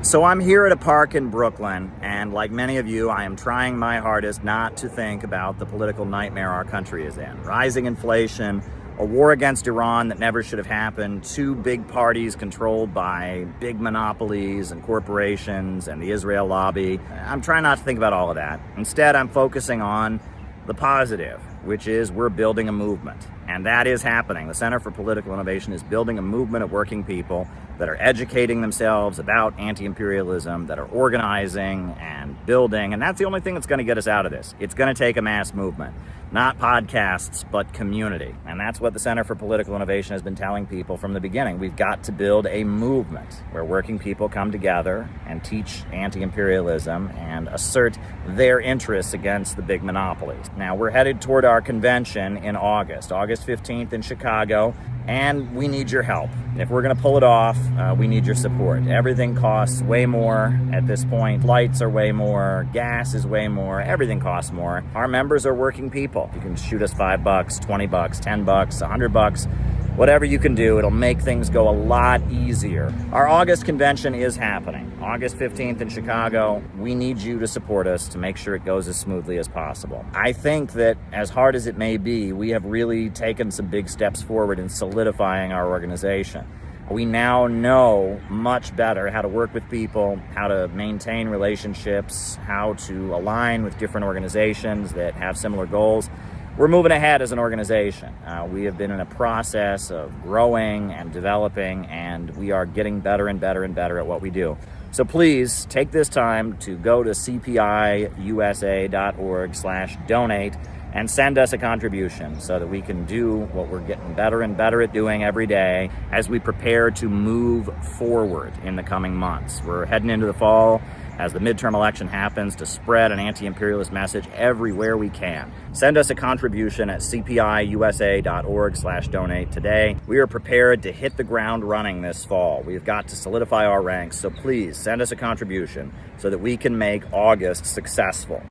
So I'm here at a park in Brooklyn, and like many of you, I am trying my hardest not to think about the political nightmare our country is in. Rising inflation, a war against Iran that never should have happened, two big parties controlled by big monopolies and corporations and the Israel lobby. I'm trying not to think about all of that. Instead, I'm focusing on the positive, which is we're building a movement. And that is happening. The Center for Political Innovation is building a movement of working people that are educating themselves about anti-imperialism, that are organizing and building. And that's the only thing that's going to get us out of this. It's going to take a mass movement, not podcasts, but community. And that's what the Center for Political Innovation has been telling people from the beginning. We've got to build a movement where working people come together and teach anti-imperialism and assert their interests against the big monopolies. Now, we're headed toward our convention in August 15th in Chicago, and we need your help. If we're going to pull it off, we need your support. Everything costs way more at this point. Flights are way more, gas is way more, everything costs more. Our members are working people. You can shoot us $5, $20, $10, $100. Whatever you can do, it'll make things go a lot easier. Our August convention is happening, August 15th in Chicago. We need you to support us to make sure it goes as smoothly as possible. I think that as hard as it may be, we have really taken some big steps forward in solidifying our organization. We now know much better how to work with people, how to maintain relationships, how to align with different organizations that have similar goals. We're moving ahead as an organization. We have been in a process of growing and developing, and we are getting better and better and better at what we do. So please take this time to go to cpiusa.org/donate and send us a contribution so that we can do what we're getting better and better at doing every day as we prepare to move forward in the coming months. We're heading into the fall as the midterm election happens to spread an anti-imperialist message everywhere we can. Send us a contribution at cpiusa.org/donate today. We are prepared to hit the ground running this fall. We've got to solidify our ranks, so please send us a contribution so that we can make August successful.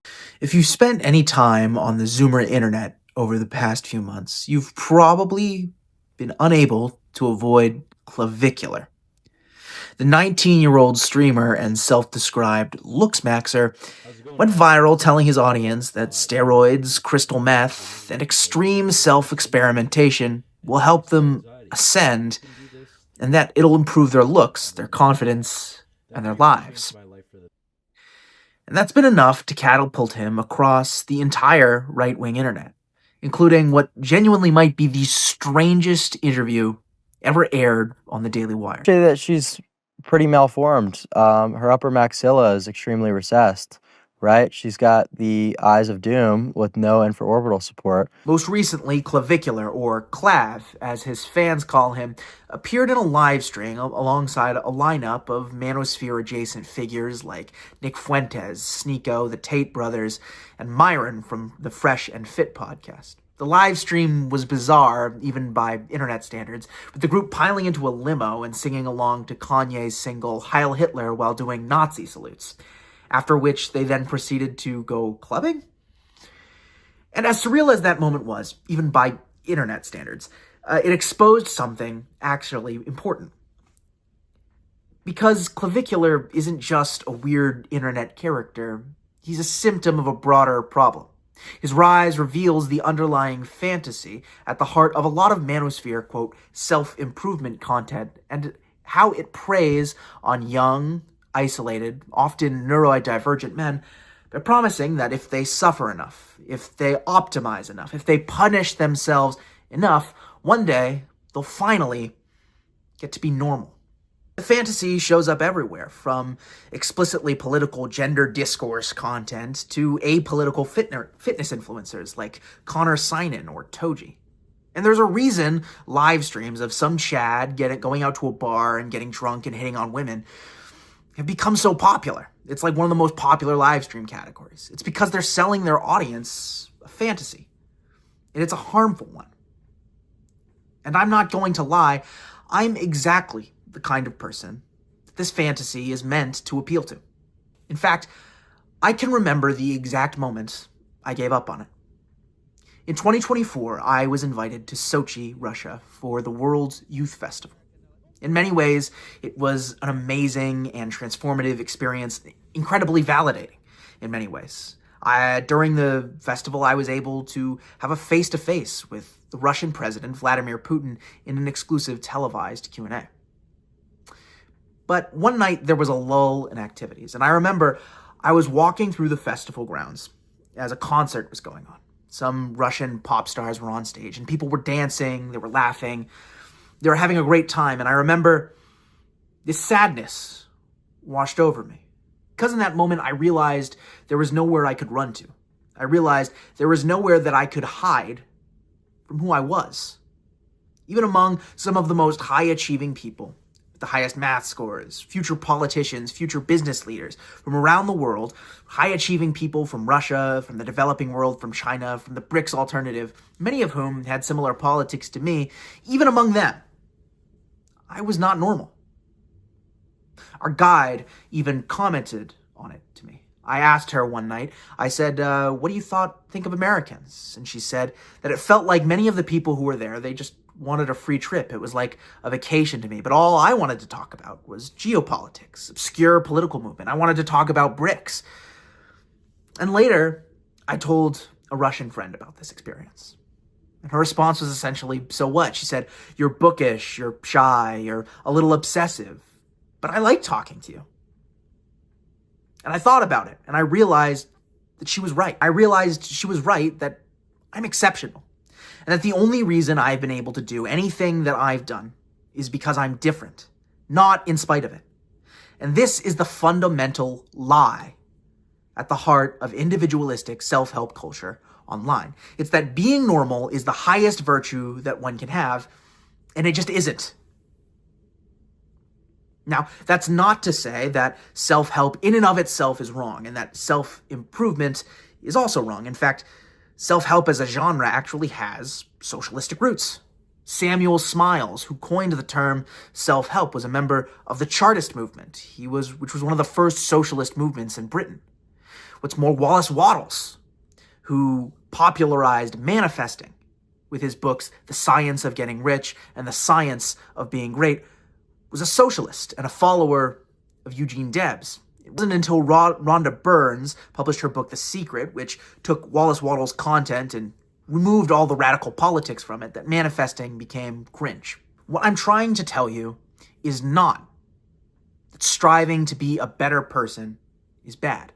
If you've spent any time on the Zoomer internet over the past few months, you've probably been unable to avoid clavicular. The 19-year-old streamer and self-described looks-maxer went viral telling his audience that steroids, crystal meth, and extreme self-experimentation will help them ascend, and that it'll improve their looks, their confidence, and their lives. And that's been enough to catapult him across the entire right-wing internet, including what genuinely might be the strangest interview ever aired on the Daily Wire. Say that she's pretty malformed. Her upper maxilla is extremely recessed, right? She's got the eyes of doom with no infraorbital support. Most recently, Clavicular, or Clav, as his fans call him, appeared in a live stream alongside a lineup of manosphere-adjacent figures like Nick Fuentes, Sneeko, the Tate brothers, and Myron from the Fresh and Fit podcast. The live stream was bizarre, even by internet standards, with the group piling into a limo and singing along to Kanye's single Heil Hitler while doing Nazi salutes, after which they then proceeded to go clubbing? And as surreal as that moment was, even by internet standards, it exposed something actually important. Because Clavicular isn't just a weird internet character, he's a symptom of a broader problem. His rise reveals the underlying fantasy at the heart of a lot of manosphere, quote, self-improvement content, and how it preys on young, isolated, often neurodivergent men by promising that if they suffer enough, if they optimize enough, if they punish themselves enough, one day they'll finally get to be normal. The fantasy shows up everywhere, from explicitly political gender discourse content to apolitical fitness influencers like Connor Sinan or Toji. And there's a reason live streams of some Chad going out to a bar and getting drunk and hitting on women have become so popular. It's like one of the most popular live stream categories. It's because they're selling their audience a fantasy. And it's a harmful one. And I'm not going to lie, I'm exactly the kind of person that this fantasy is meant to appeal to. In fact, I can remember the exact moment I gave up on it. In 2024, I was invited to Sochi, Russia, for the World's Youth Festival. In many ways, it was an amazing and transformative experience, incredibly validating in many ways. During the festival, I was able to have a face-to-face with the Russian president, Vladimir Putin, in an exclusive televised Q&A. But one night, there was a lull in activities, and I remember I was walking through the festival grounds as a concert was going on. Some Russian pop stars were on stage, and people were dancing, they were laughing, they were having a great time, and I remember this sadness washed over me. Because in that moment, I realized there was nowhere I could run to. I realized there was nowhere that I could hide from who I was. Even among some of the most high-achieving people, the highest math scores, future politicians, future business leaders from around the world, high-achieving people from Russia, from the developing world, from China, from the BRICS alternative, many of whom had similar politics to me, even among them, I was not normal. Our guide even commented on it to me. I asked her one night, I said, what do you think of Americans? And she said that it felt like many of the people who were there, they just wanted a free trip. It was like a vacation to me. But all I wanted to talk about was geopolitics, obscure political movement. I wanted to talk about BRICS. And later, I told a Russian friend about this experience. And her response was essentially, so what? She said, you're bookish, you're shy, you're a little obsessive, but I like talking to you. And I thought about it, and I realized that she was right. I realized she was right that I'm exceptional, and that the only reason I've been able to do anything that I've done is because I'm different, not in spite of it. And this is the fundamental lie at the heart of individualistic self-help culture online. It's that being normal is the highest virtue that one can have, and it just isn't. Now, that's not to say that self-help in and of itself is wrong, and that self-improvement is also wrong. In fact, self-help as a genre actually has socialistic roots. Samuel Smiles, who coined the term self-help, was a member of the Chartist movement, which was one of the first socialist movements in Britain. What's more, Wallace Wattles, who popularized manifesting with his books The Science of Getting Rich and The Science of Being Great, was a socialist and a follower of Eugene Debs. It wasn't until Rhonda Burns published her book The Secret, which took Wallace Wattles' content and removed all the radical politics from it, that manifesting became cringe. What I'm trying to tell you is not that striving to be a better person is bad,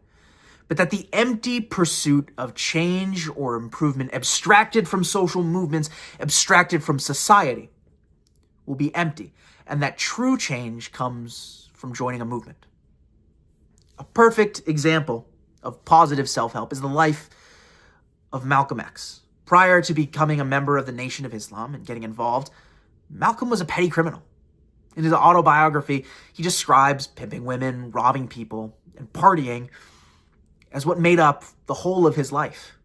but that the empty pursuit of change or improvement, abstracted from social movements, abstracted from society, will be empty, and that true change comes from joining a movement. A perfect example of positive self-help is the life of Malcolm X. Prior to becoming a member of the Nation of Islam and getting involved, Malcolm was a petty criminal. In his autobiography, he describes pimping women, robbing people, and partying as what made up the whole of his life.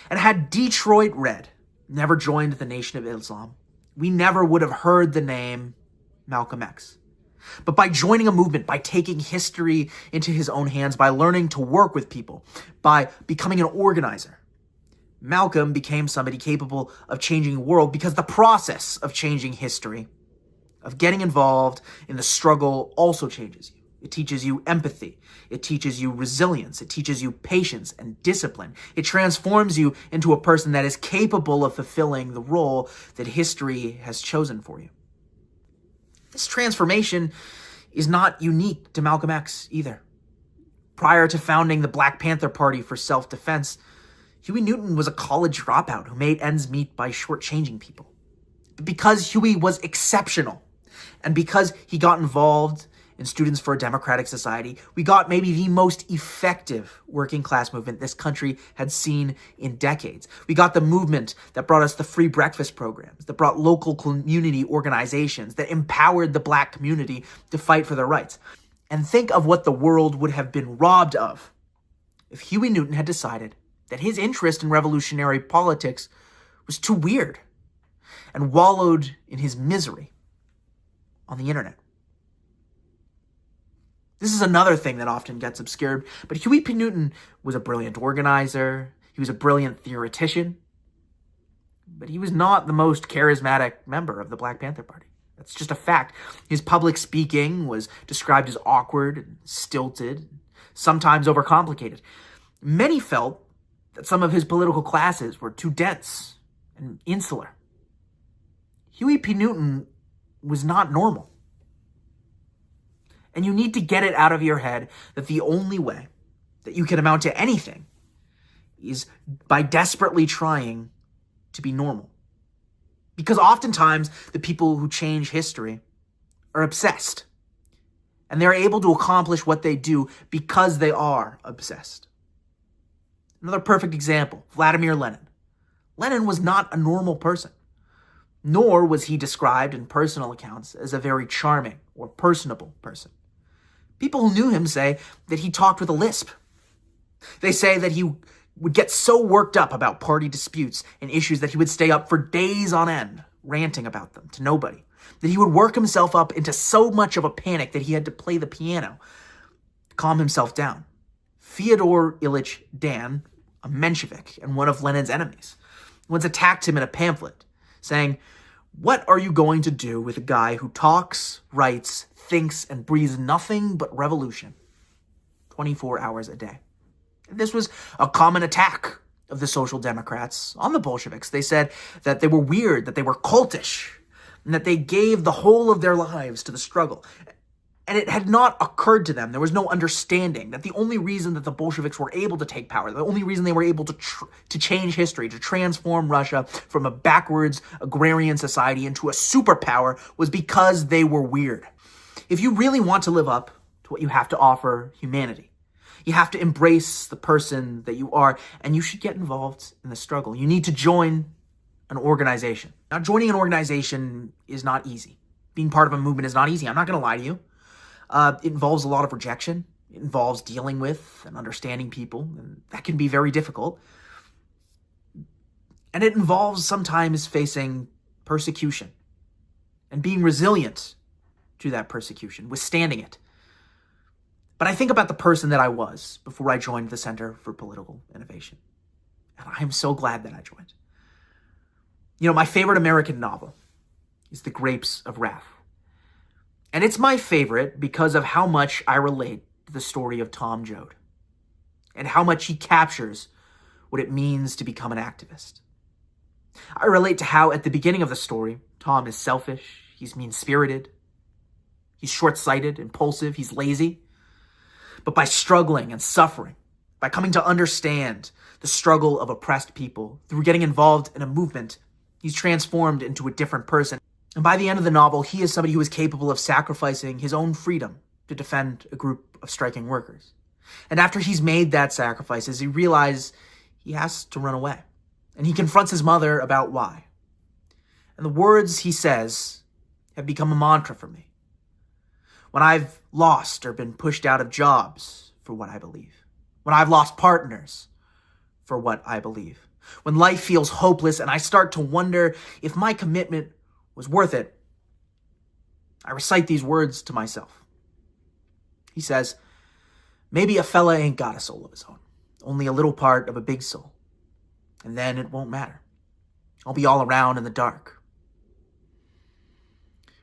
And had Detroit Red never joined the Nation of Islam, we never would have heard the name Malcolm X. But by joining a movement, by taking history into his own hands, by learning to work with people, by becoming an organizer, Malcolm became somebody capable of changing the world, because the process of changing history, of getting involved in the struggle, also changes you. It teaches you empathy. It teaches you resilience. It teaches you patience and discipline. It transforms you into a person that is capable of fulfilling the role that history has chosen for you. This transformation is not unique to Malcolm X either. Prior to founding the Black Panther Party for self-defense, Huey Newton was a college dropout who made ends meet by shortchanging people. But because Huey was exceptional, and because he got involved in Students for a Democratic Society, we got maybe the most effective working class movement this country had seen in decades. We got the movement that brought us the free breakfast programs, that brought local community organizations, that empowered the Black community to fight for their rights. And think of what the world would have been robbed of if Huey Newton had decided that his interest in revolutionary politics was too weird and wallowed in his misery on the internet. This is another thing that often gets obscured, but Huey P. Newton was a brilliant organizer, he was a brilliant theoretician, but he was not the most charismatic member of the Black Panther Party. That's just a fact. His public speaking was described as awkward and stilted, sometimes overcomplicated. Many felt that some of his political classes were too dense and insular. Huey P. Newton was not normal. And you need to get it out of your head that the only way that you can amount to anything is by desperately trying to be normal. Because oftentimes, the people who change history are obsessed. And they're able to accomplish what they do because they are obsessed. Another perfect example, Vladimir Lenin. Lenin was not a normal person, nor was he described in personal accounts as a very charming or personable person. People who knew him say that he talked with a lisp. They say that he would get so worked up about party disputes and issues that he would stay up for days on end, ranting about them to nobody. That he would work himself up into so much of a panic that he had to play the piano to calm himself down. Fyodor Ilyich Dan, a Menshevik and one of Lenin's enemies, once attacked him in a pamphlet, saying, "What are you going to do with a guy who talks, writes, thinks, and breathes nothing but revolution 24 hours a day?" And this was a common attack of the Social Democrats on the Bolsheviks. They said that they were weird, that they were cultish, and that they gave the whole of their lives to the struggle. And it had not occurred to them, there was no understanding that the only reason that the Bolsheviks were able to take power, the only reason they were able to change history, to transform Russia from a backwards agrarian society into a superpower, was because they were weird. If you really want to live up to what you have to offer humanity, you have to embrace the person that you are, and you should get involved in the struggle. You need to join an organization. Now, joining an organization is not easy. Being part of a movement is not easy. I'm not going to lie to you. It involves a lot of rejection. It involves dealing with and understanding people, and that can be very difficult. And it involves sometimes facing persecution and being resilient to that persecution, withstanding it. But I think about the person that I was before I joined the Center for Political Innovation, and I am so glad that I joined. You know, my favorite American novel is The Grapes of Wrath. And it's my favorite because of how much I relate to the story of Tom Joad and how much he captures what it means to become an activist. I relate to how at the beginning of the story, Tom is selfish, he's mean-spirited, he's short-sighted, impulsive, he's lazy. But by struggling and suffering, by coming to understand the struggle of oppressed people, through getting involved in a movement, he's transformed into a different person. And by the end of the novel, he is somebody who is capable of sacrificing his own freedom to defend a group of striking workers. And after he's made that sacrifice, he realizes he has to run away. And he confronts his mother about why. And the words he says have become a mantra for me. When I've lost or been pushed out of jobs for what I believe. When I've lost partners for what I believe. When life feels hopeless and I start to wonder if my commitment was worth it, I recite these words to myself. He says, "Maybe a fella ain't got a soul of his own, only a little part of a big soul. And then it won't matter. I'll be all around in the dark.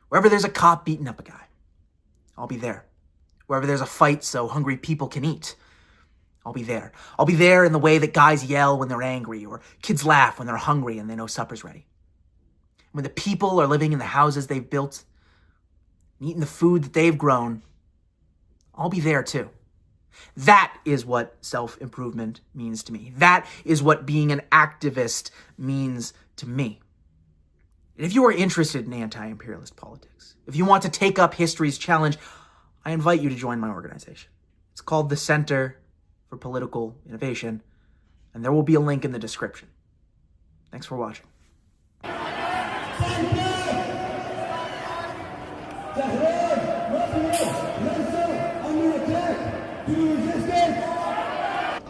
Wherever there's a cop beating up a guy, I'll be there. Wherever there's a fight so hungry people can eat, I'll be there. I'll be there in the way that guys yell when they're angry, or kids laugh when they're hungry and they know supper's ready. When the people are living in the houses they've built, and eating the food that they've grown, I'll be there too." That is what self-improvement means to me. That is what being an activist means to me. And if you are interested in anti-imperialist politics, if you want to take up history's challenge, I invite you to join my organization. It's called the Center for Political Innovation, and there will be a link in the description. Thanks for watching.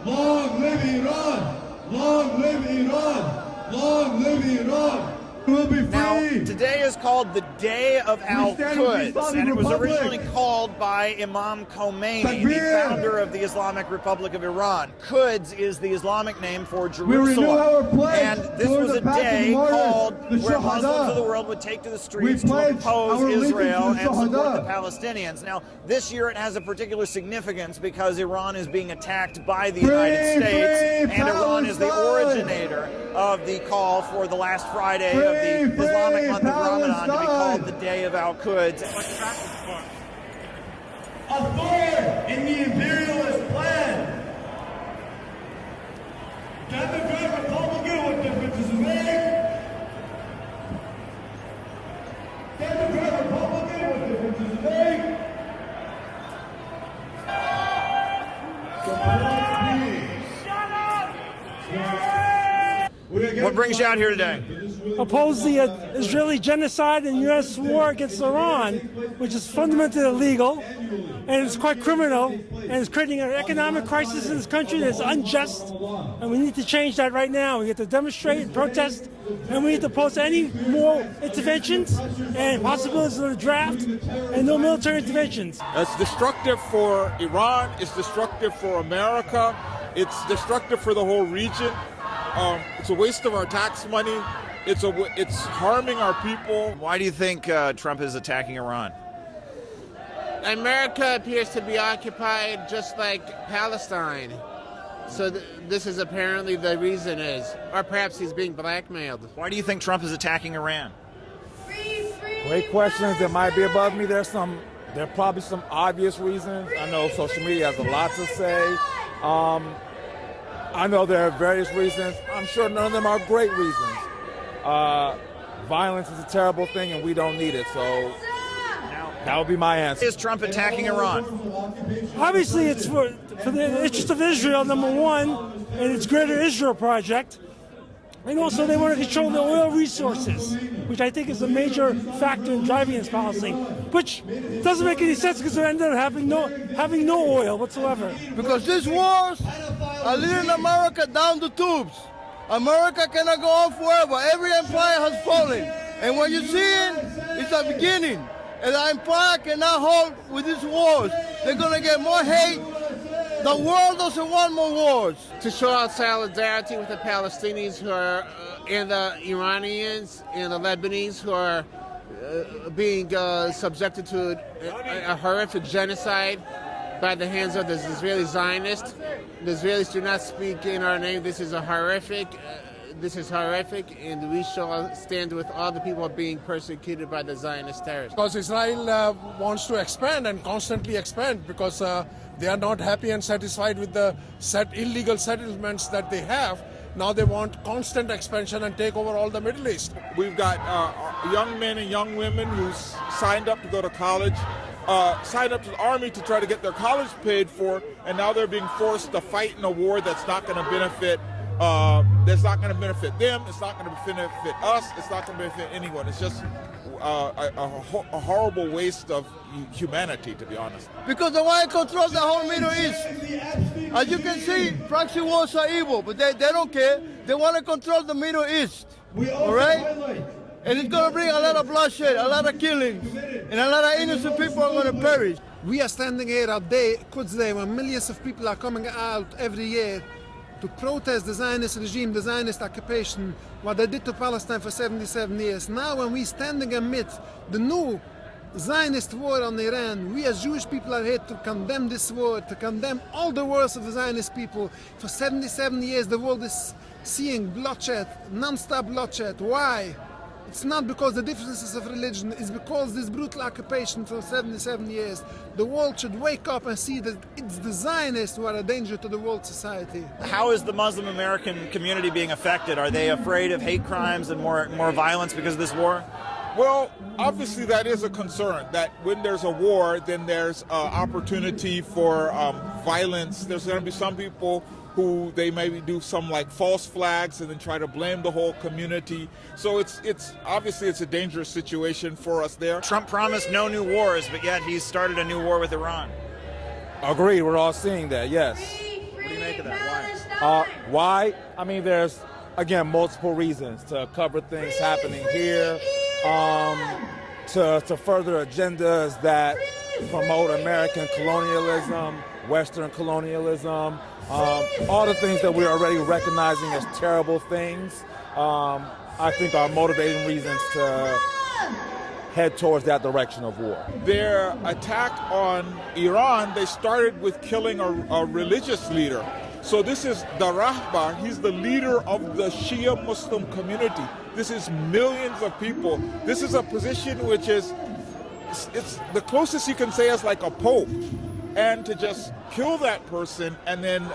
Long live Iran! Long live Iran! Long live Iran! We'll be free! Now, today is called the Day of Al-Quds, and it was originally called by Imam Khomeini, the founder of the Islamic Republic of Iran. Quds is the Islamic name for Jerusalem, and this was a day called where Muslims of the world would take to the streets to oppose Israel and support the Palestinians. Now, this year it has a particular significance because Iran is being attacked by the United States, and Iran is the originator of the call for the last Friday of the Islamic month of Ramadan to be called the Day of Al-Quds. A thorn in the imperialist plan. Democrat, Republican, what difference does it make? Democrat, Republican, what difference does it make? What brings you out here today? Oppose the Israeli genocide and U.S. war against Iran, which is fundamentally illegal, and it's quite criminal, and it's creating an economic crisis in this country that's unjust, and we need to change that right now. We have to demonstrate and protest, and we need to oppose any more interventions and possibilities of the draft, and no military interventions. It's destructive for Iran, it's destructive for America, it's destructive for the whole region. It's a waste of our tax money. It's harming our people. Why do you think Trump is attacking Iran? America appears to be occupied just like Palestine. So this is apparently the reason is, or perhaps he's being blackmailed. Why do you think Trump is attacking Iran? Great questions that might be above me. There are probably some obvious reasons. I know social media has a lot to say. I know there are various reasons. I'm sure none of them are great reasons. Violence is a terrible thing, and we don't need it. So that would be my answer. Is Trump attacking Iran? Obviously, it's for the interest of Israel, number one, and its Greater Israel Project. And also, they want to control the oil resources, which I think is a major factor in driving this policy, which doesn't make any sense because they ended up having no oil whatsoever. Because these wars are leading America down the tubes. America cannot go on forever. Every empire has fallen. And what you see is the beginning. And the empire cannot hold with these wars. They're going to get more hate. The world doesn't want more wars. To show our solidarity with the Palestinians who are, and the Iranians and the Lebanese who are being subjected to a horrific genocide by the hands of the Israeli Zionists. The Israelis do not speak in our name. This is horrific, and we shall stand with all the people being persecuted by the Zionist terrorists. Because Israel wants to expand and constantly expand because they are not happy and satisfied with the illegal settlements that they have. Now they want constant expansion and take over all the Middle East. We've got young men and young women who signed up to go to college, signed up to the army to try to get their college paid for, and now they're being forced to fight in a war that's not going to benefit them, it's not going to benefit us, it's not going to benefit anyone. It's just a horrible waste of humanity, to be honest. Because they want to control the whole Middle East. As you can see, proxy wars are evil, but they don't care. They want to control the Middle East. All right? And it's going to bring a lot of bloodshed, a lot of killings, and a lot of innocent people are going to perish. We are standing here at Quds Day, when millions of people are coming out every year to protest the Zionist regime, the Zionist occupation, what they did to Palestine for 77 years. Now when we're standing amidst the new Zionist war on Iran, we as Jewish people are here to condemn this war, to condemn all the wars of the Zionist people. For 77 years the world is seeing bloodshed, non-stop bloodshed. Why? It's not because the differences of religion, it's because this brutal occupation for 77 years. The world should wake up and see that it's the Zionists who are a danger to the world society. How is the Muslim American community being affected? Are they afraid of hate crimes and more violence because of this war? Well, obviously that is a concern, that when there's a war, then there's opportunity for violence. There's going to be some people who they maybe do some like false flags and then try to blame the whole community. So it's obviously it's a dangerous situation for us there. Trump promised no new wars, but yet he's started a new war with Iran. Agreed, we're all seeing that, yes. What do you make of that? Why? I mean, there's, again, multiple reasons to cover things happening here, to further agendas that promote American colonialism, Western colonialism, all the things that we're already recognizing as terrible things, I think are motivating reasons to head towards that direction of war. Their attack on Iran, they started with killing a religious leader. So this is the Rahbar, he's the leader of the Shia Muslim community. This is millions of people. This is a position which is, it's the closest you can say is like a pope. And to just kill that person and then,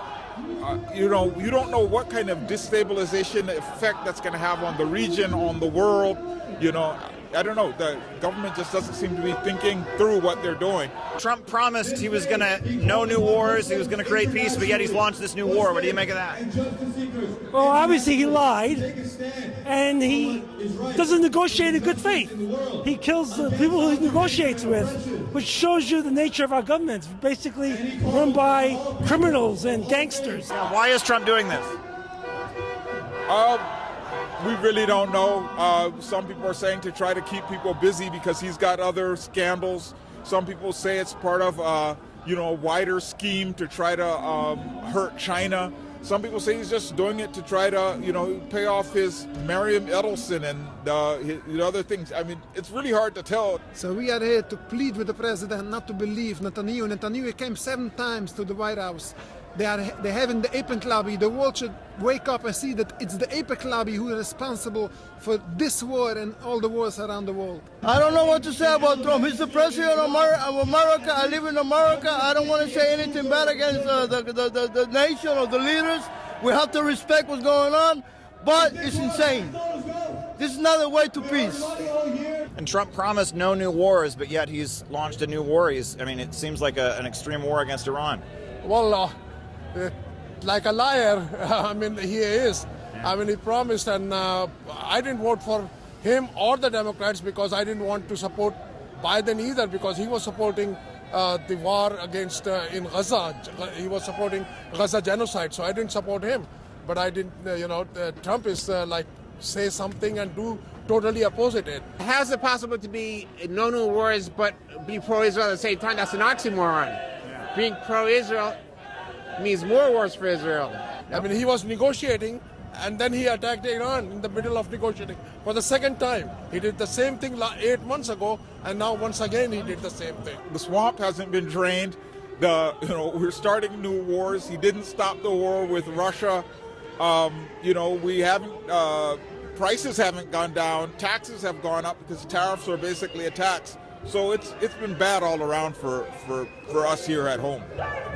you don't know what kind of destabilization effect that's going to have on the region, on the world, I don't know. The government just doesn't seem to be thinking through what they're doing. Trump promised he was going to no new wars, he was going to create peace, but yet he's launched this new war. What do you make of that? Well, obviously he lied, and he doesn't negotiate in good faith. He kills the people who he negotiates with, which shows you the nature of our government. It's basically run by criminals and gangsters. Why is Trump doing this? We really don't know. Some people are saying to try to keep people busy because he's got other scandals. Some people say it's part of a wider scheme to try to hurt China. Some people say he's just doing it to try to, pay off his Miriam Edelson and his other things. I mean, it's really hard to tell. So we are here to plead with the president not to believe Netanyahu. Netanyahu came 7 times to the White House. They're having the AIPAC lobby. The world should wake up and see that it's the AIPAC lobby who is responsible for this war and all the wars around the world. I don't know what to say about Trump. He's the president of America. I live in America. I don't want to say anything bad against the nation or the leaders. We have to respect what's going on, but it's insane. This is not a way to peace. And Trump promised no new wars, but yet he's launched a new war. It seems like an extreme war against Iran. Well, like a liar, he is. He promised, and I didn't vote for him or the Democrats because I didn't want to support Biden either, because he was supporting the war against in Gaza. He was supporting Gaza genocide, so I didn't support him. But I didn't, Trump is say something and do totally opposite it. How's it possible to be no new wars but be pro-Israel at the same time? That's an oxymoron. Yeah. Being pro-Israel means more wars for Israel. He was negotiating, and then he attacked Iran in the middle of negotiating for the second time. He did the same thing 8 months ago, and now once again he did the same thing. The swamp hasn't been drained. We're starting new wars. He didn't stop the war with Russia. We haven't. Prices haven't gone down. Taxes have gone up because tariffs are basically a tax. So it's been bad all around for us here at home.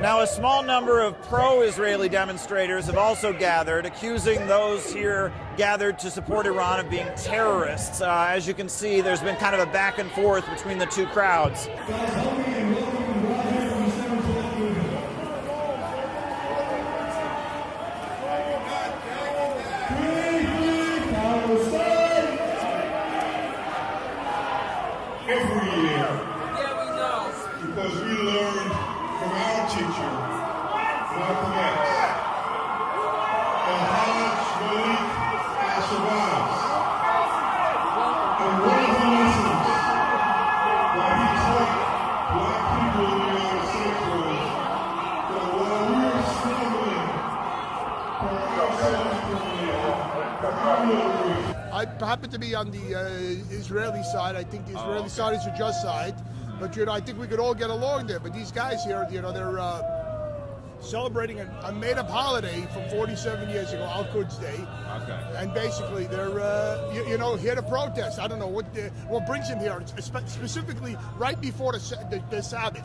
Now, a small number of pro-Israeli demonstrators have also gathered, accusing those here gathered to support Iran of being terrorists. As you can see, there's been kind of a back and forth between the two crowds. Every year, because we learned from our teacher, Maupin, that Hajj Malik has survived. And one of the lessons that he taught black people in the United States was that while we are struggling for ourselves, I happen to be on the Israeli side. I think the Israeli side is the just side. But, I think we could all get along there. But these guys here, they're celebrating a made-up holiday from 47 years ago, Al-Quds Day. Okay. And basically, they're, here to protest. I don't know what brings them here, specifically right before the Sabbath.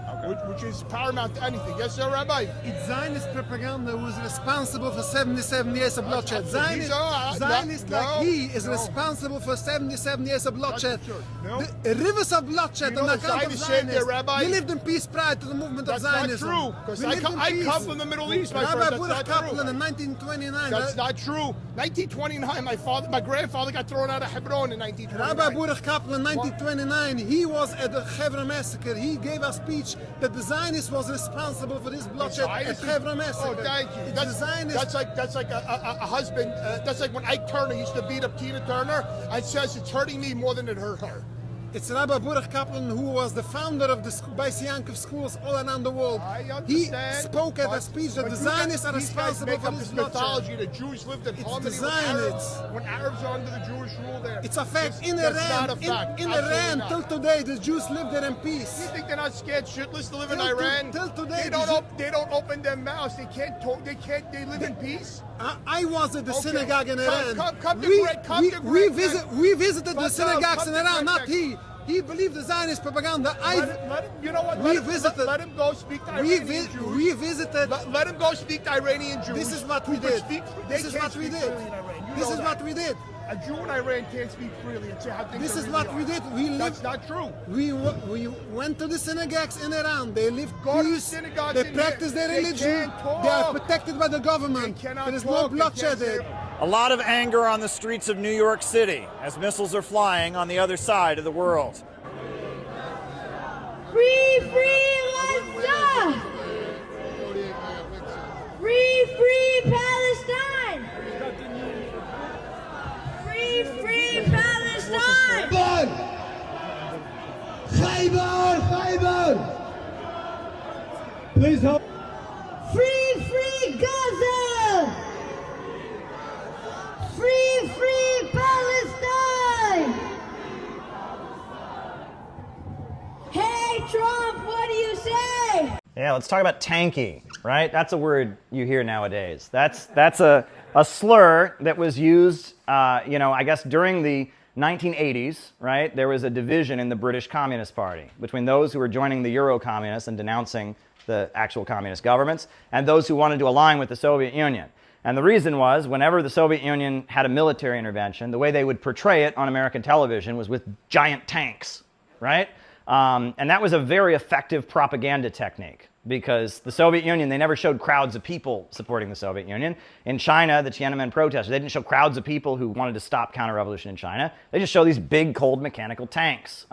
Okay. Which is paramount to anything. Yes, sir, Rabbi? It's Zionist propaganda who's responsible for 77 years of bloodshed. Zionist he is responsible for 77 years of bloodshed. The rivers of bloodshed on account of Zionists. We lived in peace prior to the movement of Zionism. That's not true, because I come from the Middle East, my friend. That's not true. In 1929. That's not true. 1929, my grandfather got thrown out of Hebron in 1929. Rabbi Baruch Kaplan, 1929, he was at the Hebron massacre. He gave a speech that the Zionist was responsible for this bloodshed at Hebron massacre. Oh, thank you. That's like a husband. That's like when Ike Turner used to beat up Tina Turner and says it's hurting me more than it hurt her. It's Rabbi Baruch Kaplan, who was the founder of the Beis Yankov schools all around the world. He spoke at a speech that the Zionists are responsible for this mythology. The Jews lived in harmony with Arabs. When Arabs are under the Jewish rule there. It's a fact. In Iran, till today, the Jews live there in peace. You think they're not scared shitless to live in Iran? Till today, they don't open their mouths. They can't talk. They live in peace. I was at the synagogue in Iran. We visited the synagogues in Iran, not he. He believed the Zionist propaganda. You know what? Let him go speak to Iranian Jews. We visited. Let him go speak to Iranian Jews. This is what we did. This is what we did. A Jew in Iran can't speak freely and say how things This are is really what we did. That's not true. We went to the synagogues in Iran. They live Go to the peace. synagogues They in practice their there. They religion. can't talk. They are protected by the government. cannot There is talk. no They can't bloodshed. say- A lot of anger on the streets of New York City as missiles are flying on the other side of the world. Free, free Gaza! Free, free Palestine! Free, free Palestine! Khaybar! Please help. Free, free Gaza! Free, free Palestine! Hey Trump, what do you say? Yeah, let's talk about tanky, right? That's a word you hear nowadays. That's a slur that was used, I guess during the 1980s, right? There was a division in the British Communist Party between those who were joining the Euro-communists and denouncing the actual communist governments and those who wanted to align with the Soviet Union. And the reason was, whenever the Soviet Union had a military intervention, the way they would portray it on American television was with giant tanks, right? And that was a very effective propaganda technique because the Soviet Union, they never showed crowds of people supporting the Soviet Union. In China, the Tiananmen protesters, they didn't show crowds of people who wanted to stop counter-revolution in China. They just show these big, cold, mechanical tanks.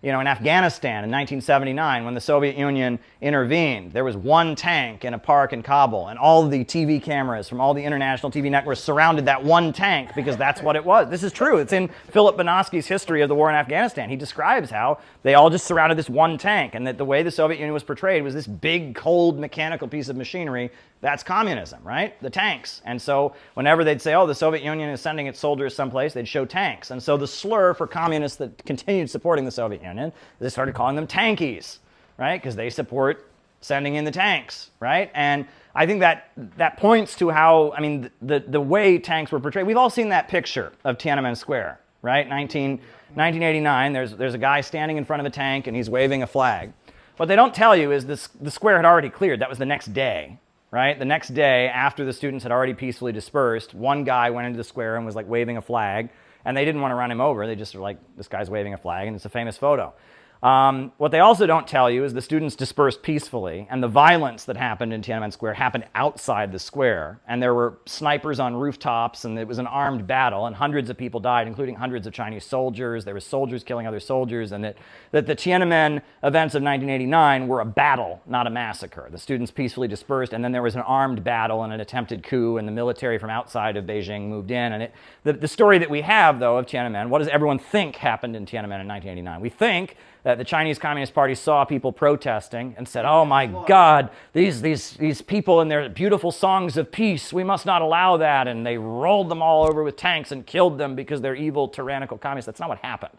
In Afghanistan in 1979, when the Soviet Union intervened, there was one tank in a park in Kabul, and all the TV cameras from all the international TV networks surrounded that one tank because that's what it was. This is true. It's in Philip Banoski's History of the War in Afghanistan. He describes how they all just surrounded this one tank, and that the way the Soviet Union was portrayed was this big, cold, mechanical piece of machinery. That's communism, right? The tanks. And so whenever they'd say, oh, the Soviet Union is sending its soldiers someplace, they'd show tanks. And so the slur for communists that continued supporting the Soviet Union, they started calling them tankies, right? Because they support sending in the tanks, right? And I think that points to how, the way tanks were portrayed. We've all seen that picture of Tiananmen Square, right? 1989, there's a guy standing in front of a tank and he's waving a flag. What they don't tell you is the square had already cleared. That was the next day. Right? The next day, after the students had already peacefully dispersed, one guy went into the square and was like waving a flag, and they didn't want to run him over. They just were like, this guy's waving a flag, and it's a famous photo. What they also don't tell you is the students dispersed peacefully, and the violence that happened in Tiananmen Square happened outside the square, and there were snipers on rooftops, and it was an armed battle, and hundreds of people died, including hundreds of Chinese soldiers. There were soldiers killing other soldiers, and that the Tiananmen events of 1989 were a battle, not a massacre. The students peacefully dispersed, and then there was an armed battle and an attempted coup, and the military from outside of Beijing moved in. And the story that we have, though, of Tiananmen, what does everyone think happened in Tiananmen in 1989? We think that the Chinese Communist Party saw people protesting and said, oh my God, these people and their beautiful songs of peace, we must not allow that. And they rolled them all over with tanks and killed them because they're evil, tyrannical communists. That's not what happened.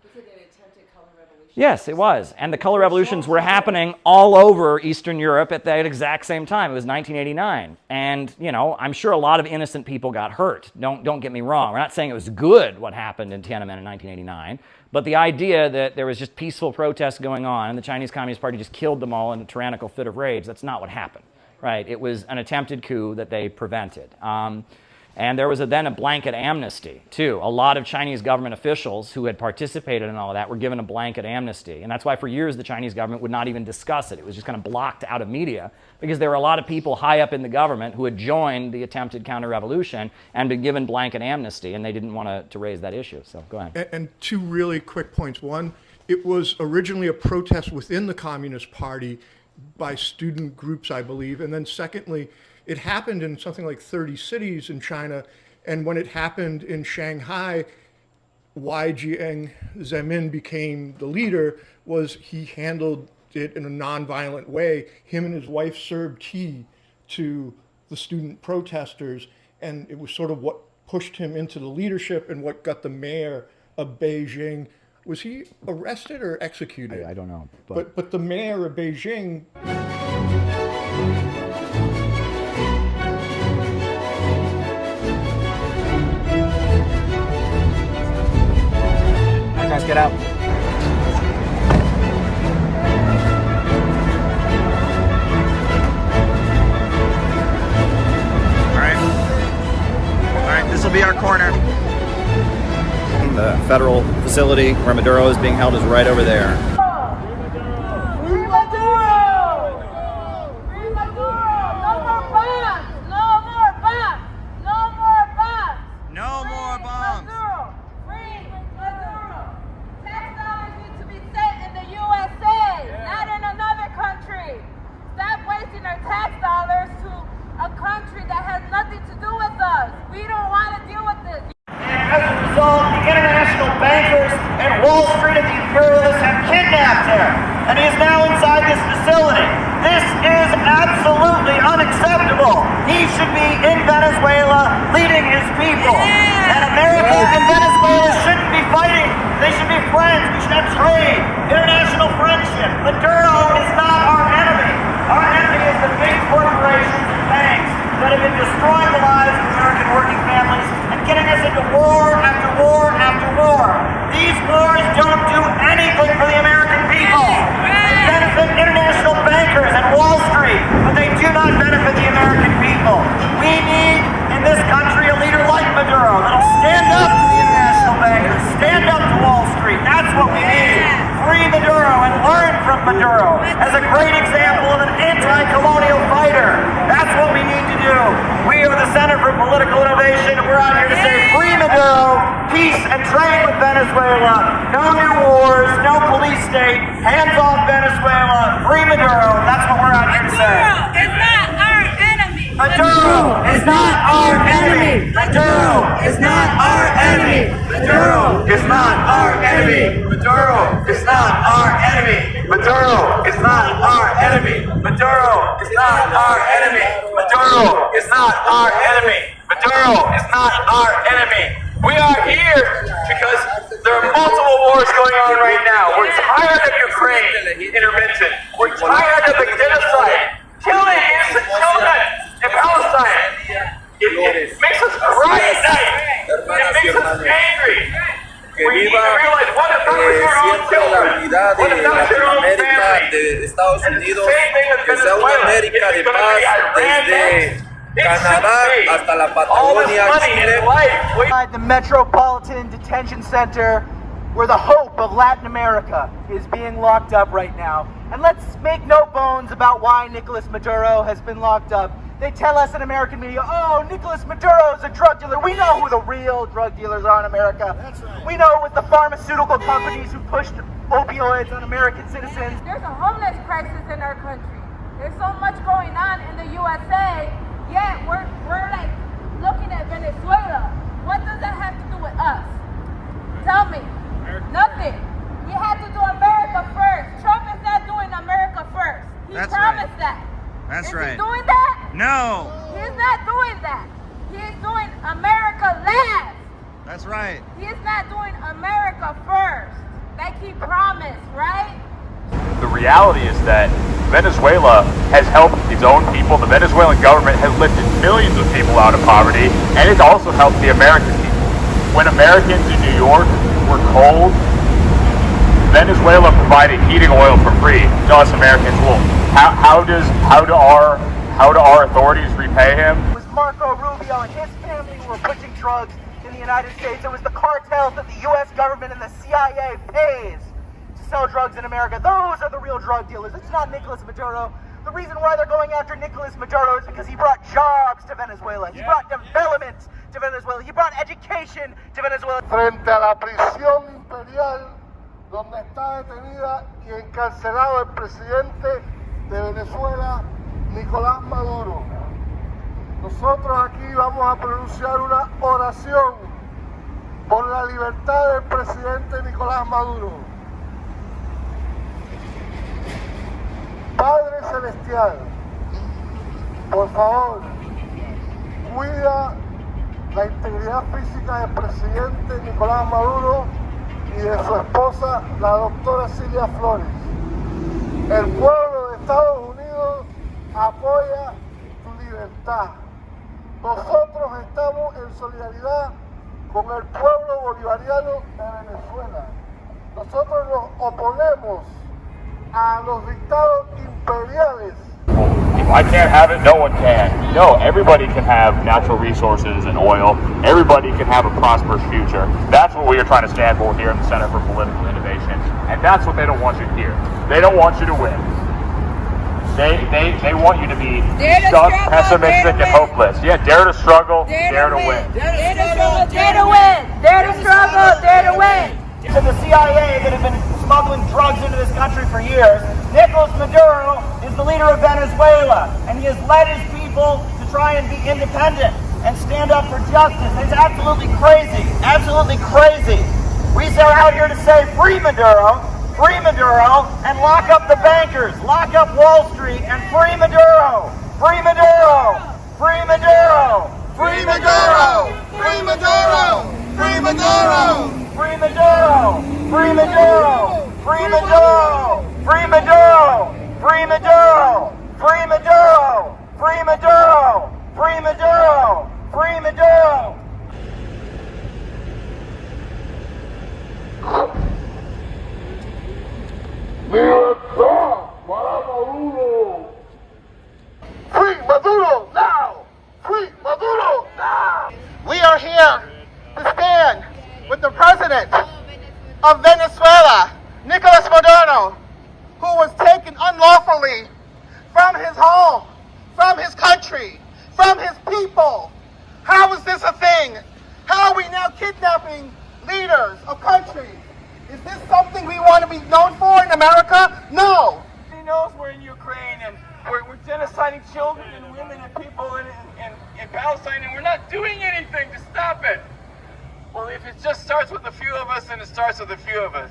Yes, it was. And the color revolutions were happening all over Eastern Europe at that exact same time. It was 1989. And, I'm sure a lot of innocent people got hurt. Don't get me wrong. We're not saying it was good what happened in Tiananmen in 1989. But the idea that there was just peaceful protests going on and the Chinese Communist Party just killed them all in a tyrannical fit of rage, that's not what happened, right? It was an attempted coup that they prevented. And there was then a blanket amnesty, too. A lot of Chinese government officials who had participated in all of that were given a blanket amnesty. And that's why for years the Chinese government would not even discuss it. It was just kind of blocked out of media because there were a lot of people high up in the government who had joined the attempted counter-revolution and been given blanket amnesty, and they didn't want to raise that issue. So go ahead. And two really quick points. One, it was originally a protest within the Communist Party by student groups, I believe. And then secondly, it happened in something like 30 cities in China, and when it happened in Shanghai, why Jiang Zemin became the leader was he handled it in a nonviolent way. Him and his wife served tea to the student protesters, and it was sort of what pushed him into the leadership and what got the mayor of Beijing. Was he arrested or executed? I don't know. But the mayor of Beijing. Guys, get out. All right, this will be our corner. The federal facility where Maduro is being held is right over there. Free Maduro! Free Maduro! No more bombs! No more bombs! No more bombs! No more bombs! Free Maduro! Tax dollars need to be sent in the USA, not in another country. Stop wasting our tax dollars to a country that has nothing to do with us. We don't want to deal with this. As a result, the international bankers and Wall Street and the Imperialists have kidnapped him, and he is now inside this facility. This is absolutely unacceptable. He should be in Venezuela leading his people. And America and Venezuela shouldn't be fighting. They should be friends. We should have trade, international friendship. Maduro is not our enemy. Our enemy is the big corporations and banks that have been destroying the lives of American working families and getting us into war after war after war. These wars don't do anything for the American people. They benefit international bankers and Wall Street, but they do not benefit the American people. We need, in this country, a leader like Maduro that'll stand up to the international bankers, stand up to Wall Street. That's what we need. Free Maduro and learn from Maduro as a great example of an anti-colonial fighter. That's what we need to do. We are the Center for Political Innovation, and we're out here to say free Maduro, peace and trade with Venezuela, no new wars, no police state, hands off Venezuela, free Maduro. That's what we're out here to say. Maduro is not our enemy. Maduro is not our enemy. Maduro is not our enemy. Maduro is not our enemy. Maduro is not our enemy. Maduro is not our enemy. Maduro is not our enemy. Maduro is not our enemy. We are here because there are multiple wars going on right now. We're tired of Ukraine intervention. We're tired of the genocide, killing innocent children in Palestine. It makes us cry at night. It makes us angry. We need to realize what if that was your own children? What if that was your own family? It's the same thing as Venezuela. It's going to be Iran next. All this money in life. The Metropolitan Detention Center, where the hope of Latin America is being locked up right now. And let's make no bones about why Nicolas Maduro has been locked up. They tell us in American media, oh, Nicolas Maduro is a drug dealer. We know who the real drug dealers are in America. That's right. We know with the pharmaceutical companies who pushed opioids on American citizens. There's a homeless crisis in our country. There's so much going on in the USA, yet we're like looking at Venezuela. What does that have to do with us? Tell me. Nothing. We had to do America first. Trump is not doing America first. He promised that. That's right. Is he doing that? No. He's not doing that. He is doing America last. That's right. He is not doing America first. Like he promised, right? The reality is that Venezuela has helped its own people. The Venezuelan government has lifted millions of people out of poverty, and it's also helped the American people. When Americans in New York were cold, Venezuela provided heating oil for free to us Americans. Well, how do our authorities repay him? It was Marco Rubio and his family who were pushing drugs in the United States. It was the cartels that the U.S. government and the CIA pays to sell drugs in America. Those are the real drug dealers. It's not Nicolas Maduro. The reason why they're going after Nicolas Maduro is because he brought jobs to Venezuela. He brought development to Venezuela. He brought education to Venezuela. Frente a la prisión imperial donde está detenida y encarcelado el presidente de Venezuela, Nicolás Maduro. Nosotros aquí vamos a pronunciar una oración por la libertad del presidente Nicolás Maduro. Padre Celestial, por favor, cuida la integridad física del presidente Nicolás Maduro y de su esposa, la doctora Silvia Flores. El pueblo de Estados Unidos apoya tu libertad. Nosotros estamos en solidaridad con el pueblo bolivariano de Venezuela. Nosotros nos oponemos a los dictados imperiales. If I can't have it, no one can. No, everybody can have natural resources and oil. Everybody can have a prosperous future. That's what we are trying to stand for here in the Center for Political Innovation. And that's what they don't want you to hear. They don't want you to win. They want you to be stuck, pessimistic, and hopeless. Yeah, dare to struggle, dare to win. Dare to struggle, dare to win. Dare to struggle, dare to win. To the CIA that have been smuggling drugs into this country for years, Nicolas Maduro is the leader of Venezuela, and he has led his people to try and be independent and stand up for justice. It's absolutely crazy, absolutely crazy. We are out here to say free Maduro, and lock up the bankers, lock up Wall Street, and free Maduro, free Maduro, free Maduro, free Maduro, free Maduro, free Maduro, free Maduro, free Maduro, free Maduro, free Maduro, free Maduro, free Maduro, free Maduro, free Maduro, free Maduro. Libertad para Maduro. Free Maduro now! Free Maduro now! We are here to stand with the president of Venezuela, Nicolas Maduro, who was taken unlawfully from his home, from his country, from his people. How is this a thing? How are we now kidnapping leaders of countries? Is this something we want to be known for in America? No. He knows we're in Ukraine and we're genociding children and women and people in Palestine, and we're not doing anything to stop it. Well, if it just starts with a few of us, then it starts with a few of us.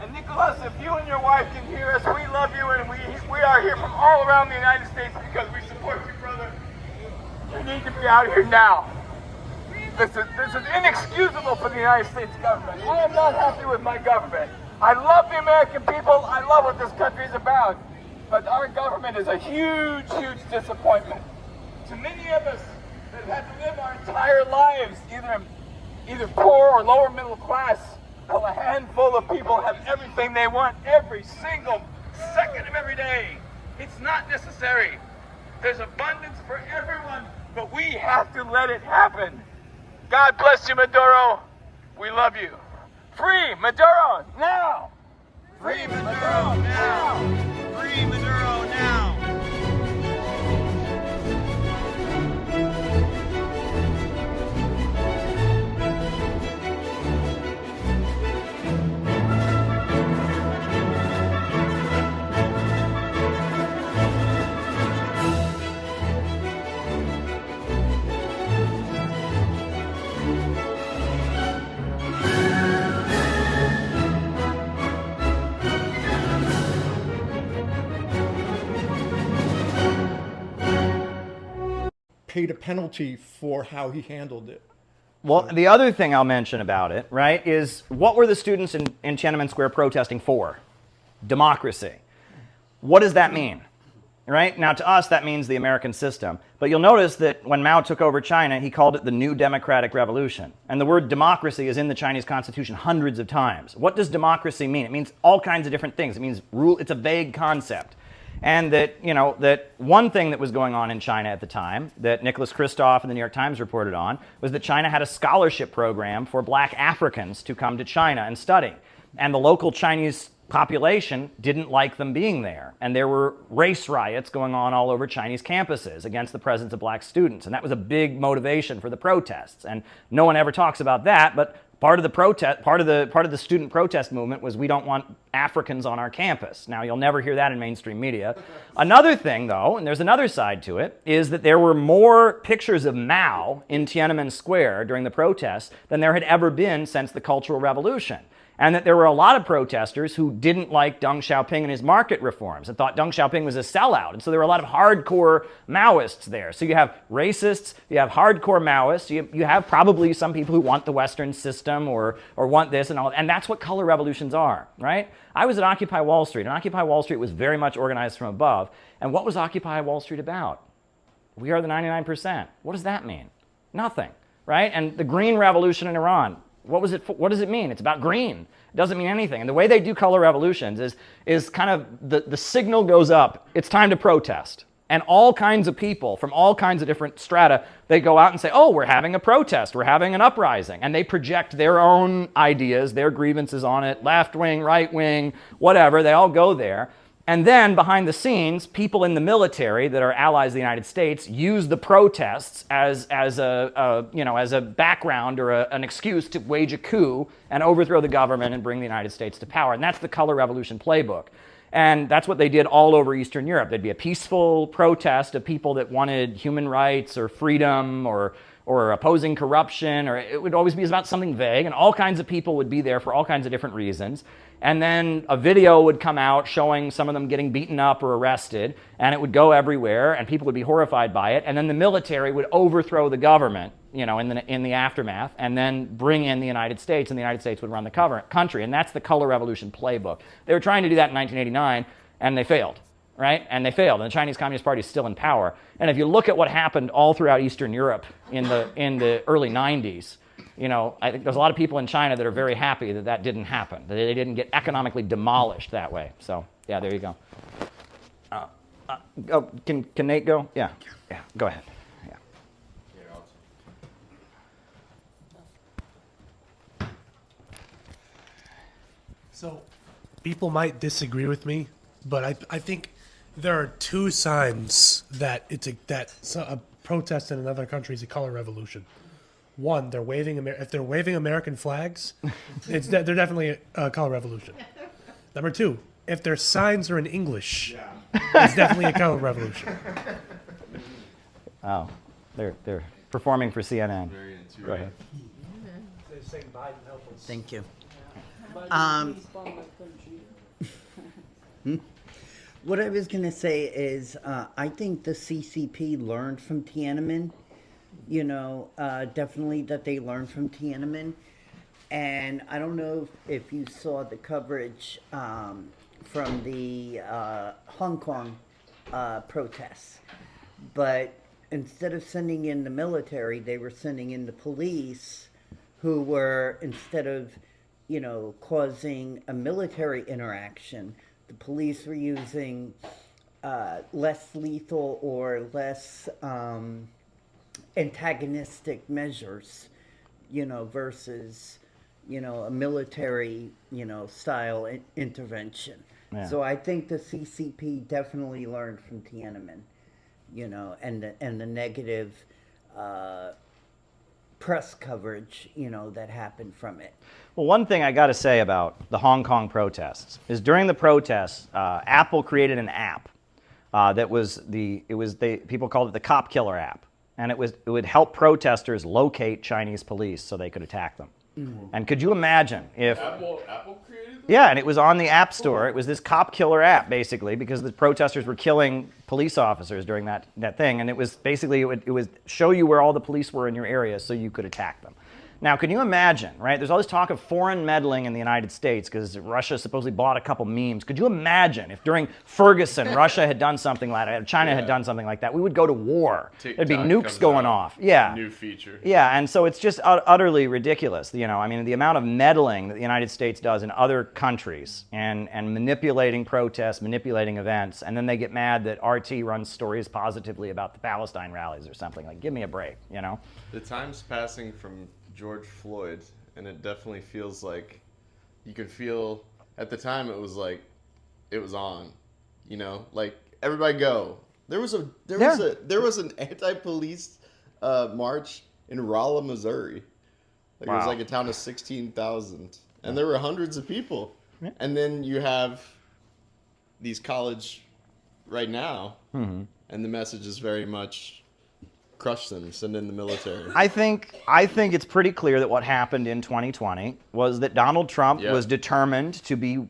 And Nicholas, if you and your wife can hear us, we love you, and we are here from all around the United States because we support you, brother. You need to be out here now. This is inexcusable for the United States government. I am not happy with my government. I love the American people. I love what this country is about. But our government is a huge, huge disappointment. To many of us that have had to live our entire lives either poor or lower middle class, while a handful of people have everything they want every single second of every day. It's not necessary. There's abundance for everyone, but we have to let it happen. God bless you, Maduro. We love you. Free Maduro now! Free Maduro now! Free Maduro now! Paid a penalty for how he handled it. Well, the other thing I'll mention about it, right, is what were the students in Tiananmen Square protesting for? Democracy. What does that mean? Right? Now, to us, that means the American system. But you'll notice that when Mao took over China, he called it the New Democratic Revolution. And the word democracy is in the Chinese constitution hundreds of times. What does democracy mean? It means all kinds of different things. It means rule. It's a vague concept. And that, that one thing that was going on in China at the time, that Nicholas Kristof and the New York Times reported on, was that China had a scholarship program for black Africans to come to China and study. And the local Chinese population didn't like them being there. And there were race riots going on all over Chinese campuses against the presence of black students. And that was a big motivation for the protests. And no one ever talks about that, but Part of the protest, part of the student protest movement was we don't want Africans on our campus. Now you'll never hear that in mainstream media. Another thing though, and there's another side to it, is that there were more pictures of Mao in Tiananmen Square during the protests than there had ever been since the Cultural Revolution. And that there were a lot of protesters who didn't like Deng Xiaoping and his market reforms and thought Deng Xiaoping was a sellout. And so there were a lot of hardcore Maoists there. So you have racists, you have hardcore Maoists, you have probably some people who want the Western system or want this and all. And that's what color revolutions are, right? I was at Occupy Wall Street, and Occupy Wall Street was very much organized from above. And what was Occupy Wall Street about? We are the 99%. What does that mean? Nothing, right? And the Green Revolution in Iran, what does it mean? It's about green. It doesn't mean anything. And the way they do color revolutions is kind of the signal goes up. It's time to protest. And all kinds of people from all kinds of different strata, they go out and say, oh, we're having a protest. We're having an uprising. And they project their own ideas, their grievances on it, left wing, right wing, whatever. They all go there. And then behind the scenes, people in the military that are allies of the United States use the protests as a background or an excuse to wage a coup and overthrow the government and bring the United States to power. And that's the color revolution playbook. And that's what they did all over Eastern Europe. There'd be a peaceful protest of people that wanted human rights or freedom or opposing corruption, or it would always be about something vague, and all kinds of people would be there for all kinds of different reasons. And then a video would come out showing some of them getting beaten up or arrested, and it would go everywhere, and people would be horrified by it. And then the military would overthrow the government, in the aftermath, and then bring in the United States, and the United States would run the country. And that's the color revolution playbook. They were trying to do that in 1989, and they failed. Right? And they failed. And the Chinese Communist Party is still in power. And if you look at what happened all throughout Eastern Europe in the early 90s, I think there's a lot of people in China that are very happy that didn't happen, that they didn't get economically demolished that way. So, yeah, there you go. Can Nate go? Yeah, go ahead. So, people might disagree with me, but I think there are two signs that a protest in another country is a color revolution. One, if they're waving American flags, they're definitely a color revolution. Number two, if their signs are in English, it's definitely a color revolution. Oh, they're performing for CNN. Go ahead. Thank you. What I was going to say is I think the CCP learned from Tiananmen, definitely that they learned from Tiananmen. And I don't know if you saw the coverage from the Hong Kong protests, but instead of sending in the military, they were sending in the police who were, instead of, causing a military interaction, the police were using less lethal or less antagonistic measures, versus, a military, style intervention. Yeah. So I think the CCP definitely learned from Tiananmen, and the negative press coverage, that happened from it. Well, one thing I got to say about the Hong Kong protests is during the protests, Apple created an app that was people called it the cop killer app, and it would help protesters locate Chinese police so they could attack them. Mm-hmm. And could you imagine if Apple created that? Yeah, and it was on the App Store. It was this cop killer app basically because the protesters were killing police officers during that thing, and it was basically it would show you where all the police were in your area so you could attack them. Now, can you imagine, right? There's all this talk of foreign meddling in the United States because Russia supposedly bought a couple memes. Could you imagine if during Ferguson, Russia had done something like that, China had done something like that? We would go to war. There'd be nukes going off. Yeah. New feature. Yeah, and so it's just utterly ridiculous. The amount of meddling that the United States does in other countries and manipulating protests, manipulating events, and then they get mad that RT runs stories positively about the Palestine rallies or something. Like, give me a break, The time's passing from George Floyd, and it definitely feels like you could feel at the time it was like it was on, like everybody go. There was an anti-police march in Rolla, Missouri, Like, it was like a town of 16,000. And there were hundreds of people. Yeah. And then you have these college right now, and the message is very much crush them, send in the military. I think it's pretty clear that what happened in 2020 was that Donald Trump was determined to be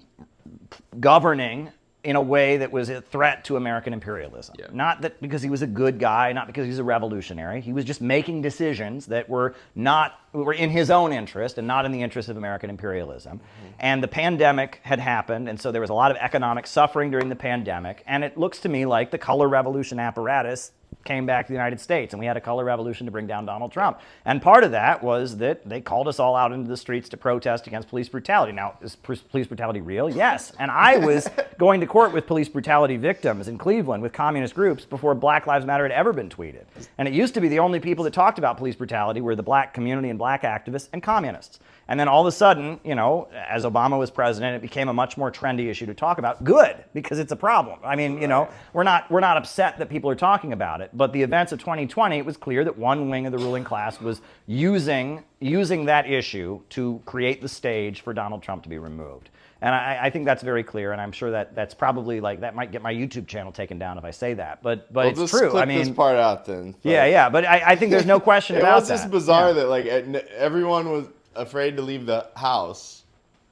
governing in a way that was a threat to American imperialism. Not that because he was a good guy, not because he was a revolutionary. He was just making decisions that were in his own interest and not in the interest of American imperialism. And the pandemic had happened, and so there was a lot of economic suffering during the pandemic. And it looks to me like the color revolution apparatus came back to the United States, and we had a color revolution to bring down Donald Trump. And part of that was that they called us all out into the streets to protest against police brutality. Now, is police brutality real? Yes. And I was going to court with police brutality victims in Cleveland with communist groups before Black Lives Matter had ever been tweeted. And it used to be the only people that talked about police brutality were the black community and black activists and communists. And then all of a sudden, you know, as Obama was president, it became a much more trendy issue to talk about. Good, because it's a problem. I mean, you know, we're not upset that people are talking about it. But the events of 2020, it was clear that one wing of the ruling class was using that issue to create the stage for Donald Trump to be removed. And I think that's very clear, and I'm sure that's probably like, that might get my YouTube channel taken down if I say that, but well, it's just true. Clip I mean, this part out then. Yeah, but I think there's no question about that. It was just bizarre that like everyone was afraid to leave the house,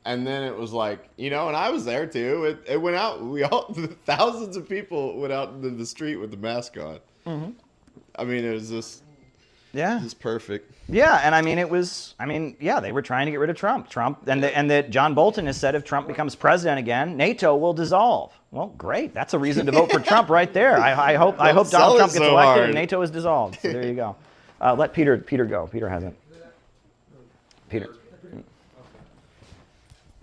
and then it was like, you know, and I was there too. It went out. Thousands of people went out into the street with the mask on. I mean, it was just perfect. Yeah, and I mean, they were trying to get rid of Trump. And that John Bolton has said if Trump becomes president again, NATO will dissolve. Well, great. That's a reason to vote for Trump right there. I hope Donald Trump gets elected and NATO is dissolved. So there you go. Let Peter go. Peter hasn't. Peter.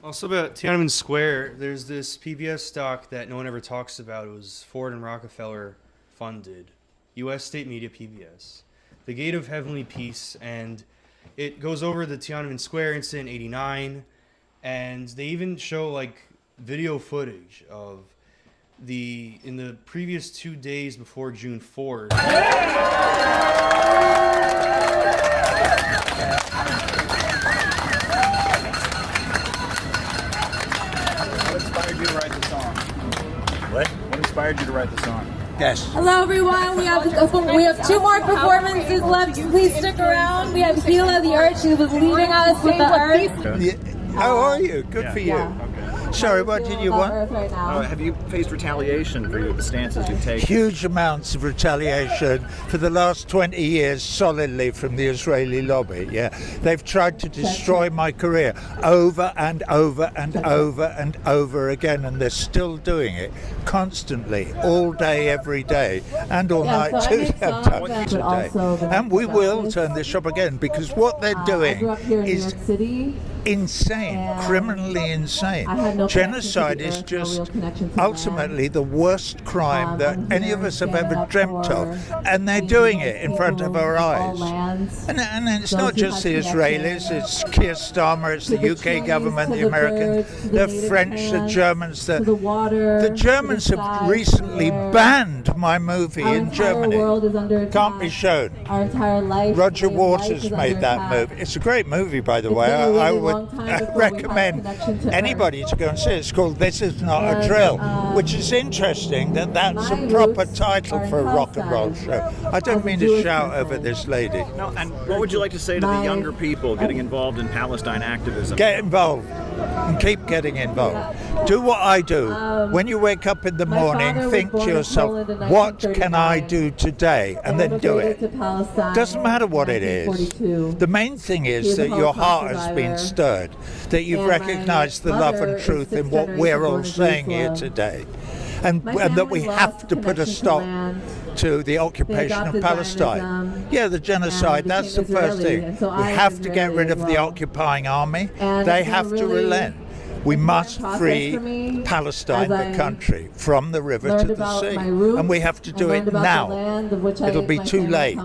Also about Tiananmen Square, there's this PBS stock that no one ever talks about. It was Ford and Rockefeller funded. U.S. state media PBS. The Gate of Heavenly Peace, and it goes over the Tiananmen Square incident in '89, and they even show like video footage of in the previous 2 days before June 4th. What inspired you to write the song? What inspired you to write the song? Yes. Hello, everyone. We have 2 more performances left. Please stick around. We have Gila the Earth. She was leading us with the Earth. How are you? Good for you. Yeah. Sorry, what did you want? Right now. Have you faced retaliation for the stances you've taken? Huge amounts of retaliation for the last 20 years, solidly from the Israeli lobby. Yeah, they've tried to destroy my career over and over and over and over again, and they're still doing it constantly, all day, every day, and all night too. And we will turn this up again, because what they're doing is insane, criminally insane. Genocide is just ultimately the worst crime that any of us have ever dreamt of, and they're doing it in front of our eyes. And it's not just the Israelis, it's Keir Starmer, it's the UK government, the Americans, the French, the Germans. The Germans have recently banned my movie in Germany. Can't be shown. Roger Waters made that movie. It's a great movie, by the way. I would recommend anybody to go and see it. It's called This Is Not a Drill, which is interesting that that's a proper title for a rock and roll show. I don't mean to shout over this lady. No, and what would you like to say to the younger people getting involved in Palestine activism? Get involved and keep getting involved. Do what I do. When you wake up in the morning, think to yourself, what can I do today? And then do it. Doesn't matter what it is. The main thing is that your heart has been stirred, that you've recognized the love and truth in what we're all saying here today, and that we have to put a stop to the occupation of Palestine. Yeah, the genocide, that's the first thing. We have to get rid of the occupying army. They have to relent. We must free Palestine, the country, from the river to the sea. And we have to do it now. It'll be too late.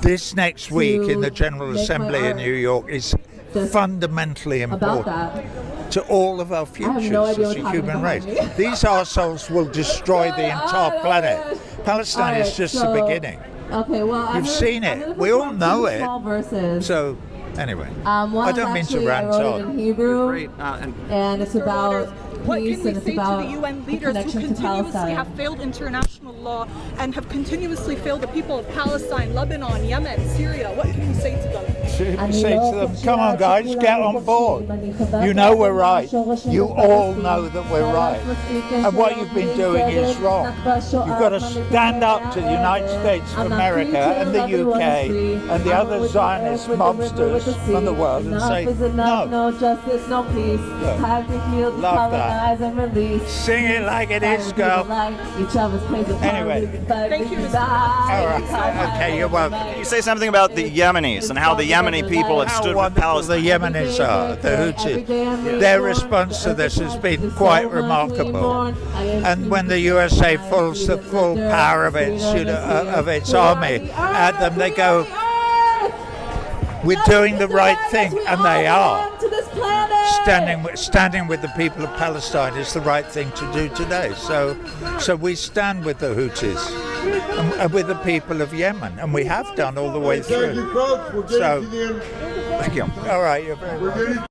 This next week in the General Assembly in New York is fundamentally important to all of our futures as a human race. These arseholes will destroy the entire planet. Palestine is just the beginning. Okay, well, you've seen it. We all know it. So Anyway, One I don't mean to rant I wrote on. it in Hebrew, Great. and it's about What peace can we and it's say to about the UN the leaders who connection to continuously Palestine. have failed international law and have continuously failed the people of Palestine, Lebanon, Yemen, Syria? What can we say to them? Say to them, come on guys, get on board. You know we're right. You all know that we're right. And what you've been doing is wrong. You've got to stand up to the United States of America and the UK and the other Zionist mobsters from the world and say, no. No justice, no peace. Time to heal, Love that. colonize, and release. Sing it like it is, girl. Anyway. Thank you, Mr. All right. Okay, you're welcome. You say something about the Yemenis and how the Yemeni people have stood with Palestine. The Yemenis are, the Houthis. Their response to this has been quite remarkable. And when the USA pulls the full power of its army at them, they go, we're doing the right thing, and they are. Standing with the people of Palestine is the right thing to do today. So we stand with the Houthis and with the people of Yemen, and we have done all the way through. So, thank you. All right, you're very welcome.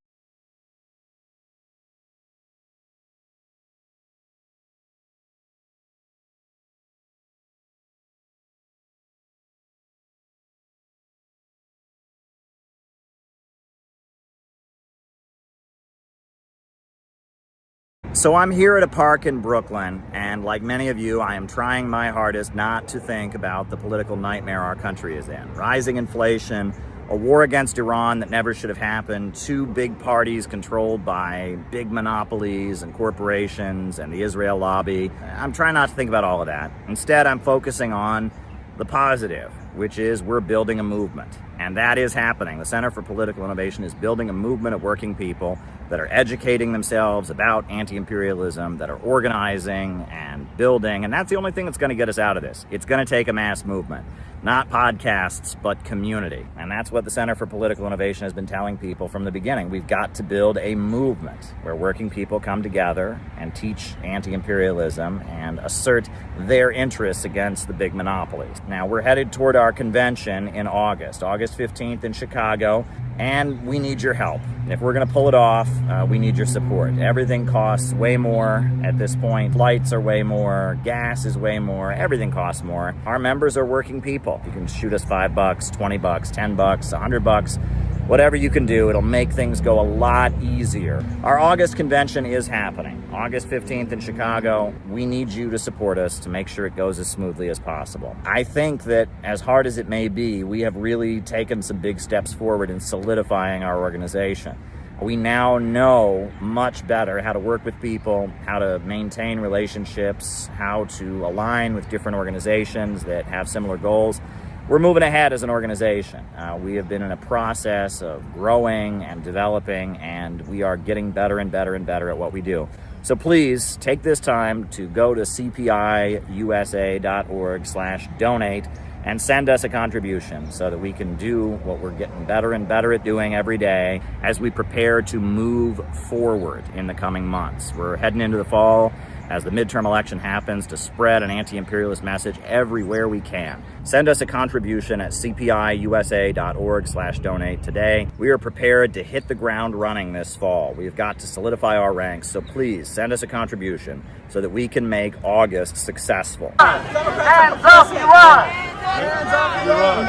So I'm here at a park in Brooklyn, and like many of you, I am trying my hardest not to think about the political nightmare our country is in. Rising inflation, a war against Iran that never should have happened, two big parties controlled by big monopolies and corporations and the Israel lobby. I'm trying not to think about all of that. Instead, I'm focusing on the positive, which is we're building a movement. And that is happening. The Center for Political Innovation is building a movement of working people that are educating themselves about anti-imperialism, that are organizing and building. And that's the only thing that's going to get us out of this. It's going to take a mass movement, not podcasts, but community. And that's what the Center for Political Innovation has been telling people from the beginning. We've got to build a movement where working people come together and teach anti-imperialism and assert their interests against the big monopolies. Now, we're headed toward our convention in August 15th in Chicago, and we need your help. If we're going to pull it off, we need your support. Everything costs way more at this point. Flights are way more, gas is way more, everything costs more. Our members are working people. You can shoot us $5, $20, $10, $100, whatever you can do. It'll make things go a lot easier. Our August convention is happening, August 15th in Chicago. We need you to support us to make sure it goes as smoothly as possible. I think that as hard as it may be, we have really taken some big steps forward in solidifying our organization. We now know much better how to work with people, how to maintain relationships, how to align with different organizations that have similar goals. We're moving ahead as an organization. We have been in a process of growing and developing, and we are getting better and better and better at what we do. So please take this time to go to cpiusa.org/donate and send us a contribution so that we can do what we're getting better and better at doing every day as we prepare to move forward in the coming months. We're heading into the fall as the midterm election happens to spread an anti-imperialist message everywhere we can. Send us a contribution at cpiusa.org/donate today. We are prepared to hit the ground running this fall. We've got to solidify our ranks, so please send us a contribution so that we can make August successful. Hands off Iran! Hands off Iran!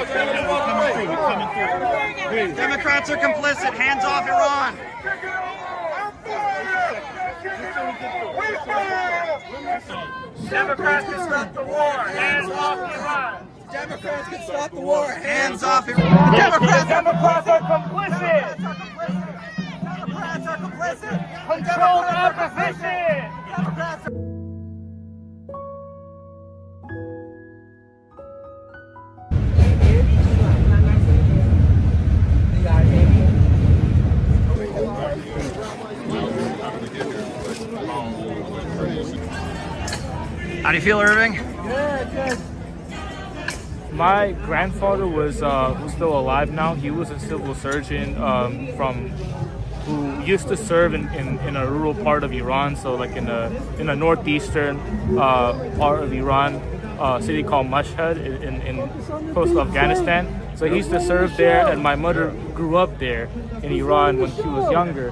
Democrats are complicit. Hands off Iran! Democrats can stop the war. Hands off Iran. Democrats can stop the war. Hands off Iran. Democrats are complicit. Democrats are complicit. Control opposition. Democrats are How do you feel, Irving? good. My grandfather was still alive now. He was a civil surgeon who used to serve in a rural part of Iran, so like in a northeastern part of Iran. city called Mashhad in coastal Afghanistan. So he used to serve there, and my mother grew up there in Iran when she was younger.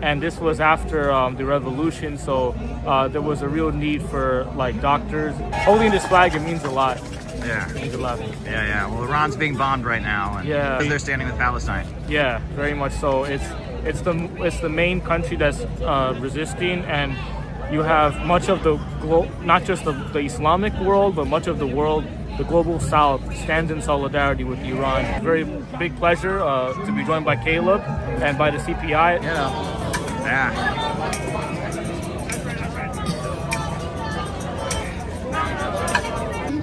And this was after the revolution, so there was a real need for like doctors. Holding this flag, it means a lot. Yeah. It means a lot. Yeah. Well, Iran's being bombed right now, and they're standing with Palestine. Yeah, very much so. It's the main country that's resisting, and you have much of the not just the Islamic world, but much of the world, the global South, stands in solidarity with Iran. It's a very big pleasure to be joined by Caleb and by the CPI.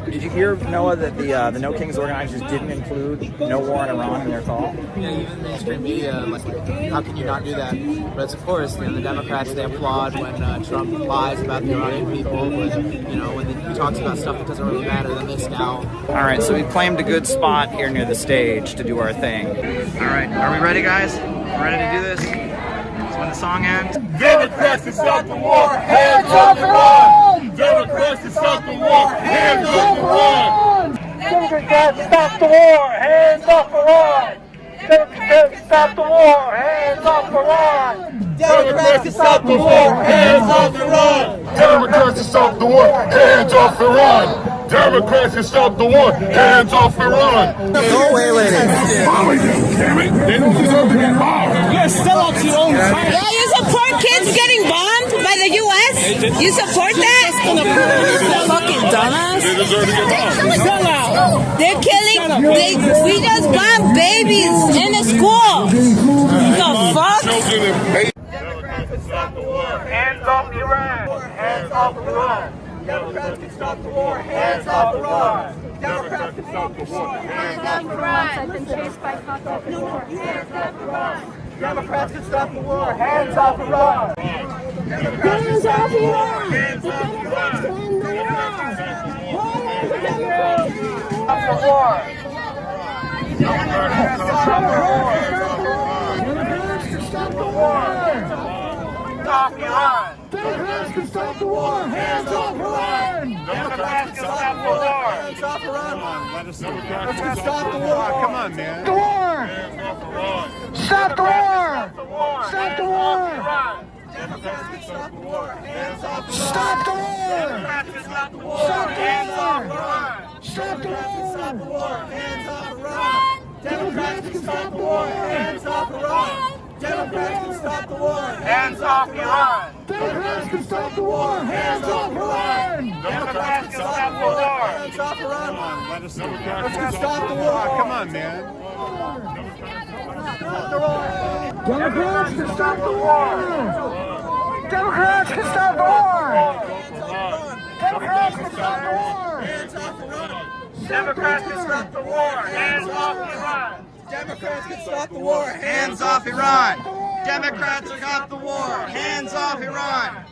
Did you hear, Noah, that the No Kings organizers didn't include no war in Iran in their call? Yeah, even mainstream media, like, how can you not do that? But of course, the Democrats, they applaud when Trump lies about the Iranian people, but, when he talks about stuff that doesn't really matter, then they scowl. All right, so we claimed a good spot here near the stage to do our thing. All right, are we ready, guys? Ready to do this? So when the song ends. Democrats to stop the war, hands off Iran! Democrats to stop the war, hands off Iran! Democrats to stop the war, hands off Iran! Democrats to stop the war, hands off Iran! Democrats to stop the war, hands off Iran! Democrats to stop the war, hands off Iran! Democrats to stop the war, hands off Iran! Go away with it. Bombing them, damn it! They don't deserve to get bombed! You're still out to your own country! Yeah, you support kids getting bombed by the U.S.? You support that? Fucking dumbass. They deserve to get bombed. Sell out. They're killing. We just bombed babies in the school. The fuck? Democrats can stop the war. Hands off Iran. Hands off Iran. Democrats can stop the war. Hands off Iran. Democrats can stop the war. Hands off Iran. I've been chased by cops at the war. Hands off Iran. Democrats can stop the war. Hands off Iran. Hands off Iran. Hands off Iran. Stop the war. Democrats can stop the war. Democrats can stop the war. Stop Iran. Democrats can stop the war. Hands off Iran. Democrats can stop the war. Hands off Iran. Let us stop the war. Come on, man. The war. Stop the war. Stop the war. Democrats can stop the war. Hands off Iran. Stop the war. Democrats can stop the war. Hands off Iran. Stop the war. Hands off Iran. Democrats can stop the war. Hands off Iran. Democrats can stop the war. Hands off Iran. Democrats can stop the war. Hands off Iran. Democrats can stop the war. Hands off Iran. Let us stop the war. Come on, man. Democrats can stop the war. Democrats can stop the war. Democrats can stop the war. Hands off Iran. Democrats can stop the war. Hands off Iran. Democrats can stop the war. Hands off Iran. Democrats stop the war. Hands off Iran.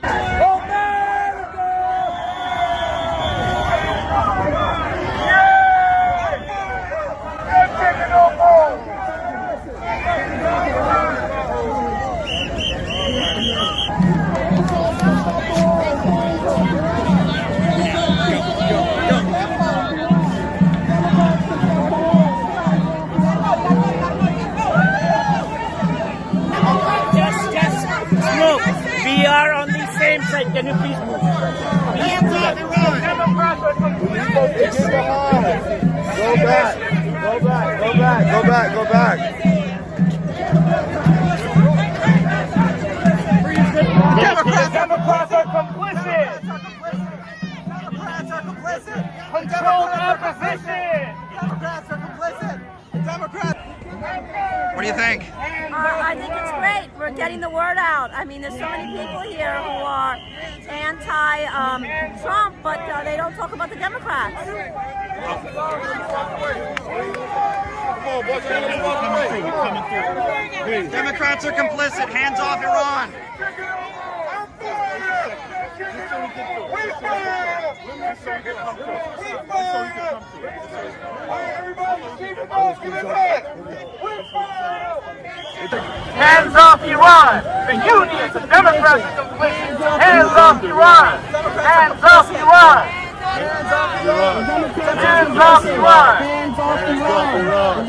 We are on the same side. Can you please move? Hands off Iran. Go back. Go back. Go back. Go back. Go back. Democrats are complicit. Democrats are complicit. Control opposition. Democrats are complicit. Democrats. What do you think? I think it's great. We're getting the word out. I mean, there's so many people here who are anti-Trump, but they don't talk about the Democrats. Democrats are complicit. Hands off Iran. Hands off Iran! The unions, the Democrats are complicit. Hands off Iran! Hands off Iran! Hands off Iran! Hands off Iran!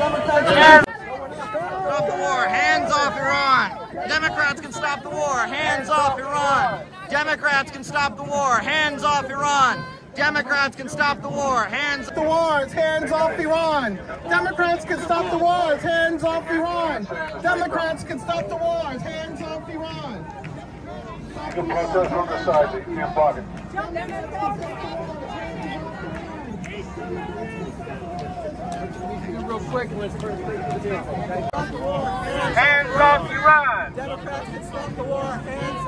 Stop the war. Hands off Iran. Democrats can stop the war. Hands off Iran. Democrats can stop the war. Hands off Iran. Democrats can stop the war. Hands the wars. Hands off Iran. Democrats can stop the wars. Hands off Iran. Democrats can stop the wars. Hands off Iran. You can protest from the side. You can't block it. Real quick, let's hands off Iran! Democrats can stop the war! Hands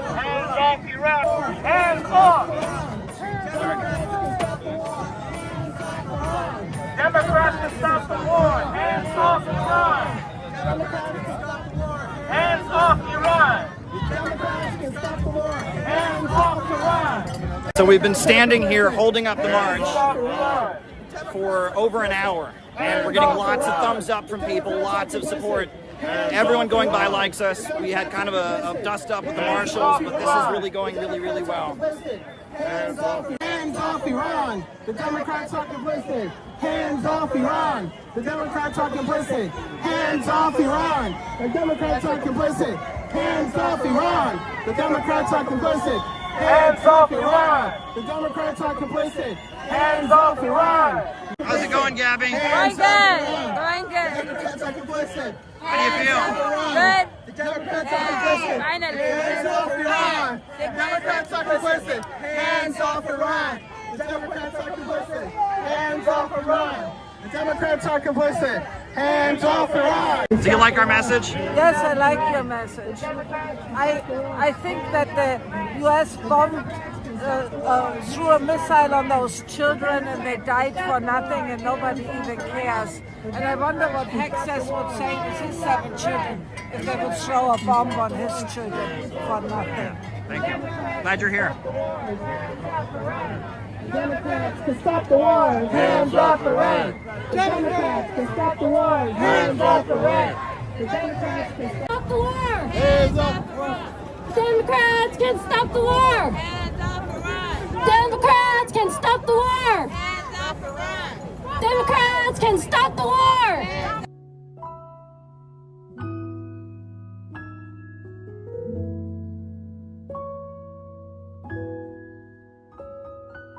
off Iran! Hands off! Democrats can stop the war! Hands off Iran! Hands off Iran! Democrats can stop the war! Hands off Iran! So we've been standing here holding up the march for over an hour, and we're getting lots of thumbs up from people, lots of support. Everyone going by likes us. We had kind of a dust up with the marshals, but this is really going really well. Hands off Iran! The Democrats are complicit! Hands off Iran! The Democrats are complicit! Hands off Iran! The Democrats are complicit! Hands off Iran! The Democrats are complicit! Hands off Iran! The Democrats are complicit! Hands off Iran! How's it going, Gabby? Going good. The Democrats are complicit! How do you feel? Good. The Democrats are complicit! Finally. Hands off Iran! The Democrats are complicit! Hands off Iran! The Democrats are complicit! Hands off Iran! The Democrats are complicit! Hands off Iran! Do you like our message? Yes, I like your message. I think that the U.S. bombed threw a missile on those children and they died for nothing and nobody even cares. And I wonder what Hexas would say with his 7 children if they would throw a bomb on his children for nothing. Thank you. Glad you're here. Democrats can stop the war! Hands off Iran! Democrats can stop the war! Hands off Iran! The Democrats can stop the war! Hands off Iran! Democrats can stop the war! Hands off Iran! Democrats can stop the war! Hands off Iran! Democrats can stop the war!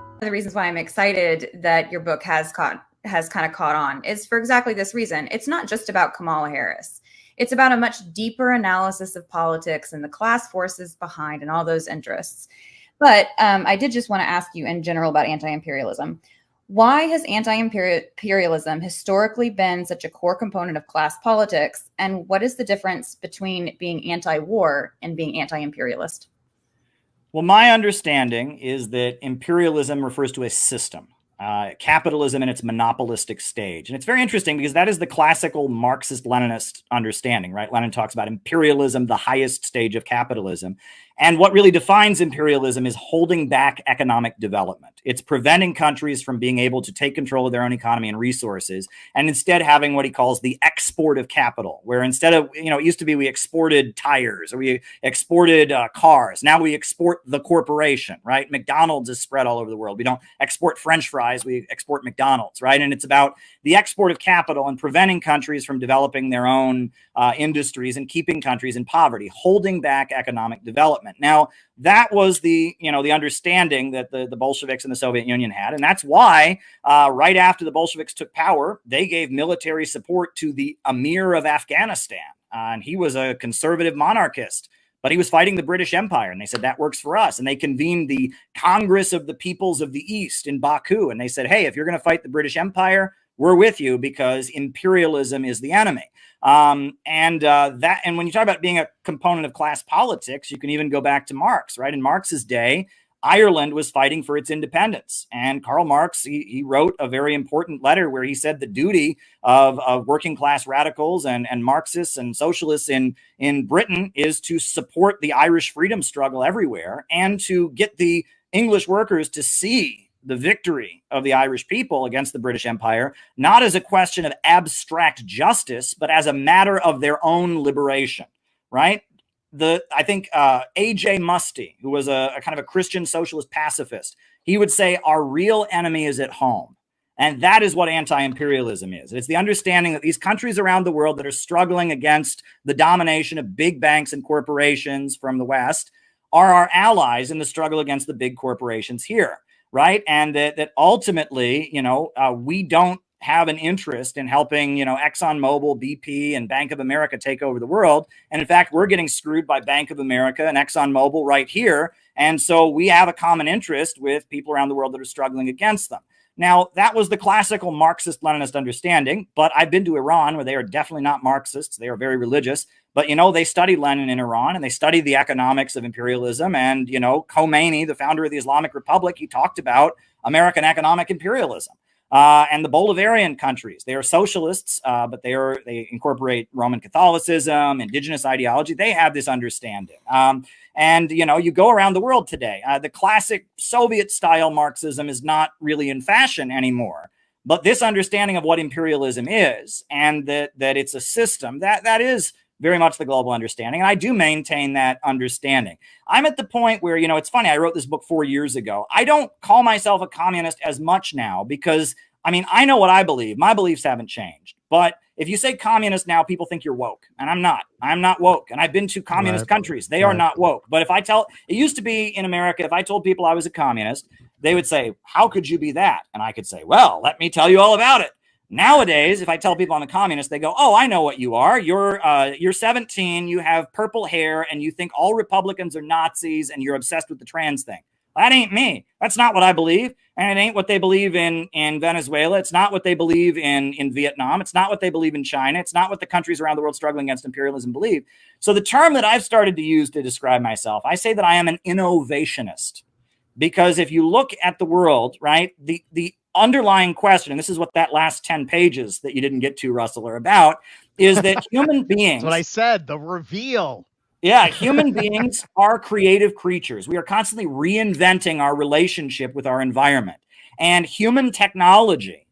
One of the reasons why I'm excited that your book has kind of caught on is for exactly this reason. It's not just about Kamala Harris. It's about a much deeper analysis of politics and the class forces behind and all those interests. But I did just want to ask you in general about anti-imperialism. Why has anti-imperialism historically been such a core component of class politics? And what is the difference between being anti-war and being anti-imperialist? Well, my understanding is that imperialism refers to a system, capitalism in its monopolistic stage. And it's very interesting because that is the classical Marxist-Leninist understanding, right? Lenin talks about imperialism, the highest stage of capitalism. And what really defines imperialism is holding back economic development. It's preventing countries from being able to take control of their own economy and resources, and instead having what he calls the export of capital, where instead of, it used to be we exported tires or we exported cars. Now we export the corporation, right? McDonald's is spread all over the world. We don't export French fries, we export McDonald's, right? And it's about the export of capital and preventing countries from developing their own industries and keeping countries in poverty, holding back economic development. Now, that was the understanding that the Bolsheviks and the Soviet Union had. And that's why right after the Bolsheviks took power, they gave military support to the Emir of Afghanistan. And he was a conservative monarchist, but he was fighting the British Empire. And they said, that works for us. And they convened the Congress of the Peoples of the East in Baku. And they said, hey, if you're going to fight the British Empire, we're with you because imperialism is the enemy. And when you talk about being a component of class politics, you can even go back to Marx, right? In Marx's day, Ireland was fighting for its independence. And Karl Marx, he wrote a very important letter where he said the duty of working class radicals and Marxists and socialists in Britain is to support the Irish freedom struggle everywhere and to get the English workers to see the victory of the Irish people against the British Empire, not as a question of abstract justice, but as a matter of their own liberation, right? I think A.J. Muste, who was a kind of a Christian socialist pacifist, He would say our real enemy is at home. And that is what anti-imperialism is. It's the understanding that these countries around the world that are struggling against the domination of big banks and corporations from the West are our allies in the struggle against the big corporations here, right? And that ultimately, we don't have an interest in helping, ExxonMobil, BP, and Bank of America take over the world. And in fact, we're getting screwed by Bank of America and ExxonMobil right here. And so we have a common interest with people around the world that are struggling against them. Now, that was the classical Marxist-Leninist understanding, but I've been to Iran where they are definitely not Marxists. They are very religious, but, they studied Lenin in Iran and they studied the economics of imperialism. And, Khomeini, the founder of the Islamic Republic, he talked about American economic imperialism. And the Bolivarian countries, they are socialists, but they incorporate Roman Catholicism, indigenous ideology. They have this understanding. And, you go around the world today, the classic Soviet-style Marxism is not really in fashion anymore. But this understanding of what imperialism is and that it's a system, that is very much the global understanding. And I do maintain that understanding. I'm at the point where, it's funny, I wrote this book 4 years ago. I don't call myself a communist as much now because, I know what I believe. My beliefs haven't changed. But if you say communist now, people think you're woke. And I'm not. I'm not woke. And I've been to communist countries. They are not woke. But it used to be in America, if I told people I was a communist, they would say, how could you be that? And I could say, well, let me tell you all about it. Nowadays, if I tell people I'm a communist, they go, oh, I know what you are. You're 17, you have purple hair, and you think all Republicans are Nazis, and you're obsessed with the trans thing. That ain't me. That's not what I believe. And it ain't what they believe in Venezuela. It's not what they believe in Vietnam. It's not what they believe in China. It's not what the countries around the world struggling against imperialism believe. So the term that I've started to use to describe myself, I say that I am an innovationist. Because if you look at the world, right, the underlying question, and this is what that last 10 pages that you didn't get to, Russell, are about, is that human beings... That's what I said, the reveal. Yeah, human beings are creative creatures. We are constantly reinventing our relationship with our environment. And human technology,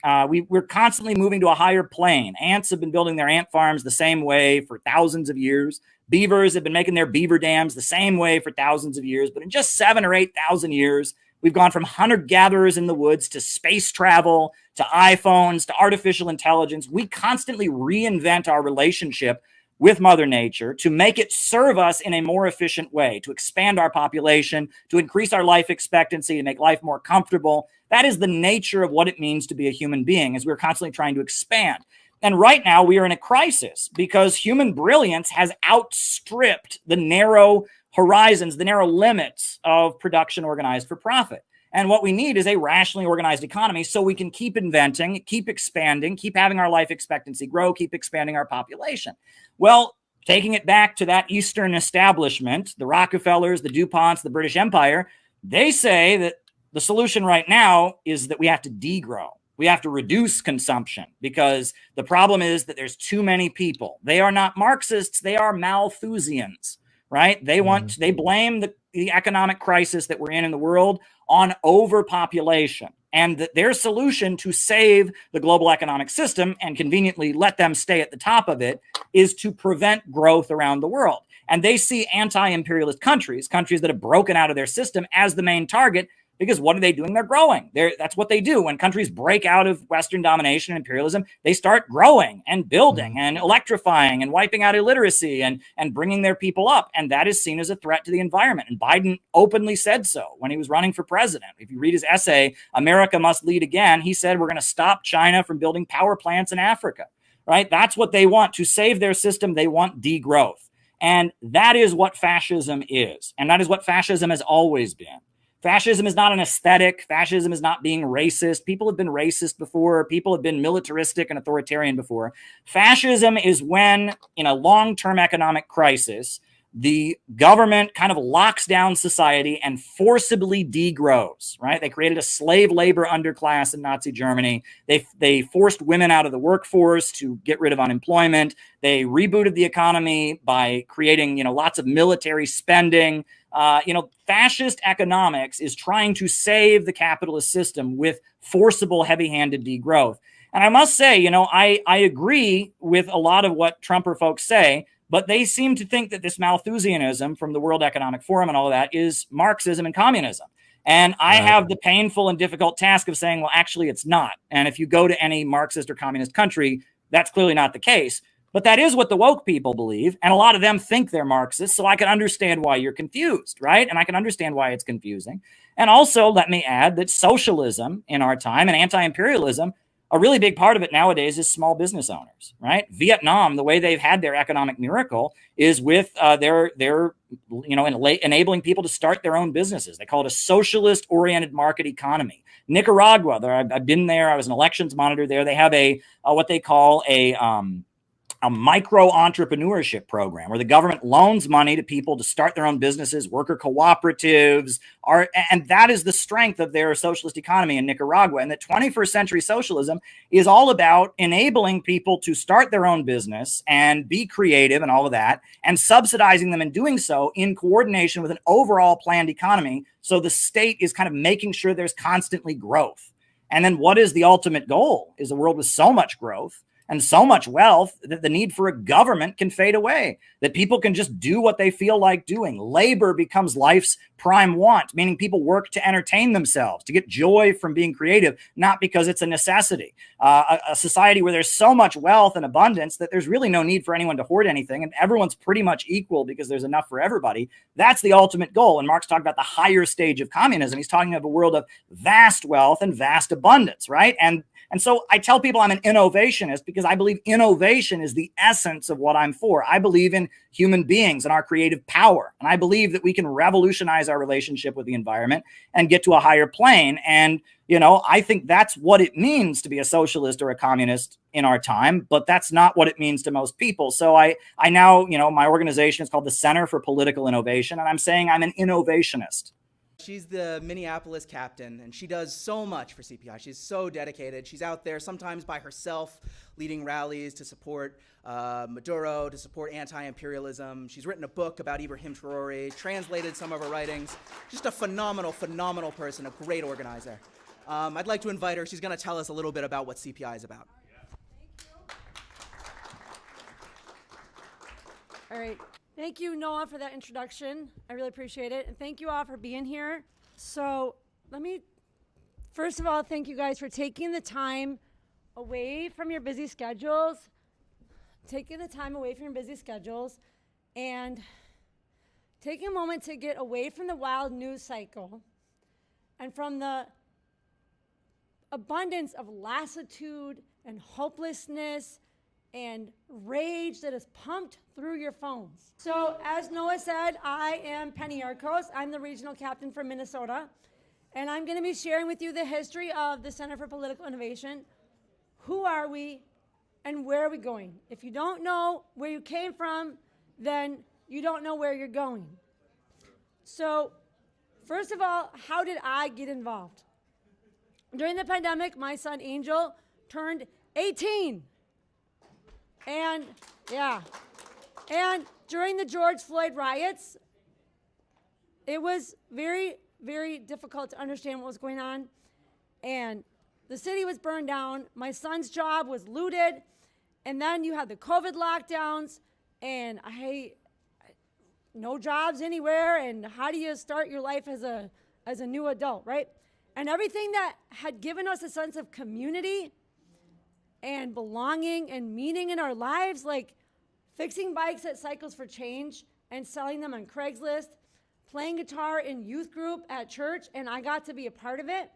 we're constantly moving to a higher plane. Ants have been building their ant farms the same way for thousands of years. Beavers have been making their beaver dams the same way for thousands of years. But in just 7,000 or 8,000 years, we've gone from hunter-gatherers in the woods to space travel, to iPhones, to artificial intelligence. We constantly reinvent our relationship with Mother Nature to make it serve us in a more efficient way, to expand our population, to increase our life expectancy, to make life more comfortable. That is the nature of what it means to be a human being, as we're constantly trying to expand. And right now we are in a crisis because human brilliance has outstripped the narrow horizons, the narrow limits of production organized for profit. And what we need is a rationally organized economy so we can keep inventing, keep expanding, keep having our life expectancy grow, keep expanding our population. Well, taking it back to that Eastern establishment, the Rockefellers, the DuPonts, the British Empire, they say that the solution right now is that we have to degrow. We have to reduce consumption because the problem is that there's too many people. They are not Marxists. They are Malthusians, right? They blame the economic crisis that we're in the world on overpopulation. And their solution to save the global economic system and conveniently let them stay at the top of it is to prevent growth around the world. And they see anti-imperialist countries that have broken out of their system, as the main target. Because what are they doing? They're growing. That's what they do. When countries break out of Western domination and imperialism, they start growing and building and electrifying and wiping out illiteracy and bringing their people up. And that is seen as a threat to the environment. And Biden openly said so when he was running for president. If you read his essay, America Must Lead Again, he said, we're going to stop China from building power plants in Africa, right? That's what they want. To save their system, they want degrowth. And that is what fascism is. And that is what fascism has always been. Fascism is not an aesthetic. Fascism is not being racist. People have been racist before. People have been militaristic and authoritarian before. Fascism is when, in a long-term economic crisis, the government kind of locks down society and forcibly degrows, right? They created a slave labor underclass in Nazi Germany. They forced women out of the workforce to get rid of unemployment. They rebooted the economy by creating, lots of military spending. Fascist economics is trying to save the capitalist system with forcible, heavy-handed degrowth. And I must say, I agree with a lot of what Trumper folks say, but they seem to think that this Malthusianism from the World Economic Forum and all of that is Marxism and communism. And I have the painful and difficult task of saying, well, actually, it's not. And if you go to any Marxist or communist country, that's clearly not the case. But that is what the woke people believe. And a lot of them think they're Marxists. So I can understand why you're confused, right? And I can understand why it's confusing. And also, let me add that socialism in our time and anti-imperialism, a really big part of it nowadays is small business owners, right? Vietnam, the way they've had their economic miracle is with their enabling people to start their own businesses. They call it a socialist-oriented market economy. Nicaragua, I've been there. I was an elections monitor there. They have what they call a micro entrepreneurship program where the government loans money to people to start their own businesses, worker cooperatives, and that is the strength of their socialist economy in Nicaragua. And that 21st century socialism is all about enabling people to start their own business and be creative and all of that, and subsidizing them in doing so in coordination with an overall planned economy. So the state is kind of making sure there's constantly growth. And then what is the ultimate goal? Is a world with so much growth and so much wealth that the need for a government can fade away, that people can just do what they feel like doing. Labor becomes life's prime want, meaning people work to entertain themselves, to get joy from being creative, not because it's a necessity. A society where there's so much wealth and abundance that there's really no need for anyone to hoard anything, and everyone's pretty much equal because there's enough for everybody. That's the ultimate goal. And Marx talked about the higher stage of communism. He's talking about a world of vast wealth and vast abundance, right? And so I tell people I'm an innovationist because I believe innovation is the essence of what I'm for. I believe in human beings and our creative power. And I believe that we can revolutionize our relationship with the environment and get to a higher plane. And, I think that's what it means to be a socialist or a communist in our time, but that's not what it means to most people. So I now, my organization is called the Center for Political Innovation, and I'm saying I'm an innovationist. She's the Minneapolis captain, and she does so much for CPI. She's so dedicated. She's out there sometimes by herself, leading rallies to support Maduro, to support anti-imperialism. She's written a book about Ibrahim Traore, translated some of her writings. Just a phenomenal, phenomenal person, a great organizer. I'd like to invite her. She's going to tell us a little bit about what CPI is about. All right. Thank you, Noah, for that introduction. I really appreciate it. And thank you all for being here. So first of all, thank you guys for taking the time away from your busy schedules, and taking a moment to get away from the wild news cycle and from the abundance of lassitude and hopelessness and rage that is pumped through your phones. So as Noah said, I am Penny Arcos. I'm the regional captain for Minnesota, and I'm going to be sharing with you the history of the Center for Political Innovation. Who are we and where are we going? If you don't know where you came from, then you don't know where you're going. So first of all, how did I get involved? During the pandemic, my son Angel turned 18. And during the George Floyd riots, it was very, very difficult to understand what was going on. And the city was burned down. My son's job was looted. And then you had the COVID lockdowns, and no jobs anywhere. And how do you start your life as a new adult, right? And everything that had given us a sense of community and belonging and meaning in our lives, like fixing bikes at Cycles for Change and selling them on Craigslist, playing guitar in youth group at church, and I got to be a part of it.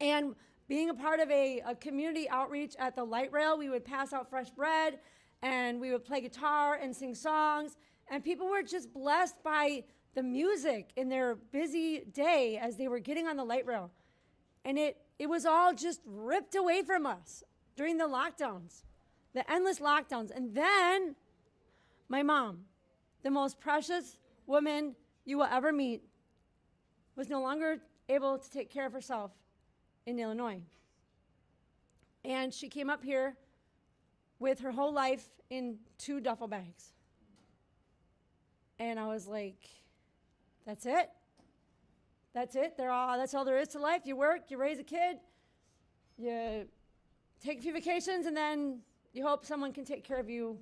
And being a part of a community outreach at the light rail, we would pass out fresh bread, and we would play guitar and sing songs, and people were just blessed by the music in their busy day as they were getting on the light rail. And it was all just ripped away from us during the lockdowns, the endless lockdowns. And then my mom, the most precious woman you will ever meet, was no longer able to take care of herself in Illinois. And she came up here with her whole life in 2 duffel bags. And I was like, that's it? That's it? That's all there is to life? You work, you raise a kid, you take a few vacations, and then you hope someone can take care of you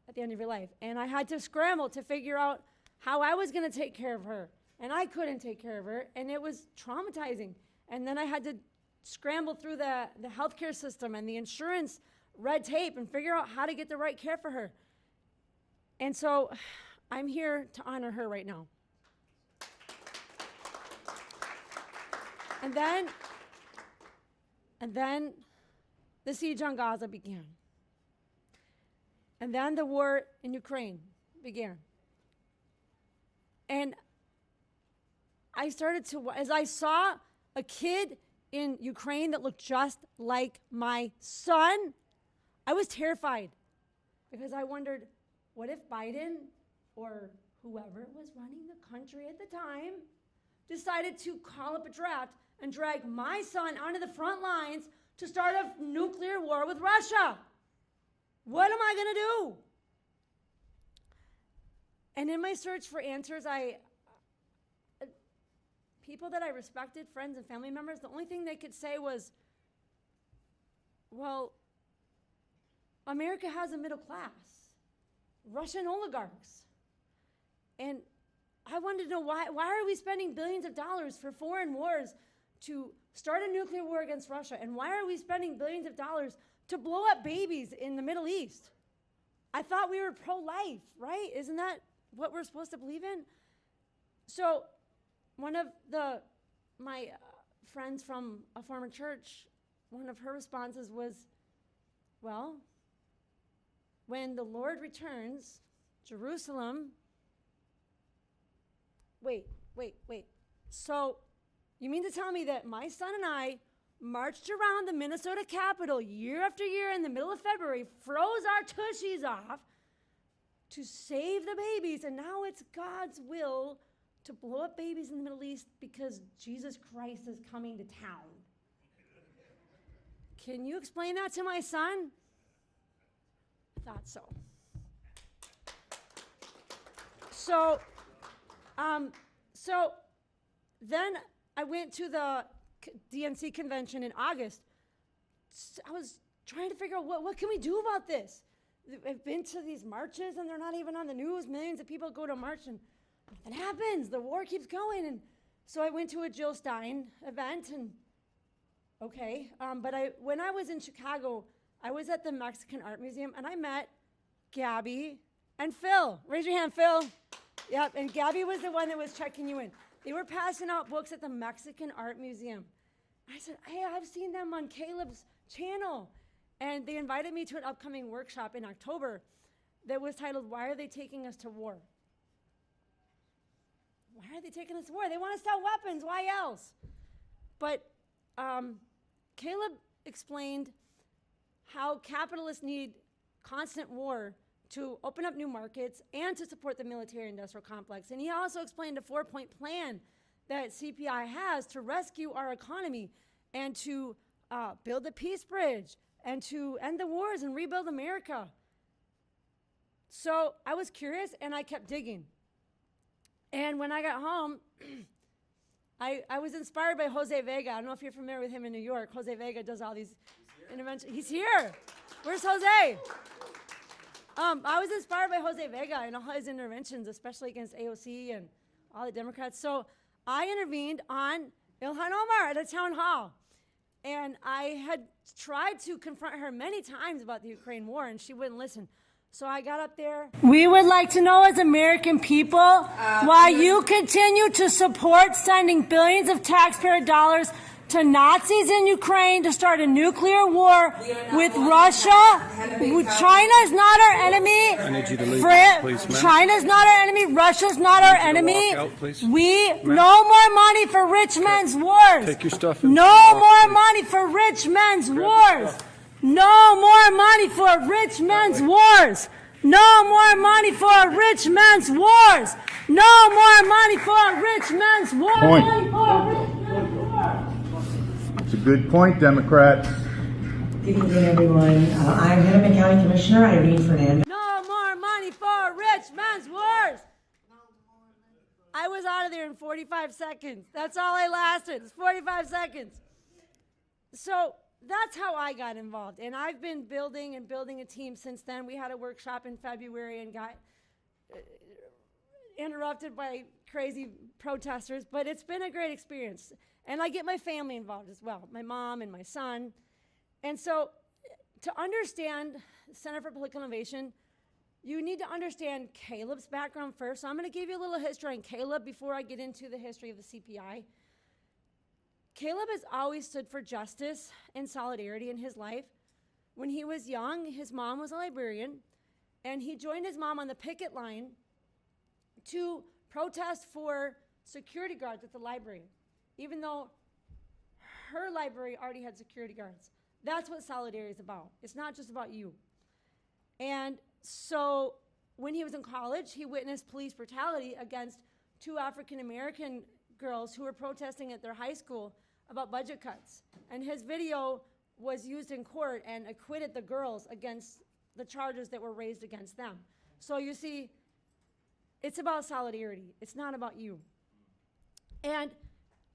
at the end of your life. And I had to scramble to figure out how I was going to take care of her and I couldn't take care of her, and it was traumatizing. And then I had to scramble through the healthcare system and the insurance red tape and figure out how to get the right care for her. And so I'm here to honor her right now. And then the siege on Gaza began. And then the war in Ukraine began. And I started to, as I saw a kid in Ukraine that looked just like my son, I was terrified because I wondered, what if Biden or whoever was running the country at the time decided to call up a draft and drag my son onto the front lines to start a nuclear war with Russia? What am I going to do? And in my search for answers, people that I respected, friends and family members, the only thing they could say was, well, America has a middle class, Russian oligarchs. And I wanted to know why are we spending billions of dollars for foreign wars to start a nuclear war against Russia? And why are we spending billions of dollars to blow up babies in the Middle East? I thought we were pro-life, right? Isn't that what we're supposed to believe in? So one of my friends from a former church, one of her responses was, well, when the Lord returns, Jerusalem, wait. So you mean to tell me that my son and I marched around the Minnesota Capitol year after year in the middle of February, froze our tushies off to save the babies, and now it's God's will to blow up babies in the Middle East because Jesus Christ is coming to town? Can you explain that to my son? I thought so. So then I went to the DNC convention in August. I was trying to figure out what can we do about this? I've been to these marches and they're not even on the news. Millions of people go to march and nothing happens. The war keeps going. And so I went to a Jill Stein event and when I was in Chicago, I was at the Mexican Art Museum and I met Gabby and Phil. Raise your hand, Phil. Yep, and Gabby was the one that was checking you in. They were passing out books at the Mexican Art Museum. I said, hey, I've seen them on Caleb's channel. And they invited me to an upcoming workshop in October that was titled, Why Are They Taking Us to War? Why are they taking us to war? They want to sell weapons. Why else? But Caleb explained how capitalists need constant war to open up new markets and to support the military-industrial complex. And he also explained a 4-point plan that CPI has to rescue our economy and to build the peace bridge and to end the wars and rebuild America. So I was curious and I kept digging. And when I got home, I was inspired by Jose Vega. I don't know if you're familiar with him in New York. Jose Vega does all these interventions. He's here. Where's Jose? I was inspired by Jose Vega and all his interventions, especially against AOC and all the Democrats. So I intervened on Ilhan Omar at a town hall. And I had tried to confront her many times about the Ukraine war, and she wouldn't listen. So I got up there. We would like to know as American people why you continue to support sending billions of taxpayer dollars to Nazis in Ukraine to start a nuclear war with Russia. China is not our enemy. I need you to leave, please, ma'am. China's not our enemy. Russia's not our enemy. No more money for rich men's wars. Take your stuff. No more money for rich men's wars. No more money for rich men's wars. No more money for rich men's wars. No more money for rich men's wars. It's a good point, Democrats. Good evening, everyone. I'm Hennepin County Commissioner Irene Fernandez. No more money for rich men's wars. I was out of there in 45 seconds. That's all I lasted. It's 45 seconds. So that's how I got involved. And I've been building a team since then. We had a workshop in February and got interrupted by crazy protesters, but it's been a great experience. And I get my family involved as well, my mom and my son. And so to understand Center for Political Innovation, you need to understand Caleb's background first. So I'm going to give you a little history on Caleb before I get into the history of the CPI. Caleb has always stood for justice and solidarity in his life. When he was young, his mom was a librarian, and he joined his mom on the picket line to protest for security guards at the library, even though her library already had security guards. That's what solidarity is about. It's not just about you. And so when he was in college, he witnessed police brutality against 2 African-American girls who were protesting at their high school about budget cuts. And his video was used in court and acquitted the girls against the charges that were raised against them. So you see, it's about solidarity. It's not about you. And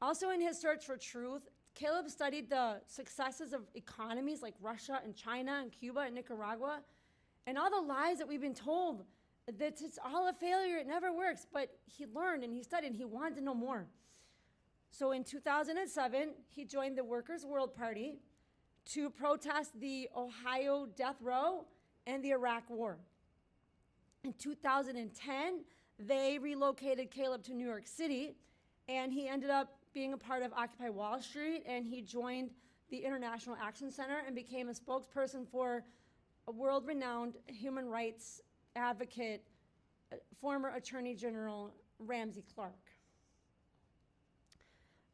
also in his search for truth, Caleb studied the successes of economies like Russia and China and Cuba and Nicaragua, and all the lies that we've been told that it's all a failure, it never works. But he learned and he studied and he wanted to know more. So in 2007, he joined the Workers' World Party to protest the Ohio death row and the Iraq War. In 2010, they relocated Caleb to New York City, and he ended up being a part of Occupy Wall Street, and he joined the International Action Center and became a spokesperson for a world-renowned human rights advocate, former Attorney General Ramsey Clark.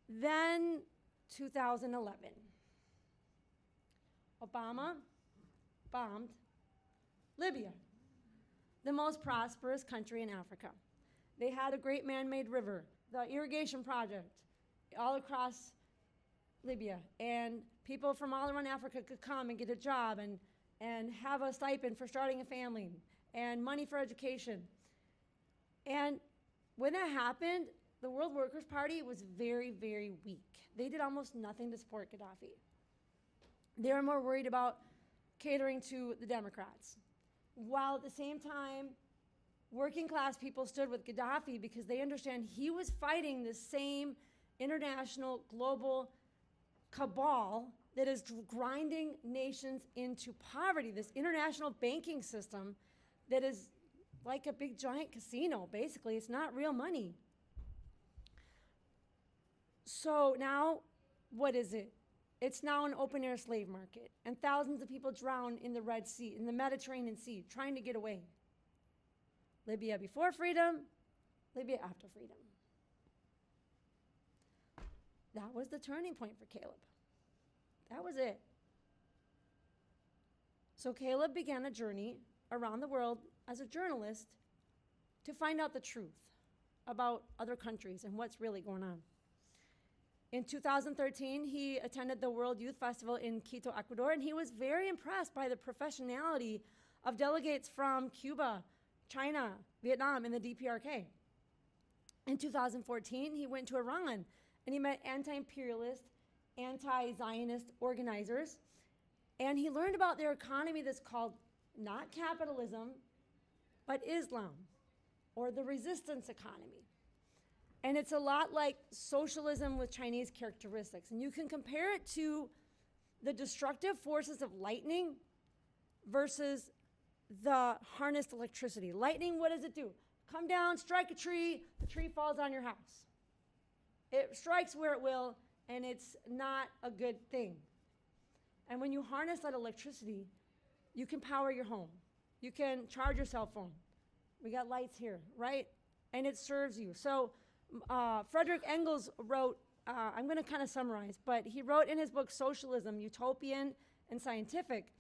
Then 2011, Obama bombed Libya, the most prosperous country in Africa. They had a great man-made river, the irrigation project, all across Libya, and people from all around Africa could come and get a job and have a stipend for starting a family and money for education. And when that happened, the World Workers' Party was very, very weak. They did almost nothing to support Gaddafi. They were more worried about catering to the Democrats, while at the same time, working class people stood with Gaddafi because they understand he was fighting the same international global cabal that is grinding nations into poverty, this international banking system that is like a big giant casino, basically. It's not real money. So now, what is it? It's now an open-air slave market, and thousands of people drown in the Red Sea, in the Mediterranean Sea, trying to get away. Libya before freedom, Libya after freedom. That was the turning point for Caleb. That was it. So Caleb began a journey around the world as a journalist to find out the truth about other countries and what's really going on. In 2013, he attended the World Youth Festival in Quito, Ecuador, and he was very impressed by the professionality of delegates from Cuba, China, Vietnam, and the DPRK. In 2014, he went to Iran, and he met anti-imperialist, anti-Zionist organizers, and he learned about their economy that's called not capitalism, but Islam, or the resistance economy. And it's a lot like socialism with Chinese characteristics. And you can compare it to the destructive forces of lightning versus the harnessed electricity. Lightning, what does it do? Come down, strike a tree, the tree falls on your house. It strikes where it will, and it's not a good thing. And when you harness that electricity, you can power your home. You can charge your cell phone. We got lights here, right? And it serves you. So Frederick Engels wrote, I'm going to kind of summarize, but he wrote in his book, Socialism, Utopian and Scientific,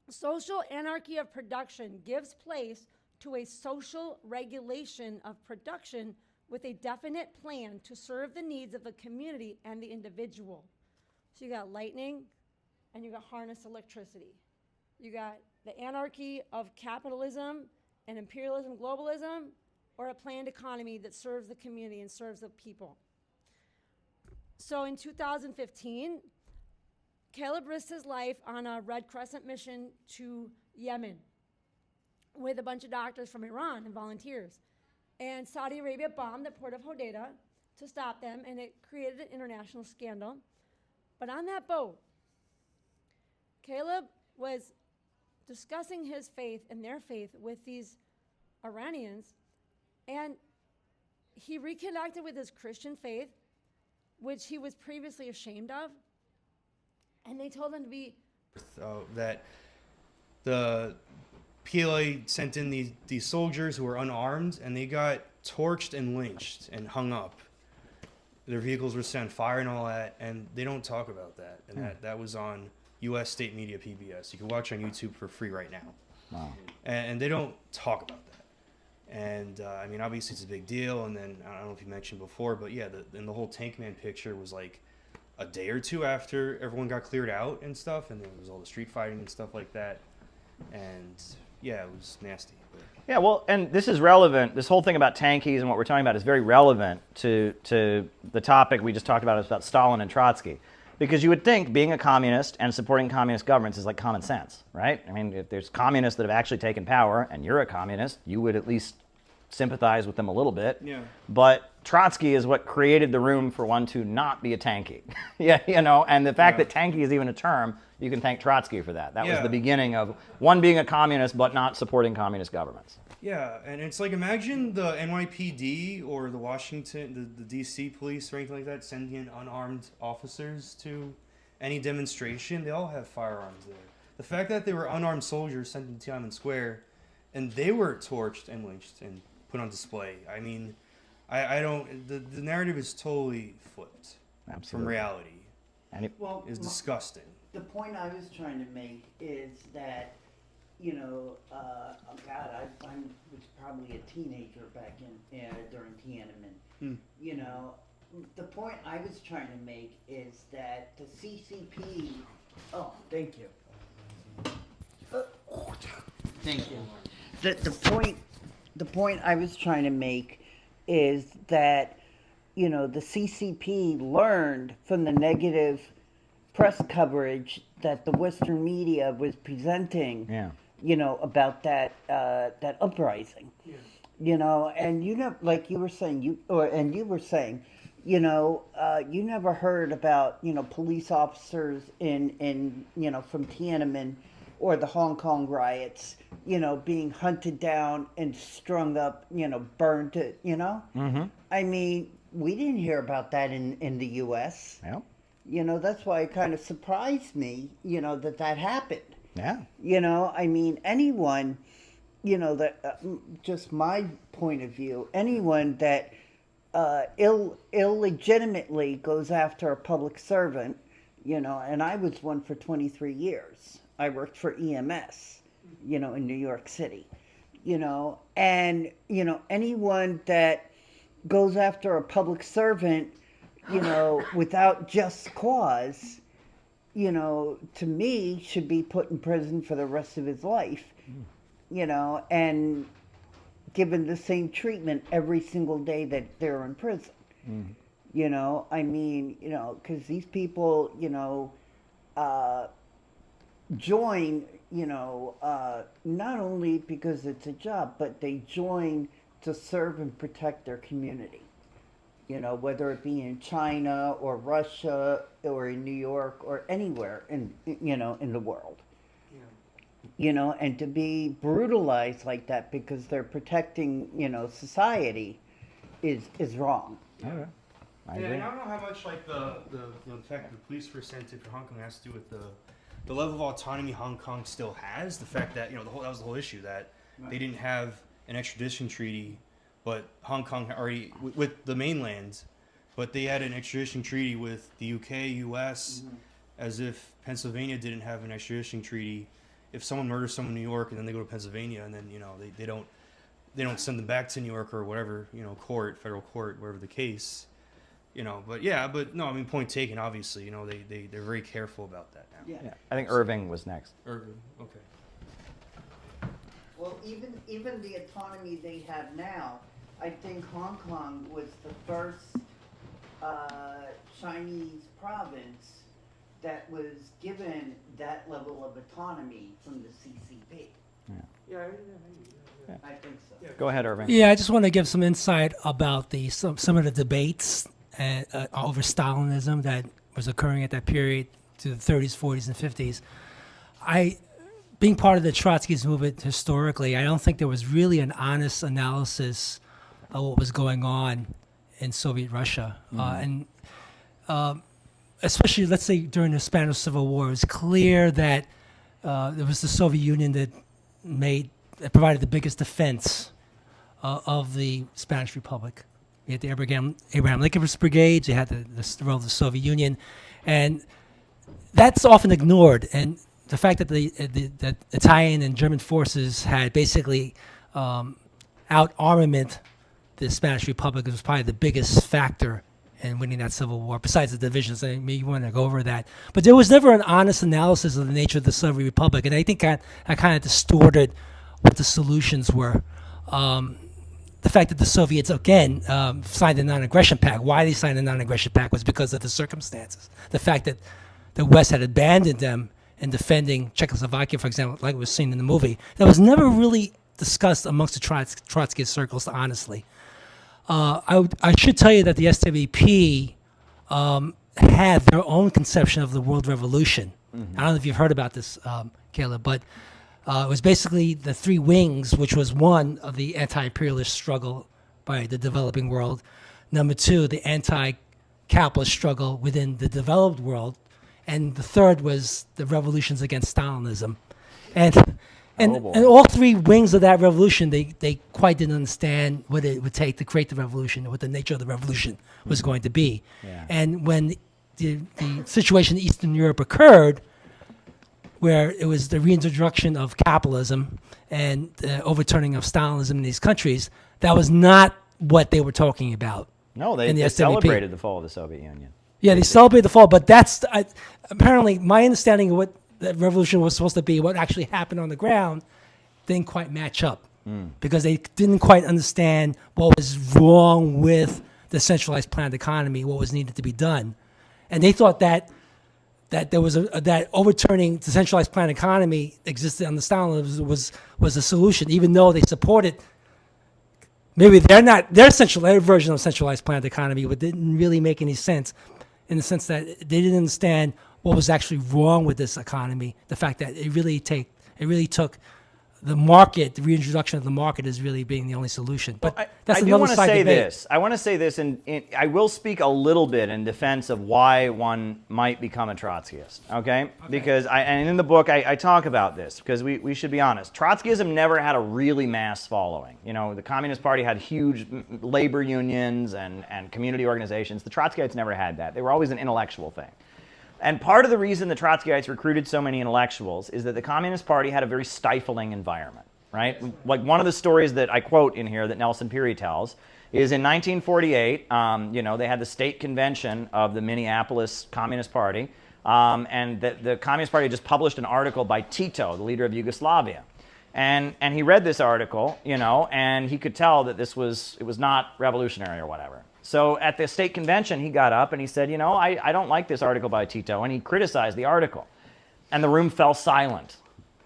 social anarchy of production gives place to a social regulation of production with a definite plan to serve the needs of the community and the individual. So you got lightning and you got harnessed electricity. You got the anarchy of capitalism and imperialism, globalism, or a planned economy that serves the community and serves the people. So in 2015, Caleb risked his life on a Red Crescent mission to Yemen with a bunch of doctors from Iran and volunteers. And Saudi Arabia bombed the port of Hodeidah to stop them, and it created an international scandal. But on that boat, Caleb was discussing his faith and their faith with these Iranians, and he reconnected with his Christian faith, which he was previously ashamed of, and they told him to be... that the PLA sent in these soldiers who were unarmed, and they got torched and lynched and hung up. Their vehicles were set on fire and all that, and they don't talk about that. And that was on U.S. state media PBS. You can watch on YouTube for free right now. Wow. And they don't talk about that. And I mean, obviously it's a big deal. And then I don't know if you mentioned before, but yeah, the whole Tank Man picture was like a day or two after everyone got cleared out and stuff, and there was all the street fighting and stuff like that. And yeah, it was nasty. But. Yeah, well, and this is relevant. This whole thing about tankies and what we're talking about is very relevant to the topic we just talked about, is about Stalin and Trotsky. Because you would think being a communist and supporting communist governments is like common sense, right? I mean, if there's communists that have actually taken power and you're a communist, you would at least sympathize with them a little bit. Yeah. But Trotsky is what created the room for one to not be a tanky. Yeah, you know, and the fact that tanky is even a term, you can thank Trotsky for that. That was the beginning of one being a communist but not supporting communist governments. Yeah, and it's like, imagine the NYPD or the Washington, the DC police or anything like that sending in unarmed officers to any demonstration. They all have firearms there. The fact that they were unarmed soldiers sent to Tiananmen Square, and they were torched and lynched and put on display. I mean, I don't. The narrative is totally flipped from reality. And it is disgusting. The point I was trying to make is that, you know, oh God, I was probably a teenager back in during Tiananmen. You know, the point I was trying to make is that the CCP. Oh, thank you. Thank you. The point I was trying to make is that, you know, the CCP learned from the negative press coverage that the Western media was presenting, you know, about that uprising. Yeah. You know, and you know, like you were saying, you were saying, you know, you never heard about, you know, police officers in you know, from Tiananmen or the Hong Kong riots, you know, being hunted down and strung up, you know, burned to, you know? Mm-hmm. I mean, we didn't hear about that in the U.S. Yep. You know, that's why it kind of surprised me, you know, that happened. Yeah. You know, I mean, anyone, you know, that, just my point of view, anyone that illegitimately goes after a public servant, you know, and I was one for 23 years. I worked for EMS, you know, in New York City, you know, and, you know, anyone that goes after a public servant, you know, without just cause, you know, to me, should be put in prison for the rest of his life, you know, and given the same treatment every single day that they're in prison. Mm-hmm. You know, I mean, you know, because these people, you know, join, you know, not only because it's a job, but they join to serve and protect their community. You know, whether it be in China or Russia or in New York or anywhere in, you know, in the world. Yeah. You know, and to be brutalized like that because they're protecting, you know, society is wrong. Okay. I agree. And I don't know how much like the fact that the police were sent to for Hong Kong has to do with the level of autonomy Hong Kong still has. The fact that, you know, that was the whole issue, that they didn't have an extradition treaty, but Hong Kong already with the mainland, but they had an extradition treaty with the UK, US, as if Pennsylvania didn't have an extradition treaty. If someone murders someone in New York and then they go to Pennsylvania and then, you know, they don't send them back to New York or whatever, you know, court, federal court, wherever the case, you know. But yeah, but no, I mean, point taken. Obviously, you know, they're very careful about that now. Yeah. I think Irving was next. Irving, okay. Well, even the autonomy they have now, I think Hong Kong was the first Chinese province that was given that level of autonomy from the CCP. I think so. Go ahead, Irving. Yeah, I just want to give some insight about some of the debates over Stalinism that was occurring at that period to the 30s, 40s, and 50s. Being part of the Trotskyist movement historically, I don't think there was really an honest analysis of what was going on in Soviet Russia. Especially, let's say, during the Spanish Civil War, it was clear that it was the Soviet Union that provided the biggest defense of the Spanish Republic. You had the Abraham Lincoln Brigades, you had the role of the Soviet Union, and that's often ignored. And the fact that the Italian and German forces had basically out-armament the Spanish Republic was probably the biggest factor in winning that Civil War, besides the divisions. I mean, you want to go over that. But there was never an honest analysis of the nature of the Soviet Republic, and I think that kind of distorted what the solutions were. The fact that the Soviets, again, signed the non-aggression pact. Why they signed the non-aggression pact was because of the circumstances. The fact that the West had abandoned them in defending Czechoslovakia, for example, like it was seen in the movie. That was never really discussed amongst the Trotskyist circles, honestly. I should tell you that the SWP had their own conception of the world revolution. Mm-hmm. I don't know if you've heard about this, Caleb, but it was basically the three wings, which was one of the anti-imperialist struggle by the developing world. Number two, the anti-capitalist struggle within the developed world. And the third was the revolutions against Stalinism. And all three wings of that revolution, they quite didn't understand what it would take to create the revolution, what the nature of the revolution was going to be. Yeah. And when the situation in Eastern Europe occurred, where it was the reintroduction of capitalism and the overturning of Stalinism in these countries, that was not what they were talking about. No, they celebrated the fall of the Soviet Union. Yeah, they celebrated the fall, but that's apparently my understanding of what the revolution was supposed to be, what actually happened on the ground, didn't quite match up because they didn't quite understand what was wrong with the centralized planned economy, what was needed to be done. And they thought that there was that overturning the centralized planned economy existed on the Stalinism was a solution, even though they supported maybe their version of centralized planned economy, but didn't really make any sense in the sense that they didn't understand what was actually wrong with this economy. The fact that it really took the market, the reintroduction of the market as really being the only solution. But that's another side debate. I want to say this, and I will speak a little bit in defense of why one might become a Trotskyist, okay? Because and in the book I talk about this, because we should be honest. Trotskyism never had a really mass following. You know, the Communist Party had huge labor unions and community organizations. The Trotskyites never had that. They were always an intellectual thing. And part of the reason the Trotskyites recruited so many intellectuals is that the Communist Party had a very stifling environment, right? Like one of the stories that I quote in here that Nelson Peary tells is in 1948, they had the state convention of the Minneapolis Communist Party, and the Communist Party just published an article by Tito, the leader of Yugoslavia. And he read this article, and he could tell that it was not revolutionary or whatever. So at the state convention, he got up and he said, I don't like this article by Tito, and he criticized the article. And the room fell silent.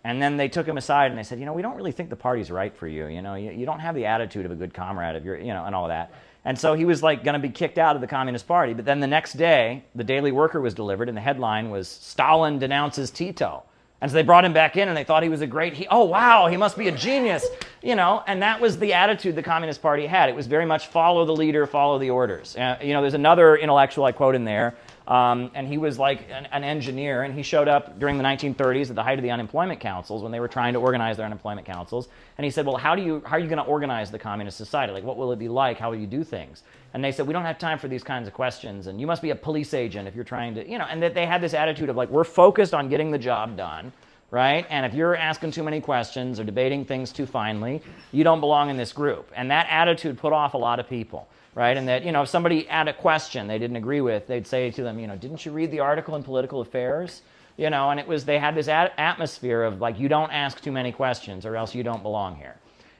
And then they took him aside and they said, we don't really think the party's right for you. You don't have the attitude of a good comrade of and all that. And so he was like going to be kicked out of the Communist Party. But then the next day, the Daily Worker was delivered, and the headline was, "Stalin denounces Tito." And so they brought him back in, and they thought he was a great, oh, wow, he must be a genius, and that was the attitude the Communist Party had. It was very much follow the leader, follow the orders. There's another intellectual I quote in there, and he was like an engineer, and he showed up during the 1930s at the height of the unemployment councils when they were trying to organize their unemployment councils. And he said, well, how are you going to organize the communist society? Like, what will it be like? How will you do things? And they said, we don't have time for these kinds of questions, and you must be a police agent if you're trying to, and that they had this attitude of like, we're focused on getting the job done, right? And if you're asking too many questions or debating things too finely, you don't belong in this group. And that attitude put off a lot of people, right? And that, if somebody had a question they didn't agree with, they'd say to them, didn't you read the article in Political Affairs? And it was, they had this atmosphere of like, you don't ask too many questions or else you don't belong here.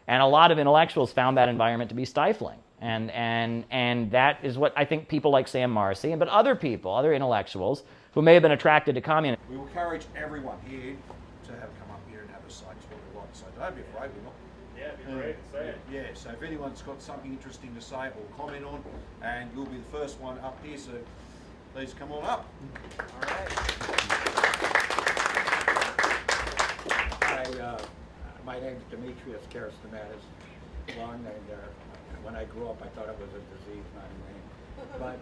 And a lot of intellectuals found that environment to be stifling. And that is what I think people like Sam Marcy, but other people, other intellectuals who may have been attracted to communism. We will encourage everyone here to have come up here and have to say, just what we like to say. Don't be afraid, we're not. Yeah, be brave to say it. Yeah, so if anyone's got something interesting to say or comment on, and you'll be the first one up here, so please come on up. All right. My name's Demetrius Karastamatis Lung, and when I grew up, I thought it was a disease, not a name. But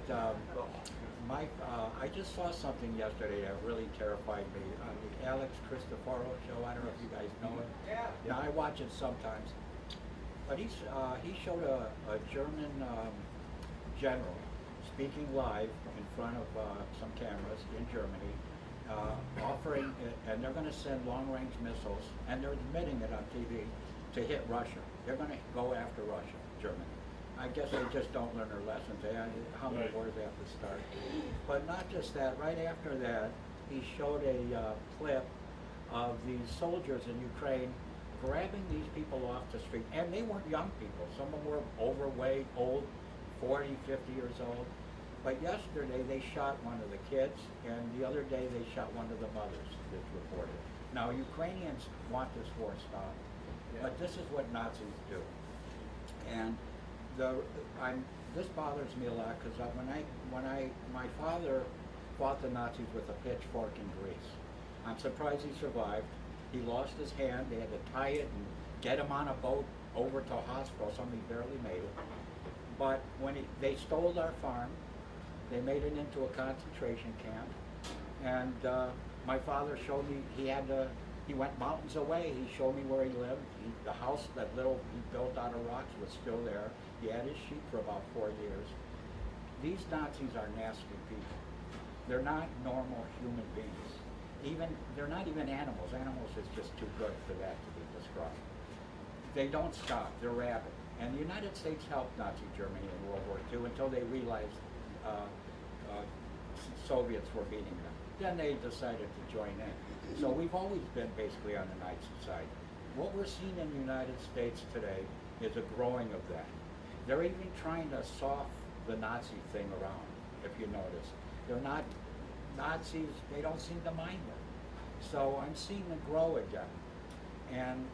I just saw something yesterday that really terrified me on the Alex Cristoforo show. I don't know if you guys know it. Yeah, I watch it sometimes. But he showed a German general speaking live in front of some cameras in Germany, offering, and they're going to send long-range missiles, and they're admitting it on TV, to hit Russia. They're going to go after Russia, Germany. I guess they just don't learn their lessons. How many wars they have to start? But not just that. Right after that, he showed a clip of these soldiers in Ukraine grabbing these people off the street. And they weren't young people. Some of them were overweight, old, 40, 50 years old. But yesterday, they shot one of the kids, and the other day, they shot one of the mothers, that's reported. Now, Ukrainians want this war stopped, but this is what Nazis do. And this bothers me a lot, because my father fought the Nazis with a pitchfork in Greece. I'm surprised he survived. He lost his hand. They had to tie it and get him on a boat over to a hospital. Somebody barely made it. But when they stole our farm, they made it into a concentration camp. And my father showed me he went mountains away. He showed me where he lived. The house he built out of rocks was still there. He had his sheep for about 4 years. These Nazis are nasty people. They're not normal human beings. They're not even animals. Animals is just too good for that to be described. They don't stop. They're rabid. And the United States helped Nazi Germany in World War II until they realized Soviets were beating them. Then they decided to join in. So we've always been basically on the Nazi side. What we're seeing in the United States today is a growing of that. They're even trying to soft the Nazi thing around, if you notice. They're not Nazis, they don't seem to mind them. So I'm seeing them grow again. And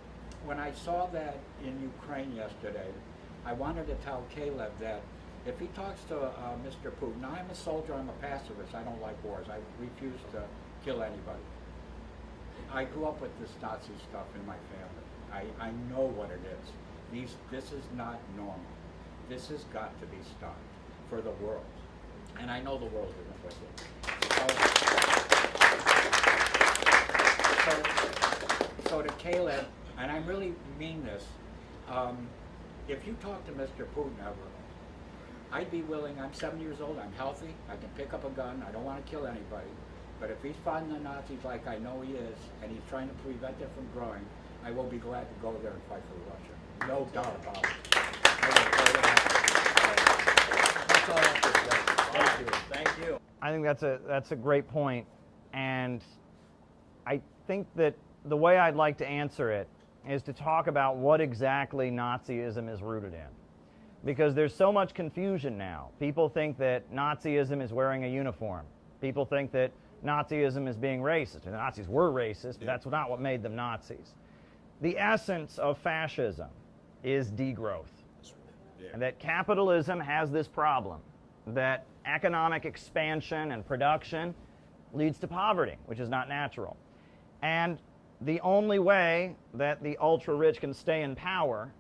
when I saw that in Ukraine yesterday, I wanted to tell Caleb that if he talks to Mr. Putin, now I'm a soldier, I'm a pacifist, I don't like wars, I refuse to kill anybody. I grew up with this Nazi stuff in my family. I know what it is. This is not normal. This has got to be stopped for the world. And I know the world isn't with it. So to Caleb, and I really mean this, if you talk to Mr. Putin ever, I'd be willing, I'm 7 years old, I'm healthy, I can pick up a gun, I don't want to kill anybody. But if he's fighting the Nazis like I know he is, and he's trying to prevent it from growing, I will be glad to go there and fight for Russia. No doubt about it. That's all I have to say. Thank you. Thank you. I think that's a great point, and I think that the way I'd like to answer it is to talk about what exactly Nazism is rooted in. Because there's so much confusion now. People think that Nazism is wearing a uniform. People think that Nazism is being racist. The Nazis were racist, but that's not what made them Nazis. The essence of fascism is degrowth. And that capitalism has this problem, that economic expansion and production leads to poverty, which is not natural. And the only way that the ultra-rich can stay in power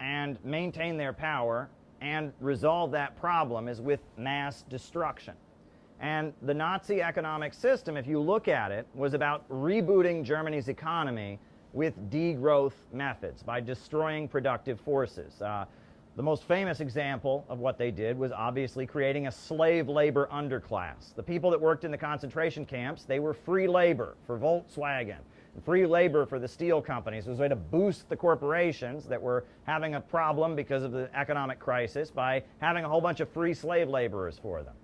and maintain their power and resolve that problem is with mass destruction. And the Nazi economic system, if you look at it, was about rebooting Germany's economy with degrowth methods by destroying productive forces. The most famous example of what they did was obviously creating a slave labor underclass. The people that worked in the concentration camps, they were free labor for Volkswagen, free labor for the steel companies. It was a way to boost the corporations that were having a problem because of the economic crisis by having a whole bunch of free slave laborers for them.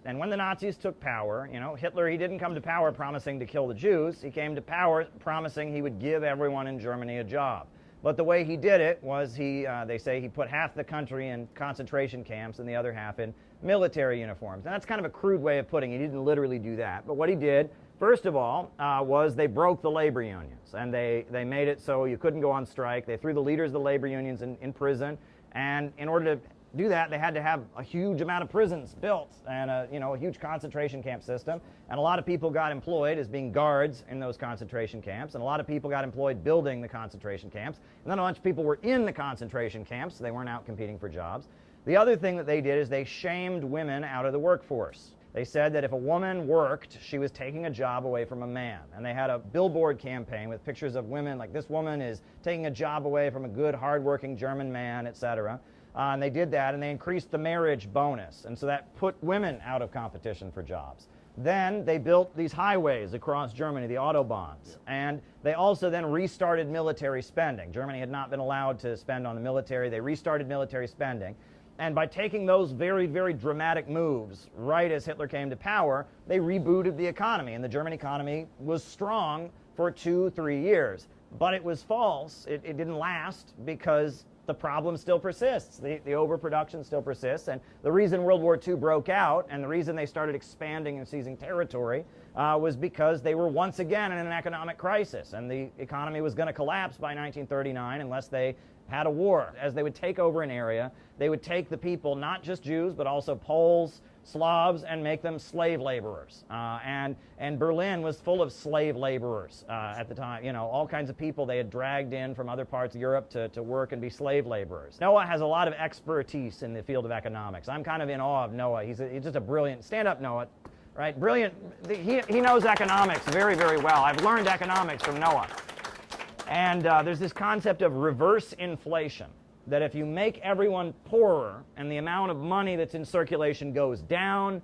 And when the Nazis took power, Hitler, he didn't come to power promising to kill the Jews. He came to power promising he would give everyone in Germany a job. But the way he did it was they say he put half the country in concentration camps and the other half in military uniforms. And that's kind of a crude way of putting it. He didn't literally do that. But what he did First of all, was they broke the labor unions, and they made it so you couldn't go on strike. They threw the leaders of the labor unions in prison, and in order to do that, they had to have a huge amount of prisons built and a huge concentration camp system. And a lot of people got employed as being guards in those concentration camps, and a lot of people got employed building the concentration camps. And then a bunch of people were in the concentration camps, so they weren't out competing for jobs. The other thing that they did is they shamed women out of the workforce. They said that if a woman worked, she was taking a job away from a man. And they had a billboard campaign with pictures of women, like this woman is taking a job away from a good, hardworking German man, etc. And they did that, and they increased the marriage bonus. And so that put women out of competition for jobs. Then they built these highways across Germany, the Autobahns. And they also then restarted military spending. Germany had not been allowed to spend on the military. They restarted military spending. And by taking those very, very dramatic moves right as Hitler came to power, they rebooted the economy. And the German economy was strong for 2-3 years. But it was false. It didn't last because the problem still persists. The overproduction still persists. And the reason World War II broke out and the reason they started expanding and seizing territory was because they were once again in an economic crisis. And the economy was going to collapse by 1939 unless they had a war. As they would take over an area, they would take the people, not just Jews, but also Poles, Slavs, and make them slave laborers. And Berlin was full of slave laborers at the time. All kinds of people they had dragged in from other parts of Europe to work and be slave laborers. Noah has a lot of expertise in the field of economics. I'm kind of in awe of Noah. He's just a brilliant, stand up Noah, right? Brilliant, he knows economics very, very well. I've learned economics from Noah. And there's this concept of reverse inflation, that if you make everyone poorer and the amount of money that's in circulation goes down,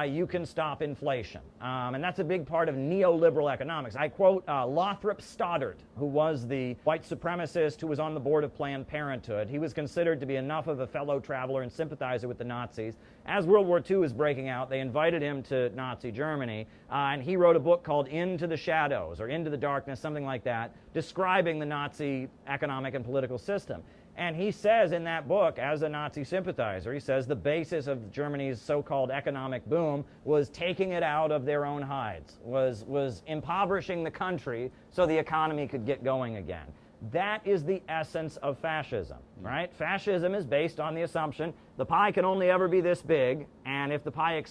you can stop inflation. And that's a big part of neoliberal economics. I quote Lothrop Stoddard, who was the white supremacist who was on the board of Planned Parenthood. He was considered to be enough of a fellow traveler and sympathizer with the Nazis. As World War II was breaking out, they invited him to Nazi Germany, and he wrote a book called Into the Shadows, or Into the Darkness, something like that, describing the Nazi economic and political system. And he says in that book, as a Nazi sympathizer, he says the basis of Germany's so-called economic boom was taking it out of their own hides, was impoverishing the country so the economy could get going again. That is the essence of fascism, right? Fascism is based on the assumption the pie can only ever be this big, and if the pie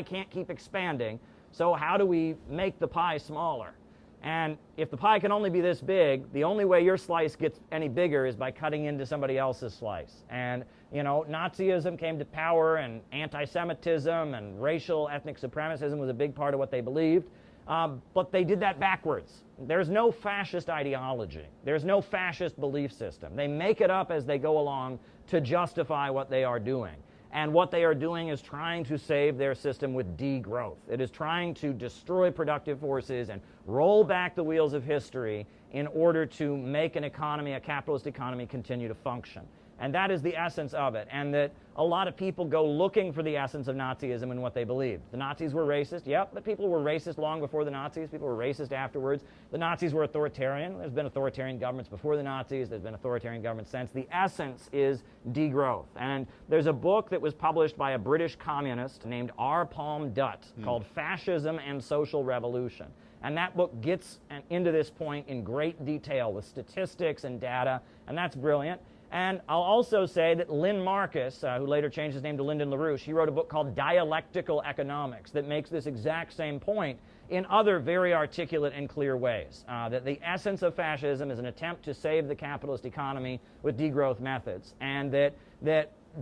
can't keep expanding, so how do we make the pie smaller? And if the pie can only be this big, the only way your slice gets any bigger is by cutting into somebody else's slice. And, Nazism came to power, and anti-Semitism and racial ethnic supremacism was a big part of what they believed. But they did that backwards. There's no fascist ideology. There's no fascist belief system. They make it up as they go along to justify what they are doing. And what they are doing is trying to save their system with degrowth. It is trying to destroy productive forces and roll back the wheels of history in order to make an economy, a capitalist economy, continue to function. And that is the essence of it. And that a lot of people go looking for the essence of Nazism and what they believed. The Nazis were racist. Yep, but people were racist long before the Nazis. People were racist afterwards. The Nazis were authoritarian. There's been authoritarian governments before the Nazis. There's been authoritarian governments since. The essence is degrowth. And there's a book that was published by a British communist named R. Palm Dutt called Fascism and Social Revolution. And that book gets into this point in great detail with statistics and data, and that's brilliant. And I'll also say that Lynn Marcus, who later changed his name to Lyndon LaRouche, he wrote a book called Dialectical Economics that makes this exact same point in other very articulate and clear ways. That the essence of fascism is an attempt to save the capitalist economy with degrowth methods, and that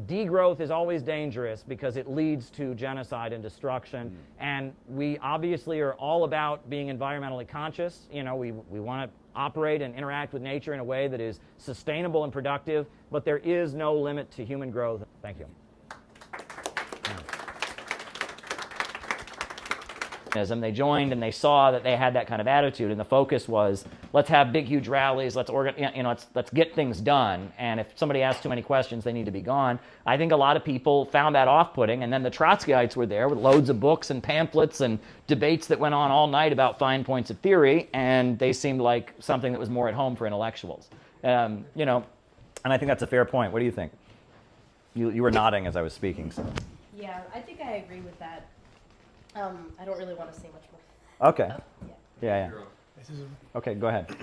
degrowth is always dangerous because it leads to genocide and destruction. And we obviously are all about being environmentally conscious. We want to operate and interact with nature in a way that is sustainable and productive, but there is no limit to human growth. Thank you. They joined and they saw that they had that kind of attitude, and the focus was, let's have big, huge rallies, let's get things done, and if somebody asks too many questions, they need to be gone. I think a lot of people found that off-putting, and then the Trotskyites were there with loads of books and pamphlets and debates that went on all night about fine points of theory, and they seemed like something that was more at home for intellectuals. And I think that's a fair point. What do you think? You were nodding as I was speaking. So. Yeah, I think I agree with that. I don't really want to say much more. Okay. Yeah. Okay, go ahead.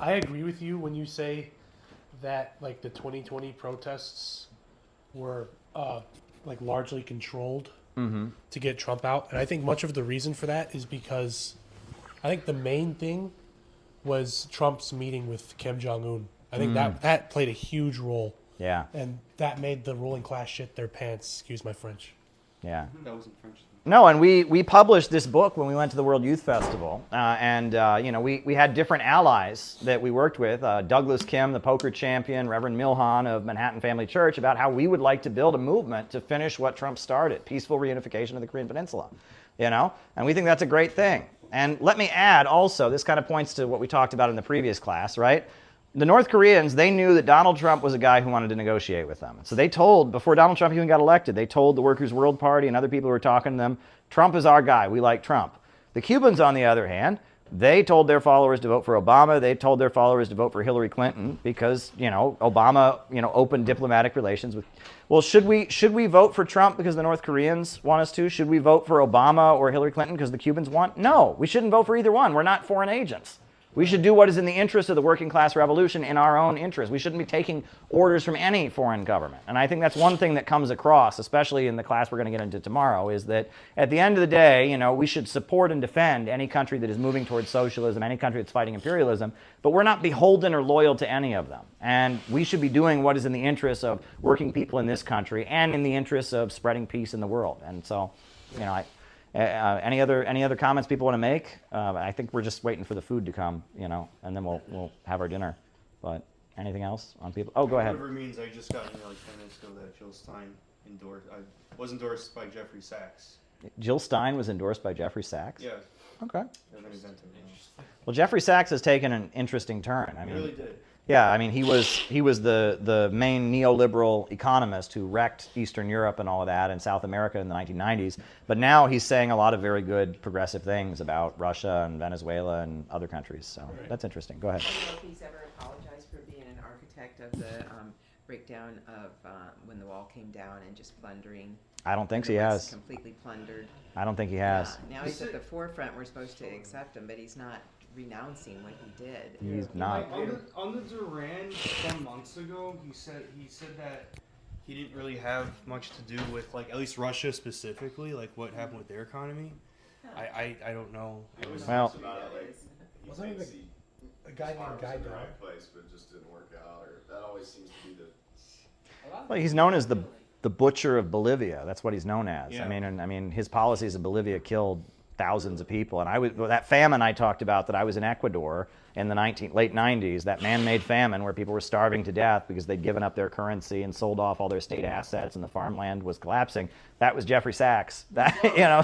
I agree with you when you say that like the 2020 protests were like largely controlled to get Trump out, and I think much of the reason for that is because I think the main thing was Trump's meeting with Kim Jong-un. I think that played a huge role. Yeah. And that made the ruling class shit their pants. Excuse my French. Yeah. That wasn't French. No, and we published this book when we went to the World Youth Festival, we had different allies that we worked with, Douglas Kim, the poker champion, Reverend Milhan of Manhattan Family Church, about how we would like to build a movement to finish what Trump started, peaceful reunification of the Korean Peninsula, and we think that's a great thing. And let me add also, this kind of points to what we talked about in the previous class, right? The North Koreans, they knew that Donald Trump was a guy who wanted to negotiate with them. So they told, before Donald Trump even got elected, they told the Workers' World Party and other people who were talking to them, Trump is our guy, we like Trump. The Cubans, on the other hand, they told their followers to vote for Obama. They told their followers to vote for Hillary Clinton because, Obama, opened diplomatic relations with. Well, should we vote for Trump because the North Koreans want us to? Should we vote for Obama or Hillary Clinton because the Cubans want? No, we shouldn't vote for either one. We're not foreign agents. We should do what is in the interest of the working class revolution in our own interest. We shouldn't be taking orders from any foreign government. And I think that's one thing that comes across, especially in the class we're going to get into tomorrow, is that at the end of the day, we should support and defend any country that is moving towards socialism, any country that's fighting imperialism, but we're not beholden or loyal to any of them. And we should be doing what is in the interest of working people in this country and in the interest of spreading peace in the world. And so, any other comments people want to make? I think we're just waiting for the food to come, and then we'll have our dinner. But anything else on people? Oh, go ahead. Whatever it means, I just got like 10 minutes ago that Jill Stein was endorsed by Jeffrey Sachs. Jill Stein was endorsed by Jeffrey Sachs? Yeah. Okay. Well, Jeffrey Sachs has taken an interesting turn. He really did. Yeah, he was the main neoliberal economist who wrecked Eastern Europe and all of that and South America in the 1990s. But now he's saying a lot of very good progressive things about Russia and Venezuela and other countries. So that's interesting. Go ahead. I don't know if he's ever apologized for being an architect of the breakdown of when the wall came down and just plundering. I don't think he has. Completely plundered. I don't think he has. Yeah, now he's at the forefront. We're supposed to accept him, but he's not renouncing what he did. He's not. On the Duran some months ago, he said that he didn't really have much to do with at least Russia specifically, what happened with their economy. I don't know. Well, wasn't he a guy named Guy Dog? Place, but it just didn't work out. Or that always seems to be the. Well, he's known as the butcher of Bolivia. That's what he's known as. Yeah. I mean, his policies in Bolivia killed thousands of people. And that famine I talked about that I was in Ecuador in the late 90s, that man-made famine where people were starving to death because they'd given up their currency and sold off all their state assets and the farmland was collapsing. That was Jeffrey Sachs.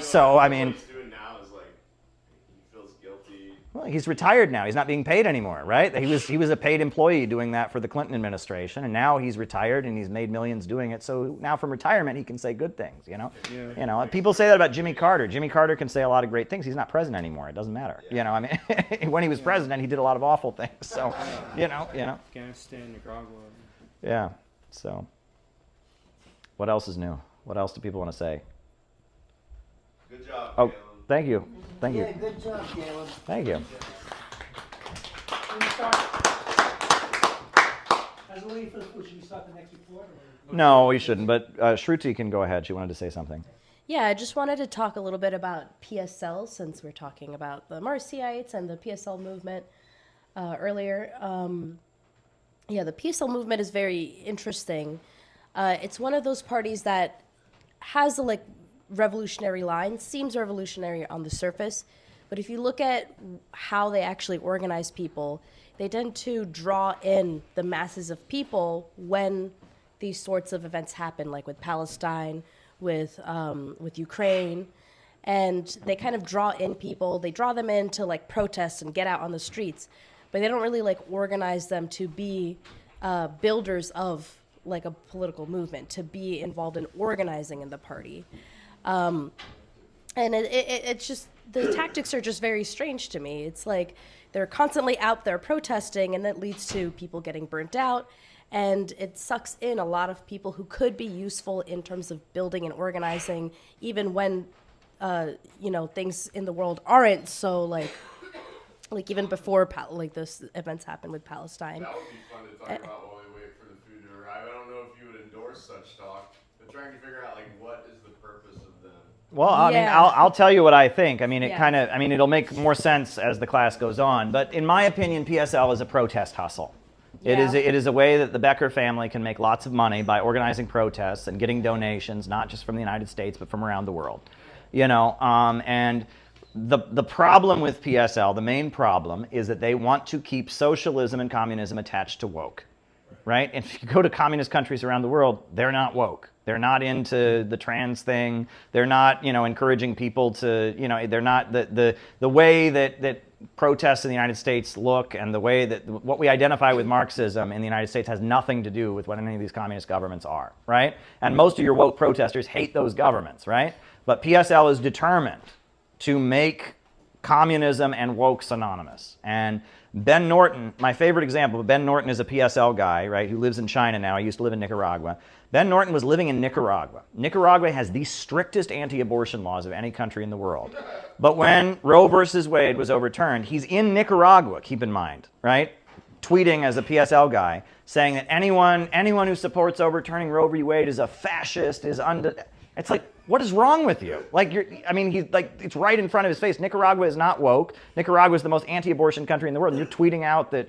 So I mean. What he's doing now is he feels guilty. Well, he's retired now. He's not being paid anymore, right? He was a paid employee doing that for the Clinton administration, and now he's retired and he's made millions doing it. So now from retirement he can say good things, Yeah. People say that about Jimmy Carter. Jimmy Carter can say a lot of great things. He's not president anymore. It doesn't matter. When he was president, he did a lot of awful things. So, Afghanistan, Nicaragua. Yeah. So, what else is new? What else do people want to say? Good job, Oh, Caleb. thank you. Thank you. Yeah, good job, Caleb. Thank you. As we wait for the food, should we start the next report? No, we shouldn't. But Shruti can go ahead. She wanted to say something. Yeah, I just wanted to talk a little bit about PSL since we're talking about the Marcyites and the PSL movement earlier. The PSL movement is very interesting. It's one of those parties that has a revolutionary line, seems revolutionary on the surface, but if you look at how they actually organize people, they tend to draw in the masses of people when these sorts of events happen, like with Palestine, with Ukraine, and they kind of draw in people. They draw them in to protest and get out on the streets, but they don't really organize them to be builders of a political movement, to be involved in organizing in the party. And it's just, the tactics are just very strange to me. It's they're constantly out there protesting, and that leads to people getting burnt out, and it sucks in a lot of people who could be useful in terms of building and organizing, even when things in the world aren't so like even before like this events happened with Palestine. That would be fun to talk about while we wait for the food to arrive. I don't know if you would endorse such talk, but trying to figure out like what is the purpose of them. Well, I mean, I'll tell you what I think. I mean, it'll make more sense as the class goes on. But in my opinion, PSL is a protest hustle. It is a way that the Becker family can make lots of money by organizing protests and getting donations, not just from the United States, but from around the world. And the problem with PSL, the main problem, is that they want to keep socialism and communism attached to woke, right? And if you go to communist countries around the world, they're not woke. They're not into the trans thing. They're not, encouraging people to, they're not the way that protests in the United States look, and the way that what we identify with Marxism in the United States has nothing to do with what any of these communist governments are, right? And most of your woke protesters hate those governments, right? But PSL is determined to make communism and woke synonymous. And Ben Norton, my favorite example, Ben Norton is a PSL guy, right, who lives in China now. He used to live in Nicaragua. Ben Norton was living in Nicaragua. Nicaragua has the strictest anti-abortion laws of any country in the world. But when Roe versus Wade was overturned, he's in Nicaragua, keep in mind, right? Tweeting as a PSL guy, saying that anyone who supports overturning Roe v. Wade is a fascist, it's like, what is wrong with you? It's right in front of his face. Nicaragua is not woke. Nicaragua is the most anti-abortion country in the world. And you're tweeting out that,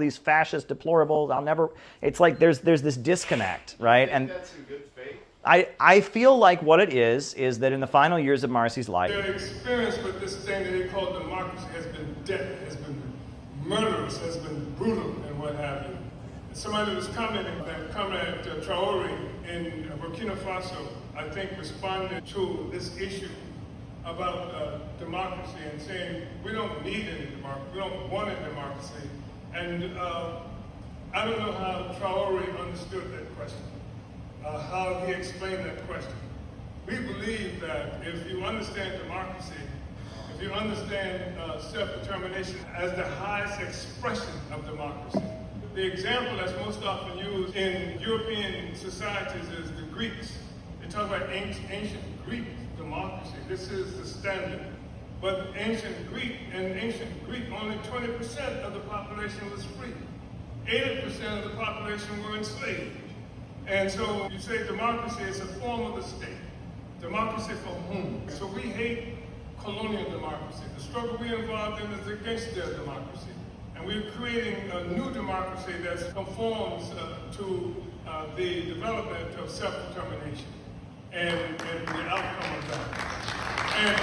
these fascist deplorables, it's like there's this disconnect, right? And That's in good faith. I feel like what it is that in the final years of Marcy's life, their experience with this thing that they call democracy has been death, has been murderous, has been brutal, and what have you. Somebody was commenting that Comrade Traore in Burkina Faso, I think, responded to this issue about democracy and saying, we don't need any democracy, we don't want a democracy. And I don't know how Traore understood that question, how he explained that question. We believe that if you understand democracy, if you understand self-determination as the highest expression of democracy, the example that's most often used in European societies is the Greeks. They talk about ancient Greek democracy. This is the standard. But ancient Greek, only 20% of the population was free. 80% of the population were enslaved. And so you say democracy is a form of the state. Democracy for whom? So we hate colonial democracy. The struggle we're involved in is against their democracy. And we're creating a new democracy that conforms to the development of self-determination and the outcome of that. And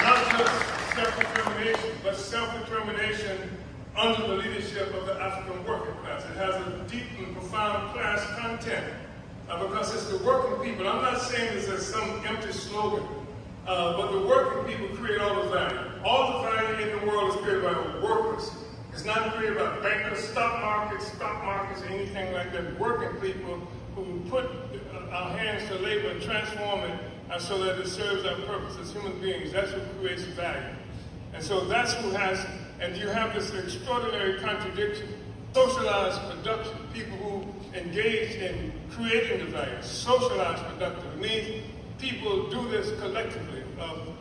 not just self-determination, but self-determination under the leadership of the African working class. It has a deep and profound class content because it's the working people. I'm not saying this as some empty slogan, but the working people create all the value. All the value in the world is created by workers. It's not created by bankers, stock markets, anything like that. Working people who put our hands to labor and transform it so that it serves our purpose as human beings. That's what creates value. And so that's who has, and you have this extraordinary contradiction. Socialized production, people who engage in creating the value. Socialized production. It means people do this collectively,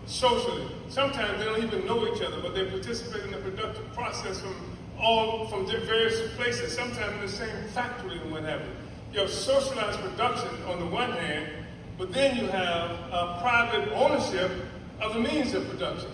socially. Sometimes they don't even know each other, but they participate in the productive process from various places, sometimes in the same factory and what have you. You have socialized production on the one hand, but then you have private ownership of the means of production.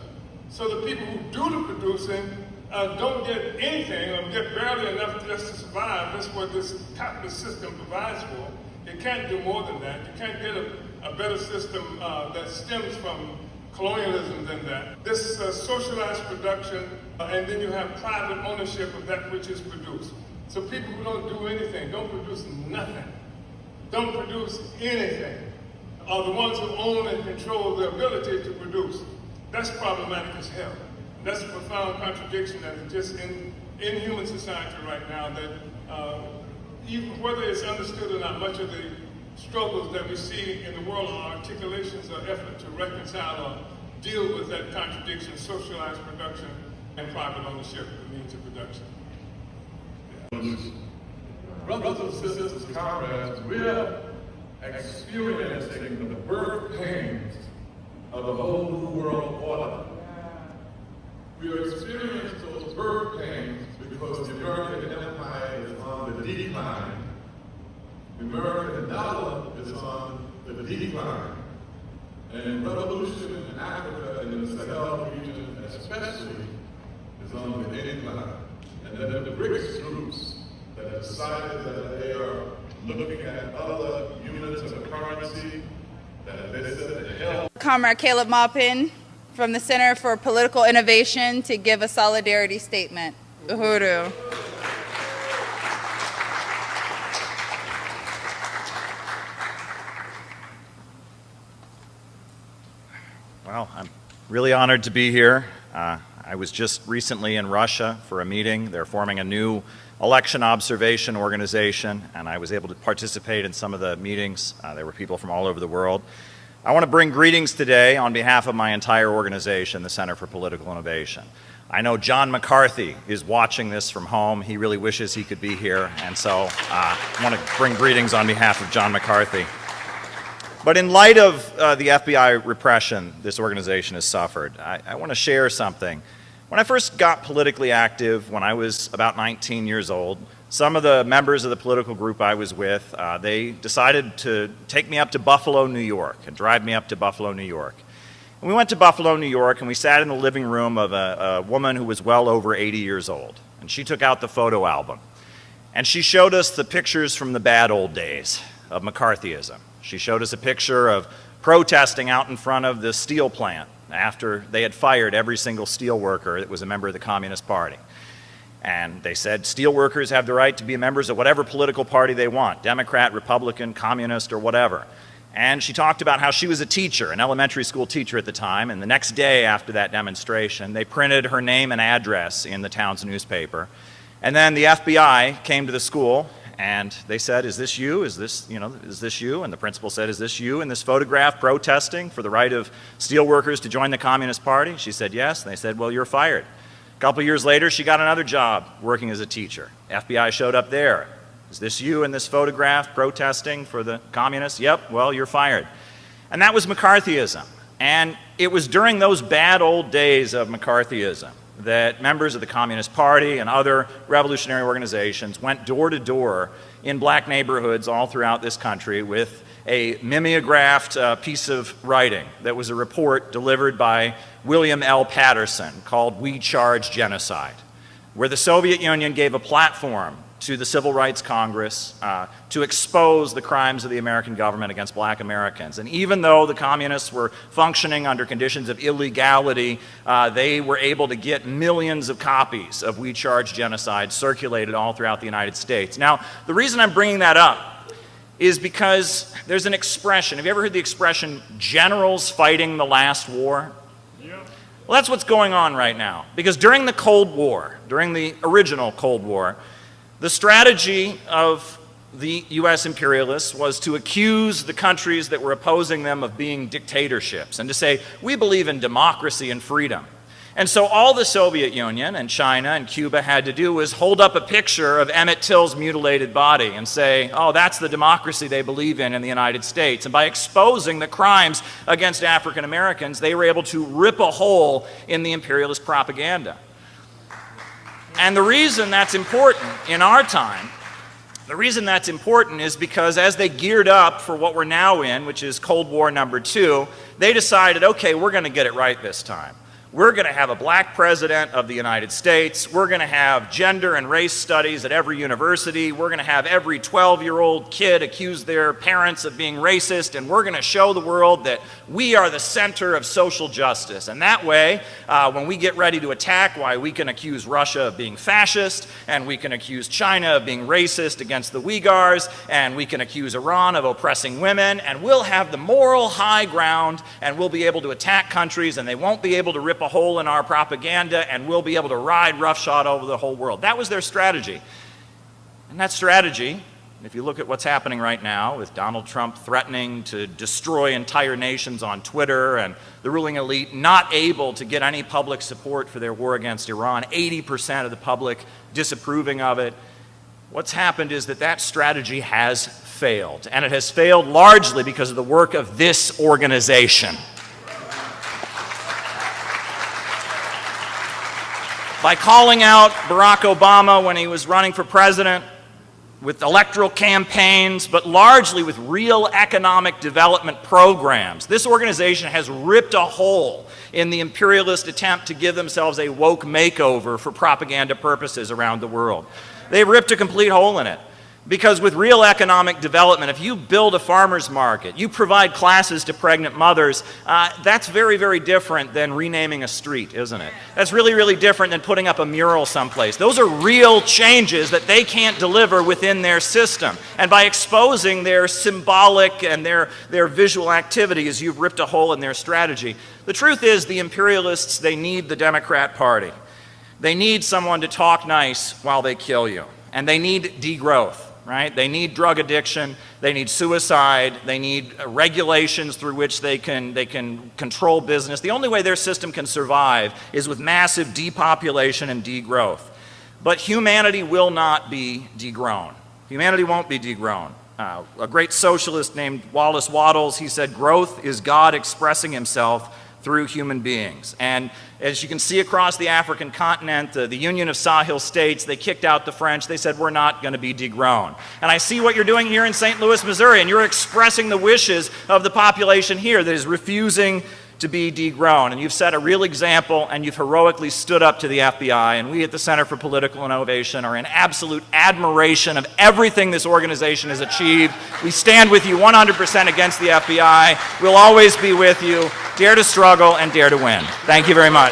So the people who do the producing don't get anything or get barely enough just to survive. That's what this capitalist system provides for. It can't do more than that. You can't get a better system that stems from colonialism than that. This socialized production, and then you have private ownership of that which is produced. So people who don't do anything, don't produce nothing, don't produce anything, are the ones who own and control the ability to produce. That's problematic as hell. That's a profound contradiction that is just in human society right now, that even whether it's understood or not, much of the struggles that we see in the world are articulations or effort to reconcile or deal with that contradiction, socialized production and private ownership of the means of production. Brothers and sisters, comrades, we are experiencing the birth pains of a whole new world order. We are experiencing those birth pains because the American empire is on the decline. The American dollar is on the decline. And revolution in Africa and in the Sahel region especially is on the incline. And then the BRICS groups that have decided that they are looking at other units of currency that they said the hell. Comrade Caleb Maupin from the Center for Political Innovation to give a solidarity statement. Uhuru. Well, I'm really honored to be here. I was just recently in Russia for a meeting. They're forming a new election observation organization, and I was able to participate in some of the meetings. There were people from all over the world. I want to bring greetings today on behalf of my entire organization, the Center for Political Innovation. I know John McCarthy is watching this from home. He really wishes he could be here, and so I want to bring greetings on behalf of John McCarthy. But in light of the FBI repression this organization has suffered, I want to share something. When I first got politically active, when I was about 19 years old, some of the members of the political group I was with, they decided to take me up to Buffalo, New York, and drive me up to Buffalo, New York. And we went to Buffalo, New York, and we sat in the living room of a woman who was well over 80 years old. And she took out the photo album. And she showed us the pictures from the bad old days of McCarthyism. She showed us a picture of protesting out in front of the steel plant after they had fired every single steel worker that was a member of the Communist Party. And they said steel workers have the right to be members of whatever political party they want, Democrat, Republican, Communist, or whatever. And she talked about how she was a teacher, an elementary school teacher at the time, and the next day after that demonstration, they printed her name and address in the town's newspaper. And then the FBI came to the school and they said, is this you? Is this you? And the principal said, is this you in this photograph protesting for the right of steel workers to join the Communist Party? She said, yes. And they said, well, you're fired. A couple years later, she got another job working as a teacher. FBI showed up there. Is this you in this photograph protesting for the communists? Yep, well, you're fired. And that was McCarthyism. And it was during those bad old days of McCarthyism that members of the Communist Party and other revolutionary organizations went door to door in black neighborhoods all throughout this country with a mimeographed piece of writing that was a report delivered by William L. Patterson called We Charge Genocide, where the Soviet Union gave a platform to the Civil Rights Congress to expose the crimes of the American government against black Americans. And even though the communists were functioning under conditions of illegality, they were able to get millions of copies of We Charge Genocide circulated all throughout the United States. Now, the reason I'm bringing that up is because there's an expression. Have you ever heard the expression, generals fighting the last war? Yeah. Well, that's what's going on right now. Because during the Cold War, during the original Cold War, the strategy of the U.S. imperialists was to accuse the countries that were opposing them of being dictatorships and to say, we believe in democracy and freedom. And so all the Soviet Union and China and Cuba had to do was hold up a picture of Emmett Till's mutilated body and say, oh, that's the democracy they believe in the United States. And by exposing the crimes against African Americans, they were able to rip a hole in the imperialist propaganda. And the reason that's important in our time, the reason that's important is because as they geared up for what we're now in, which is Cold War #2, they decided, okay, we're going to get it right this time. We're going to have a black president of the United States. We're going to have gender and race studies at every university. We're going to have every 12-year-old kid accuse their parents of being racist, and we're going to show the world that we are the center of social justice. And that way, when we get ready to attack, why we can accuse Russia of being fascist, and we can accuse China of being racist against the Uyghurs, and we can accuse Iran of oppressing women, and we'll have the moral high ground, and we'll be able to attack countries, and they won't be able to rip a hole in our propaganda, and we'll be able to ride roughshod over the whole world. That was their strategy. And that strategy, if you look at what's happening right now with Donald Trump threatening to destroy entire nations on Twitter and the ruling elite not able to get any public support for their war against Iran, 80% of the public disapproving of it, what's happened is that that strategy has failed. And it has failed largely because of the work of this organization. by calling out Barack Obama when he was running for president, with electoral campaigns, but largely with real economic development programs. This organization has ripped a hole in the imperialist attempt to give themselves a woke makeover for propaganda purposes around the world. They've ripped a complete hole in it. Because with real economic development, if you build a farmer's market, you provide classes to pregnant mothers, that's very, very different than renaming a street, isn't it? That's really, really different than putting up a mural someplace. Those are real changes that they can't deliver within their system. And by exposing their symbolic and their visual activities, you've ripped a hole in their strategy. The truth is, the imperialists, they need the Democrat Party. They need someone to talk nice while they kill you. And they need degrowth. Right? They need drug addiction, they need suicide, they need regulations through which they can control business. The only way their system can survive is with massive depopulation and degrowth. But humanity will not be degrown. Humanity won't be degrown. A great socialist named Wallace Wattles, he said, growth is God expressing himself through human beings. And as you can see across the African continent, the Union of Sahel States, they kicked out the French. They said, we're not going to be degrown. And I see what you're doing here in St. Louis, Missouri, and you're expressing the wishes of the population here that is refusing to be degrown. And you've set a real example, and you've heroically stood up to the FBI. And we at the Center for Political Innovation are in absolute admiration of everything this organization has achieved. We stand with you 100% against the FBI. We'll always be with you. Dare to struggle and dare to win. Thank you very much.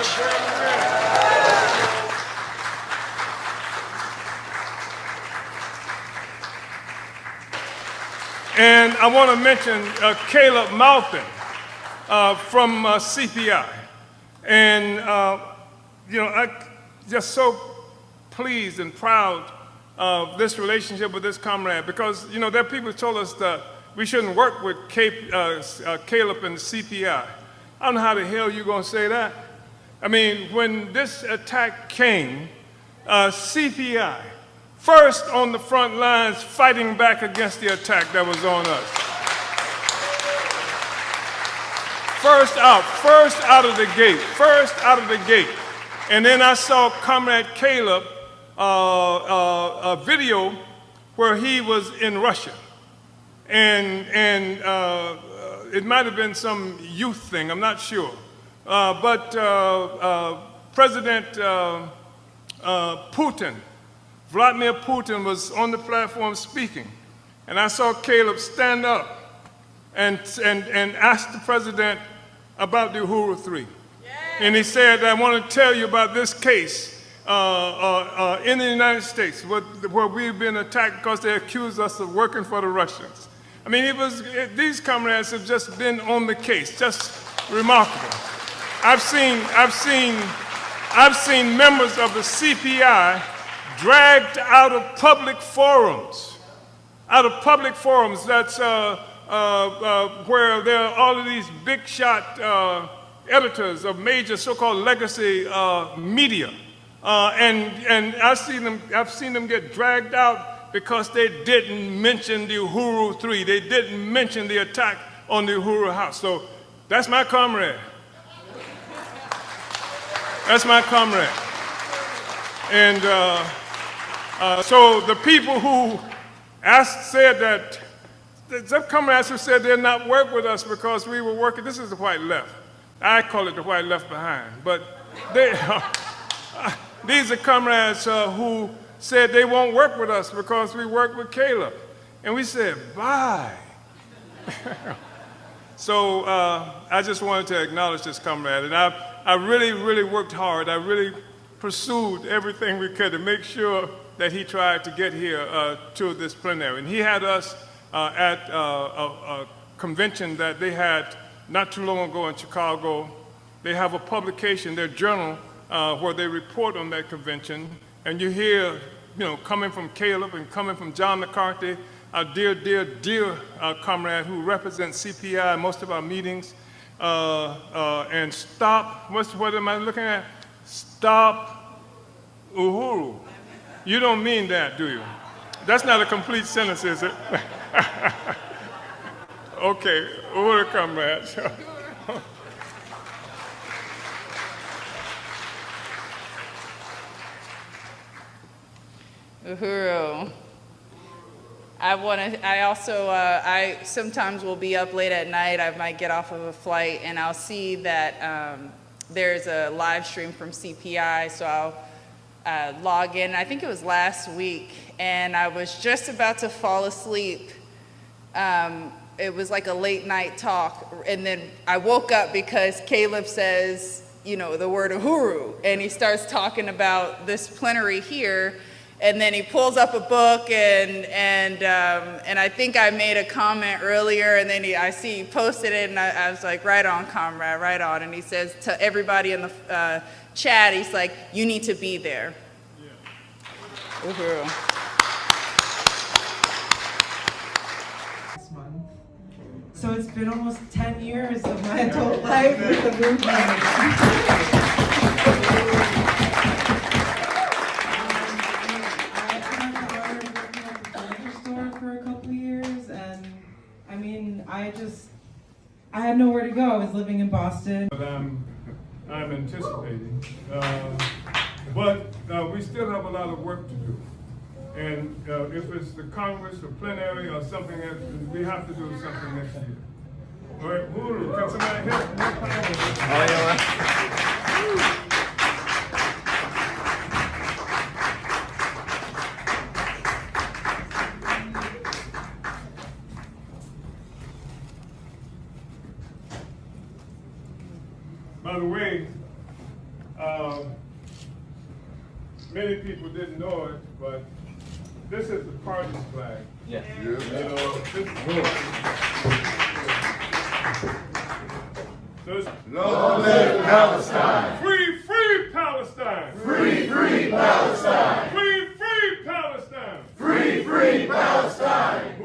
And I want to mention Caleb Maupin from CPI. And, you know, I'm just so pleased and proud of this relationship with this comrade because, you know, there are people who told us that we shouldn't work with Caleb and the CPI. I don't know how the hell you're going to say that. I mean, when this attack came, CPI, first on the front lines fighting back against the attack that was on us. First out of the gate. And then I saw Comrade Caleb, a video where he was in Russia. And it might have been some youth thing, I'm not sure. But President Putin, Vladimir Putin was on the platform speaking. And I saw Caleb stand up and ask the president about the Uhuru 3. Yeah. And he said, I want to tell you about this case in the United States where we've been attacked because they accused us of working for the Russians. I mean, these comrades have just been on the case, just remarkable. I've seen members of the CPI dragged out of public forums. That's where there are all of these big shot editors of major so-called legacy media, and I've seen them get dragged out because they didn't mention the Uhuru 3. They didn't mention the attack on the Uhuru house. So that's my comrade. That's my comrade. And so the people who said that, some comrades who said they're not work with us because we were working, this is the white left. I call it the white left behind. But these are comrades who said they won't work with us because we work with Caleb. And we said, bye. So I just wanted to acknowledge this comrade. And I really, really worked hard. I really pursued everything we could to make sure that he tried to get here to this plenary. And he had us at a convention that they had not too long ago in Chicago. They have a publication, their journal, where they report on that convention. And you hear, you know, coming from Caleb and coming from John McCarthy, our dear, dear, dear comrade who represents CPI in most of our meetings, and stop, what am I looking at? Stop Uhuru. You don't mean that, do you? That's not a complete sentence, is it? Okay, Uhuru comrades. Uhuru. I sometimes will be up late at night. I might get off of a flight and I'll see that there's a live stream from CPI, so I'll log in. I think it was last week, and I was just about to fall asleep. It was like a late night talk, and then I woke up because Caleb says, you know, the word Uhuru, and he starts talking about this plenary here. And then he pulls up a book, and I think I made a comment earlier, and then I see he posted it, and I was like, right on, comrade, right on. And he says to everybody in the chat, he's like, you need to be there. Yeah. Uhuru. So it's been almost 10 years of my adult life with the movement. I had nowhere to go. I was living in Boston. But I'm anticipating. But we still have a lot of work to do. And if it's the Congress or plenary or something else, we have to do something next year. All right, Uhuru, can somebody help me? By the way, many people didn't know it, but this is the party's flag. Yeah. You know, this is Long live Palestine! Free, free Palestine! Free, free Palestine! Free, free Palestine! Free, free Palestine!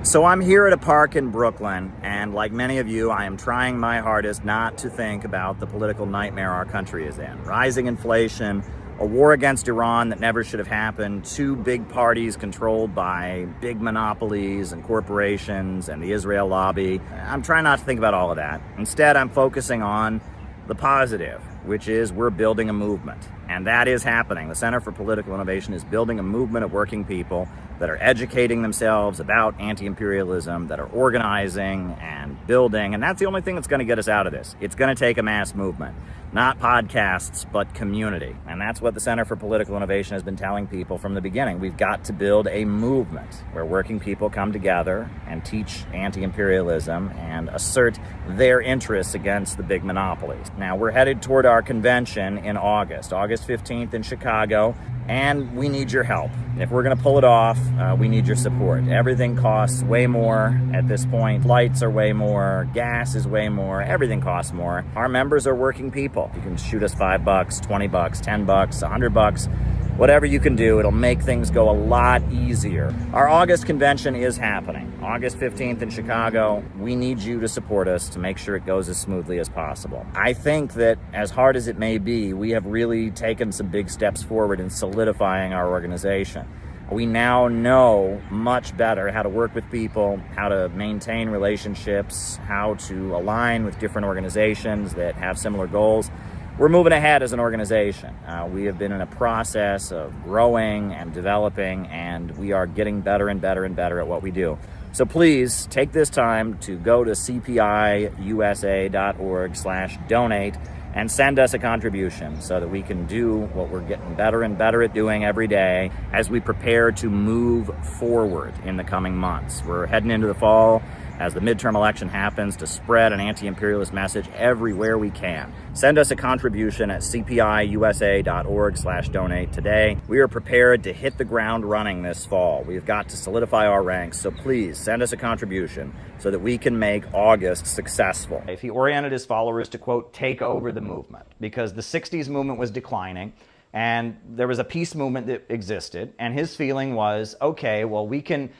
So I'm here at a park in Brooklyn, and like many of you, I am trying my hardest not to think about the political nightmare our country is in. Rising inflation, a war against Iran that never should have happened, two big parties controlled by big monopolies and corporations and the Israel lobby. I'm trying not to think about all of that. Instead, I'm focusing on the positive, which is we're building a movement. And that is happening. The Center for Political Innovation is building a movement of working people that are educating themselves about anti-imperialism, that are organizing and building, and that's the only thing that's going to get us out of this. It's going to take a mass movement, not podcasts, but community. And that's what the Center for Political Innovation has been telling people from the beginning. We've got to build a movement where working people come together and teach anti-imperialism and assert their interests against the big monopolies. Now, we're headed toward our convention in August 15th in Chicago, and we need your help. If we're going to pull it off, we need your support. Everything costs way more at this point. Flights are way more, gas is way more, everything costs more. Our members are working people. You can shoot us $5, $20, $10, $100, whatever you can do. It'll make things go a lot easier. Our August convention is happening, August 15th in Chicago. We need you to support us to make sure it goes as smoothly as possible. I think that as hard as it may be, we have really taken some big steps forward in solidifying our organization. We now know much better how to work with people, how to maintain relationships, how to align with different organizations that have similar goals. We're moving ahead as an organization. We have been in a process of growing and developing, and we are getting better and better and better at what we do. So please take this time to go to cpiusa.org/donate and send us a contribution so that we can do what we're getting better and better at doing every day as we prepare to move forward in the coming months. We're heading into the fall as the midterm election happens to spread an anti-imperialist message everywhere we can. Send us a contribution at cpiusa.org/donate today. We are prepared to hit the ground running this fall. We've got to solidify our ranks, so please send us a contribution so that we can make August successful. If he oriented his followers to, quote, take over the movement, because the 60s movement was declining, and there was a peace movement that existed, and his feeling was, okay, well, we can,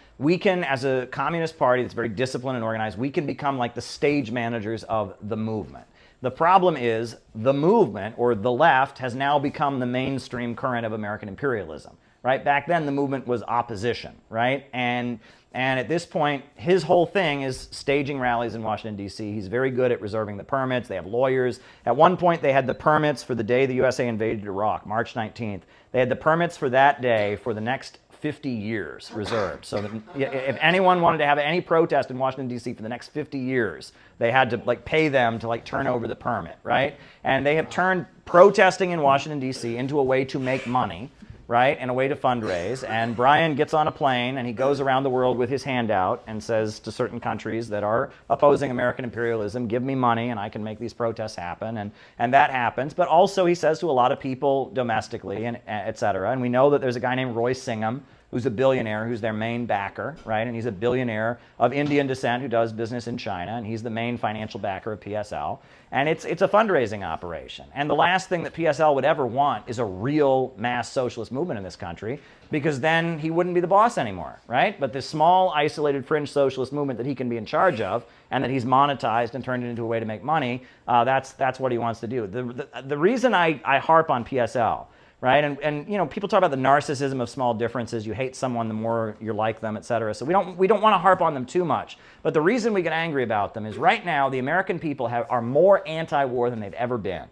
as a communist party that's very disciplined and organized, we can become like the stage managers of the movement. The problem is the movement, or the left, has now become the mainstream current of American imperialism, right? Back then, the movement was opposition, right? And And at this point, his whole thing is staging rallies in Washington, D.C. He's very good at reserving the permits. They have lawyers. At one point, they had the permits for the day the USA invaded Iraq, March 19th. They had the permits for that day for the next 50 years reserved. So that if anyone wanted to have any protest in Washington, D.C. for the next 50 years, they had to pay them to turn over the permit, right? And they have turned protesting in Washington, D.C. into a way to make money, right, and a way to fundraise. And Brian gets on a plane and he goes around the world with his hand out and says to certain countries that are opposing American imperialism, give me money and I can make these protests happen. And that happens. But also he says to a lot of people domestically, and et cetera. And we know that there's a guy named Roy Singham, who's a billionaire, who's their main backer, right? And he's a billionaire of Indian descent who does business in China, and he's the main financial backer of PSL. And it's a fundraising operation. And the last thing that PSL would ever want is a real mass socialist movement in this country, because then he wouldn't be the boss anymore, right? But this small, isolated, fringe socialist movement that he can be in charge of, and that he's monetized and turned it into a way to make money, that's what he wants to do. The reason I harp on PSL, right? And you know, people talk about the narcissism of small differences. You hate someone the more you like them, et cetera. So we don't want to harp on them too much. But the reason we get angry about them is right now the American people are more anti-war than they've ever been.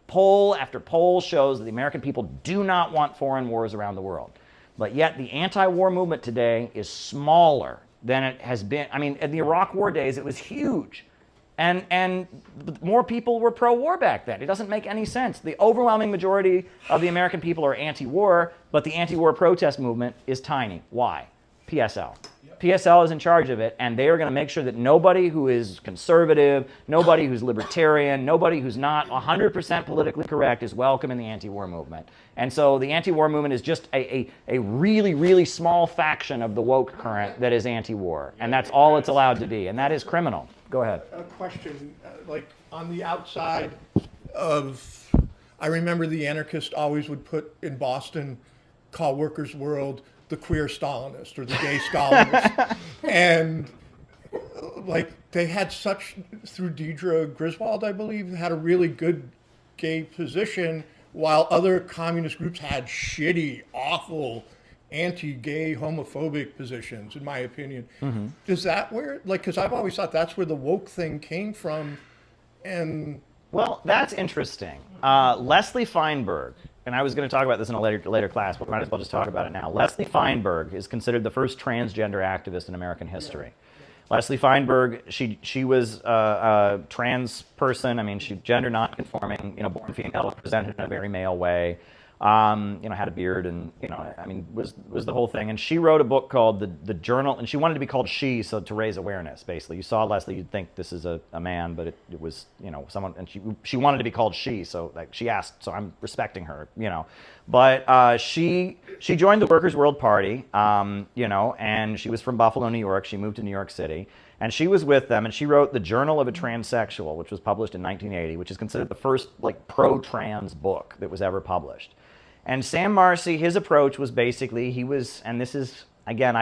Poll after poll shows that the American people do not want foreign wars around the world. But yet the anti-war movement today is smaller than it has been. I mean, in the Iraq War days, it was huge. And more people were pro-war back then. It doesn't make any sense. The overwhelming majority of the American people are anti-war, but the anti-war protest movement is tiny. Why? PSL. PSL is in charge of it, and they are going to make sure that nobody who is conservative, nobody who's libertarian, nobody who's not 100% politically correct is welcome in the anti-war movement. And so the anti-war movement is just a really, really small faction of the woke current that is anti-war, and that's all it's allowed to be, and that is criminal. Go ahead. A question, like on the outside of, I remember the anarchist always would put in Boston, call Workers' World the queer Stalinist or the gay Stalinist. And like they had such, through Deidre Griswold, I believe, had a really good gay position, while other communist groups had shitty, awful, anti-gay, homophobic positions, in my opinion. Mm-hmm. Is that where, like, because I've always thought that's where the woke thing came from, and... Well, that's interesting. Leslie Feinberg, and I was going to talk about this in a later class, but might as well just talk about it now. Leslie Feinberg is considered the first transgender activist in American history. Leslie Feinberg, she was a trans person. I mean, she gender non-conforming, you know, born female, presented in a very male way. You know, had a beard, and you know, I mean, was the whole thing. And she wrote a book called the Journal, and she wanted to be called She, so to raise awareness. Basically, you saw Leslie, you'd think this is a man, but it was, you know, someone, and she wanted to be called She, so like she asked, so I'm respecting her, you know. But she joined the Workers' World Party, you know, and she was from Buffalo, New York. She moved to New York City. And she was with them, and she wrote The Journal of a Transsexual, which was published in 1980, which is considered the first like pro-trans book that was ever published. And Sam Marcy, his approach was basically, he was, and this is, again,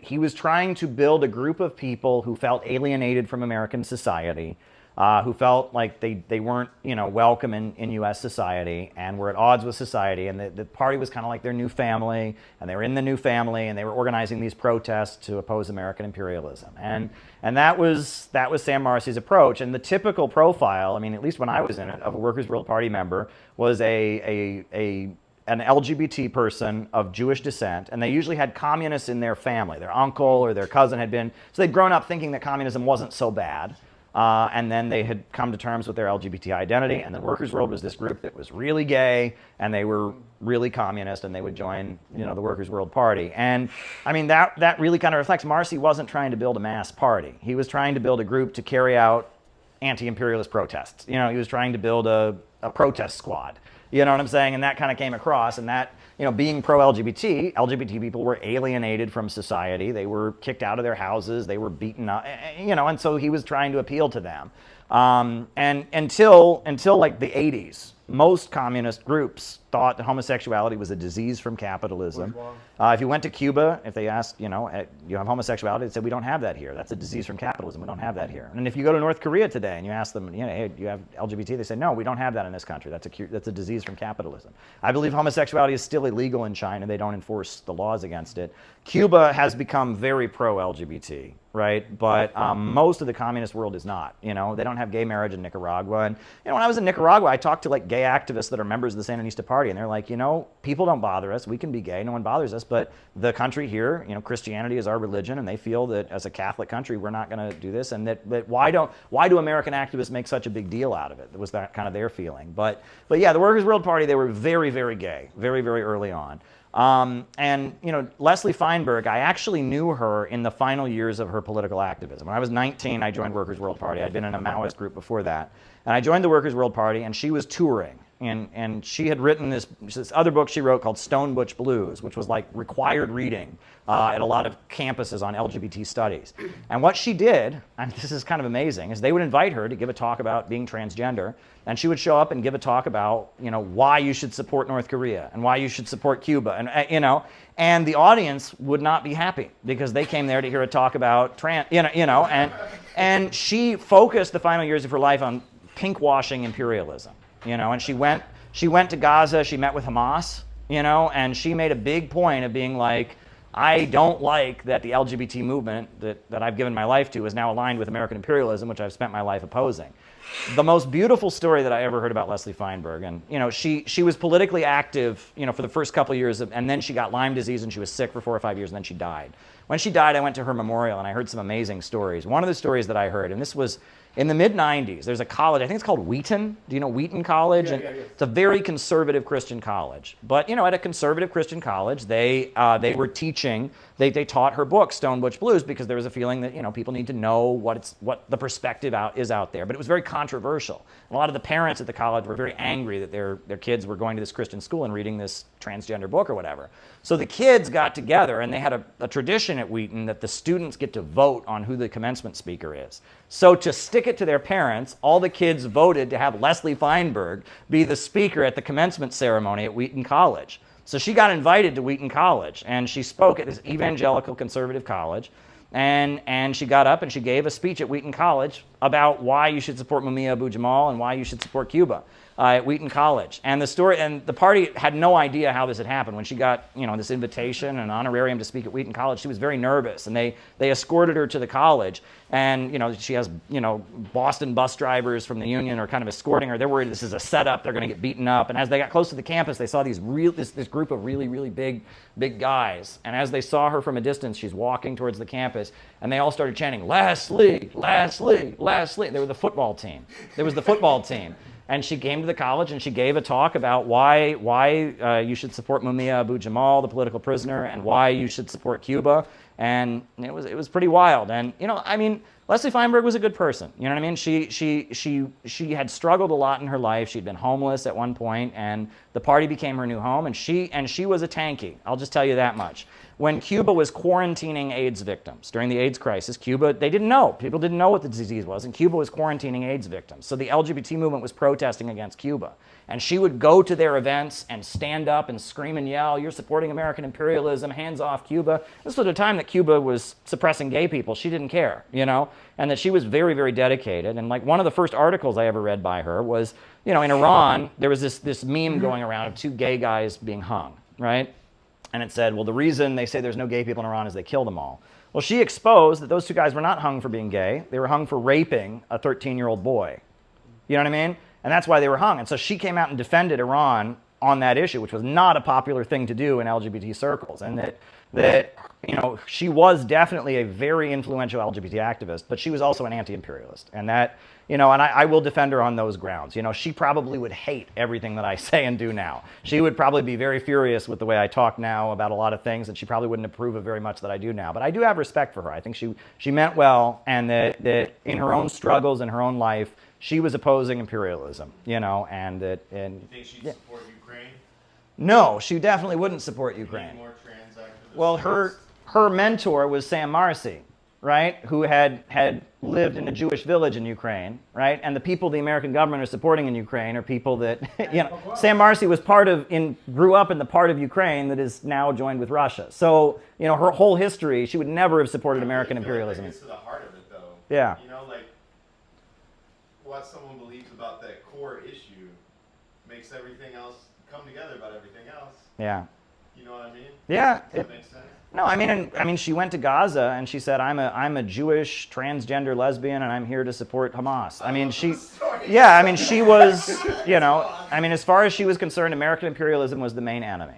he was trying to build a group of people who felt alienated from American society, who felt like they weren't, you know, welcome in U.S. society and were at odds with society. And the party was kind of like their new family, and they were in the new family, and they were organizing these protests to oppose American imperialism. And that was Sam Marcy's approach. And the typical profile, I mean, at least when I was in it, of a Workers' World Party member was an LGBT person of Jewish descent, and they usually had communists in their family. Their uncle or their cousin had been, so they'd grown up thinking that communism wasn't so bad, and then they had come to terms with their LGBT identity, and the Workers' World was this group that was really gay, and they were really communist, and they would join, you know, the Workers' World Party. And I mean, that really kind of reflects, Marcy wasn't trying to build a mass party. He was trying to build a group to carry out anti-imperialist protests. You know, he was trying to build a protest squad. You know what I'm saying? And that kind of came across, and that, you know, being pro-LGBT, LGBT people were alienated from society. They were kicked out of their houses. They were beaten up, you know, and so he was trying to appeal to them. And until like the 80s, most communist groups thought that homosexuality was a disease from capitalism. If you went to Cuba, if they asked, you know, you have homosexuality, they said, we don't have that here. That's a disease from capitalism. We don't have that here. And if you go to North Korea today and you ask them, you know, hey, do you have LGBT? They say, no, we don't have that in this country. That's a disease from capitalism. I believe homosexuality is still relatively legal in China. They don't enforce the laws against it. Cuba has become very pro-LGBT, right? But most of the communist world is not. You know, they don't have gay marriage in Nicaragua. And you know, when I was in Nicaragua, I talked to like gay activists that are members of the Sandinista Party, and they're like, you know, people don't bother us. We can be gay. No one bothers us. But the country here, you know, Christianity is our religion, and they feel that as a Catholic country, we're not going to do this. And that why do American activists make such a big deal out of it? That was that kind of their feeling. But yeah, the Workers' World Party, they were very, very gay, very, very early on. And you know, Leslie Feinberg, I actually knew her in the final years of her political activism. When I was 19, I joined Workers' World Party. I'd been in a Maoist group before that. And I joined the Workers' World Party, and she was touring. And she had written this other book she wrote called Stone Butch Blues, which was like required reading at a lot of campuses on LGBT studies. And what she did, and this is kind of amazing, is they would invite her to give a talk about being transgender, and she would show up and give a talk about, you know, why you should support North Korea and why you should support Cuba, and you know, and the audience would not be happy because they came there to hear a talk about and she focused the final years of her life on pinkwashing imperialism. You know, and she went to Gaza, she met with Hamas, you know, and she made a big point of being like, I don't like that the LGBT movement that I've given my life to is now aligned with American imperialism, which I've spent my life opposing. The most beautiful story that I ever heard about Leslie Feinberg, and you know, she was politically active, you know, for the first couple of years, and then she got Lyme disease and she was sick for 4 or 5 years, and then she died. When she died, I went to her memorial and I heard some amazing stories. One of the stories that I heard, and this was in the mid-90s, there's a college, I think it's called Wheaton. Do you know Wheaton College? Yeah. It's a very conservative Christian college. But, you know, at a conservative Christian college, they were teaching, they taught her book, Stone Butch Blues, because there was a feeling that, you know, people need to know what the perspective is out there. But it was very controversial. A lot of the parents at the college were very angry that their kids were going to this Christian school and reading this transgender book or whatever. So the kids got together, and they had a tradition at Wheaton that the students get to vote on who the commencement speaker is. So to stick it to their parents, all the kids voted to have Leslie Feinberg be the speaker at the commencement ceremony at Wheaton College. So she got invited to Wheaton College, and she spoke at this evangelical conservative college, and she got up and she gave a speech at Wheaton College about why you should support Mumia Abu-Jamal and why you should support Cuba at Wheaton College. And the party had no idea how this had happened. When she got, you know, this invitation and an honorarium to speak at Wheaton College, she was very nervous, and they escorted her to the college. And, you know, she has, you know, Boston bus drivers from the union are kind of escorting her. They're worried this is a setup, they're going to get beaten up. And as they got close to the campus, they saw this group of really, really big guys. And as they saw her from a distance, she's walking towards the campus, and they all started chanting, Leslie, Leslie, Leslie. They were the football team. There was the football team. And she came to the college and she gave a talk about why you should support Mumia Abu-Jamal, the political prisoner, and why you should support Cuba. And it was pretty wild. And, you know, I mean, Leslie Feinberg was a good person. You know what I mean? She had struggled a lot in her life. She'd been homeless at one point, and the party became her new home. And she was a tanky. I'll just tell you that much. When Cuba was quarantining AIDS victims during the AIDS crisis, Cuba, they didn't know. People didn't know what the disease was, and Cuba was quarantining AIDS victims. So the LGBT movement was protesting against Cuba. And she would go to their events and stand up and scream and yell, you're supporting American imperialism, hands off Cuba. This was a time that Cuba was suppressing gay people. She didn't care, you know, and that she was very, very dedicated. And like one of the first articles I ever read by her was, you know, in Iran, there was this meme going around of 2 gay guys being hung, right? And it said, well, the reason they say there's no gay people in Iran is they killed them all. Well, she exposed that those 2 guys were not hung for being gay. They were hung for raping a 13-year-old boy. You know what I mean? And that's why they were hung. And so she came out and defended Iran on that issue, which was not a popular thing to do in LGBT circles. And that you know, she was definitely a very influential LGBT activist, but she was also an anti-imperialist. And that, you know, and I will defend her on those grounds. You know, she probably would hate everything that I say and do now. She would probably be very furious with the way I talk now about a lot of things, and she probably wouldn't approve of very much that I do now. But I do have respect for her. I think she meant well, and that in her own struggles in her own life, she was opposing imperialism, you know, and that... And, you think she'd support Ukraine? No, she definitely wouldn't support Ukraine. More trans activists? Well, her mentor was Sam Marcy, right, who had lived in a Jewish village in Ukraine, right? And the people the American government are supporting in Ukraine are people that, you know, Sam Marcy was grew up in the part of Ukraine that is now joined with Russia. So, you know, her whole history, she would never have supported American imperialism. That gets to the heart of it, though. Yeah. You know, like, what someone believes about that core issue makes everything else come together about everything else. Yeah. You know what I mean? Yeah. Does that make sense? No, I mean, she went to Gaza and she said, I'm a Jewish transgender lesbian and I'm here to support Hamas. I mean, she was, you know, I mean, as far as she was concerned, American imperialism was the main enemy.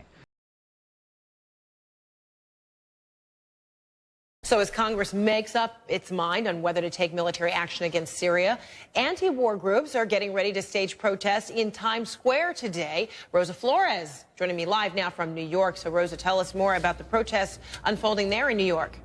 So as Congress makes up its mind on whether to take military action against Syria, anti-war groups are getting ready to stage protests in Times Square today. Rosa Flores joining me live now from New York. So Rosa, tell us more about the protests unfolding there in New York.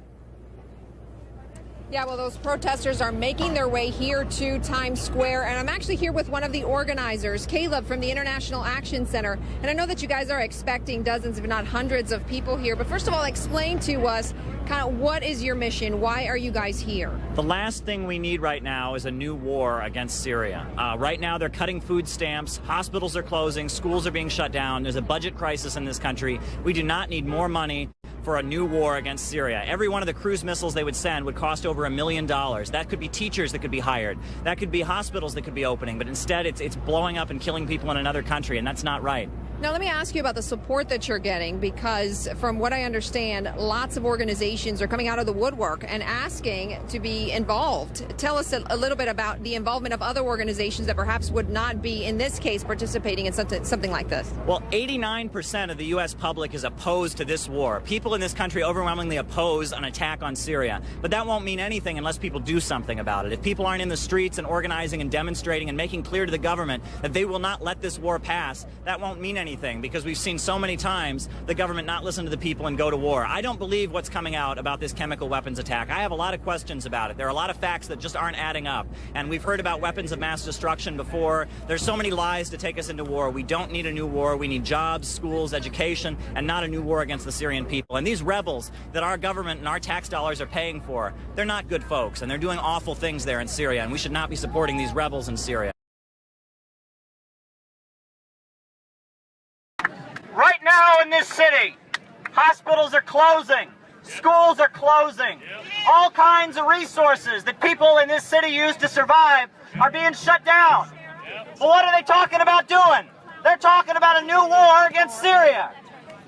Yeah, well, those protesters are making their way here to Times Square, and I'm actually here with one of the organizers, Caleb from the International Action Center. And I know that you guys are expecting dozens, if not hundreds, of people here. But first of all, explain to us kind of what is your mission? Why are you guys here? The last thing we need right now is a new war against Syria. Right now, they're cutting food stamps, hospitals are closing, schools are being shut down. There's a budget crisis in this country. We do not need more money for a new war against Syria. Every one of the cruise missiles they would send would cost over $1 million. That could be teachers that could be hired. That could be hospitals that could be opening. But instead, it's blowing up and killing people in another country, and that's not right. Now, let me ask you about the support that you're getting, because from what I understand, lots of organizations are coming out of the woodwork and asking to be involved. Tell us a little bit about the involvement of other organizations that perhaps would not be, in this case, participating in something like this. Well, 89% of the U.S. public is opposed to this war. People in this country overwhelmingly oppose an attack on Syria. But that won't mean anything unless people do something about it. If people aren't in the streets and organizing and demonstrating and making clear to the government that they will not let this war pass, that won't mean anything, because we've seen so many times the government not listen to the people and go to war. I don't believe what's coming out about this chemical weapons attack. I have a lot of questions about it. There are a lot of facts that just aren't adding up. And we've heard about weapons of mass destruction before. There's so many lies to take us into war. We don't need a new war. We need jobs, schools, education, and not a new war against the Syrian people. And these rebels that our government and our tax dollars are paying for, they're not good folks, and they're doing awful things there in Syria, and we should not be supporting these rebels in Syria. Right now in this city, hospitals are closing, schools are closing, all kinds of resources that people in this city use to survive are being shut down. But what are they talking about doing? They're talking about a new war against Syria.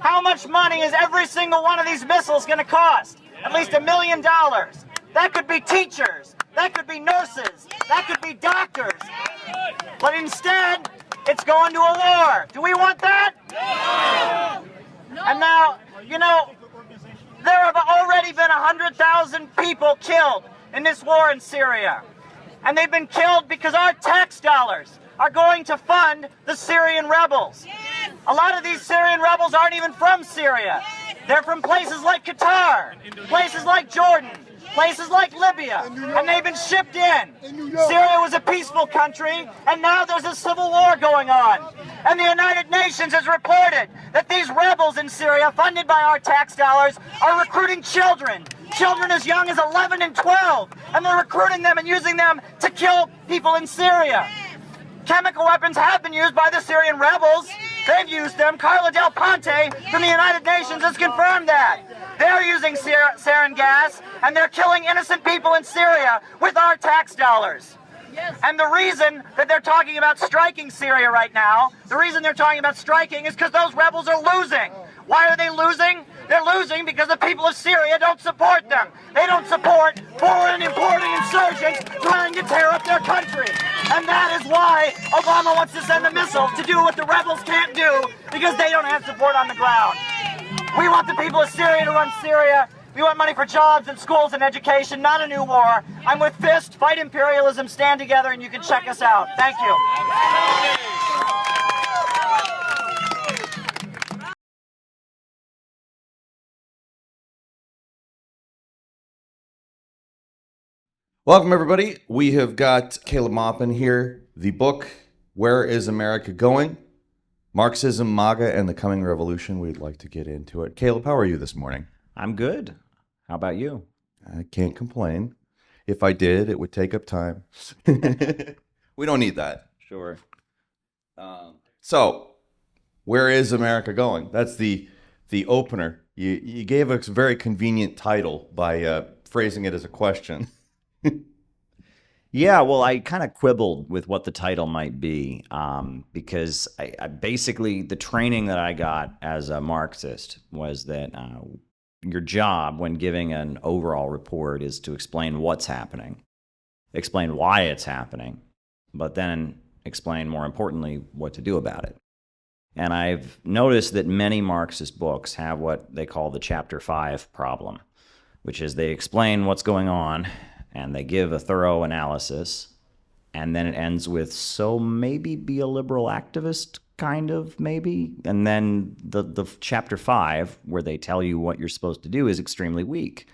How much money is every single one of these missiles going to cost? At least $1 million. That could be teachers, that could be nurses, that could be doctors. But instead, it's going to a war. Do we want that? No. And now, you know, there have already been 100,000 people killed in this war in Syria. And they've been killed because our tax dollars are going to fund the Syrian rebels. Yes. A lot of these Syrian rebels aren't even from Syria. Yes. They're from places like Qatar, places like Jordan, places like Libya, and they've been shipped in. Syria was a peaceful country, and now there's a civil war going on. And the United Nations has reported that these rebels in Syria, funded by our tax dollars, are recruiting children as young as 11 and 12, and they're recruiting them and using them to kill people in Syria. Chemical weapons have been used by the Syrian rebels. They've used them. Carla Del Ponte from the United Nations has confirmed that. They're using sarin gas, and they're killing innocent people in Syria with our tax dollars. Yes. And the reason that they're talking about striking Syria right now, the reason they're talking about striking is because those rebels are losing. Why are they losing? They're losing because the people of Syria don't support them. They don't support foreign importing insurgents trying to tear up their country. And that is why Obama wants to send the missiles to do what the rebels can't do, because they don't have support on the ground. We want the people of Syria to run Syria. We want money for jobs and schools and education, not a new war. I'm with FIST, Fight Imperialism, stand together, and you can check us out. Thank you. Welcome, everybody. We have got Caleb Maupin here. The book, Where is America Going? Marxism, MAGA, and the Coming Revolution. We'd like to get into it. Caleb, how are you this morning? I'm good. How about you? I can't complain. If I did, it would take up time. We don't need that. Sure. So, where is America going? That's the opener. You gave us a very convenient title by phrasing it as a question. Yeah, well, I kind of quibbled with what the title might be because I basically, the training that I got as a Marxist was that your job when giving an overall report is to explain what's happening, explain why it's happening, but then explain, more importantly, what to do about it. And I've noticed that many Marxist books have what they call the Chapter 5 problem, which is they explain what's going on, and they give a thorough analysis, and then it ends with, so maybe be a liberal activist, kind of, maybe? And then the Chapter 5, where they tell you what you're supposed to do, is extremely weak.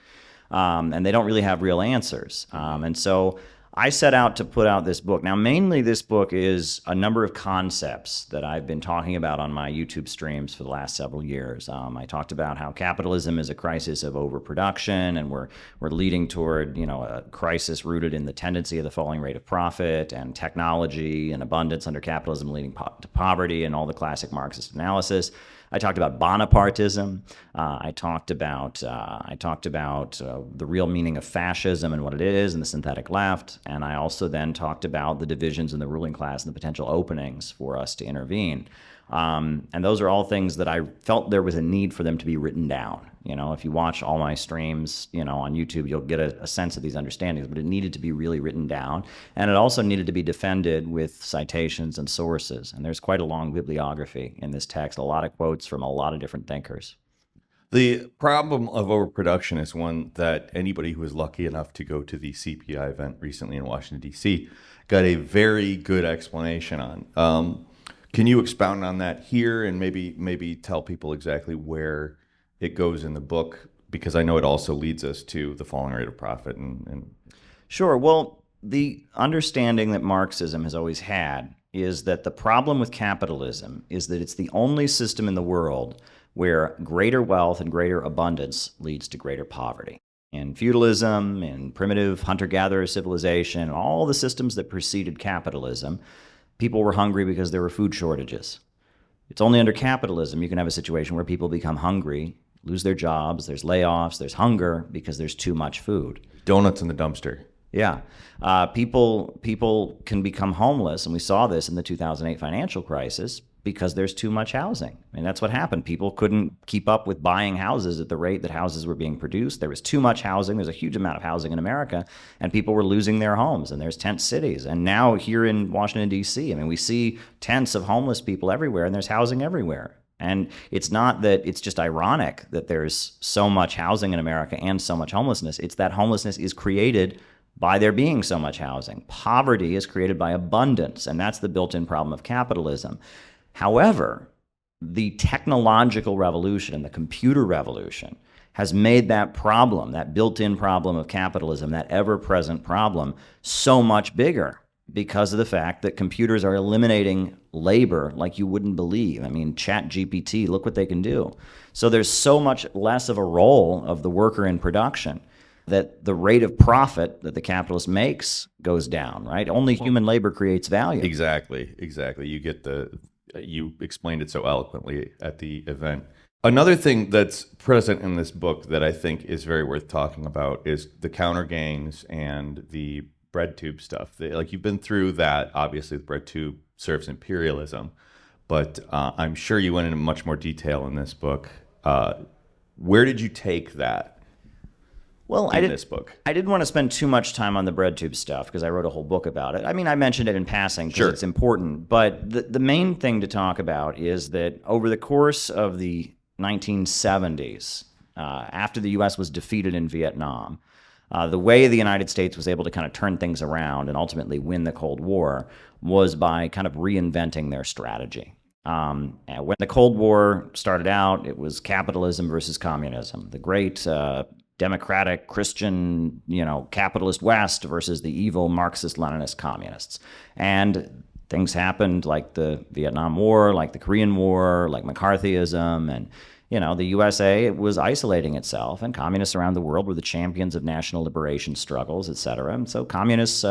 And they don't really have real answers. And so I set out to put out this book. Now, mainly this book is a number of concepts that I've been talking about on my YouTube streams for the last several years. I talked about how capitalism is a crisis of overproduction, and we're leading toward, a crisis rooted in the tendency of the falling rate of profit, and technology and abundance under capitalism leading to poverty, and all the classic Marxist analysis. I talked about Bonapartism. I talked about the real meaning of fascism and what it is, and the synthetic left. And I also then talked about the divisions in the ruling class and the potential openings for us to intervene. And those are all things that I felt there was a need for them to be written down. If you watch all my streams, on YouTube, you'll get a sense of these understandings, but it needed to be really written down. And it also needed to be defended with citations and sources. And there's quite a long bibliography in this text, a lot of quotes from a lot of different thinkers. The problem of overproduction is one that anybody who was lucky enough to go to the CPI event recently in Washington, D.C. got a very good explanation on. Can you expound on that here and maybe tell people exactly where it goes in the book? Because I know it also leads us to the falling rate of profit. Sure. Well, the understanding that Marxism has always had is that the problem with capitalism is that it's the only system in the world where greater wealth and greater abundance leads to greater poverty. In feudalism, in primitive hunter-gatherer civilization, all the systems that preceded capitalism, people were hungry because there were food shortages. It's only under capitalism you can have a situation where people become hungry, lose their jobs, there's layoffs, there's hunger because there's too much food. Donuts in the dumpster. Yeah. People can become homeless, and we saw this in the 2008 financial crisis because there's too much housing. And that's what happened. People couldn't keep up with buying houses at the rate that houses were being produced. There was too much housing. There's a huge amount of housing in America, and people were losing their homes, and there's tent cities. And now here in Washington, D.C., we see tents of homeless people everywhere, and there's housing everywhere. And it's not that it's just ironic that there's so much housing in America and so much homelessness. It's that homelessness is created by there being so much housing. Poverty is created by abundance, and that's the built-in problem of capitalism. However, the technological revolution and the computer revolution has made that problem, that built-in problem of capitalism, that ever-present problem, so much bigger because of the fact that computers are eliminating labor like you wouldn't believe. ChatGPT, look what they can do. So there's so much less of a role of the worker in production that the rate of profit that the capitalist makes goes down, right? Only human labor creates value. Exactly. You explained it so eloquently at the event. Another thing that's present in this book that I think is very worth talking about is the counter gains and the bread tube stuff. You've been through that. Obviously, the bread tube serves imperialism, but I'm sure you went into much more detail in this book. Where did you take that? Well, I didn't want to spend too much time on the bread tube stuff because I wrote a whole book about it. I mentioned it in passing because it's important. But the main thing to talk about is that over the course of the 1970s, after the U.S. was defeated in Vietnam, the way the United States was able to kind of turn things around and ultimately win the Cold War was by kind of reinventing their strategy. And when the Cold War started out, it was capitalism versus communism. The great democratic, Christian, capitalist West versus the evil Marxist-Leninist communists. And things happened like the Vietnam War, like the Korean War, like McCarthyism, and the USA was isolating itself, and communists around the world were the champions of national liberation struggles, etc. And so communists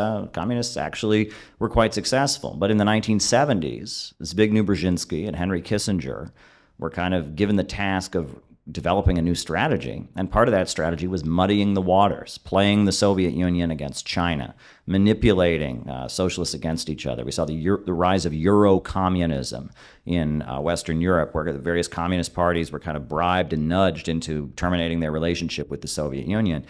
actually were quite successful. But in the 1970s, Zbigniew Brzezinski and Henry Kissinger were kind of given the task of developing a new strategy. And part of that strategy was muddying the waters, playing the Soviet Union against China, manipulating socialists against each other. We saw the rise of Euro-communism in Western Europe, where the various communist parties were kind of bribed and nudged into terminating their relationship with the Soviet Union.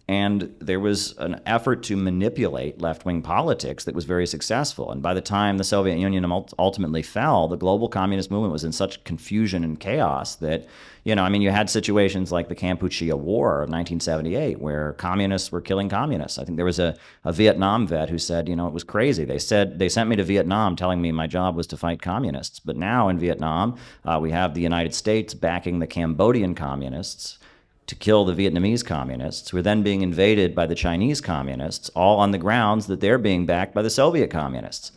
And there was an effort to manipulate left-wing politics that was very successful. And by the time the Soviet Union ultimately fell, the global communist movement was in such confusion and chaos that, you had situations like the Kampuchea War of 1978, where communists were killing communists. I think there was a Vietnam vet who said, it was crazy. They sent me to Vietnam telling me my job was to fight communists. But now in Vietnam, we have the United States backing the Cambodian communists to kill the Vietnamese communists, who are then being invaded by the Chinese communists, all on the grounds that they're being backed by the Soviet communists.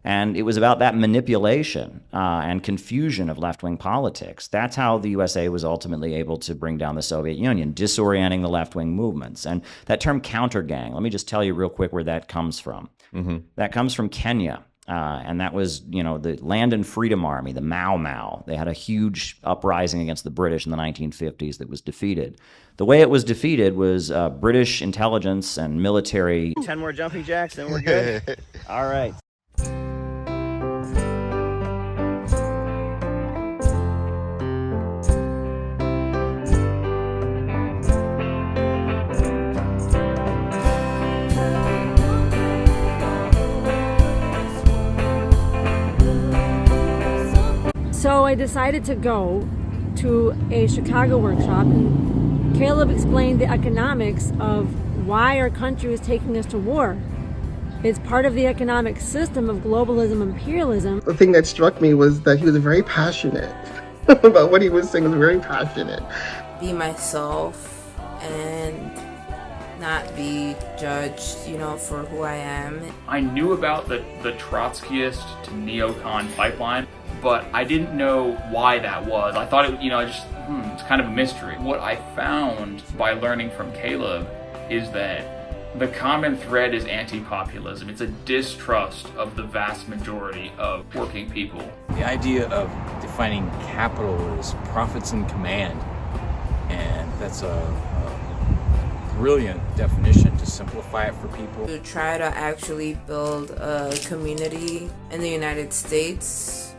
And it was about that manipulation and confusion of left-wing politics. That's how the USA was ultimately able to bring down the Soviet Union, disorienting the left-wing movements. And that term counter-gang, let me just tell you real quick where that comes from. That comes from Kenya. And that was, the Land and Freedom Army, the Mau Mau. They had a huge uprising against the British in the 1950s that was defeated. The way it was defeated was British intelligence and military. 10 more jumping jacks, then we're good. All right. So I decided to go to a Chicago workshop, and Caleb explained the economics of why our country was taking us to war. It's part of the economic system of globalism, imperialism. The thing that struck me was that he was very passionate about what he was saying. He was very passionate. Be myself and not be judged, for who I am. I knew about the Trotskyist to neocon pipeline, but I didn't know why that was. I thought it's kind of a mystery. What I found by learning from Caleb is that the common thread is anti-populism. It's a distrust of the vast majority of working people. The idea of defining capital as profits in command, and that's a brilliant definition to simplify it for people. To try to actually build a community in the United States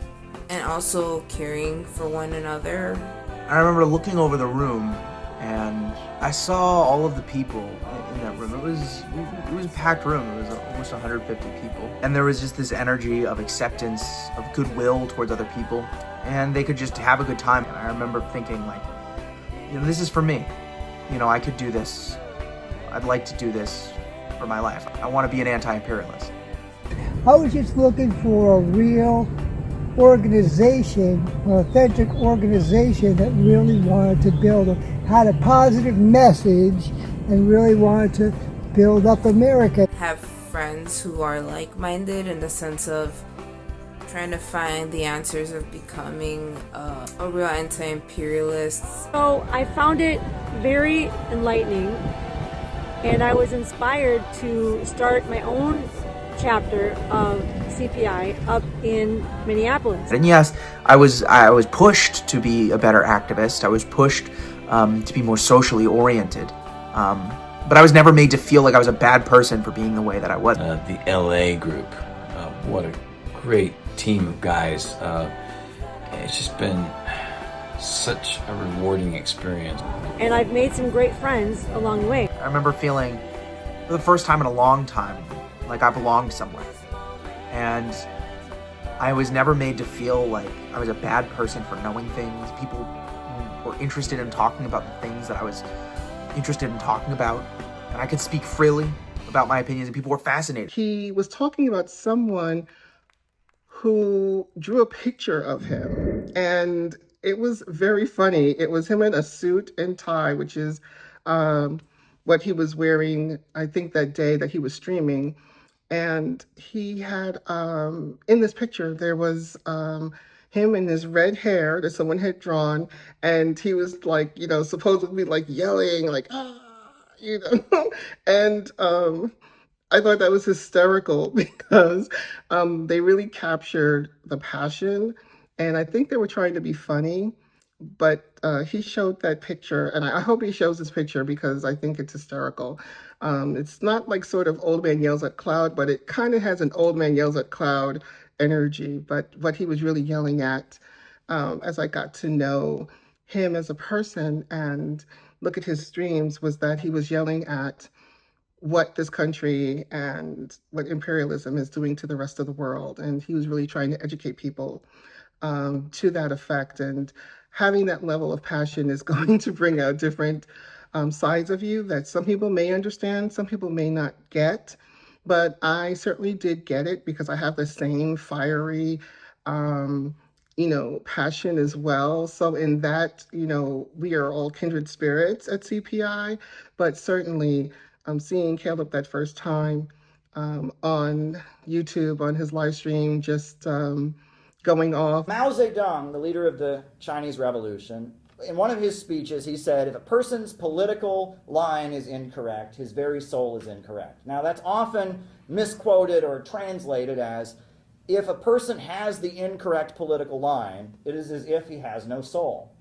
and also caring for one another. I remember looking over the room and I saw all of the people in that room. It was a packed room. It was almost 150 people. And there was just this energy of acceptance, of goodwill towards other people. And they could just have a good time. And I remember thinking this is for me. I could do this. I'd like to do this for my life. I want to be an anti-imperialist. I was just looking for a real organization, an authentic organization that really wanted to had a positive message and really wanted to build up America. Have friends who are like-minded in the sense of trying to find the answers of becoming a real anti-imperialist. So I found it very enlightening, and I was inspired to start my own chapter of CPI up in Minneapolis. And yes, I was pushed to be a better activist. I was pushed to be more socially oriented. But I was never made to feel like I was a bad person for being the way that I was. The LA group, what a great team of guys. It's just been such a rewarding experience. And I've made some great friends along the way. I remember feeling, for the first time in a long time, like I belonged somewhere. And I was never made to feel like I was a bad person for knowing things. People were interested in talking about the things that I was interested in talking about. And I could speak freely about my opinions, and people were fascinated. He was talking about someone who drew a picture of him, and it was very funny. It was him in a suit and tie, which is what he was wearing, I think, that day that he was streaming. And he had, in this picture, there was him in his red hair that someone had drawn, and he was supposedly yelling, and I thought that was hysterical because they really captured the passion, and I think they were trying to be funny, but he showed that picture, and I hope he shows this picture because I think it's hysterical. It's not like sort of old man yells at cloud, but it kind of has an old man yells at cloud energy. But what he was really yelling at, as I got to know him as a person and look at his streams, was that he was yelling at what this country and what imperialism is doing to the rest of the world. And he was really trying to educate people to that effect. And having that level of passion is going to bring out different sides of you that some people may understand, some people may not get. But I certainly did get it because I have the same fiery, passion as well. So in that, we are all kindred spirits at CPI, but certainly seeing Caleb that first time on YouTube, on his live stream, just going off. Mao Zedong, the leader of the Chinese Revolution, in one of his speeches, he said, if a person's political line is incorrect, his very soul is incorrect. Now, that's often misquoted or translated as, if a person has the incorrect political line, it is as if he has no soul.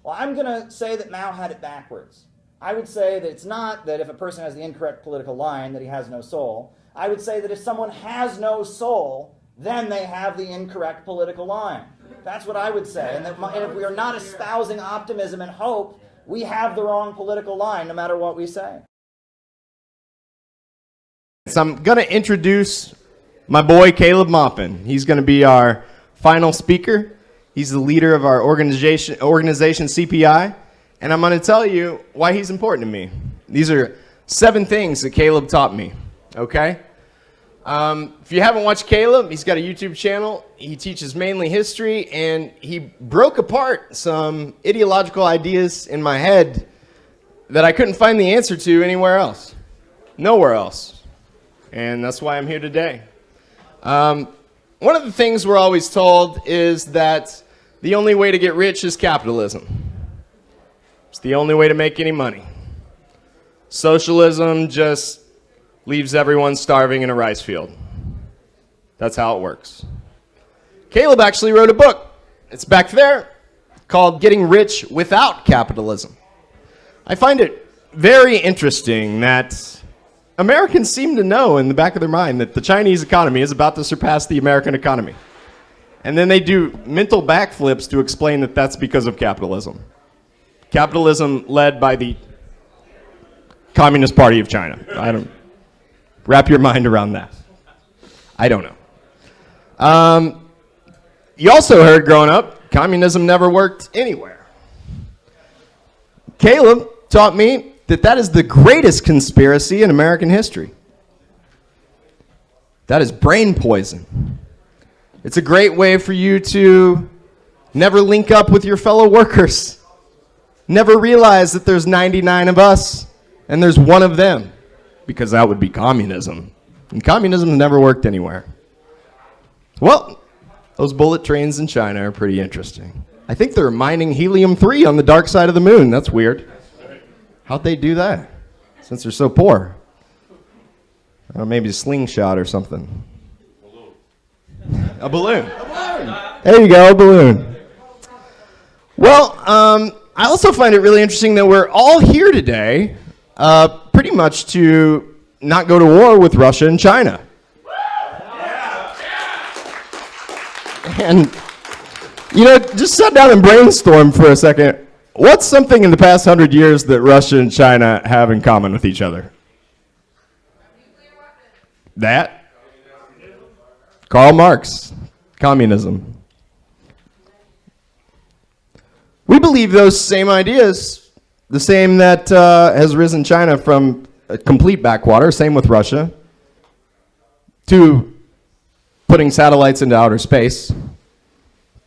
Well, I'm going to say that Mao had it backwards. I would say that it's not that if a person has the incorrect political line that he has no soul. I would say that if someone has no soul, then they have the incorrect political line. That's what I would say. And if we are not espousing optimism and hope, we have the wrong political line, no matter what we say. So I'm going to introduce my boy, Caleb Maupin. He's going to be our final speaker. He's the leader of our organization CPI. And I'm going to tell you why he's important to me. These are 7 things that Caleb taught me, okay? If you haven't watched Caleb, he's got a YouTube channel. He teaches mainly history, and he broke apart some ideological ideas in my head that I couldn't find the answer to anywhere else. Nowhere else. And that's why I'm here today. One of the things we're always told is that the only way to get rich is capitalism. It's the only way to make any money. Socialism just leaves everyone starving in a rice field. That's how it works. Caleb actually wrote a book. It's back there, called Getting Rich Without Capitalism. I find it very interesting that Americans seem to know in the back of their mind that the Chinese economy is about to surpass the American economy. And then they do mental backflips to explain that that's because of capitalism. Capitalism led by the Communist Party of China. I don't wrap your mind around that. I don't know. You also heard growing up, communism never worked anywhere. Caleb taught me that that is the greatest conspiracy in American history. That is brain poison. It's a great way for you to never link up with your fellow workers. Never realize that there's 99 of us and there's one of them, because that would be communism. And communism never worked anywhere. Well, those bullet trains in China are pretty interesting. I think they're mining helium-3 on the dark side of the moon. That's weird. How'd they do that, since they're so poor? Or maybe a slingshot or something. A balloon. There you go, a balloon. Well, I also find it really interesting that we're all here today pretty much to not go to war with Russia and China. And, just sit down and brainstorm for a second. What's something in the past 100 years that Russia and China have in common with each other? That? Karl Marx, communism. We believe those same ideas, the same that has risen China from a complete backwater, same with Russia, to putting satellites into outer space,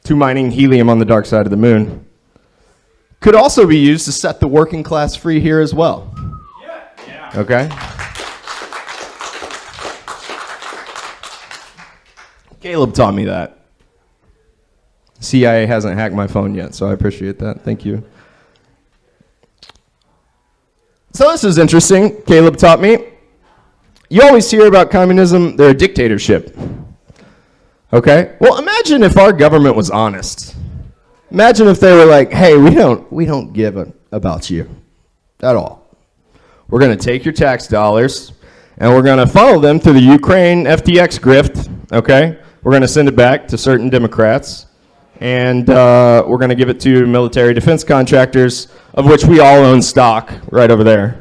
to mining helium on the dark side of the moon, could also be used to set the working class free here as well. Okay? Caleb taught me that. CIA hasn't hacked my phone yet, so I appreciate that. Thank you. So this is interesting. Caleb taught me. You always hear about communism, they're a dictatorship. Okay? Well, imagine if our government was honest. Imagine if they were like, hey, we don't give about you at all. We're going to take your tax dollars and we're going to funnel them through the Ukraine FTX grift, okay? We're going to send it back to certain Democrats, and we're going to give it to military defense contractors, of which we all own stock right over there.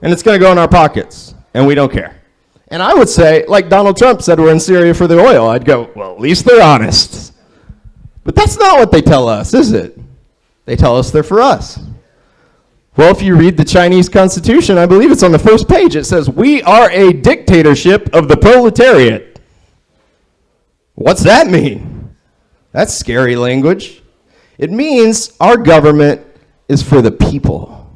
And it's going to go in our pockets, and we don't care. And I would say, like Donald Trump said, we're in Syria for the oil. I'd go, well, at least they're honest. But that's not what they tell us, is it? They tell us they're for us. Well, if you read the Chinese Constitution, I believe it's on the first page. It says, we are a dictatorship of the proletariat. What's that mean? That's scary language. It means our government is for the people,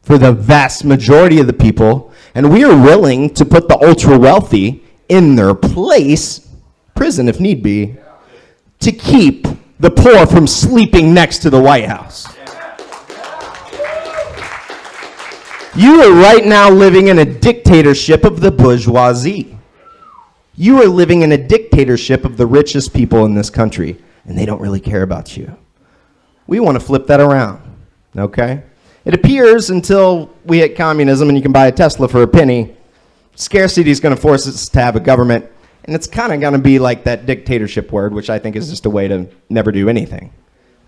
for the vast majority of the people, and we are willing to put the ultra-wealthy in their place, prison if need be, to keep the poor from sleeping next to the White House. You are right now living in a dictatorship of the bourgeoisie. You are living in a dictatorship of the richest people in this country, and they don't really care about you. We want to flip that around, okay? It appears until we hit communism and you can buy a Tesla for a penny, scarcity is going to force us to have a government, and it's kind of going to be like that dictatorship word, which I think is just a way to never do anything,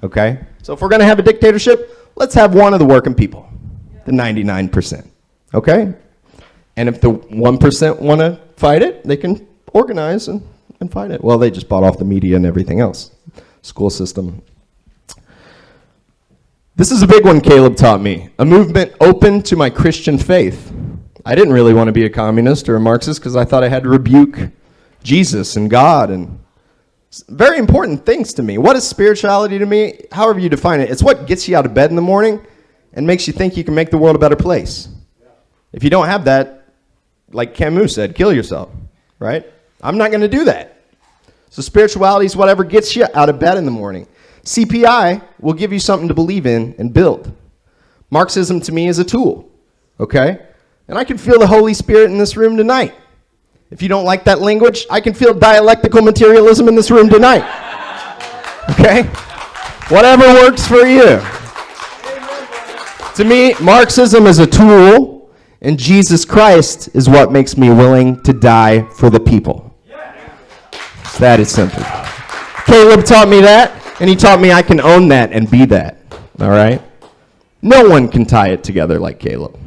okay? So if we're going to have a dictatorship, let's have one of the working people. The 99%, okay? And if the 1% want to fight it, they can organize and fight it. Well, they just bought off the media and everything else. School system. This is a big one Caleb taught me. A movement open to my Christian faith. I didn't really want to be a communist or a Marxist because I thought I had to rebuke Jesus and God and very important things to me. What is spirituality to me? However you define it, it's what gets you out of bed in the morning and makes you think you can make the world a better place. If you don't have that, like Camus said, kill yourself, right? I'm not going to do that. So spirituality is whatever gets you out of bed in the morning. CPI will give you something to believe in and build. Marxism to me is a tool, okay? And I can feel the Holy Spirit in this room tonight. If you don't like that language, I can feel dialectical materialism in this room tonight, okay? Whatever works for you. To me, Marxism is a tool, and Jesus Christ is what makes me willing to die for the people. It's that simple. Caleb taught me that, and he taught me I can own that and be that, all right? No one can tie it together like Caleb.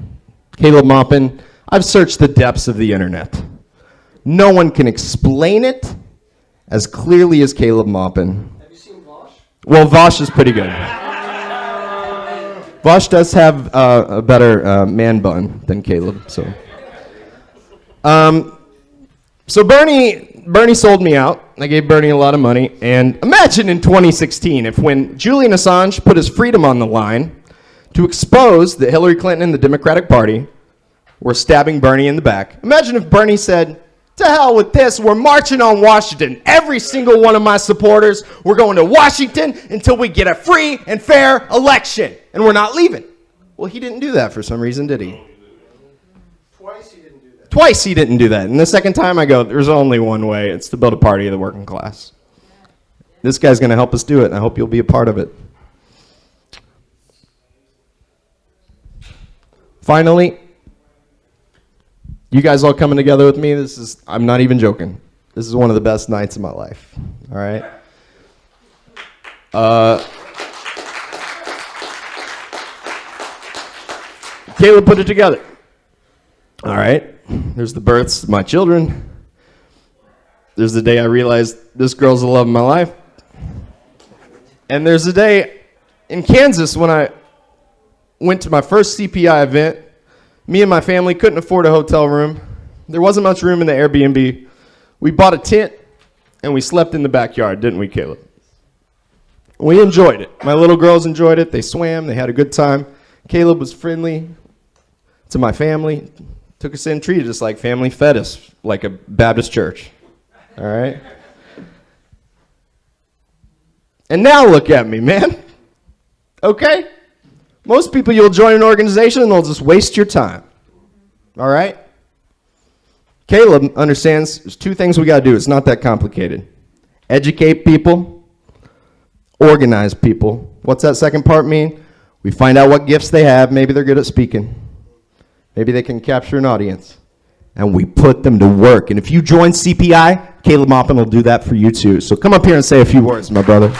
Caleb Maupin, I've searched the depths of the internet. No one can explain it as clearly as Caleb Maupin. Have you seen Vosh? Well, Vosh is pretty good. Vosh does have a better man bun than Caleb. So Bernie sold me out. I gave Bernie a lot of money. And imagine in 2016 if when Julian Assange put his freedom on the line to expose that Hillary Clinton and the Democratic Party were stabbing Bernie in the back. Imagine if Bernie said, to hell with this, we're marching on Washington. Every single one of my supporters, we're going to Washington until we get a free and fair election. And we're not leaving. Well, he didn't do that for some reason, did he? Twice he didn't do that. And the second time I go, there's only one way. It's to build a party of the working class. This guy's going to help us do it, and I hope you'll be a part of it. Finally, you guys all coming together with me, I'm not even joking. This is one of the best nights of my life, all right? Caleb put it together. All right, there's the births of my children. There's the day I realized this girl's the love of my life. And there's the day in Kansas when I went to my first CPI event. Me and my family couldn't afford a hotel room. There wasn't much room in the Airbnb. We bought a tent and we slept in the backyard, didn't we, Caleb? We enjoyed it. My little girls enjoyed it. They swam. They had a good time. Caleb was friendly to my family. Took us in, treated us like family, fed us like a Baptist church. All right? And now look at me, man. Okay? Most people, you'll join an organization and they'll just waste your time. All right? Caleb understands there's two things we got to do. It's not that complicated. Educate people, organize people. What's that second part mean? We find out what gifts they have. Maybe they're good at speaking. Maybe they can capture an audience. And we put them to work. And if you join CPI, Caleb Maupin will do that for you too. So come up here and say a few words, my brother.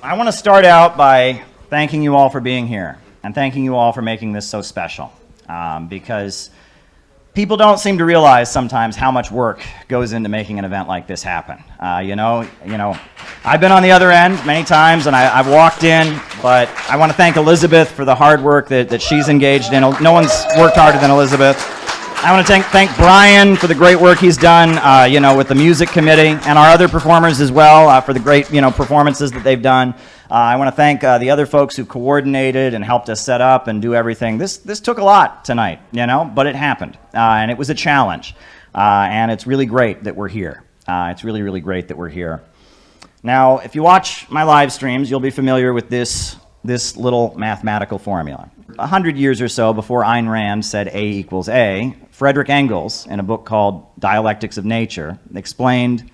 I want to start out by thanking you all for being here and thanking you all for making this so special, because people don't seem to realize sometimes how much work goes into making an event like this happen. You know, I've been on the other end many times, and I've walked in, but I want to thank Elizabeth for the hard work that she's engaged in. No one's worked harder than Elizabeth. I want to thank Brian for the great work he's done, with the music committee, and our other performers as well for the great, performances that they've done. I want to thank the other folks who coordinated and helped us set up and do everything. This took a lot tonight, but it happened, and it was a challenge, and it's really great that we're here. It's really, really great that we're here. Now, if you watch my live streams, you'll be familiar with this little mathematical formula. 100 years or so before Ayn Rand said A equals A, Friedrich Engels, in a book called Dialectics of Nature, explained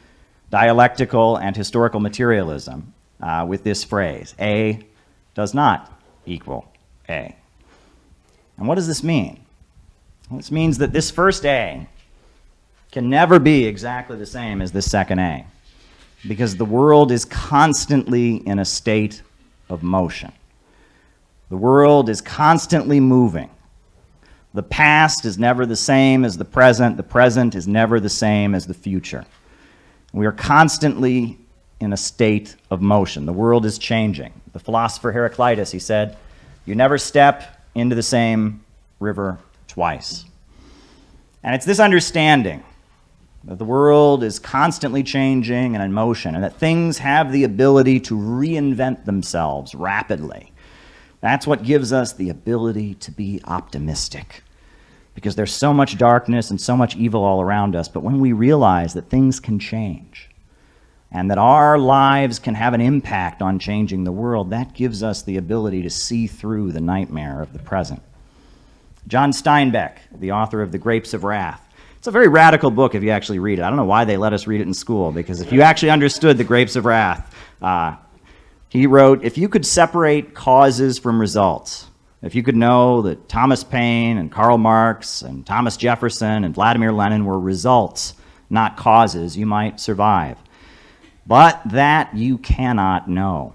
dialectical and historical materialism with this phrase: A does not equal A. And what does this mean? Well, this means that this first A can never be exactly the same as this second A, because the world is constantly in a state of motion. The world is constantly moving. The past is never the same as the present is never the same as the future. We are constantly in a state of motion. The world is changing. The philosopher Heraclitus, he said, "You never step into the same river twice." And it's this understanding that the world is constantly changing and in motion, and that things have the ability to reinvent themselves rapidly. That's what gives us the ability to be optimistic, because there's so much darkness and so much evil all around us. But when we realize that things can change and that our lives can have an impact on changing the world, that gives us the ability to see through the nightmare of the present. John Steinbeck, the author of The Grapes of Wrath, it's a very radical book if you actually read it. I don't know why they let us read it in school, because if you actually understood The Grapes of Wrath, he wrote, if you could separate causes from results, if you could know that Thomas Paine and Karl Marx and Thomas Jefferson and Vladimir Lenin were results, not causes, you might survive. But that you cannot know,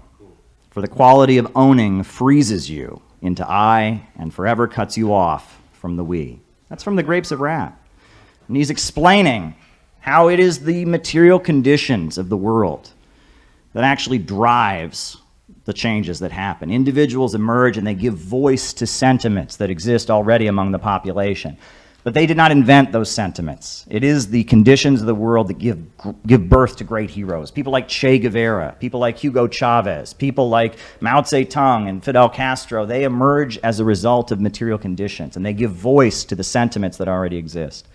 for the quality of owning freezes you into I and forever cuts you off from the we. That's from The Grapes of Wrath. And he's explaining how it is the material conditions of the world that actually drives the changes that happen. Individuals emerge and they give voice to sentiments that exist already among the population. But they did not invent those sentiments. It is the conditions of the world that give birth to great heroes. People like Che Guevara, people like Hugo Chavez, people like Mao Zedong and Fidel Castro. They emerge as a result of material conditions, and they give voice to the sentiments that already exist.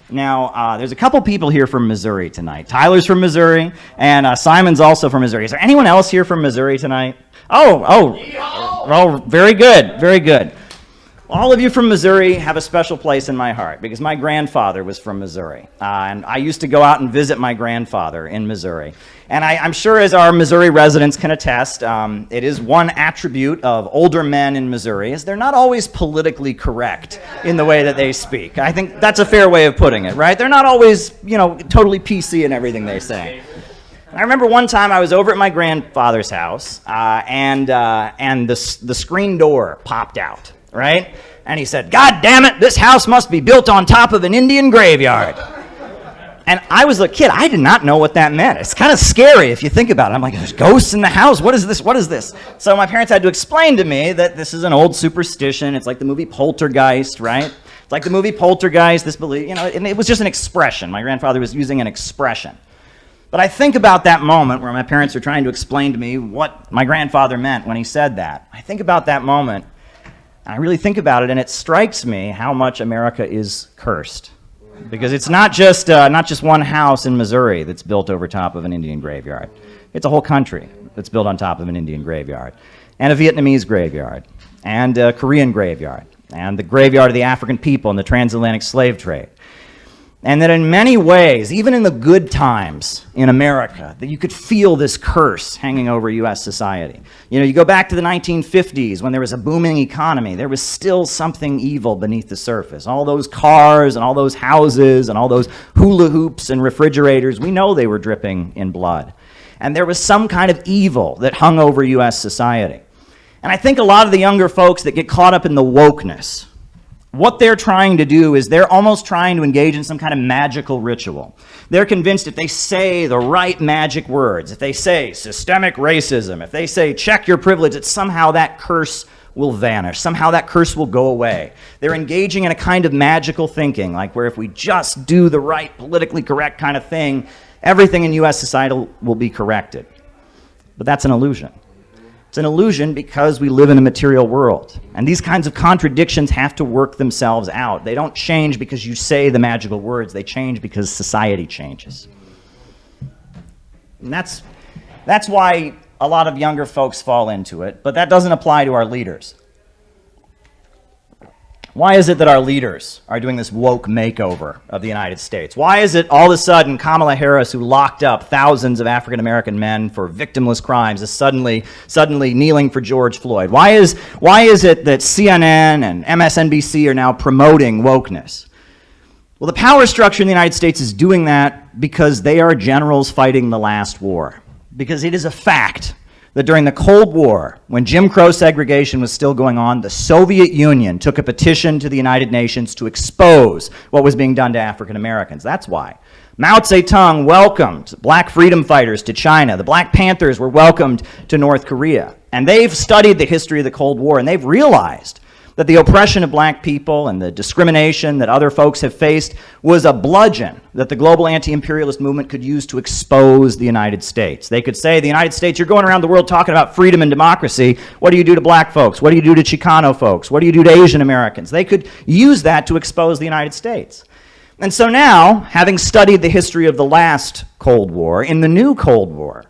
Now, there's a couple people here from Missouri tonight. Tyler's from Missouri, and Simon's also from Missouri. Is there anyone else here from Missouri tonight? Oh, very good, very good. All of you from Missouri have a special place in my heart, because my grandfather was from Missouri, and I used to go out and visit my grandfather in Missouri. And I'm sure, as our Missouri residents can attest, it is one attribute of older men in Missouri is they're not always politically correct in the way that they speak. I think that's a fair way of putting it, right? They're not always, totally PC in everything they say. I remember one time I was over at my grandfather's house, and the screen door popped out, right? And he said, "God damn it, this house must be built on top of an Indian graveyard." And I was a kid. I did not know what that meant. It's kind of scary if you think about it. I'm like, there's ghosts in the house. What is this? What is this? So my parents had to explain to me that this is an old superstition. It's like the movie Poltergeist, right? It's like the movie Poltergeist, this belief, and it was just an expression. My grandfather was using an expression. But I think about that moment where my parents were trying to explain to me what my grandfather meant when he said that. I think about that moment, and I really think about it, and it strikes me how much America is cursed. Because it's not just one house in Missouri that's built over top of an Indian graveyard. It's a whole country that's built on top of an Indian graveyard, and a Vietnamese graveyard, and a Korean graveyard, and the graveyard of the African people in the transatlantic slave trade. And that in many ways, even in the good times in America, that you could feel this curse hanging over U.S. society. You know, you go back to the 1950s when there was a booming economy, there was still something evil beneath the surface. All those cars and all those houses and all those hula hoops and refrigerators, we know they were dripping in blood. And there was some kind of evil that hung over U.S. society. And I think a lot of the younger folks that get caught up in the wokeness, what they're trying to do is they're almost trying to engage in some kind of magical ritual. They're convinced if they say the right magic words, if they say systemic racism, if they say check your privilege, that somehow that curse will vanish. Somehow that curse will go away. They're engaging in a kind of magical thinking, like where if we just do the right politically correct kind of thing, everything in U.S. society will be corrected. But that's an illusion. It's an illusion because we live in a material world. And these kinds of contradictions have to work themselves out. They don't change because you say the magical words. They change because society changes. And that's why a lot of younger folks fall into it, but that doesn't apply to our leaders. Why is it that our leaders are doing this woke makeover of the United States? Why is it all of a sudden Kamala Harris, who locked up thousands of African-American men for victimless crimes, is suddenly kneeling for George Floyd? Why is it that CNN and MSNBC are now promoting wokeness? Well, the power structure in the United States is doing that because they are generals fighting the last war. Because it is a fact that during the Cold War, when Jim Crow segregation was still going on, the Soviet Union took a petition to the United Nations to expose what was being done to African Americans. That's why. Mao Zedong welcomed black freedom fighters to China. The Black Panthers were welcomed to North Korea. And they've studied the history of the Cold War, and they've realized that the oppression of black people and the discrimination that other folks have faced was a bludgeon that the global anti-imperialist movement could use to expose the United States. They could say, the United States, you're going around the world talking about freedom and democracy. What do you do to black folks? What do you do to Chicano folks? What do you do to Asian Americans? They could use that to expose the United States. And so now, having studied the history of the last Cold War, in the new Cold War,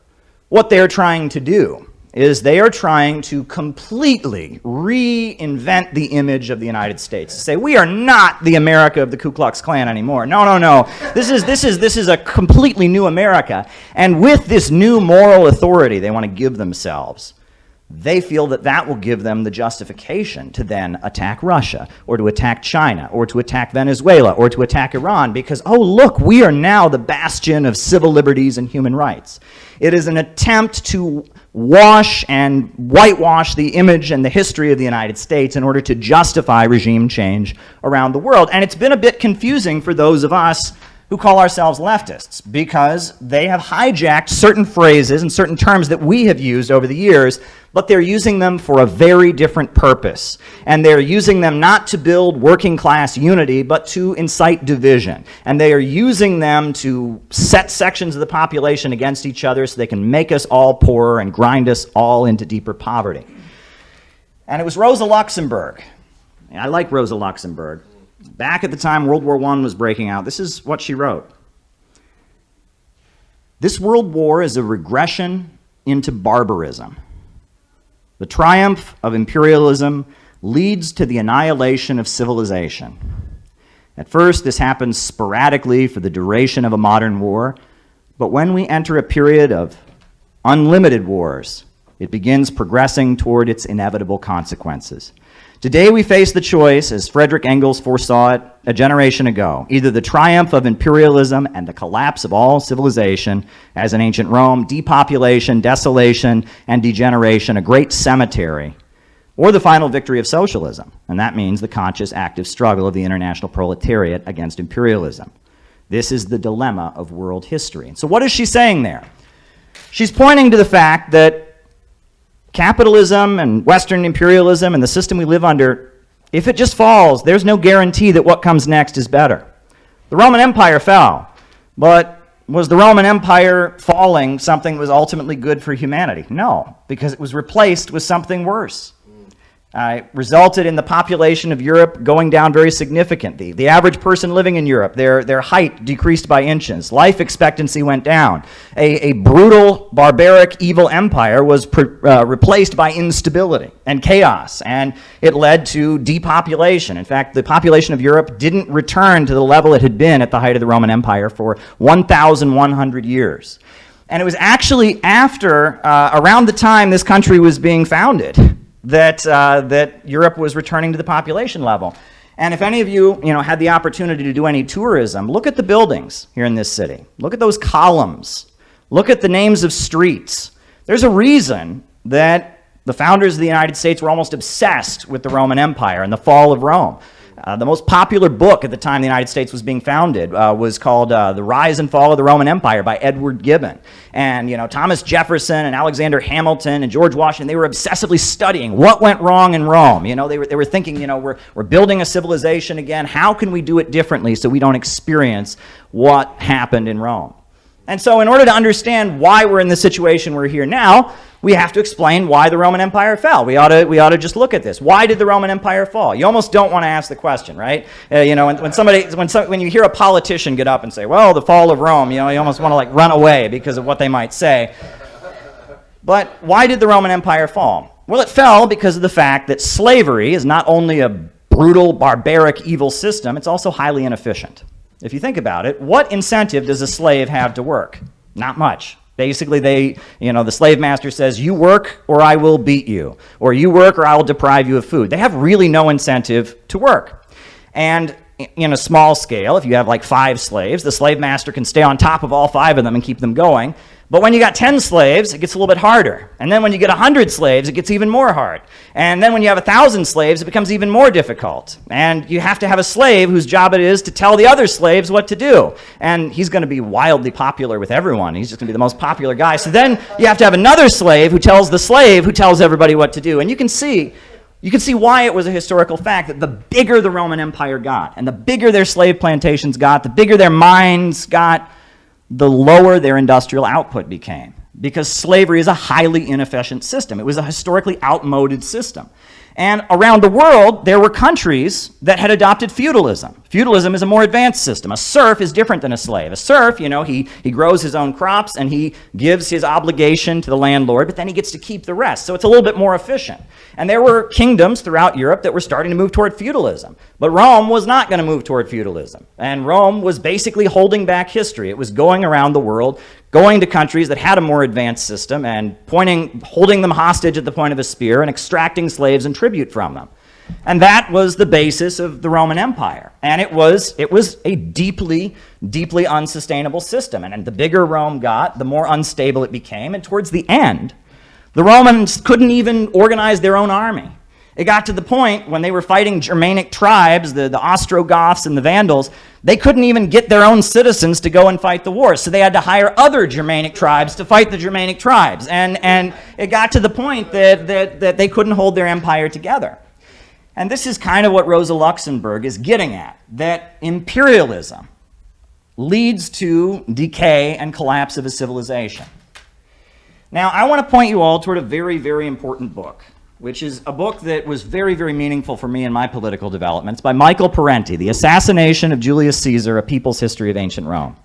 what they're trying to do is they are trying to completely reinvent the image of the United States. To say, we are not the America of the Ku Klux Klan anymore. No, no, no. This is a completely new America. And with this new moral authority they want to give themselves, they feel that that will give them the justification to then attack Russia, or to attack China, or to attack Venezuela, or to attack Iran, because, oh, look, we are now the bastion of civil liberties and human rights. It is an attempt to wash and whitewash the image and the history of the United States in order to justify regime change around the world. And it's been a bit confusing for those of us who call ourselves leftists, because they have hijacked certain phrases and certain terms that we have used over the years, but they're using them for a very different purpose. And they're using them not to build working class unity, but to incite division. And they are using them to set sections of the population against each other so they can make us all poorer and grind us all into deeper poverty. And it was Rosa Luxemburg. I like Rosa Luxemburg. Back at the time World War I was breaking out, this is what she wrote. This world war is a regression into barbarism. The triumph of imperialism leads to the annihilation of civilization. At first, this happens sporadically for the duration of a modern war, but when we enter a period of unlimited wars, it begins progressing toward its inevitable consequences. Today we face the choice, as Frederick Engels foresaw it a generation ago, either the triumph of imperialism and the collapse of all civilization, as in ancient Rome, depopulation, desolation, and degeneration, a great cemetery, or the final victory of socialism, and that means the conscious, active struggle of the international proletariat against imperialism. This is the dilemma of world history. So what is she saying there? She's pointing to the fact that capitalism and Western imperialism and the system we live under, if it just falls, there's no guarantee that what comes next is better. The Roman Empire fell, but was the Roman Empire falling something that was ultimately good for humanity? No, because it was replaced with something worse. resulted in the population of Europe going down very significantly. The average person living in Europe, their height decreased by inches. Life expectancy went down. A brutal, barbaric, evil empire was replaced by instability and chaos, and it led to depopulation. In fact, the population of Europe didn't return to the level it had been at the height of the Roman Empire for 1,100 years. And it was actually after, around the time this country was being founded, that Europe was returning to the population level. And if any of you, had the opportunity to do any tourism, look at the buildings here in this city. Look at those columns. Look at the names of streets. There's a reason that the founders of the United States were almost obsessed with the Roman Empire and the fall of Rome. The most popular book at the time the United States was being founded was called The Rise and Fall of the Roman Empire by Edward Gibbon. And, Thomas Jefferson and Alexander Hamilton and George Washington, they were obsessively studying what went wrong in Rome. They were thinking, we're building a civilization again. How can we do it differently so we don't experience what happened in Rome? And so in order to understand why we're in the situation we're here now, we have to explain why the Roman Empire fell. We ought to just look at this. Why did the Roman Empire fall? You almost don't want to ask the question, right? When you hear a politician get up and say, well, the fall of Rome, you almost want to run away because of what they might say. But why did the Roman Empire fall? Well, it fell because of the fact that slavery is not only a brutal, barbaric, evil system, it's also highly inefficient. If you think about it, what incentive does a slave have to work? Not much. Basically, the slave master says, you work or I will beat you, or you work or I will deprive you of food. They have really no incentive to work. And in a small scale, if you have 5 slaves, the slave master can stay on top of all 5 of them and keep them going. But when you got 10 slaves, it gets a little bit harder. And then when you get 100 slaves, it gets even more hard. And then when you have 1,000 slaves, it becomes even more difficult. And you have to have a slave whose job it is to tell the other slaves what to do. And he's going to be wildly popular with everyone. He's just going to be the most popular guy. So then you have to have another slave who tells the slave who tells everybody what to do. And you can see why it was a historical fact that the bigger the Roman Empire got, and the bigger their slave plantations got, the bigger their mines got, the lower their industrial output became, because slavery is a highly inefficient system. It was a historically outmoded system. And around the world, there were countries that had adopted feudalism. Feudalism is a more advanced system. A serf is different than a slave. A serf, he grows his own crops and he gives his obligation to the landlord, but then he gets to keep the rest. So it's a little bit more efficient. And there were kingdoms throughout Europe that were starting to move toward feudalism. But Rome was not going to move toward feudalism. And Rome was basically holding back history. It was going around the world, going to countries that had a more advanced system and holding them hostage at the point of a spear and extracting slaves and tribute from them. And that was the basis of the Roman Empire. And it was a deeply, deeply unsustainable system. And the bigger Rome got, the more unstable it became. And towards the end, the Romans couldn't even organize their own army. It got to the point when they were fighting Germanic tribes, the Ostrogoths and the Vandals, they couldn't even get their own citizens to go and fight the war. So they had to hire other Germanic tribes to fight the Germanic tribes. And it got to the point that they couldn't hold their empire together. And this is kind of what Rosa Luxemburg is getting at, that imperialism leads to decay and collapse of a civilization. Now, I want to point you all toward a very, very important book, which is a book that was very, very meaningful for me in my political developments, by Michael Parenti, The Assassination of Julius Caesar, A People's History of Ancient Rome.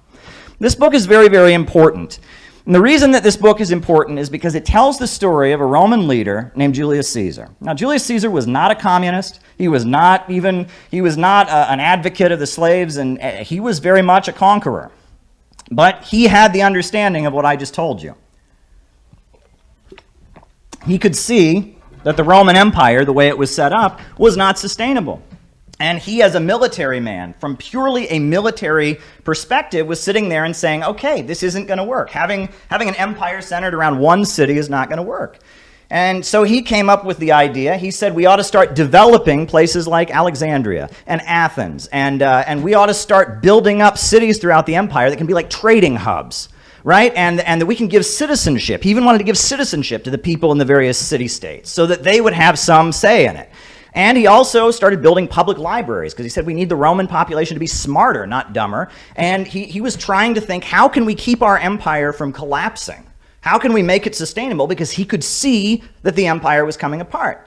This book is very, very important. And the reason that this book is important is because it tells the story of a Roman leader named Julius Caesar. Now, Julius Caesar was not a communist. He was not an advocate of the slaves, and he was very much a conqueror. But he had the understanding of what I just told you. He could see that the Roman Empire, the way it was set up, was not sustainable. And he, as a military man, from purely a military perspective, was sitting there and saying, okay, this isn't going to work. Having an empire centered around one city is not going to work. And so he came up with the idea. He said we ought to start developing places like Alexandria and Athens, and we ought to start building up cities throughout the empire that can be like trading hubs, right? And that we can give citizenship. He even wanted to give citizenship to the people in the various city-states so that they would have some say in it. And he also started building public libraries because he said we need the Roman population to be smarter, not dumber. And he was trying to think, how can we keep our empire from collapsing? How can we make it sustainable? Because he could see that the empire was coming apart.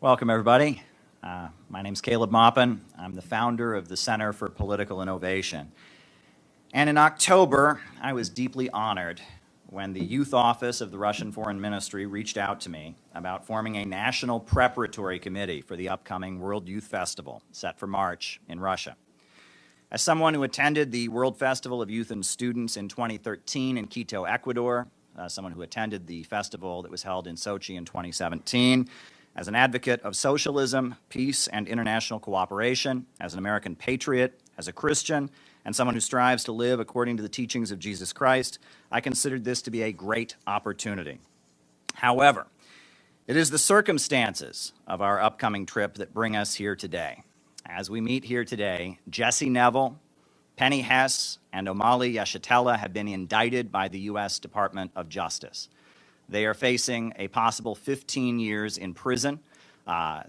Welcome, everybody. My name's Caleb Maupin. I'm the founder of the Center for Political Innovation. And in October, I was deeply honored when the youth office of the Russian Foreign Ministry reached out to me about forming a national preparatory committee for the upcoming World Youth Festival set for March in Russia. As someone who attended the World Festival of Youth and Students in 2013 in Quito, Ecuador, someone who attended the festival that was held in Sochi in 2017, as an advocate of socialism, peace, and international cooperation, as an American patriot, as a Christian, and someone who strives to live according to the teachings of Jesus Christ, I considered this to be a great opportunity. However, it is the circumstances of our upcoming trip that bring us here today. As we meet here today, Jesse Neville, Penny Hess, and Omali Yeshitela have been indicted by the U.S. Department of Justice. They are facing a possible 15 years in prison.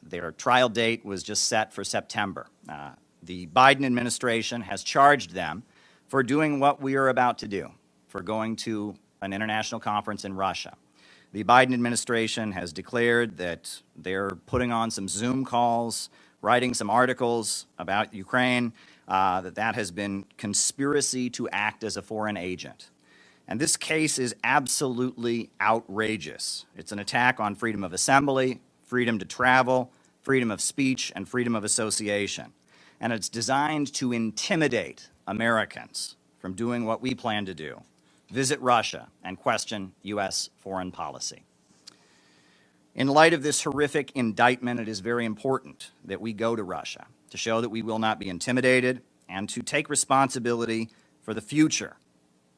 Their trial date was just set for September. The Biden administration has charged them for doing what we are about to do, for going to an international conference in Russia. The Biden administration has declared that they're putting on some Zoom calls, writing some articles about Ukraine, that has been conspiracy to act as a foreign agent. And this case is absolutely outrageous. It's an attack on freedom of assembly, freedom to travel, freedom of speech, and freedom of association. And it's designed to intimidate Americans from doing what we plan to do, visit Russia and question U.S. foreign policy. In light of this horrific indictment, it is very important that we go to Russia to show that we will not be intimidated and to take responsibility for the future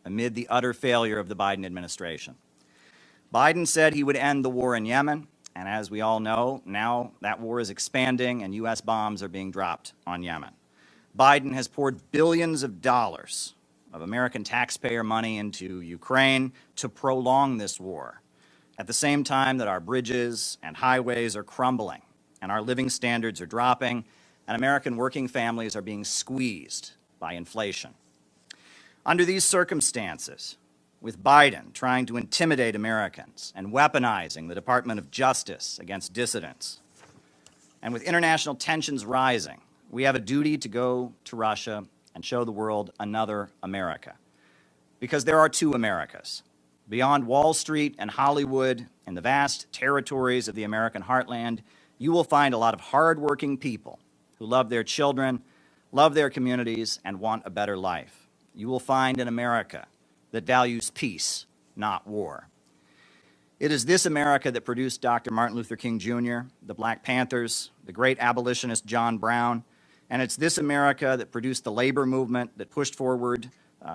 amid the utter failure of the Biden administration. Biden said he would end the war in Yemen, and as we all know, now that war is expanding and U.S. bombs are being dropped on Yemen. Biden has poured billions of dollars of American taxpayer money into Ukraine to prolong this war, at the same time that our bridges and highways are crumbling and our living standards are dropping and American working families are being squeezed by inflation. Under these circumstances, with Biden trying to intimidate Americans and weaponizing the Department of Justice against dissidents, and with international tensions rising, we have a duty to go to Russia and show the world another America. Because there are two Americas. Beyond Wall Street and Hollywood, in the vast territories of the American heartland, you will find a lot of hardworking people who love their children, love their communities, and want a better life. You will find an America that values peace, not war. It is this America that produced Dr. Martin Luther King Jr., the Black Panthers, the great abolitionist John Brown, and it's this America that produced the labor movement that pushed forward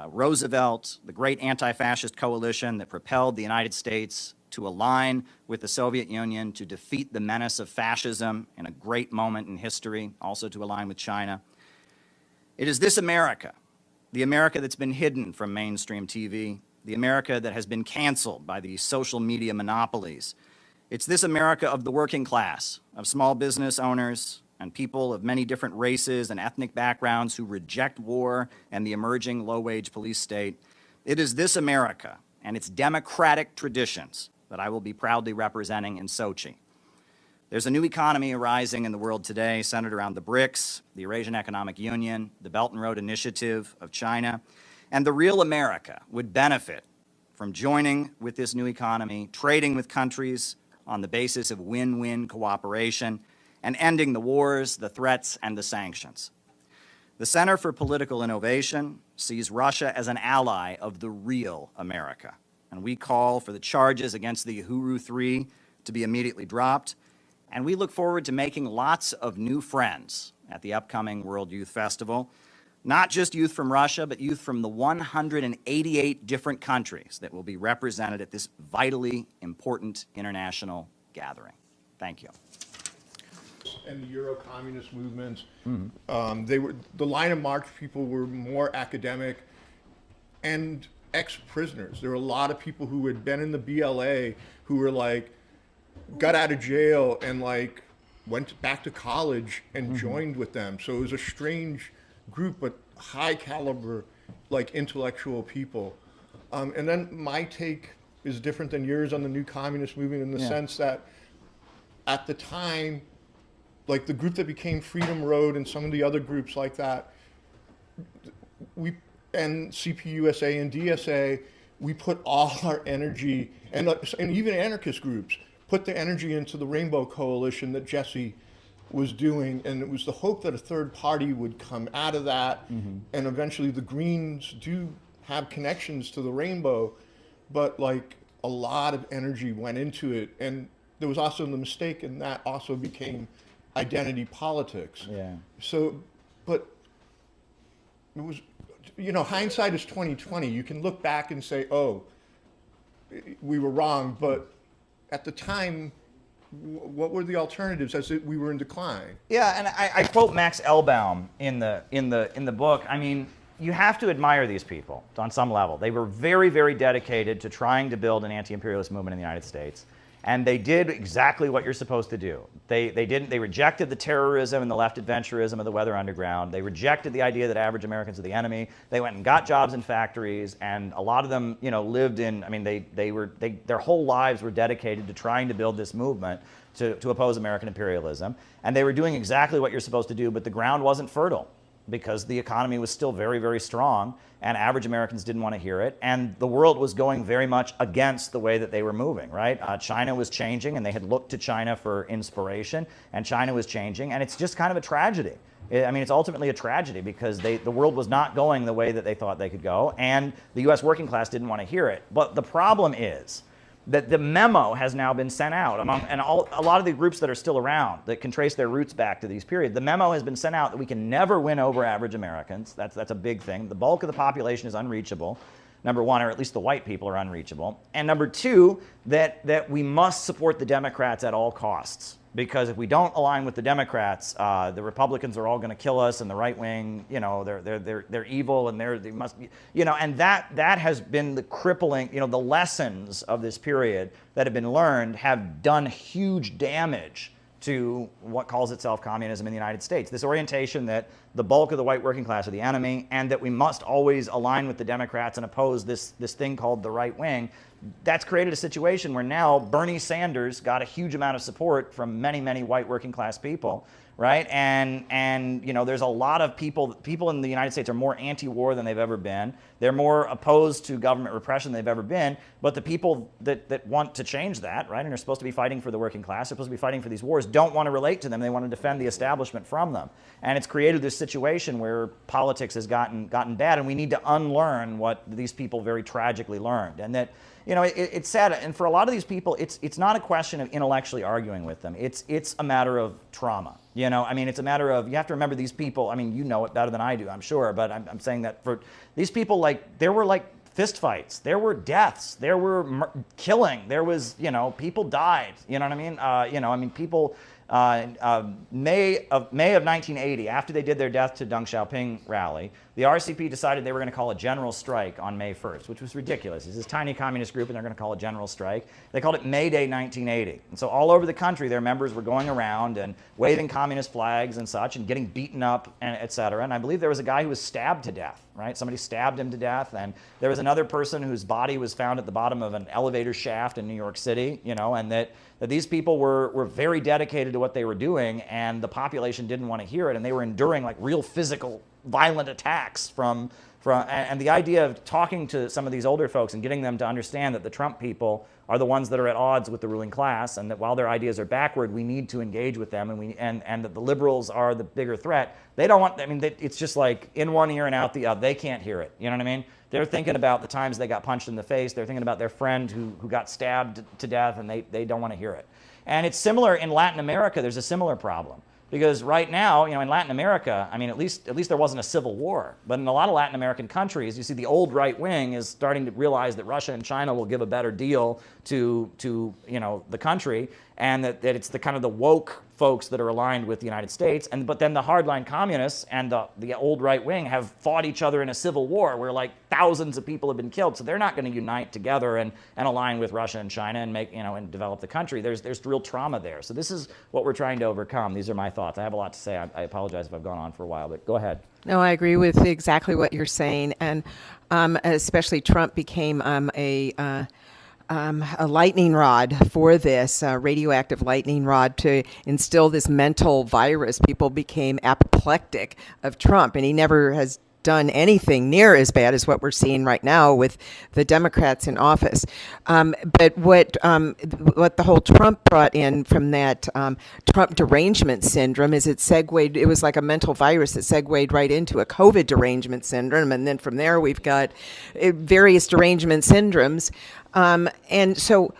Roosevelt, the great anti-fascist coalition that propelled the United States to align with the Soviet Union to defeat the menace of fascism in a great moment in history, also to align with China. It is this America, the America that's been hidden from mainstream TV, the America that has been canceled by the social media monopolies. It's this America of the working class, of small business owners and people of many different races and ethnic backgrounds who reject war and the emerging low-wage police state. It is this America and its democratic traditions that I will be proudly representing in Sochi. There's a new economy arising in the world today centered around the BRICS, the Eurasian Economic Union, the Belt and Road Initiative of China, and the real America would benefit from joining with this new economy, trading with countries on the basis of win-win cooperation, and ending the wars, the threats, and the sanctions. The Center for Political Innovation sees Russia as an ally of the real America, and we call for the charges against the Uhuru 3 to be immediately dropped. And we look forward to making lots of new friends at the upcoming World Youth Festival, not just youth from Russia, but youth from the 188 different countries that will be represented at this vitally important international gathering. Thank you. And the Euro-communist movements, the line of march people were more academic and ex-prisoners. There were a lot of people who had been in the BLA who were like, got out of jail and like went back to college and joined with them. So it was a strange group, but high caliber, like intellectual people. And then my take is different than yours on the new communist movement in the sense that at the time, like the group that became Freedom Road and some of the other groups like that, and CPUSA and DSA, we put all our energy, and even anarchist groups, put the energy into the Rainbow Coalition that Jesse was doing, and it was the hope that a third party would come out of that, and eventually the Greens do have connections to the Rainbow, but like a lot of energy went into it, and there was also the mistake, and that also became identity politics. Yeah. So, but it was, hindsight is 20/20. You can look back and say, oh, we were wrong, but at the time, what were the alternatives as we were in decline? Yeah, and I quote Max Elbaum in the book. I mean, you have to admire these people on some level. They were very, very dedicated to trying to build an anti-imperialist movement in the United States. And they did exactly what you're supposed to do. They rejected the terrorism and the left adventurism of the Weather Underground. They rejected the idea that average Americans are the enemy. They went and got jobs in factories, and a lot of them, lived in, their whole lives were dedicated to trying to build this movement to oppose American imperialism. And they were doing exactly what you're supposed to do, but the ground wasn't fertile, because the economy was still very, very strong, and average Americans didn't want to hear it, and the world was going very much against the way that they were moving, right? China was changing, and they had looked to China for inspiration, and China was changing, and it's just kind of a tragedy. It's ultimately a tragedy, because the world was not going the way that they thought they could go, and the U.S. working class didn't want to hear it. But the problem is that the memo has now been sent out a lot of the groups that are still around that can trace their roots back to these periods. The memo has been sent out that we can never win over average Americans. That's a big thing. The bulk of the population is unreachable, number one, or at least the white people are unreachable. And number two, that we must support the Democrats at all costs. Because if we don't align with the Democrats, the Republicans are all going to kill us, and the right wing, they're evil, and they must be, and that has been the crippling, the lessons of this period that have been learned have done huge damage to what calls itself communism in the United States. This orientation that the bulk of the white working class are the enemy, and that we must always align with the Democrats and oppose this thing called the right wing. That's created a situation where now Bernie Sanders got a huge amount of support from many, many white working class people, right? And there's a lot of people in the United States are more anti-war than they've ever been. They're more opposed to government repression than they've ever been. But the people that want to change that, right, and are supposed to be fighting for the working class, are supposed to be fighting for these wars, don't want to relate to them. They want to defend the establishment from them. And it's created this situation where politics has gotten bad, and we need to unlearn what these people very tragically learned. And that, it's sad, and for a lot of these people, it's not a question of intellectually arguing with them. It's a matter of trauma. It's a matter of, you have to remember these people, you know it better than I do, I'm sure, but I'm saying that for these people, there were fist fights, there were deaths, there were killing, there was, people died, people, May of 1980, after they did their Death to Deng Xiaoping rally, the RCP decided they were going to call a general strike on May 1st, which was ridiculous. It's this tiny communist group, and they're going to call a general strike. They called it May Day 1980. And so all over the country, their members were going around and waving communist flags and such, and getting beaten up, and et cetera. And I believe there was a guy who was stabbed to death, right? Somebody stabbed him to death, and there was another person whose body was found at the bottom of an elevator shaft in New York City, and that these people were very dedicated to what they were doing, and the population didn't want to hear it, and they were enduring real physical, violent attacks from and the idea of talking to some of these older folks and getting them to understand that the Trump people are the ones that are at odds with the ruling class, and that while their ideas are backward, we need to engage with them, and that the liberals are the bigger threat. They don't want, it's just in one ear and out the other. They can't hear it. You know what I mean? They're thinking about the times they got punched in the face. They're thinking about their friend who got stabbed to death, and they don't want to hear it. And it's similar in Latin America. There's a similar problem. Because right now, in Latin America, at least there wasn't a civil war. But in a lot of Latin American countries, you see the old right wing is starting to realize that Russia and China will give a better deal to the country, and that it's the kind of the woke folks that are aligned with the United States. But then the hardline communists and the old right wing have fought each other in a civil war where thousands of people have been killed. So they're not going to unite together and align with Russia and China and make and develop the country. There's real trauma there. So this is what we're trying to overcome. These are my thoughts. I have a lot to say. I apologize if I've gone on for a while, but go ahead. No, I agree with exactly what you're saying, and especially Trump became a lightning rod for this, radioactive lightning rod to instill this mental virus. People became apoplectic of Trump, and he never has done anything near as bad as what we're seeing right now with the Democrats in office. But what the whole Trump brought in from that Trump derangement syndrome is it segued, it was like a mental virus that segued right into a COVID derangement syndrome. And then from there, we've got various derangement syndromes. And so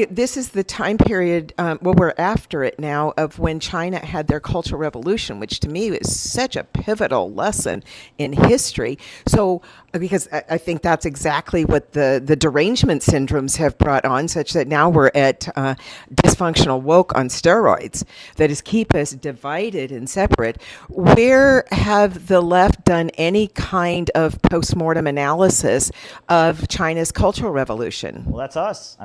this is the time period, we're after it now, of when China had their Cultural Revolution, which to me is such a pivotal lesson in history. So, because I think that's exactly what the derangement syndromes have brought on, such that now we're at dysfunctional woke on steroids, that is keep us divided and separate. Where have the left done any kind of postmortem analysis of China's Cultural Revolution? Well, that's us.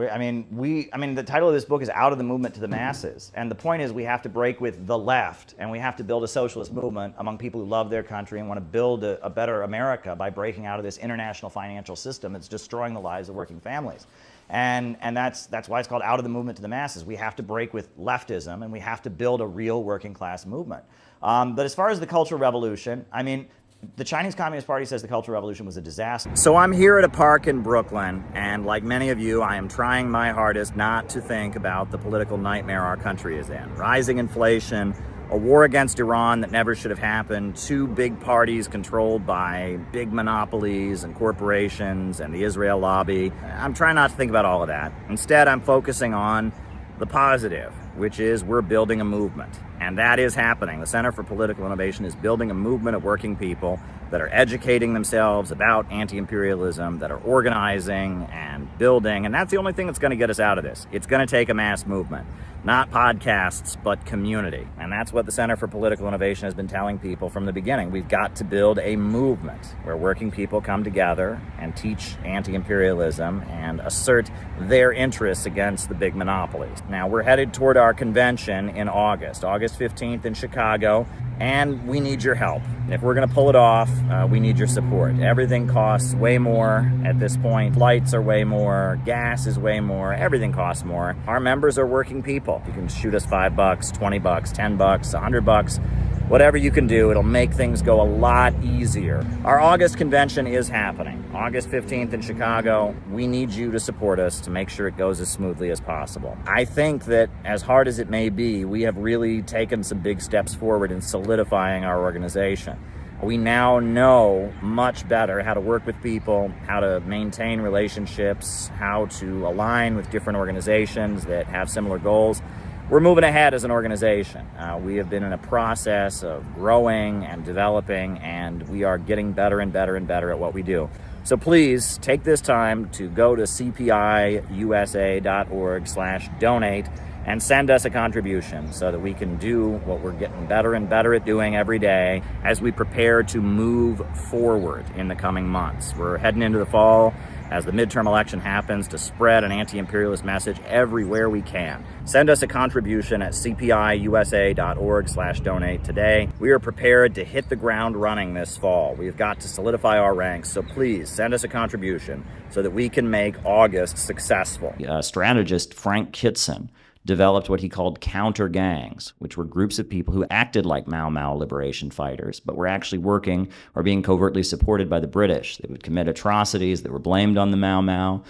The title of this book is Out of the Movement to the Masses. And the point is we have to break with the left, and we have to build a socialist movement among people who love their country and want to build a better America by breaking out of this international financial system that's destroying the lives of working families. And that's why it's called Out of the Movement to the Masses. We have to break with leftism, and we have to build a real working class movement. But as far as the Cultural Revolution, the Chinese Communist Party says the Cultural Revolution was a disaster. So I'm here at a park in Brooklyn, and like many of you, I am trying my hardest not to think about the political nightmare our country is in. Rising inflation, a war against Iran that never should have happened, two big parties controlled by big monopolies and corporations and the Israel lobby. I'm trying not to think about all of that. Instead, I'm focusing on the positive, which is we're building a movement. And that is happening. The Center for Political Innovation is building a movement of working people that are educating themselves about anti-imperialism, that are organizing and building. And that's the only thing that's going to get us out of this. It's going to take a mass movement. Not podcasts, but community. And that's what the Center for Political Innovation has been telling people from the beginning. We've got to build a movement where working people come together and teach anti-imperialism and assert their interests against the big monopolies. Now, we're headed toward our convention in August 15th in Chicago, and we need your help. If we're going to pull it off, we need your support. Everything costs way more at this point. Lights are way more, gas is way more, everything costs more. Our members are working people. You can shoot us $5, $20, $10, $100, whatever you can do. It'll make things go a lot easier. Our August convention is happening, August 15th in Chicago. We need you to support us to make sure it goes as smoothly as possible. I think that as hard as it may be, we have really taken some big steps forward in solidifying our organization. We now know much better how to work with people, how to maintain relationships, how to align with different organizations that have similar goals. We're moving ahead as an organization. We have been in a process of growing and developing, and we are getting better and better and better at what we do. So please take this time to go to cpiusa.org/donate and send us a contribution so that we can do what we're getting better and better at doing every day as we prepare to move forward in the coming months. We're heading into the fall as the midterm election happens to spread an anti-imperialist message everywhere we can. Send us a contribution at cpiusa.org/donate today. We are prepared to hit the ground running this fall. We've got to solidify our ranks, so please send us a contribution so that we can make August successful. Strategist Frank Kitson developed what he called counter gangs, which were groups of people who acted like Mau Mau liberation fighters, but were actually working or being covertly supported by the British. They would commit atrocities that were blamed on the Mau Mau.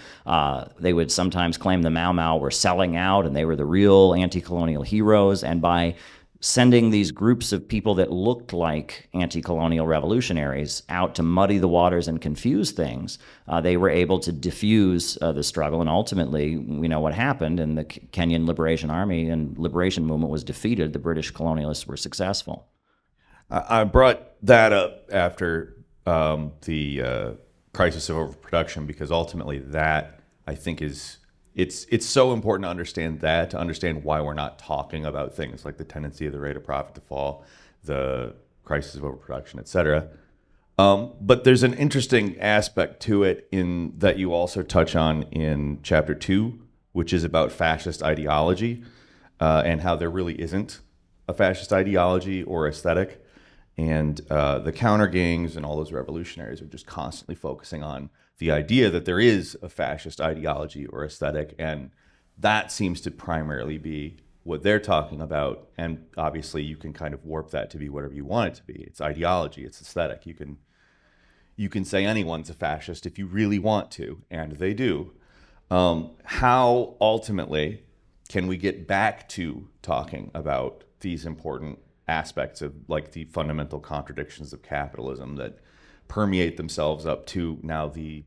They would sometimes claim the Mau Mau were selling out and they were the real anti-colonial heroes, and by sending these groups of people that looked like anti-colonial revolutionaries out to muddy the waters and confuse things, they were able to diffuse the struggle. And ultimately, we know what happened, and the Kenyan Liberation Army and Liberation Movement was defeated. The British colonialists were successful. I brought that up after the crisis of overproduction, because ultimately that, I think, is... It's so important to understand that, to understand why we're not talking about things like the tendency of the rate of profit to fall, the crisis of overproduction, et cetera. But there's an interesting aspect to it in that you also touch on in chapter 2, which is about fascist ideology and how there really isn't a fascist ideology or aesthetic. And the counter gangs and all those revolutionaries are just constantly focusing on the idea that there is a fascist ideology or aesthetic, and that seems to primarily be what they're talking about. And obviously you can kind of warp that to be whatever you want it to be. It's ideology, it's aesthetic. You can say anyone's a fascist if you really want to, and they do. How ultimately can we get back to talking about these important aspects of like the fundamental contradictions of capitalism that permeate themselves up to now the,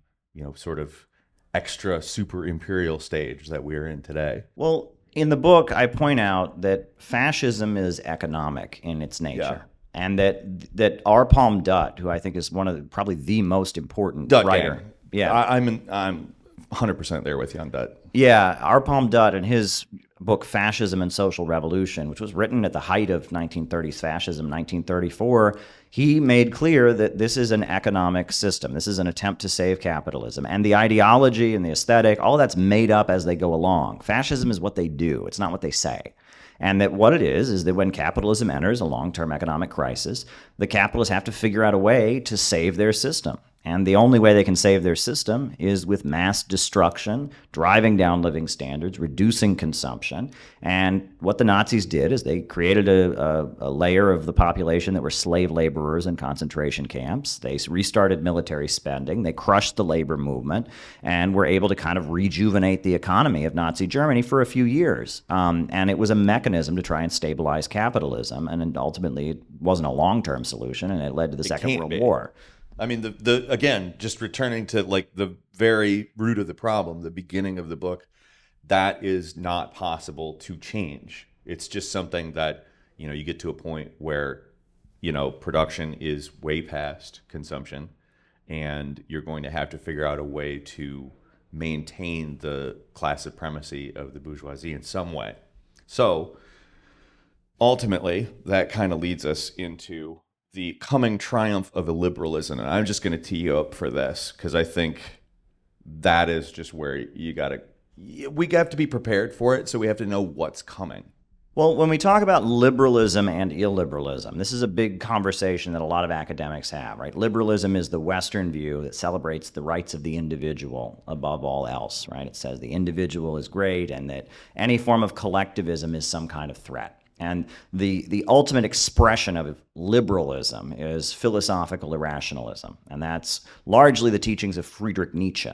sort of extra super imperial stage that we're in today? Well, in the book, I point out that fascism is economic in its nature. And that R. Palm Dutt, who I think is one of probably the most important writer. Gang. Yeah. I'm 100% there with you on Dutt. Yeah, R. Palm Dutt in his book Fascism and Social Revolution, which was written at the height of 1930s fascism, 1934, he made clear that this is an economic system. This is an attempt to save capitalism. And the ideology and the aesthetic, all that's made up as they go along. Fascism is what they do. It's not what they say. And that what it is that when capitalism enters a long-term economic crisis, the capitalists have to figure out a way to save their system. And the only way they can save their system is with mass destruction, driving down living standards, reducing consumption. And what the Nazis did is they created a layer of the population that were slave laborers in concentration camps. They restarted military spending. They crushed the labor movement and were able to kind of rejuvenate the economy of Nazi Germany for a few years. And it was a mechanism to try and stabilize capitalism. And ultimately, it wasn't a long-term solution, and it led to the Second World War. I mean, again, just returning to like the very root of the problem, the beginning of the book, that is not possible to change. It's just something that, you get to a point where, production is way past consumption, and you're going to have to figure out a way to maintain the class supremacy of the bourgeoisie in some way. So ultimately, that kind of leads us into the coming triumph of illiberalism. And I'm just going to tee you up for this because I think that is just where we have to be prepared for it. So we have to know what's coming. Well, when we talk about liberalism and illiberalism, this is a big conversation that a lot of academics have, right? Liberalism is the Western view that celebrates the rights of the individual above all else, right? It says the individual is great and that any form of collectivism is some kind of threat. And the ultimate expression of liberalism is philosophical irrationalism, and that's largely the teachings of Friedrich Nietzsche,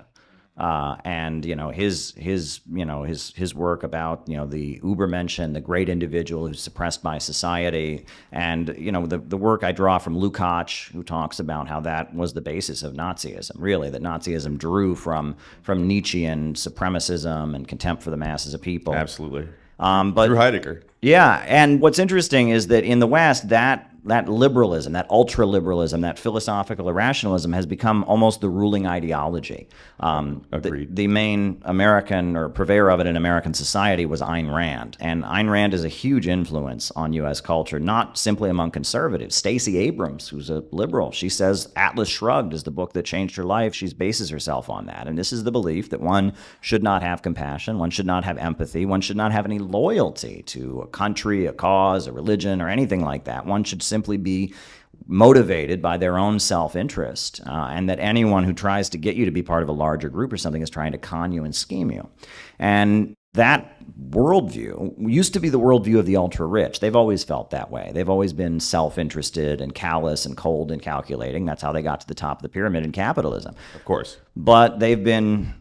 and his work about the Übermenschen, the great individual who's suppressed by society, and the work I draw from Lukács, who talks about how that was the basis of Nazism. Really, that Nazism drew from Nietzschean supremacism and contempt for the masses of people. Absolutely. But through Heidegger. Yeah, and what's interesting is that in the West, that liberalism, that ultra-liberalism, that philosophical irrationalism has become almost the ruling ideology. Agreed. The main American or purveyor of it in American society was Ayn Rand. And Ayn Rand is a huge influence on U.S. culture, not simply among conservatives. Stacey Abrams, who's a liberal, she says Atlas Shrugged is the book that changed her life. She bases herself on that. And this is the belief that one should not have compassion, one should not have empathy, one should not have any loyalty to a country, a cause, a religion, or anything like that. One should simply be motivated by their own self-interest, and that anyone who tries to get you to be part of a larger group or something is trying to con you and scheme you. And that worldview used to be the worldview of the ultra-rich. They've always felt that way. They've always been self-interested and callous and cold and calculating. That's how they got to the top of the pyramid in capitalism. Of course. But they've been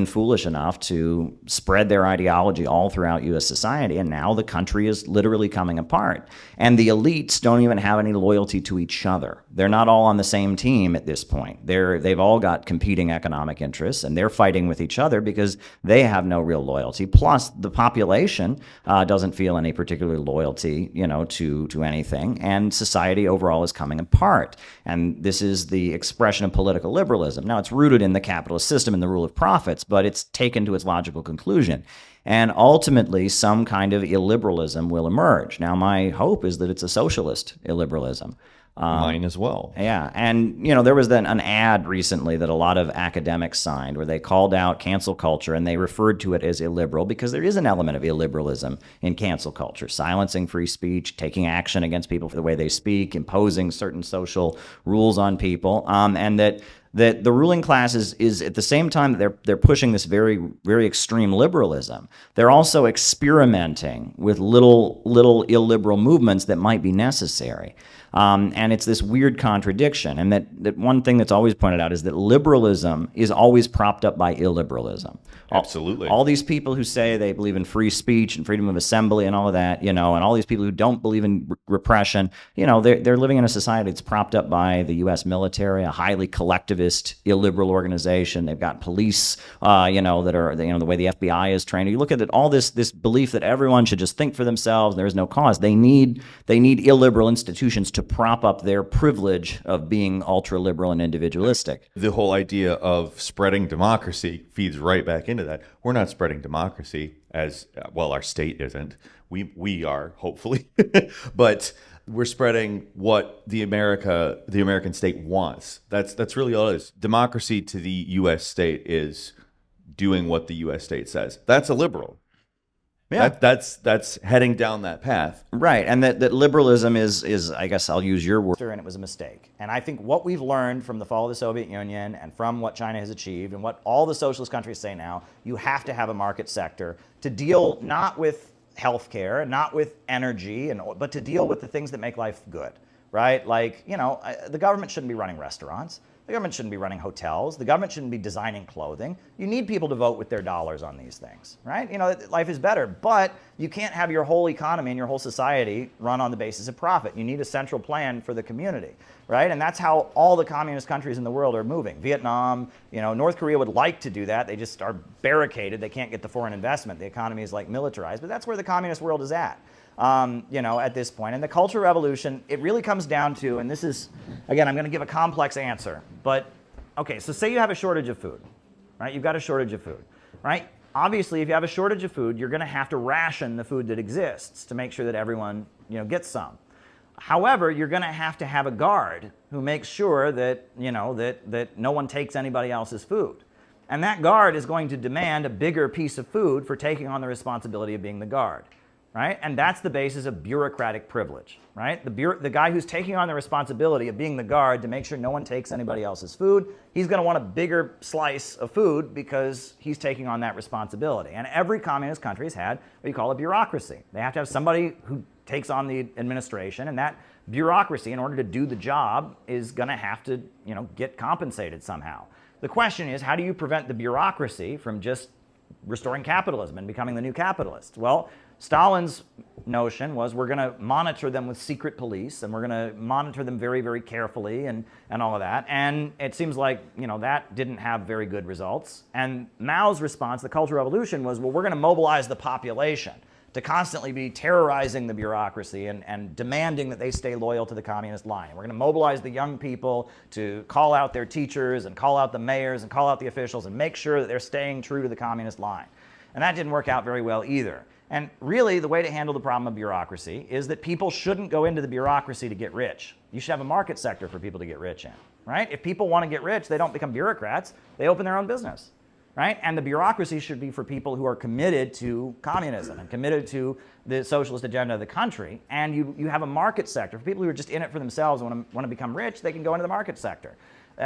foolish enough to spread their ideology all throughout U.S. society, and now the country is literally coming apart. And the elites don't even have any loyalty to each other. They're not all on the same team at this point. They've all got competing economic interests, and they're fighting with each other because they have no real loyalty. Plus, the population doesn't feel any particular loyalty, to anything, and society overall is coming apart. And this is the expression of political liberalism. Now, it's rooted in the capitalist system and the rule of profits, but it's taken to its logical conclusion. And ultimately, some kind of illiberalism will emerge. Now, my hope is that it's a socialist illiberalism. Mine as well. Yeah, and there was then an ad recently that a lot of academics signed where they called out cancel culture and they referred to it as illiberal because there is an element of illiberalism in cancel culture, silencing free speech, taking action against people for the way they speak, imposing certain social rules on people, and that the ruling class is at the same time that they're pushing this very, very extreme liberalism, they're also experimenting with little illiberal movements that might be necessary. And it's this weird contradiction. And that one thing that's always pointed out is that liberalism is always propped up by illiberalism. Absolutely. All these people who say they believe in free speech and freedom of assembly and all of that, and all these people who don't believe in repression, they're living in a society that's propped up by the U.S. military, a highly collectivist, illiberal organization. They've got police, that are, the way the FBI is trained. You look at it, all this belief that everyone should just think for themselves, there is no cause. They need illiberal institutions to prop up their privilege of being ultra-liberal and individualistic. The whole idea of spreading democracy feeds right back into that. We're not spreading democracy as well, our state isn't. We are, hopefully. But we're spreading what the American state wants. That's really all it is. Democracy to the U.S. state is doing what the U.S. state says. That's a liberal. Yeah, that's heading down that path. Right, and that liberalism is, I guess I'll use your word. And it was a mistake. And I think what we've learned from the fall of the Soviet Union and from what China has achieved and what all the socialist countries say now, you have to have a market sector to deal not with healthcare, not with energy, but to deal with the things that make life good, right? Like, the government shouldn't be running restaurants. The government shouldn't be running hotels. The government shouldn't be designing clothing. You need people to vote with their dollars on these things, right? Life is better, but you can't have your whole economy and your whole society run on the basis of profit. You need a central plan for the community, right? And that's how all the communist countries in the world are moving. Vietnam, North Korea would like to do that. They just are barricaded. They can't get the foreign investment. The economy is like militarized, but that's where the communist world is at. At this point. And the Cultural Revolution, it really comes down to, and this is, again, I'm going to give a complex answer, but, okay, so say you have a shortage of food, right? You've got a shortage of food, right? Obviously, if you have a shortage of food, you're going to have to ration the food that exists to make sure that everyone, gets some. However, you're going to have a guard who makes sure that, that no one takes anybody else's food. And that guard is going to demand a bigger piece of food for taking on the responsibility of being the guard. Right? And that's the basis of bureaucratic privilege, right? The guy who's taking on the responsibility of being the guard to make sure no one takes anybody else's food, he's going to want a bigger slice of food because he's taking on that responsibility. And every communist country has had what you call a bureaucracy. They have to have somebody who takes on the administration, and that bureaucracy, in order to do the job, is going to have to, get compensated somehow. The question is, how do you prevent the bureaucracy from just restoring capitalism and becoming the new capitalist? Well, Stalin's notion was we're going to monitor them with secret police and we're going to monitor them very, very carefully and all of that. And it seems like, that didn't have very good results. And Mao's response, the Cultural Revolution, was, well, we're going to mobilize the population to constantly be terrorizing the bureaucracy and demanding that they stay loyal to the communist line. We're going to mobilize the young people to call out their teachers and call out the mayors and call out the officials and make sure that they're staying true to the communist line. And that didn't work out very well either. And really, the way to handle the problem of bureaucracy is that people shouldn't go into the bureaucracy to get rich. You should have a market sector for people to get rich in, right? If people want to get rich, they don't become bureaucrats. They open their own business, right? And the bureaucracy should be for people who are committed to communism and committed to the socialist agenda of the country. And you have a market sector. For people who are just in it for themselves and want to become rich, they can go into the market sector.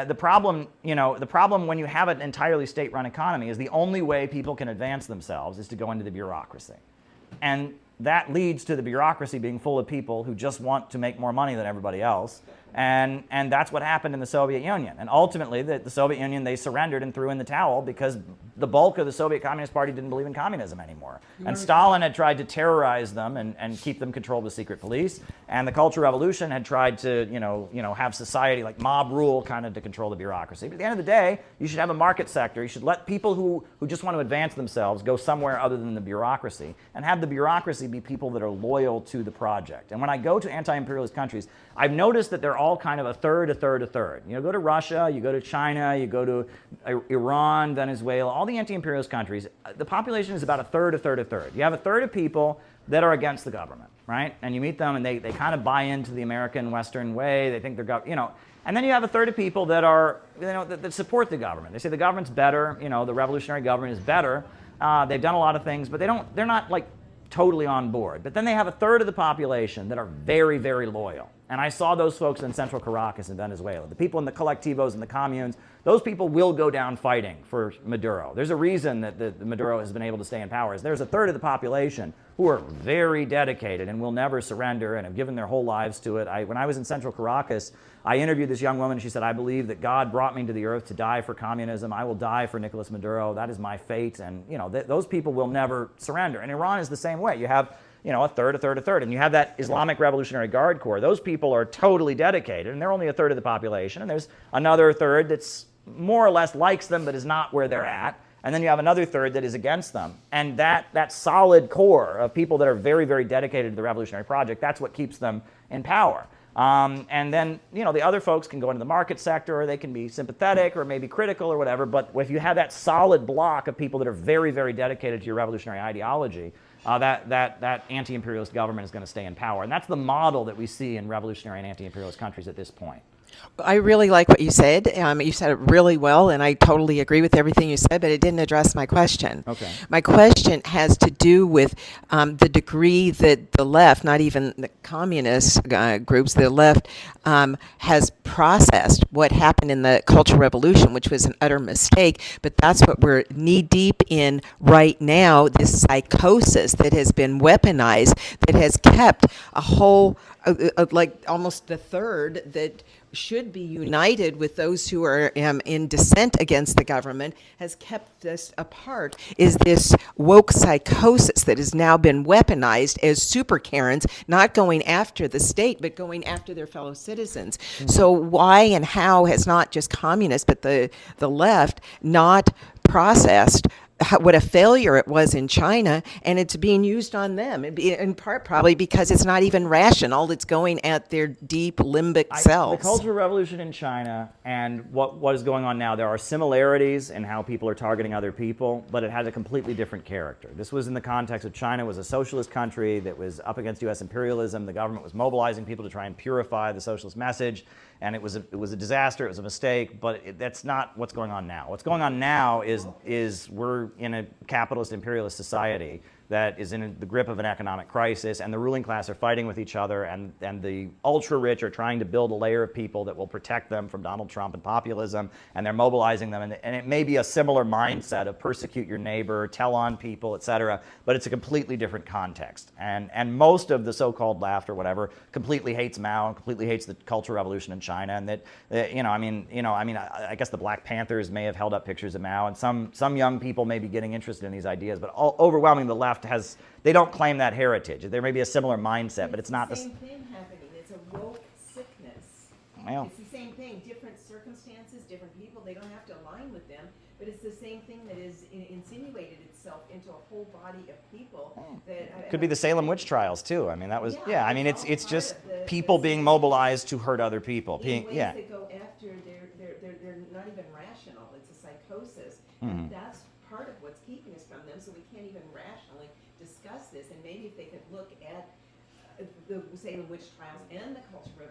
The problem when you have an entirely state-run economy is the only way people can advance themselves is to go into the bureaucracy. And that leads to the bureaucracy being full of people who just want to make more money than everybody else. And that's what happened in the Soviet Union. And ultimately, the Soviet Union, they surrendered and threw in the towel because the bulk of the Soviet Communist Party didn't believe in communism anymore. And Stalin had tried to terrorize them and keep them controlled with secret police. And the Cultural Revolution had tried to, have society like mob rule kind of to control the bureaucracy. But at the end of the day, you should have a market sector. You should let people who just want to advance themselves go somewhere other than the bureaucracy and have the bureaucracy be people that are loyal to the project. And when I go to anti-imperialist countries, I've noticed that they're all kind of a third, a third, a third. You go to Russia, you go to China, you go to Iran, Venezuela, all the anti-imperialist countries, the population is about a third, a third, a third. You have a third of people that are against the government, right? And you meet them and they kind of buy into the American Western way. They think they're, and then you have a third of people that are, that support the government. They say the government's better, the revolutionary government is better. They've done a lot of things, but they're not like totally on board. But then they have a third of the population that are very, very loyal. And I saw those folks in central Caracas in Venezuela. The people in the colectivos and the communes, those people will go down fighting for Maduro. There's a reason that the Maduro has been able to stay in power. There's a third of the population who are very dedicated and will never surrender and have given their whole lives to it. When I was in central Caracas, I interviewed this young woman. She said, I believe that God brought me to the earth to die for communism. I will die for Nicolas Maduro. That is my fate. And those people will never surrender. And Iran is the same way. You have a third. And you have that Islamic Revolutionary Guard Corps. Those people are totally dedicated, and they're only a third of the population. And there's another third that's more or less likes them, but is not where they're at. And then you have another third that is against them. And that solid core of people that are very, very dedicated to the revolutionary project, that's what keeps them in power. And then, the other folks can go into the market sector, or they can be sympathetic or maybe critical or whatever. But if you have that solid block of people that are very, very dedicated to your revolutionary ideology, that anti-imperialist government is going to stay in power. And that's the model that we see in revolutionary and anti-imperialist countries at this point. I really like what you said. You said it really well, and I totally agree with everything you said, but it didn't address my question. Okay. My question has to do with the degree that the left, not even the communist groups, the left has processed what happened in the Cultural Revolution, which was an utter mistake, but that's what we're knee-deep in right now, this psychosis that has been weaponized, that has kept a whole, like almost the third that should be united with those who are in dissent against the government, has kept us apart, is this woke psychosis that has now been weaponized as super Karens, not going after the state, but going after their fellow citizens. Mm-hmm. So why and how has not just communists, but the left not processed what a failure it was in China, and it's being used on them, in part probably because it's not even rational. It's going at their deep limbic selves. The Cultural Revolution in China and what is going on now, there are similarities in how people are targeting other people, but it has a completely different character. This was in the context of China was a socialist country that was up against U.S. imperialism. The government was mobilizing people to try and purify the socialist message, and it was a disaster. It was a mistake, but that's not what's going on now. What's going on now is we're in a capitalist imperialist society that is in the grip of an economic crisis, and the ruling class are fighting with each other, and the ultra-rich are trying to build a layer of people that will protect them from Donald Trump and populism, and they're mobilizing them, and it may be a similar mindset of persecute your neighbor, tell on people, etc., but it's a completely different context. And most of the so-called left or whatever completely hates Mao and completely hates the Cultural Revolution in China, and I guess the Black Panthers may have held up pictures of Mao, and some young people may be getting interested in these ideas, but overwhelmingly the left they don't claim that heritage. There may be a similar mindset, but it's not the same thing happening. It's a woke sickness. Well, it's the same thing. Different circumstances, different people. They don't have to align with them, but it's the same thing that has insinuated itself into a whole body of people. That could be the Salem witch trials too. I mean, that was it's just people being mobilized to hurt other people. In ways that go after they're not even rational. It's a psychosis. Mm-hmm. And that's part of what's keeping us from them. So we can't even rationally discuss this, and maybe if they could look at the Salem witch trials and the Cultural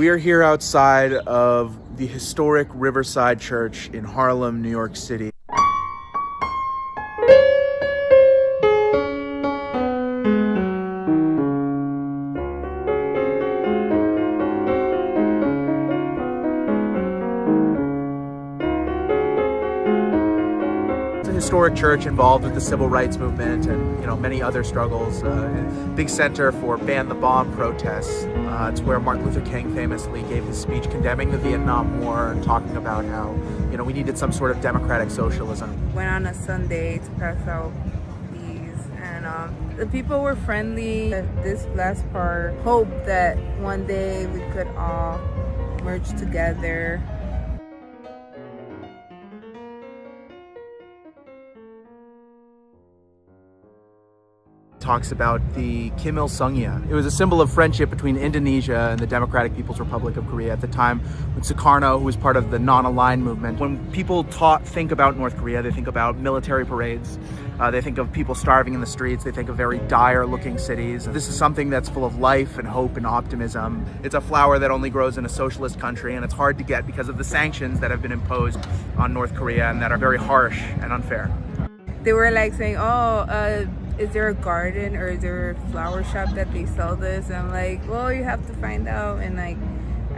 We are here outside of the historic Riverside Church in Harlem, New York City. Historic church involved with the civil rights movement and many other struggles. Big center for ban the bomb protests. It's where Martin Luther King famously gave his speech condemning the Vietnam War and talking about how we needed some sort of democratic socialism. Went on a Sunday to pass out these, and the people were friendly. This last part, hope that one day we could all merge together. Talks about the Kim Il-sungya. It was a symbol of friendship between Indonesia and the Democratic People's Republic of Korea at the time when Sukarno, who was part of the non-aligned movement. When people think about North Korea, they think about military parades. They think of people starving in the streets. They think of very dire looking cities. This is something that's full of life and hope and optimism. It's a flower that only grows in a socialist country, and it's hard to get because of the sanctions that have been imposed on North Korea and that are very harsh and unfair. They were like saying, is there a garden or is there a flower shop that they sell this? And I'm like, well, you have to find out. And I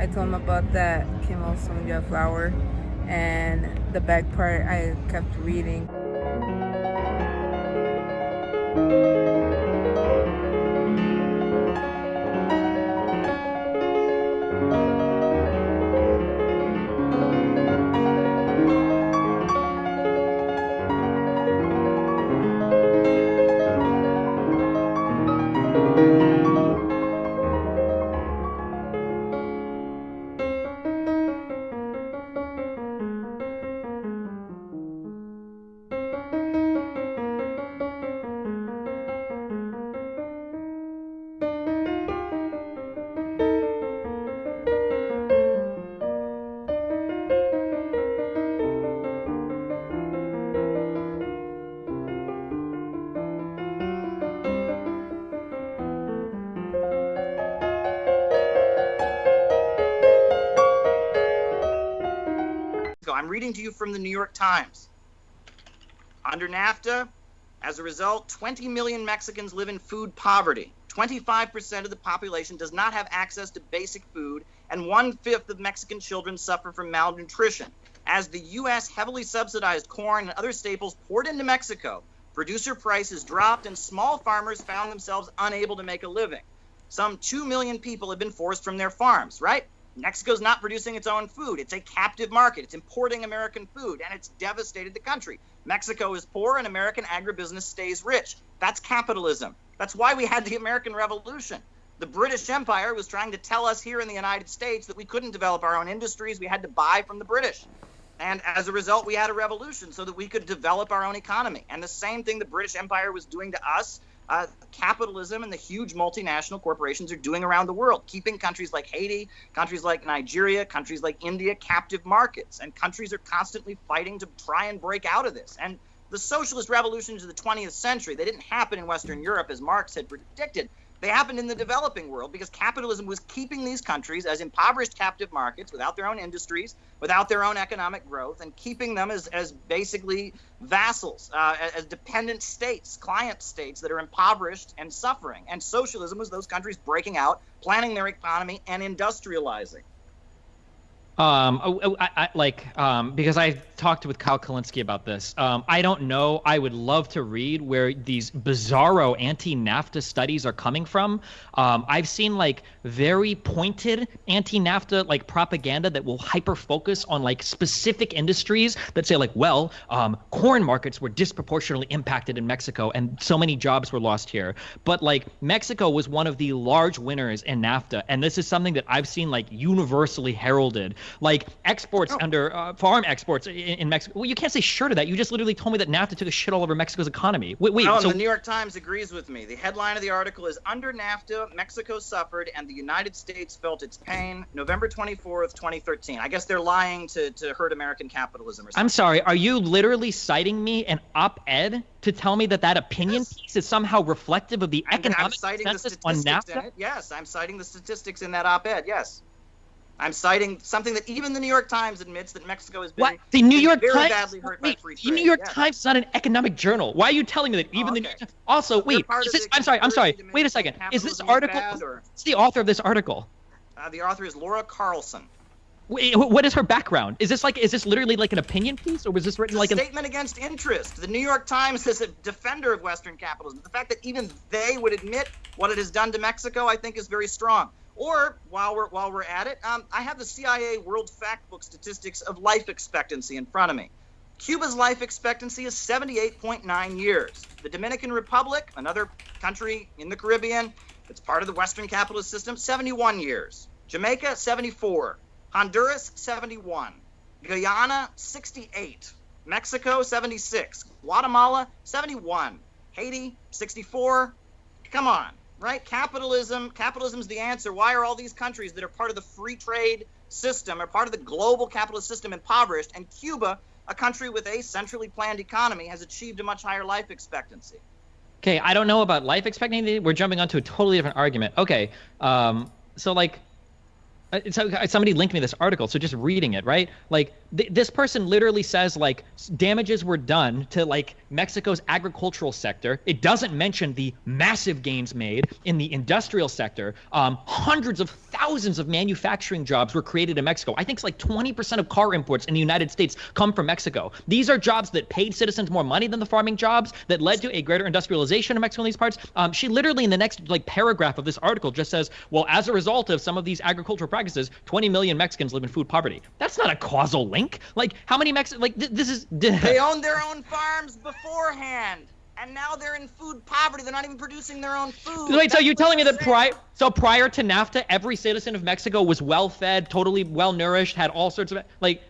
told him about that Kim Il-sungya flower, and the back part I kept reading. I'm reading to you from the New York Times. Under NAFTA, as a result, 20 million Mexicans live in food poverty. 25% of the population does not have access to basic food, and 1/5 of Mexican children suffer from malnutrition. As the U.S. heavily subsidized corn and other staples poured into Mexico, producer prices dropped and small farmers found themselves unable to make a living. Some 2 million people have been forced from their farms, right? Mexico's not producing its own food. It's a captive market. It's importing American food, and it's devastated the country. Mexico is poor, and American agribusiness stays rich. That's capitalism. That's why we had the American Revolution. The British Empire was trying to tell us here in the United States that we couldn't develop our own industries. We had to buy from the British. And as a result, we had a revolution so that we could develop our own economy. And the same thing the British Empire was doing to us, capitalism and the huge multinational corporations are doing around the world, keeping countries like Haiti, countries like Nigeria, countries like India captive markets. And countries are constantly fighting to try and break out of this. And the socialist revolutions of the 20th century, they didn't happen in Western Europe as Marx had predicted. They happened in the developing world because capitalism was keeping these countries as impoverished captive markets without their own industries, without their own economic growth, and keeping them as basically vassals, as dependent states, client states that are impoverished and suffering. And socialism was those countries breaking out, planning their economy, and industrializing. Because I talked with Kyle Kalinske about this. I don't know. I would love to read where these bizarro anti-NAFTA studies are coming from. I've seen very pointed anti-NAFTA propaganda that will hyper focus on specific industries that say corn markets were disproportionately impacted in Mexico and so many jobs were lost here. But Mexico was one of the large winners in NAFTA, and this is something that I've seen universally heralded. Exports under farm exports in Mexico. Well, you can't say sure to that. You just literally told me that NAFTA took a shit all over Mexico's economy. So the New York Times agrees with me. The headline of the article is, "Under NAFTA, Mexico suffered and the United States felt its pain, November 24th, 2013. I guess they're lying to hurt American capitalism or something. I'm sorry. Are you literally citing me an op-ed to tell me that opinion piece is somehow reflective of the economic consensus on NAFTA? Yes, I'm citing the statistics in that op-ed, yes. I'm citing something that even the New York Times admits, that Mexico has been The New York very Times, badly hurt by free the trade. New York Times is not an economic journal. Why are you telling me that even the New York Times? Also, wait, part is of this, the I'm sorry. conspiracy to Wait a make second. Is this capitalism article? bad, or- What's the author of this article? The author is Laura Carlson. Wait, what is her background? Is this literally like an opinion piece, or was this written like a statement against interest? The New York Times is a defender of Western capitalism. The fact that even they would admit what it has done to Mexico, I think, is very strong. Or while we're at it, I have the CIA World Factbook statistics of life expectancy in front of me. Cuba's life expectancy is 78.9 years. The Dominican Republic, another country in the Caribbean, it's part of the Western capitalist system, 71 years. Jamaica, 74. Honduras, 71. Guyana, 68. Mexico, 76. Guatemala, 71. Haiti, 64. Come on, right? Capitalism's the answer. Why are all these countries that are part of the free trade system, or part of the global capitalist system, impoverished? And Cuba, a country with a centrally planned economy, has achieved a much higher life expectancy. Okay, I don't know about life expectancy. We're jumping onto a totally different argument. Okay, so like, so somebody linked me this article, so just reading it, right? Like, this person literally says, like, damages were done to, like, Mexico's agricultural sector. It doesn't mention the massive gains made in the industrial sector. Hundreds of thousands of manufacturing jobs were created in Mexico. I think it's like 20% of car imports in the United States come from Mexico. These are jobs that paid citizens more money than the farming jobs, that led to a greater industrialization of Mexico in these parts. She literally, in the next, like, paragraph of this article, just says, well, as a result of some of these agricultural practices, 20 million Mexicans live in food poverty. That's not a causal link. Like, how many Mexicans, like, this is... They owned their own farms beforehand, and now they're in food poverty. They're not even producing their own food. Wait, so you're telling me that prior to NAFTA, every citizen of Mexico was well-fed, totally well-nourished, had all sorts of, like...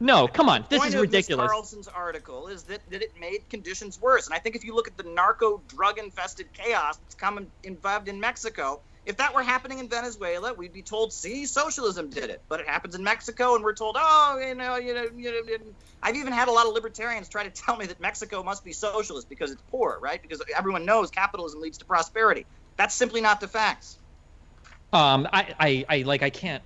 No, come on, this is ridiculous. The point of Ms. Carlson's article is that it made conditions worse. And I think if you look at the narco-drug-infested chaos that's involved in Mexico, if that were happening in Venezuela, we'd be told, see, socialism did it. But it happens in Mexico, and we're told, oh, I've even had a lot of libertarians try to tell me that Mexico must be socialist because it's poor, right? Because everyone knows capitalism leads to prosperity. That's simply not the facts. I can't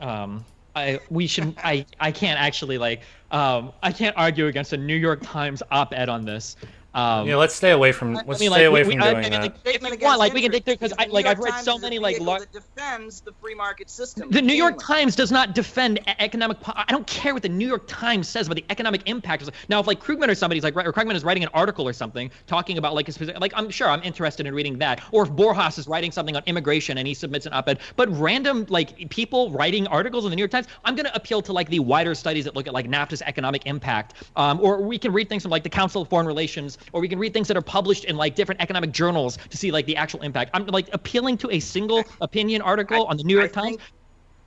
argue against a New York Times op-ed on this. Let's stay away from doing that. If you want, like, we can dig through, because I've read so many, like, that defends the free market system. The New York Times does not defend economic. I don't care what the New York Times says about the economic impact. Now, if like Krugman or somebody's like, or Krugman is writing an article or something talking about like a specific, like, I'm sure I'm interested in reading that. Or if Borjas is writing something on immigration and he submits an op-ed, but random like people writing articles in the New York Times, I'm going to appeal to like the wider studies that look at like NAFTA's economic impact. Or we can read things from like the Council of Foreign Relations, or we can read things that are published in like different economic journals to see like the actual impact. I'm like appealing to a single opinion article on the New York Times.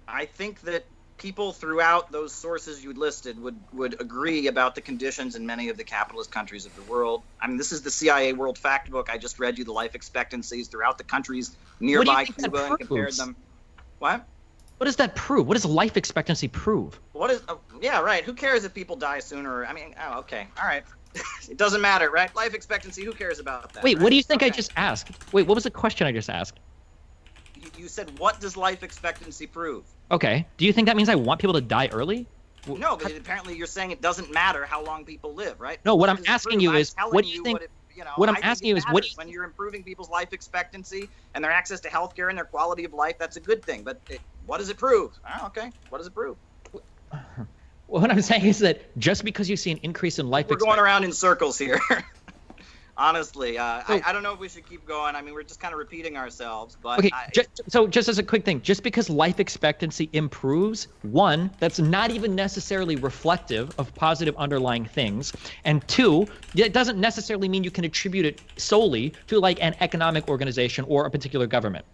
I think that people throughout those sources you listed would agree about the conditions in many of the capitalist countries of the world. I mean, this is the CIA World Factbook. I just read you the life expectancies throughout the countries nearby Cuba and compared them. What? What does that prove? What does life expectancy prove? What is? Oh, yeah, right. Who cares if people die sooner? I mean, oh, okay, all right. It doesn't matter, right? Life expectancy. Who cares about that? Wait, right? What do you think I just asked? Wait, what was the question I just asked? You said, what does life expectancy prove? Okay. Do you think that means I want people to die early? No, but apparently you're saying it doesn't matter how long people live, right? No, what I'm asking you is, what do you think? What I'm asking you is, what do you when you're improving people's life expectancy and their access to healthcare and their quality of life, that's a good thing. But what does it prove? Oh, okay. What does it prove? What I'm saying is that just because you see an increase in life expectancy... We're going around in circles here. Honestly, I don't know if we should keep going. I mean, we're just kind of repeating ourselves. But okay, so just as a quick thing, just because life expectancy improves, one, that's not even necessarily reflective of positive underlying things. And two, it doesn't necessarily mean you can attribute it solely to like an economic organization or a particular government.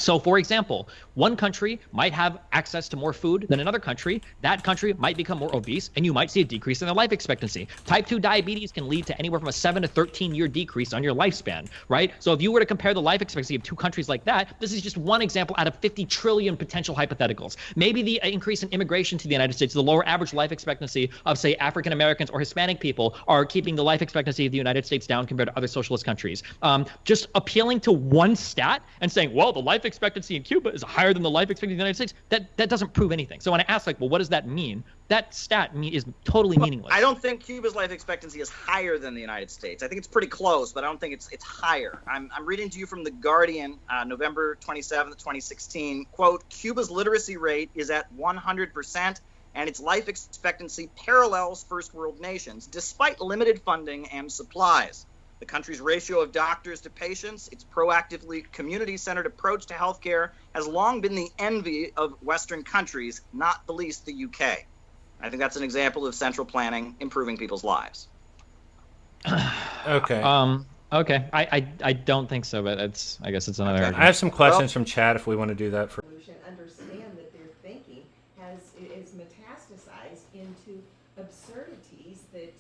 So, for example, one country might have access to more food than another country. That country might become more obese, and you might see a decrease in their life expectancy. Type 2 diabetes can lead to anywhere from a 7 to 13-year decrease on your lifespan, right? So if you were to compare the life expectancy of two countries like that, this is just one example out of 50 trillion potential hypotheticals. Maybe the increase in immigration to the United States, the lower average life expectancy of, say, African Americans or Hispanic people are keeping the life expectancy of the United States down compared to other socialist countries. Just appealing to one stat and saying, well, the life expectancy in Cuba is higher than the life expectancy in the United States, that doesn't prove anything. So when I ask, like, well, what does that mean? That stat is totally meaningless. I don't think Cuba's life expectancy is higher than the United States. I think it's pretty close, but I don't think it's higher. I'm reading to you from The Guardian, November 27th, 2016. Quote, Cuba's literacy rate is at 100%, and its life expectancy parallels first world nations, despite limited funding and supplies. The country's ratio of doctors to patients, its proactively community-centered approach to healthcare has long been the envy of Western countries, not the least the UK. I think that's an example of central planning improving people's lives. Okay. Okay. I don't think so, but I guess it's another. I have some questions from chat if we want to do that for. Understand that their thinking is metastasized into absurdities that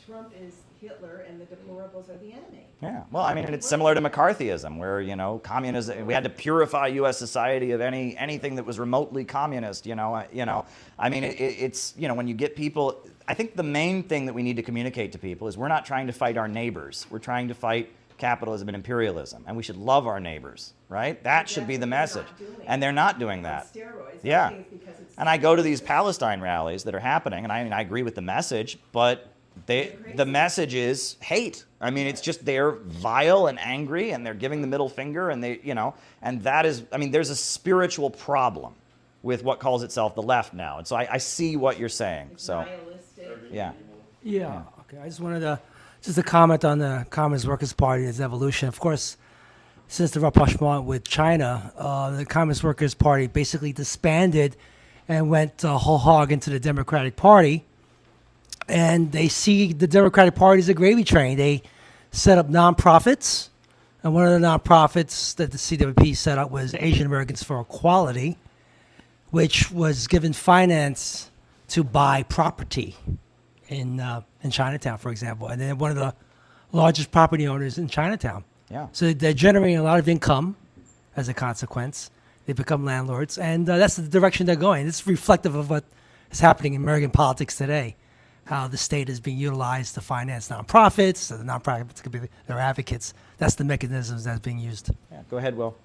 Trump is Hitler and the deplorables are the enemy. Yeah, well, I mean, it's similar to McCarthyism, where, you know, communism, we had to purify U.S. society of anything that was remotely communist, you know. I mean, it's, you know, when you get people, I think the main thing that we need to communicate to people is we're not trying to fight our neighbors. We're trying to fight capitalism and imperialism, and we should love our neighbors, right? That should be the message. And they're not doing that. Yeah. And I go to these Palestine rallies that are happening, and I agree with the message, but the message is hate. I mean, it's just they're vile and angry, and they're giving the middle finger, and they, you know, and that is, I mean, there's a spiritual problem with what calls itself the left now. And so I see what you're saying. So, yeah. Yeah. Okay. I just wanted to comment on the Communist Workers' Party and its evolution. Of course, since the rapprochement with China, the Communist Workers' Party basically disbanded and went whole hog into the Democratic Party. And they see the Democratic Party as a gravy train. They set up nonprofits, and one of the nonprofits that the CWP set up was Asian Americans for Equality, which was given finance to buy property in Chinatown, for example, and then one of the largest property owners in Chinatown. Yeah. So they're generating a lot of income as a consequence. They become landlords, and that's the direction they're going. It's reflective of what is happening in American politics today. How the state is being utilized to finance nonprofits, so the nonprofits could be their advocates. That's the mechanisms that's being used. Yeah, go ahead, Will.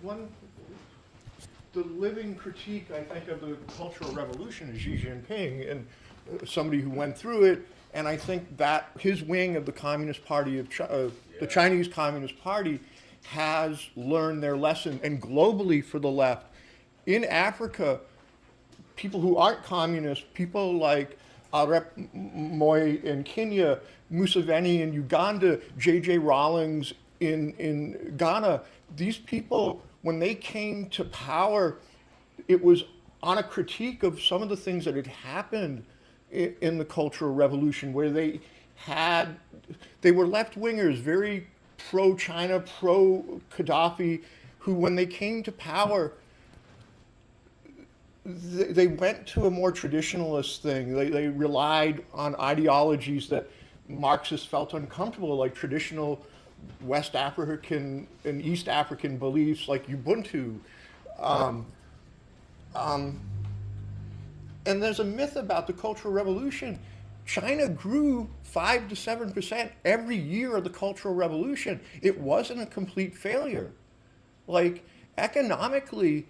The living critique, I think, of the Cultural Revolution is Xi Jinping, and somebody who went through it. And I think that his wing of the Communist Party the Chinese Communist Party has learned their lesson. And globally, for the left, in Africa, people who aren't communists, people like Arap Moi in Kenya, Museveni in Uganda, J.J. Rawlings in Ghana, these people, when they came to power, it was on a critique of some of the things that had happened in the Cultural Revolution, where they were left-wingers, very pro-China, pro-Gaddafi, who, when they came to power, they went to a more traditionalist thing. They relied on ideologies that Marxists felt uncomfortable, like traditional West African and East African beliefs, like Ubuntu. And there's a myth about the Cultural Revolution. China grew 5 to 7% every year of the Cultural Revolution. It wasn't a complete failure. Like, economically,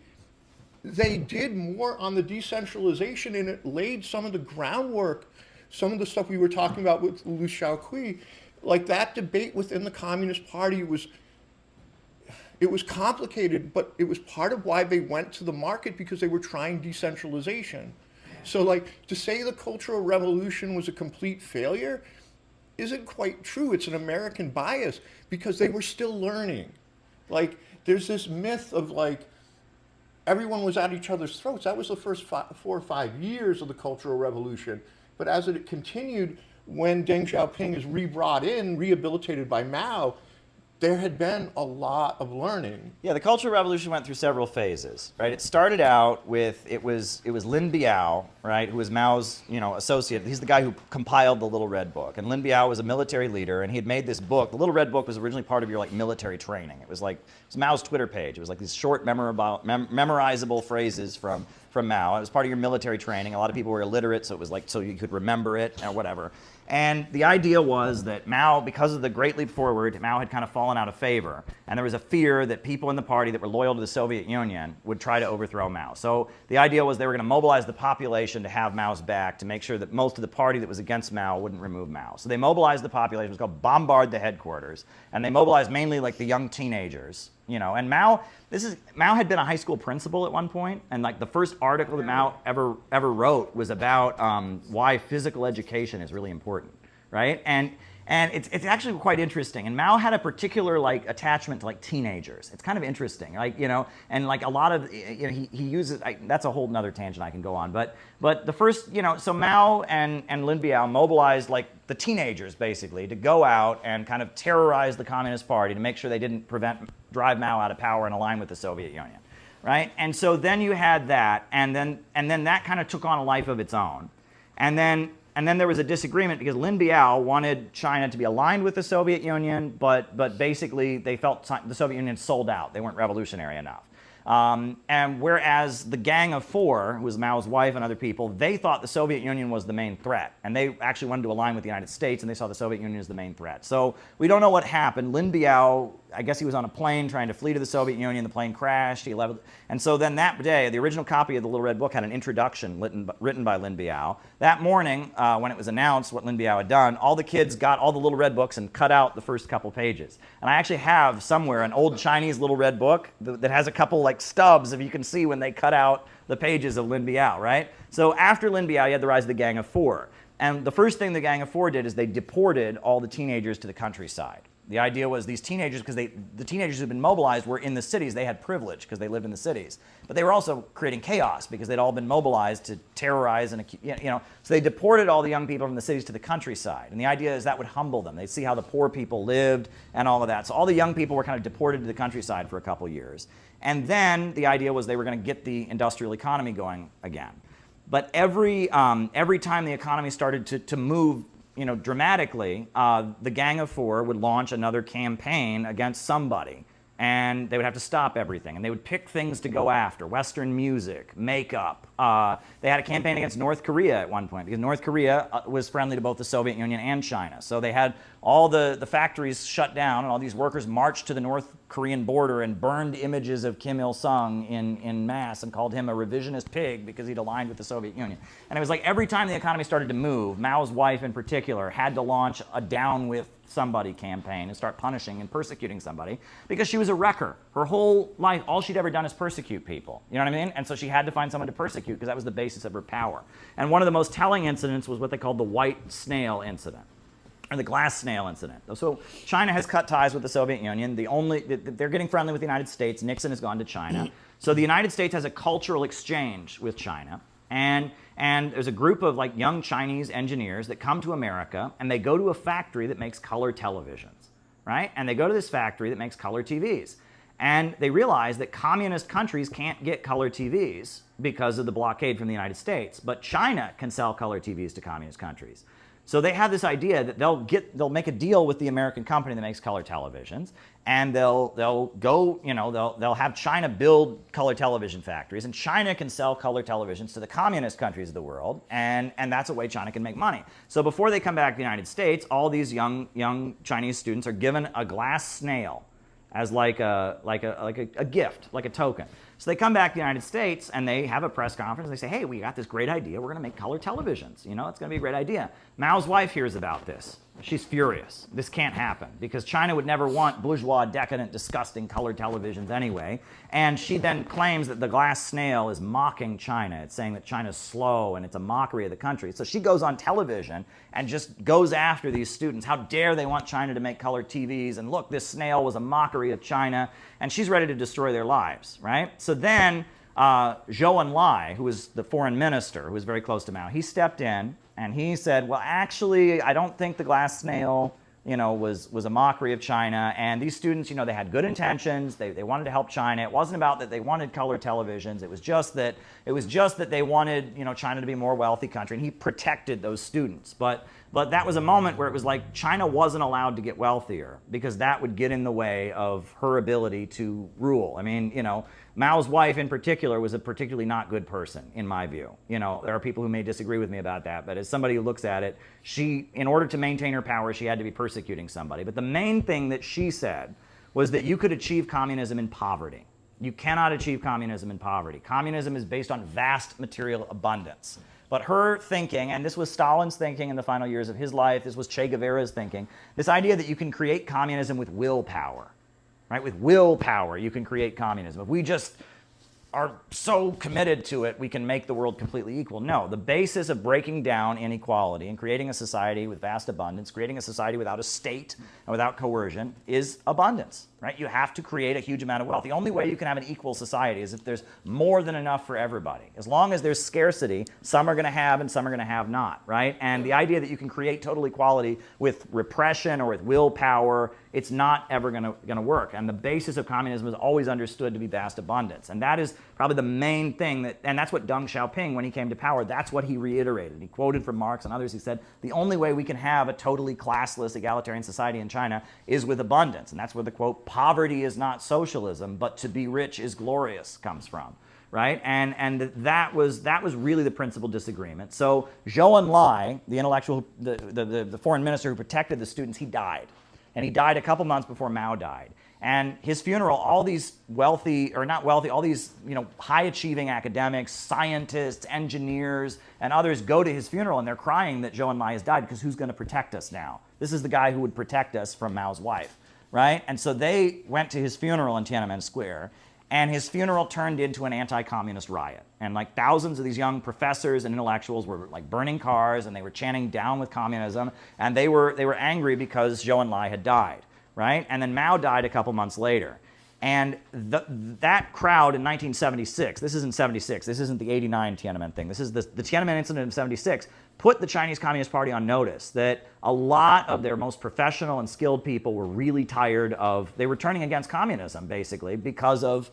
they did more on the decentralization, and it laid some of the groundwork, some of the stuff we were talking about with Liu Shaoqi. Like, that debate within the Communist Party was complicated, but it was part of why they went to the market, because they were trying decentralization. So, like, to say the Cultural Revolution was a complete failure isn't quite true. It's an American bias, because they were still learning. Like, there's this myth of, like, everyone was at each other's throats. That was the first 4 or 5 years of the Cultural Revolution. But as it continued, when Deng Xiaoping is re-brought in, rehabilitated by Mao, there had been a lot of learning. Yeah, the Cultural Revolution went through several phases, right? It started out with, it was Lin Biao, right, who was Mao's, associate. He's the guy who compiled the Little Red Book. And Lin Biao was a military leader, and he had made this book. The Little Red Book was originally part of your, military training. It was Mao's Twitter page. It was like these short, memorizable phrases from from Mao. It was part of your military training. A lot of people were illiterate, so it was like so you could remember it or whatever. And the idea was that Mao, because of the Great Leap Forward, Mao had kind of fallen out of favor. And there was a fear that people in the party that were loyal to the Soviet Union would try to overthrow Mao. So the idea was they were going to mobilize the population to have Mao's back to make sure that most of the party that was against Mao wouldn't remove Mao. So they mobilized the population. It was called Bombard the Headquarters. And they mobilized mainly like the young teenagers. You know, and Mao had been a high school principal at one point, and like the first article that Mao ever wrote was about why physical education is really important, right? And it's actually quite interesting. And Mao had a particular like attachment to like teenagers. It's kind of interesting, like and like a lot of he uses that's a whole nother tangent I can go on. But the first so Mao and Lin Biao mobilized like the teenagers basically to go out and kind of terrorize the Communist Party to make sure they didn't drive Mao out of power and align with the Soviet Union, right? And so then you had that, and then that kind of took on a life of its own, and then there was a disagreement because Lin Biao wanted China to be aligned with the Soviet Union, but basically they felt the Soviet Union sold out. They weren't revolutionary enough. And whereas the Gang of Four, who was Mao's wife and other people, they thought the Soviet Union was the main threat. And they actually wanted to align with the United States, and they saw the Soviet Union as the main threat. So we don't know what happened. Lin Biao, I guess he was on a plane trying to flee to the Soviet Union. The plane crashed. And so then that day, the original copy of the Little Red Book had an introduction written by Lin Biao. That morning, when it was announced what Lin Biao had done, all the kids got all the Little Red Books and cut out the first couple pages. And I actually have somewhere an old Chinese Little Red Book that has a couple like stubs, if you can see when they cut out the pages of Lin Biao, right? So after Lin Biao, you had the rise of the Gang of Four. And the first thing the Gang of Four did is they deported all the teenagers to the countryside. The idea was these teenagers, because the teenagers who'd been mobilized were in the cities. They had privilege because they lived in the cities. But they were also creating chaos because they'd all been mobilized to terrorize and, so they deported all the young people from the cities to the countryside. And the idea is that would humble them. They'd see how the poor people lived and all of that. So all the young people were kind of deported to the countryside for a couple years. And then the idea was they were going to get the industrial economy going again. But every time the economy started to move dramatically, the Gang of Four would launch another campaign against somebody, and they would have to stop everything, and they would pick things to go after: Western music, makeup. They had a campaign against North Korea at one point because North Korea was friendly to both the Soviet Union and China. So they had all the factories shut down, and all these workers marched to the North Korean border and burned images of Kim Il-sung in mass and called him a revisionist pig because he'd aligned with the Soviet Union. And it was like every time the economy started to move, Mao's wife in particular had to launch a down with somebody campaign and start punishing and persecuting somebody because she was a wrecker. Her whole life, all she'd ever done is persecute people. You know what I mean? And so she had to find someone to persecute because that was the basis of her power. And one of the most telling incidents was what they called the white snail incident, or the glass snail incident. So China has cut ties with the Soviet Union. They're getting friendly with the United States. Nixon has gone to China. So the United States has a cultural exchange with China. And there's a group of like young Chinese engineers that come to America, and they go to a factory that makes color televisions, right? And they go to this factory that makes color TVs. And they realize that communist countries can't get color TVs because of the blockade from the United States, but China can sell color TVs to communist countries. So they have this idea that they'll make a deal with the American company that makes color televisions, and they'll have China build color television factories, and China can sell color televisions to the communist countries of the world, and that's a way China can make money. So before they come back to the United States, all these young Chinese students are given a glass snail as like a gift, like a token. So they come back to the United States and they have a press conference. They say, hey, we got this great idea. We're going to make color televisions. It's going to be a great idea. Mao's wife hears about this. She's furious. This can't happen because China would never want bourgeois, decadent, disgusting colored televisions anyway. And she then claims that the glass snail is mocking China. It's saying that China's slow and it's a mockery of the country. So she goes on television and just goes after these students. How dare they want China to make color TVs? And look, this snail was a mockery of China. And she's ready to destroy their lives, right? So then Zhou Enlai, who was the foreign minister, who was very close to Mao, he stepped in and he said, well, actually, I don't think the glass snail, was a mockery of China. And these students, they had good intentions. They wanted to help China. It wasn't about that they wanted color televisions. It was just that they wanted, China to be a more wealthy country. And he protected those students. But But that was a moment where it was like China wasn't allowed to get wealthier because that would get in the way of her ability to rule. I mean, you know, Mao's wife in particular was a particularly not good person, in my view. You know, there are people who may disagree with me about that, but as somebody who looks at it, she, in order to maintain her power, she had to be persecuting somebody. But the main thing that she said was that you could achieve communism in poverty. You cannot achieve communism in poverty. Communism is based on vast material abundance. But her thinking, and this was Stalin's thinking in the final years of his life, this was Che Guevara's thinking, this idea that you can create communism with willpower, right? With willpower, you can create communism. If we just are so committed to it, we can make the world completely equal. No, the basis of breaking down inequality and creating a society with vast abundance, creating a society without a state and without coercion is abundance, right? You have to create a huge amount of wealth. The only way you can have an equal society is if there's more than enough for everybody. As long as there's scarcity, some are going to have and some are going to have not, right? And the idea that you can create total equality with repression or with willpower, it's not ever going to work. And the basis of communism is always understood to be vast abundance. And that is probably the main thing that, and that's what Deng Xiaoping, when he came to power, that's what he reiterated. He quoted from Marx and others. He said, the only way we can have a totally classless, egalitarian society in China is with abundance. And that's where the quote, poverty is not socialism, but to be rich is glorious comes from. Right? And that was really the principal disagreement. So Zhou Enlai, the intellectual, the foreign minister who protected the students, he died. And he died a couple months before Mao died. And his funeral, all these wealthy, or not wealthy, all these, you know, high-achieving academics, scientists, engineers, and others go to his funeral and they're crying that Zhou Enlai has died because who's going to protect us now? This is the guy who would protect us from Mao's wife, right? And so they went to his funeral in Tiananmen Square, and his funeral turned into an anti-communist riot. And like thousands of these young professors and intellectuals were like burning cars and they were chanting down with communism, and they were angry because Zhou Enlai had died, right? And then Mao died a couple months later. And that crowd in 1976, this isn't 76, this isn't the 89 Tiananmen thing, this is the Tiananmen incident of 76, put the Chinese Communist Party on notice that a lot of their most professional and skilled people were really tired of, they were turning against communism basically because of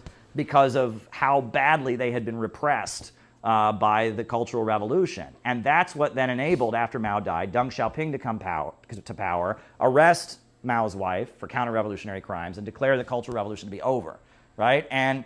how badly they had been repressed by the Cultural Revolution. And that's what then enabled, after Mao died, Deng Xiaoping to come to power, arrest Mao's wife for counter-revolutionary crimes and declare the Cultural Revolution to be over, right? And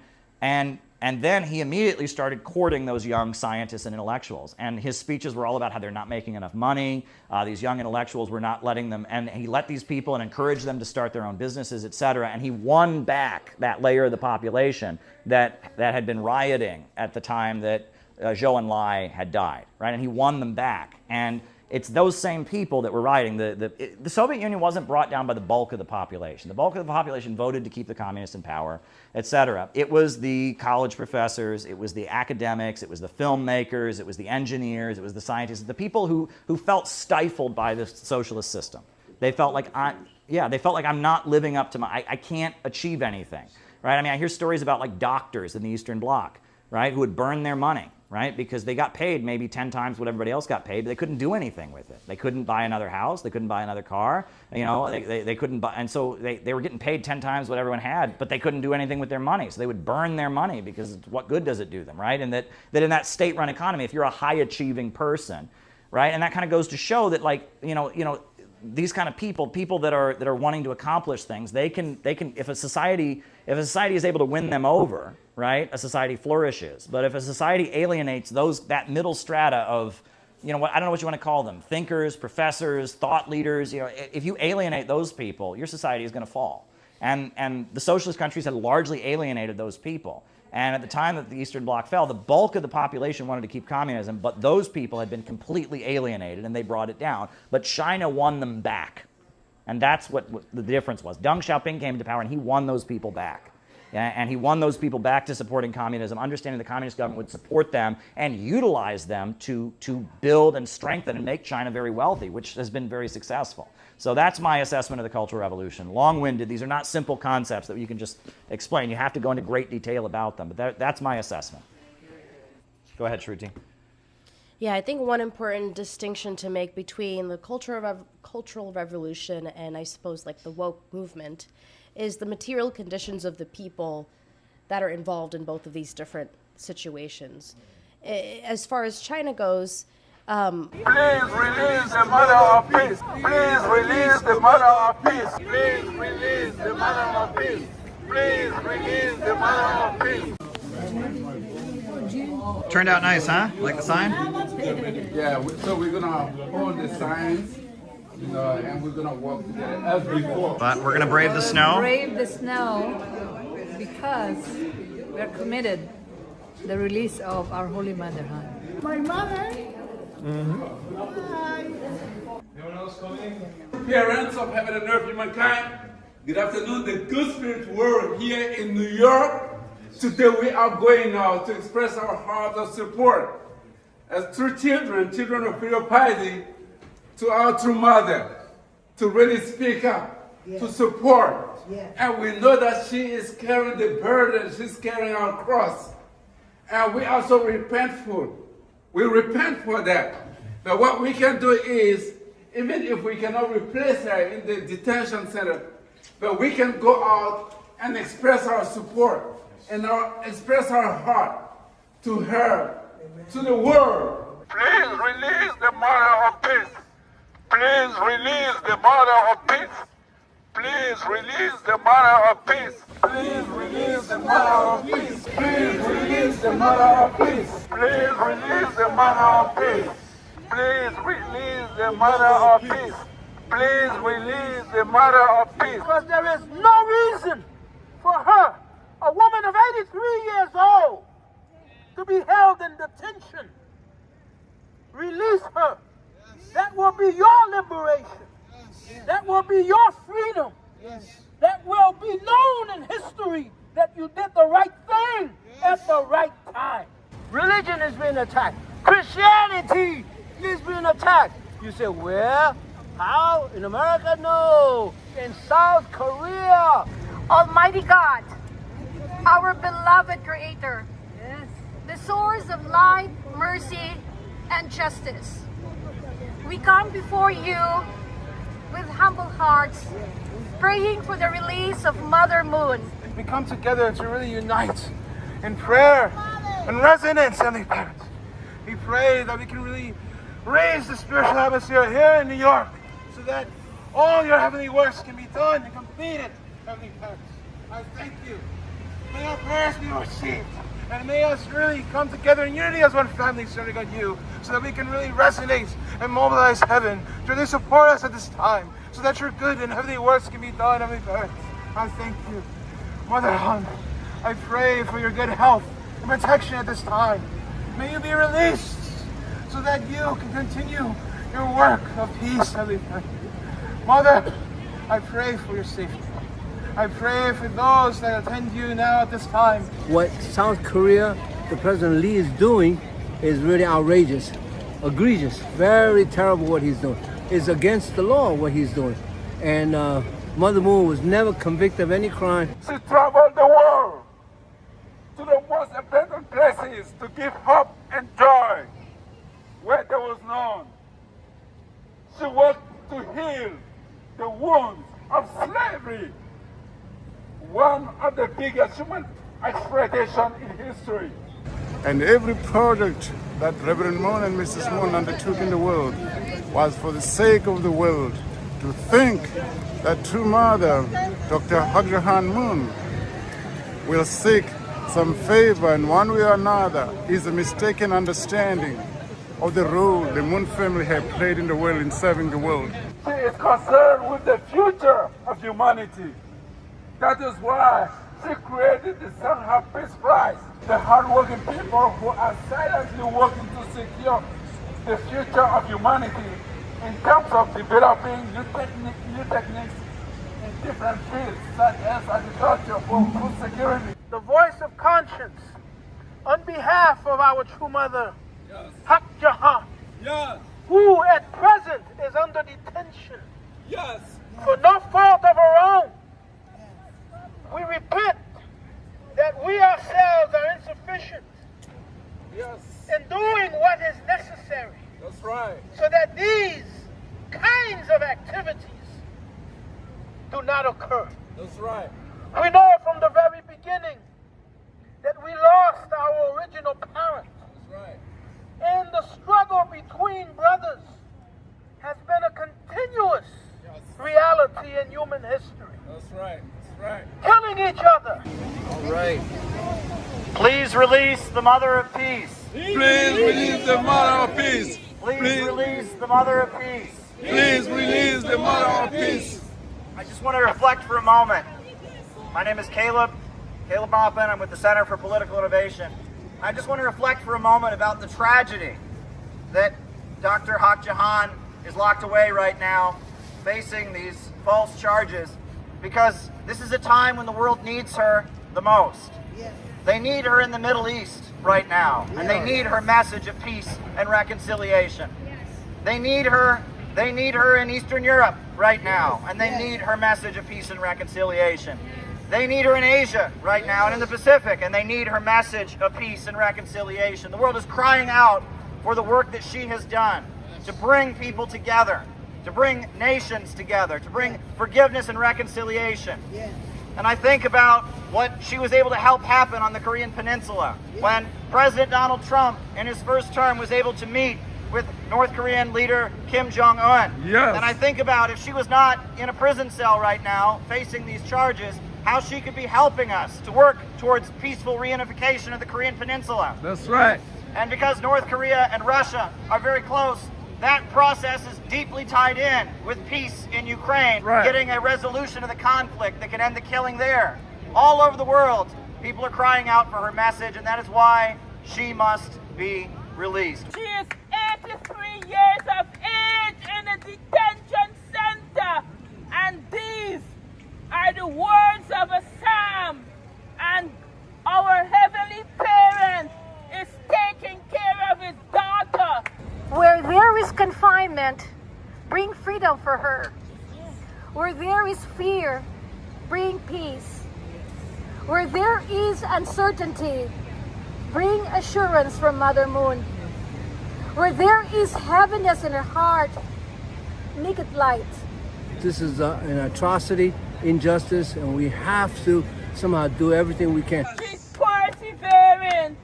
then he immediately started courting those young scientists and intellectuals. And his speeches were all about how they're not making enough money. These young intellectuals were not letting them, and he let these people and encouraged them to start their own businesses, et cetera. And he won back that layer of the population that had been rioting at the time that Zhou Enlai had died, right? And he won them back. And it's those same people that were rioting. The Soviet Union wasn't brought down by the bulk of the population. The bulk of the population voted to keep the communists in power, et cetera. It was the college professors, it was the academics, it was the filmmakers, it was the engineers, it was the scientists, the people who felt stifled by the socialist system. They felt like I'm not living up to I can't achieve anything, right? I mean, I hear stories about like doctors in the Eastern Bloc, right, who would burn their money, right? Because they got paid maybe 10 times what everybody else got paid, but they couldn't do anything with it. They couldn't buy another house. They couldn't buy another car. You know, they couldn't buy, and so they were getting paid 10 times what everyone had, but they couldn't do anything with their money. So they would burn their money because what good does it do them, right? And that in that state-run economy, if you're a high-achieving person, right, and that kind of goes to show that, like, you know, these kind of people that are wanting to accomplish things, they can if a society is able to win them over, right, a society flourishes. But if a society alienates that middle strata of, you know, I don't know what you want to call them, thinkers, professors, thought leaders, you know, if you alienate those people, your society is going to fall. And the socialist countries had largely alienated those people. And at the time that the Eastern Bloc fell, the bulk of the population wanted to keep communism, but those people had been completely alienated, and they brought it down. But China won them back. And that's what the difference was. Deng Xiaoping came to power, and he won those people back. And he won those people back to supporting communism, understanding the communist government would support them and utilize them to build and strengthen and make China very wealthy, which has been very successful. So that's my assessment of the Cultural Revolution. Long-winded. These are not simple concepts that you can just explain. You have to go into great detail about them. But that's my assessment. Go ahead, Shruti. Yeah, I think one important distinction to make between the Cultural Revolution and, I suppose, like the woke movement is the material conditions of the people that are involved in both of these different situations. As far as China goes, Please release the mother of peace. Please release the mother of peace. Please release the mother of peace. Please release the mother of peace. Turned out nice, huh? Like the sign? Yeah, so we're gonna hold the signs, and we're gonna walk together as before. But we're gonna brave the snow. Brave the snow because we're committed to the release of our Holy Mother, huh? My mother. Anyone else coming? Parents of heaven and earth, humankind, good afternoon. The Good Spirit world here in New York. Today we are going now to express our heart of support as true children of filial piety, to our true mother, to really speak up, to support. And we know that she is carrying the burden, she's carrying our cross. And we also repentful. We repent for that. But what we can do is, even if we cannot replace her in the detention center, but we can go out and express our support and express our heart to her, to the world. Please release the mother of peace. Please release the mother of peace. Please release the mother of peace. Please release the mother of peace. Please release the mother of peace. Please release the mother of peace. Please release the mother of peace. Please release the mother of peace. Because there is no reason for her, a woman of 83 years old, to be held in detention. Release her. That will be your liberation. That will be your freedom. That will be known in history that you did the right thing at the right time. Religion is being attacked. Christianity is being attacked. You say, where? How? In America? No. In South Korea. Almighty God, our beloved Creator, the source of light, mercy, and justice, we come before you with humble hearts, praying for the release of Mother Moon. We come together to really unite in prayer and resonance, Heavenly Parents. We pray that we can really raise the spiritual atmosphere here in New York so that all your heavenly works can be done and completed, Heavenly Parents. I thank you. May our prayers be received. And may us really come together in unity as one family serving on you so that we can really resonate and mobilize heaven to really support us at this time so that your good and heavenly works can be done, Heavenly Parents. I thank you. Mother Hun, I pray for your good health and protection at this time. May you be released so that you can continue your work of peace, Heavenly Parents. Mother, I pray for your safety. I pray for those that attend you now at this time. What South Korea, the President Lee is doing is really outrageous, egregious, very terrible what he's doing. It's against the law what he's doing. And Mother Moon was never convicted of any crime. She traveled the world to the most abandoned places to give hope and joy where there was none. She worked to heal the wounds of slavery, one of the biggest human exploitation in history. And every project that Reverend Moon and Mrs. Moon undertook in the world was for the sake of the world, to think that true mother, Dr. Hagjahan Moon, will seek some favor in one way or another is a mistaken understanding of the role the Moon family have played in the world in serving the world. She is concerned with the future of humanity. That is why she created the Shanghai Peace Prize. The hardworking people who are silently working to secure the future of humanity in terms of developing new techniques in different fields such as agriculture for food security. The voice of conscience on behalf of our true mother, Hak Jahan, who at present is under detention for no fault of her own. We repent that we ourselves are insufficient in doing what is necessary. That's right. So that these kinds of activities do not occur. That's right. We know from the very beginning that we lost our original parent. That's right. In the struggle between the mother of peace. Please release the mother of peace. Please release the mother of peace. Please release the mother of peace. I just want to reflect for a moment. My name is Caleb Maupin. I'm with the Center for Political Innovation. I just want to reflect for a moment about the tragedy that Dr. Haq Jahan is locked away right now, facing these false charges, because this is a time when the world needs her the most. They need her in the Middle East right now, and they need her message of peace and reconciliation. They need her in Eastern Europe right now, and they need her message of peace and reconciliation. They need her in Asia right now and in the Pacific, and they need her message of peace and reconciliation. The world is crying out for the work that she has done to bring people together, to bring nations together, to bring forgiveness and reconciliation. And I think about what she was able to help happen on the Korean Peninsula when President Donald Trump in his first term was able to meet with North Korean leader Kim Jong-un. Yes. And I think about if she was not in a prison cell right now facing these charges, how she could be helping us to work towards peaceful reunification of the Korean Peninsula. That's right. And because North Korea and Russia are very close, that process is deeply tied in with peace in Ukraine, getting a resolution of the conflict that can end the killing there. All over the world, people are crying out for her message, and that is why she must be released. She is 83 years of age in a detention center, and these are the words of a psalm, and our heavenly parent is taking care of his daughter. Where there is confinement, bring freedom for her. Where there is fear, bring peace. Where there is uncertainty, bring assurance from Mother Moon. Where there is heaviness in her heart, make it light. This is an atrocity, injustice, and we have to somehow do everything we can. She's persevering.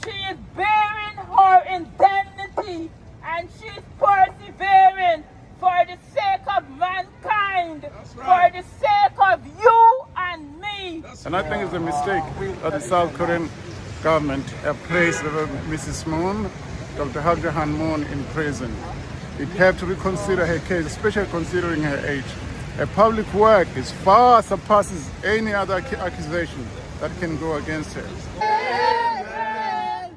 She is bearing her indemnity, and she's persevering for the sake of mankind, for the sake of you and me. And I think it's a mistake that the South Korean government have placed Mrs. Moon, Dr. Haq Jahan Moon, in prison. It have to reconsider her case, especially considering her age. A public work is far surpasses any other accusation that can go against her. Amen.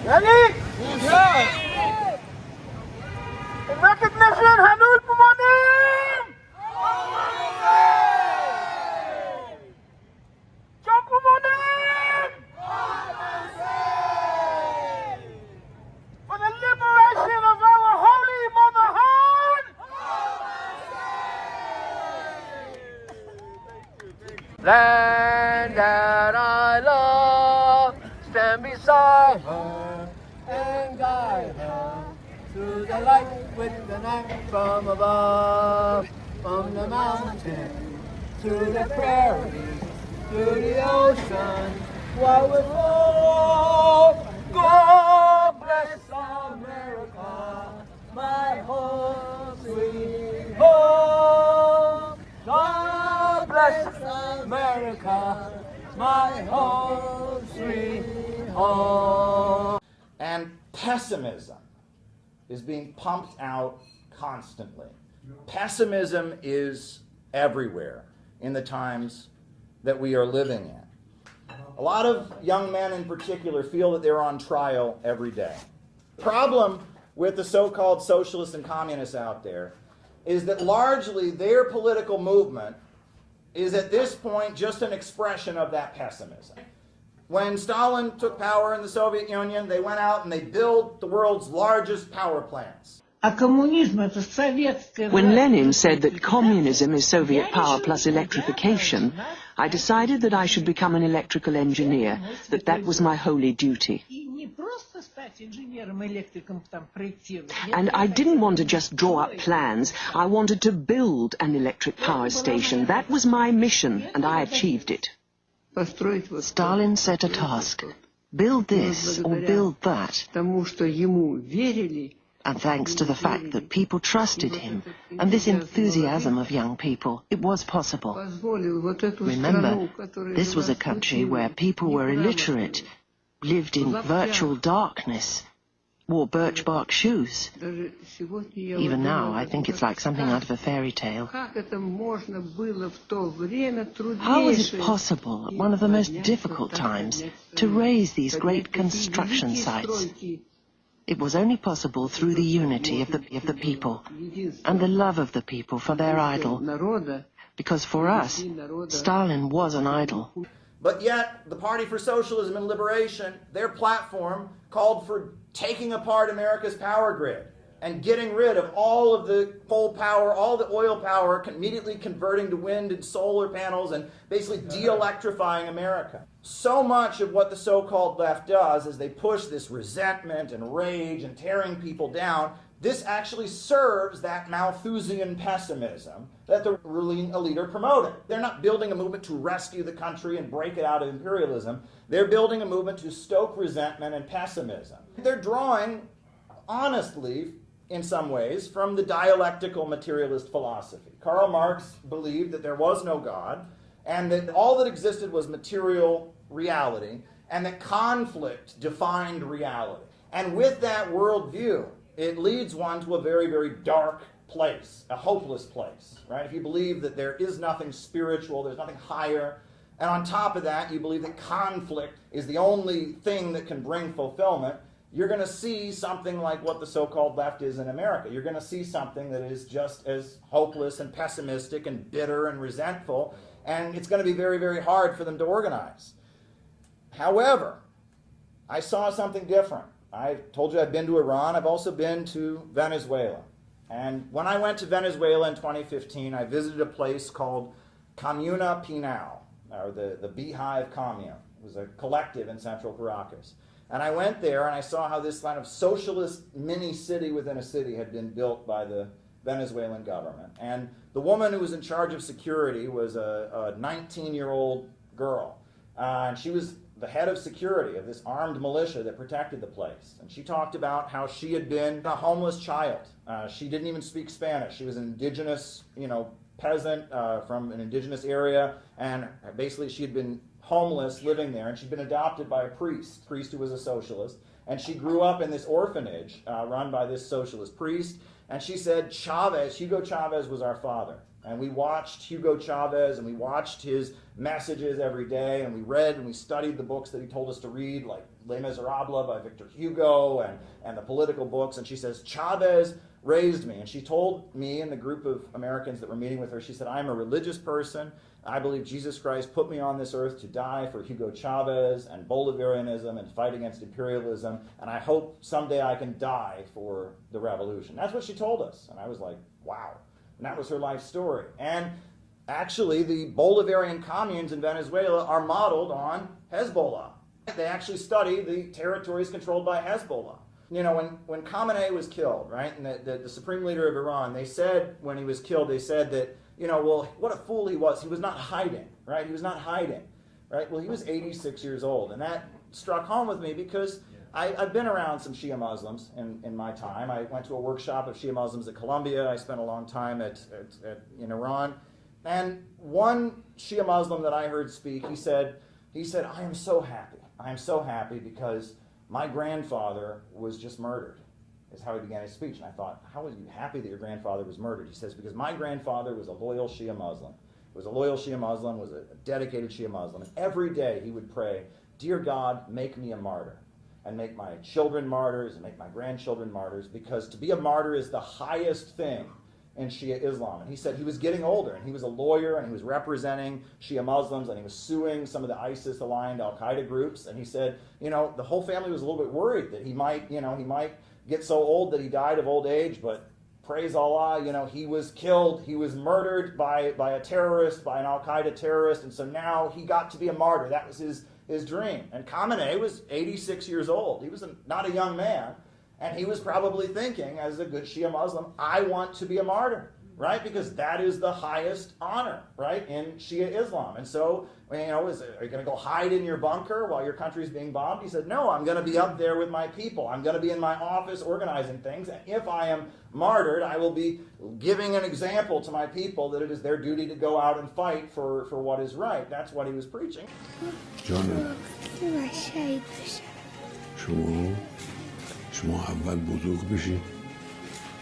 Ready? Yeah. In recognition, Hanul Pumanim! John Pumanim! For the liberation of our holy Mother Han! Land that I love, stand beside her and guide her through the light with the night from above, from the mountain, through the prairie, through the ocean, while we fall. God bless America, my home, sweet home. God bless America, my home, sweet home. And pessimism is being pumped out constantly. Pessimism is everywhere in the times that we are living in. A lot of young men in particular feel that they're on trial every day. The problem with the so-called socialists and communists out there is that largely their political movement is at this point just an expression of that pessimism. When Stalin took power in the Soviet Union, they went out and they built the world's largest power plants. When Lenin said that communism is Soviet power plus electrification, I decided that I should become an electrical engineer, that was my holy duty. And I didn't want to just draw up plans, I wanted to build an electric power station. That was my mission, and I achieved it. Stalin set a task. Build this or build that. And thanks to the fact that people trusted him and this enthusiasm of young people, it was possible. Remember, this was a country where people were illiterate, lived in virtual darkness, wore birch bark shoes. Even now, I think it's like something out of a fairy tale. How was it possible at one of the most difficult times to raise these great construction sites? It was only possible through the unity of the people and the love of the people for their idol. Because for us, Stalin was an idol. But yet, the Party for Socialism and Liberation, their platform called for taking apart America's power grid and getting rid of all of the coal power, all the oil power, immediately converting to wind and solar panels and basically de-electrifying America. So much of what the so-called left does is they push this resentment and rage and tearing people down. This actually serves that Malthusian pessimism that the ruling elite are promoting. They're not building a movement to rescue the country and break it out of imperialism. They're building a movement to stoke resentment and pessimism. They're drawing, honestly, in some ways, from the dialectical materialist philosophy. Karl Marx believed that there was no God, and that all that existed was material reality, and that conflict defined reality. And with that worldview, it leads one to a very, very dark place, a hopeless place, right? If you believe that there is nothing spiritual, there's nothing higher, and on top of that, you believe that conflict is the only thing that can bring fulfillment, you're going to see something like what the so-called left is in America. You're going to see something that is just as hopeless and pessimistic and bitter and resentful, and it's going to be very, very hard for them to organize. However, I saw something different. I told you I've been to Iran. I've also been to Venezuela. And when I went to Venezuela in 2015, I visited a place called Comuna Pinal, or the Beehive Commune. It was a collective in central Caracas. And I went there and I saw how this kind of socialist mini-city within a city had been built by the Venezuelan government. And the woman who was in charge of security was a 19-year-old girl. And she was the head of security of this armed militia that protected the place. And she talked about how she had been a homeless child. She didn't even speak Spanish. She was an indigenous, peasant from an indigenous area, and basically she had been homeless living there, and she'd been adopted by a priest who was a socialist. And she grew up in this orphanage run by this socialist priest. And she said, Hugo Chavez was our father. And we watched Hugo Chavez, and we watched his messages every day, and we read and we studied the books that he told us to read, like Les Miserables by Victor Hugo, and the political books. And she says, Chavez raised me. And she told me and the group of Americans that were meeting with her, she said, I'm a religious person. I believe Jesus Christ put me on this earth to die for Hugo Chavez and Bolivarianism and fight against imperialism, and I hope someday I can die for the revolution. That's what she told us. And I was like, wow. And that was her life story. And actually, the Bolivarian communes in Venezuela are modeled on Hezbollah. They actually study the territories controlled by Hezbollah. When Khamenei was killed, right, and the supreme leader of Iran, they said when he was killed, they said that, what a fool he was. He was not hiding, right? He was not hiding, right? Well, he was 86 years old, and that struck home with me because I've been around some Shia Muslims in my time. I went to a workshop of Shia Muslims at Columbia. I spent a long time in Iran. And one Shia Muslim that I heard speak, he said, I am so happy. I am so happy because my grandfather was just murdered, is how he began his speech. And I thought, how was you happy that your grandfather was murdered? He says, because my grandfather was a loyal Shia Muslim. Was a loyal Shia Muslim, was a dedicated Shia Muslim. And every day he would pray, dear God, make me a martyr. And make my children martyrs, and make my grandchildren martyrs, because to be a martyr is the highest thing in Shia Islam. And he said he was getting older, and he was a lawyer, and he was representing Shia Muslims, and he was suing some of the ISIS-aligned Al-Qaeda groups. And he said, the whole family was a little bit worried that he might get so old that he died of old age, but praise Allah, he was killed, he was murdered by a terrorist, by an Al-Qaeda terrorist, and so now he got to be a martyr. That was his dream. And Khamenei was 86 years old. He was not a young man. And he was probably thinking, as a good Shia Muslim, I want to be a martyr. right? Because that is the highest honor, right, in Shia Islam. And so, are you going to go hide in your bunker while your country is being bombed? He said, no, I'm going to be up there with my people. I'm going to be in my office organizing things. And if I am martyred, I will be giving an example to my people that it is their duty to go out and fight for what is right. That's what he was preaching. جانم شما اول بزرگ بشین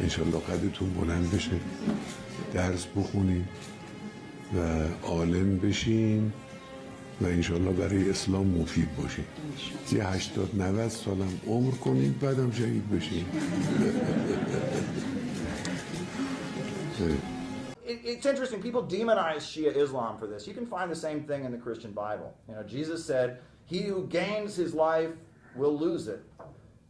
انشالله قدرتون بلند بشه درس بخونین و عالم بشین و انشالله برای اسلام مفید باشین یه 80-90 سالم عمر کنین بعدم شهید بشین It's interesting. People demonize Shia Islam for this. You can find the same thing in the Christian Bible. Jesus said, "He who gains his life will lose it,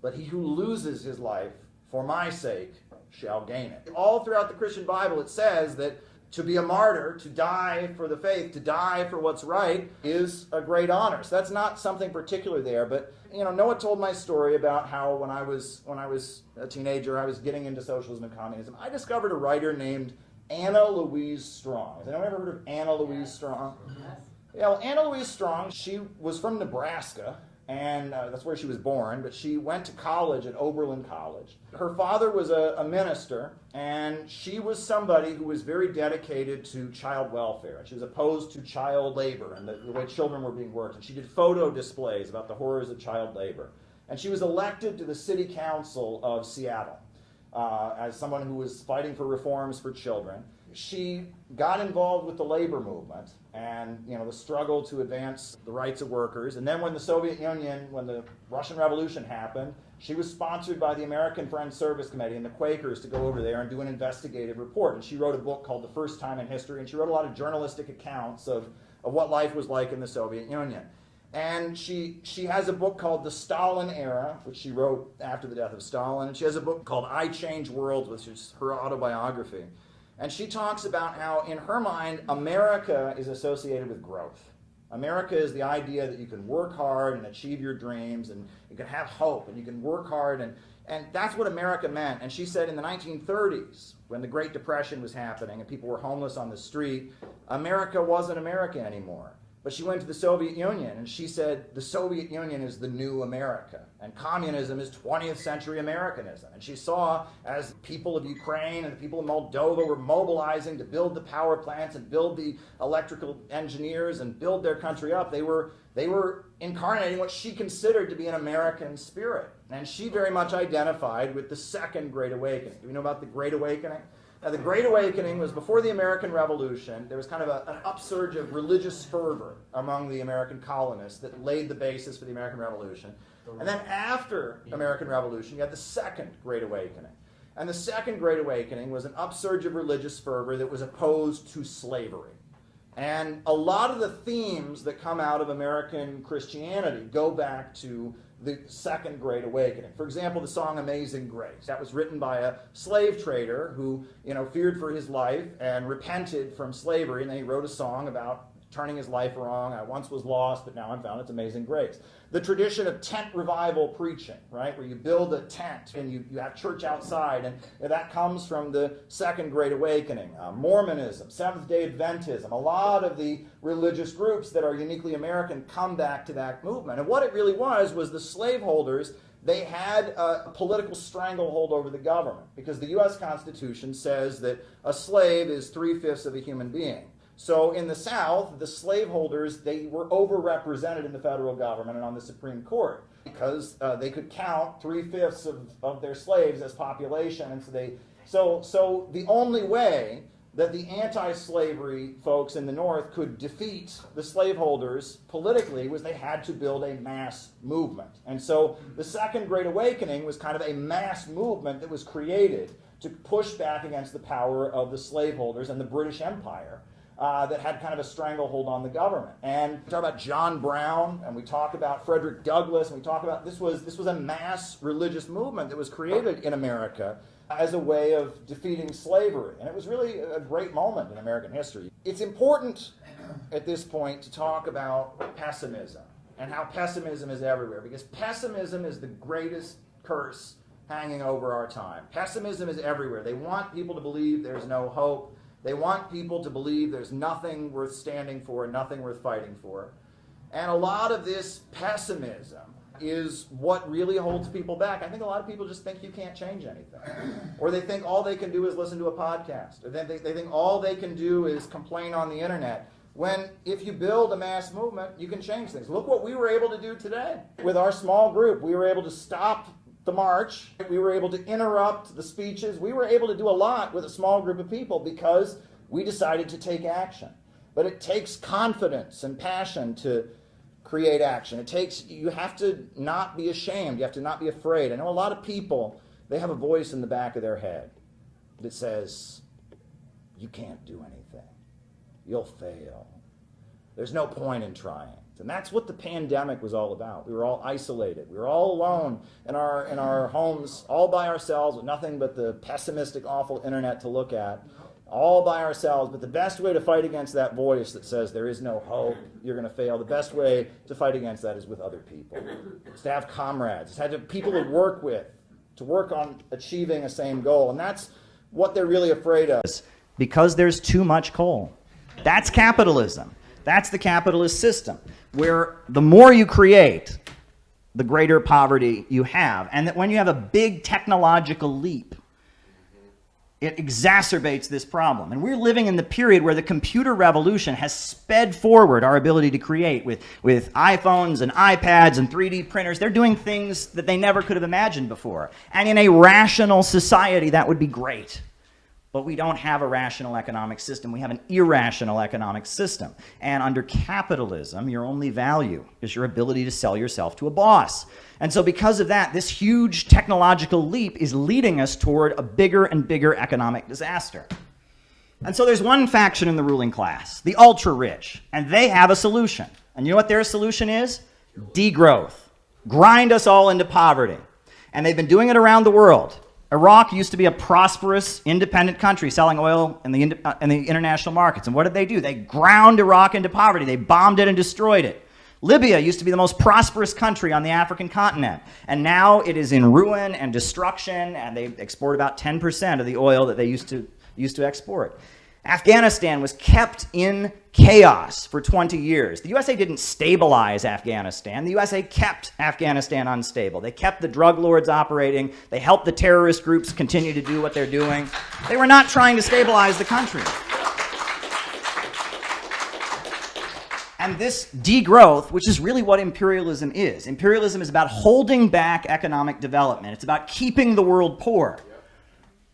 but he who loses his life for my sake shall gain it." All throughout the Christian Bible, it says that to be a martyr, to die for the faith, to die for what's right, is a great honor. So that's not something particular there. But Noah told my story about how when I was a teenager, I was getting into socialism and communism. I discovered a writer named Anna Louise Strong. Has anyone ever heard of Anna Louise Strong? Yeah, well, Anna Louise Strong, she was from Nebraska, and that's where she was born, but she went to college at Oberlin College. Her father was a minister, and she was somebody who was very dedicated to child welfare. She was opposed to child labor and the way children were being worked, and she did photo displays about the horrors of child labor. And she was elected to the city council of Seattle. As someone who was fighting for reforms for children. She got involved with the labor movement and the struggle to advance the rights of workers. And then when the Soviet Union, when the Russian Revolution happened, she was sponsored by the American Friends Service Committee and the Quakers to go over there and do an investigative report. And she wrote a book called The First Time in History, and she wrote a lot of journalistic accounts of what life was like in the Soviet Union. And she has a book called The Stalin Era, which she wrote after the death of Stalin. And she has a book called I Change Worlds, which is her autobiography. And she talks about how, in her mind, America is associated with growth. America is the idea that you can work hard and achieve your dreams, and you can have hope, and you can work hard, and that's what America meant. And she said in the 1930s, when the Great Depression was happening and people were homeless on the street, America wasn't America anymore. But she went to the Soviet Union, and she said the Soviet Union is the new America, and communism is 20th century Americanism. And she saw, as people of Ukraine and the people of Moldova were mobilizing to build the power plants and build the electrical engineers and build their country up, they were incarnating what she considered to be an American spirit. And she very much identified with the Second Great Awakening. Do you know about the Great Awakening? Now, the Great Awakening was before the American Revolution. There was kind of an upsurge of religious fervor among the American colonists that laid the basis for the American Revolution. And then after American Revolution, you had the Second Great Awakening. And the Second Great Awakening was an upsurge of religious fervor that was opposed to slavery. And a lot of the themes that come out of American Christianity go back to the Second Great Awakening. For example, the song Amazing Grace. That was written by a slave trader who, feared for his life and repented from slavery, and then he wrote a song about turning his life wrong. I once was lost, but now I'm found. It's amazing grace. The tradition of tent revival preaching, right, where you build a tent and you have church outside, and that comes from the Second Great Awakening. Mormonism, Seventh-day Adventism, a lot of the religious groups that are uniquely American come back to that movement. And what it really was the slaveholders, they had a political stranglehold over the government, because the U.S. Constitution says that a slave is 3/5 of a human being. So in the South, the slaveholders, they were overrepresented in the federal government and on the Supreme Court, because they could count 3/5 of their slaves as population. And so the only way that the anti-slavery folks in the North could defeat the slaveholders politically was they had to build a mass movement. And so the Second Great Awakening was kind of a mass movement that was created to push back against the power of the slaveholders and the British Empire. That had kind of a stranglehold on the government. And we talk about John Brown, and we talk about Frederick Douglass, and we talk about this was a mass religious movement that was created in America as a way of defeating slavery. And it was really a great moment in American history. It's important at this point to talk about pessimism and how pessimism is everywhere, because pessimism is the greatest curse hanging over our time. Pessimism is everywhere. They want people to believe there's no hope. They want people to believe there's nothing worth standing for, nothing worth fighting for. And a lot of this pessimism is what really holds people back. I think a lot of people just think you can't change anything. Or they think all they can do is listen to a podcast. Or they think all they can do is complain on the internet. When if you build a mass movement, you can change things. Look what we were able to do today. With our small group, we were able to stop the march. We were able to interrupt the speeches. We were able to do a lot with a small group of people because we decided to take action. But it takes confidence and passion to create action. You have to not be ashamed. You have to not be afraid. I know a lot of people, they have a voice in the back of their head that says, you can't do anything. You'll fail. There's no point in trying. And that's what the pandemic was all about. We were all isolated. We were all alone in our homes, all by ourselves, with nothing but the pessimistic, awful internet to look at, all by ourselves. But the best way to fight against that voice that says there is no hope, you're going to fail, the best way to fight against that is with other people. It's to have comrades. It's to have people to work with, to work on achieving a same goal. And that's what they're really afraid of. Because there's too much coal. That's capitalism. That's the capitalist system, where the more you create, the greater poverty you have. And that when you have a big technological leap, it exacerbates this problem. And we're living in the period where the computer revolution has sped forward our ability to create with iPhones and iPads and 3D printers. They're doing things that they never could have imagined before. And in a rational society, that would be great. But we don't have a rational economic system. We have an irrational economic system. And under capitalism, your only value is your ability to sell yourself to a boss. And so because of that, this huge technological leap is leading us toward a bigger and bigger economic disaster. And so there's one faction in the ruling class, the ultra-rich, and they have a solution. And you know what their solution is? Degrowth. Grind us all into poverty. And they've been doing it around the world. Iraq used to be a prosperous, independent country selling oil in the international markets. And what did they do? They ground Iraq into poverty. They bombed it and destroyed it. Libya used to be the most prosperous country on the African continent. And now it is in ruin and destruction, and they export about 10% of the oil that they used to export. Afghanistan was kept in chaos for 20 years. The USA didn't stabilize Afghanistan. The USA kept Afghanistan unstable. They kept the drug lords operating. They helped the terrorist groups continue to do what they're doing. They were not trying to stabilize the country. And this degrowth, which is really what imperialism is. Imperialism is about holding back economic development. It's about keeping the world poor.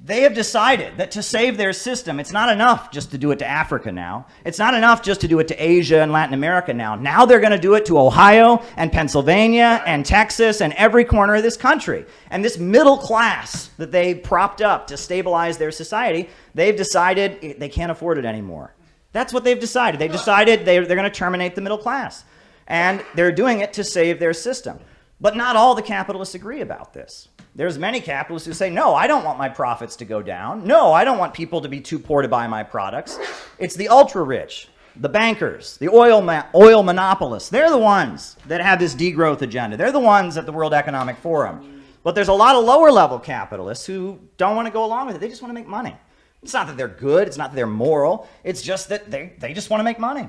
They have decided that to save their system, it's not enough just to do it to Africa now. It's not enough just to do it to Asia and Latin America now. Now they're going to do it to Ohio and Pennsylvania and Texas and every corner of this country. And this middle class that they propped up to stabilize their society, they've decided they can't afford it anymore. That's what they've decided. They've decided they're going to terminate the middle class. And they're doing it to save their system. But not all the capitalists agree about this. There's many capitalists who say, no, I don't want my profits to go down. No, I don't want people to be too poor to buy my products. It's the ultra-rich, the bankers, the oil monopolists. They're the ones that have this degrowth agenda. They're the ones at the World Economic Forum. But there's a lot of lower-level capitalists who don't want to go along with it. They just want to make money. It's not that they're good. It's not that they're moral. It's just that they just want to make money.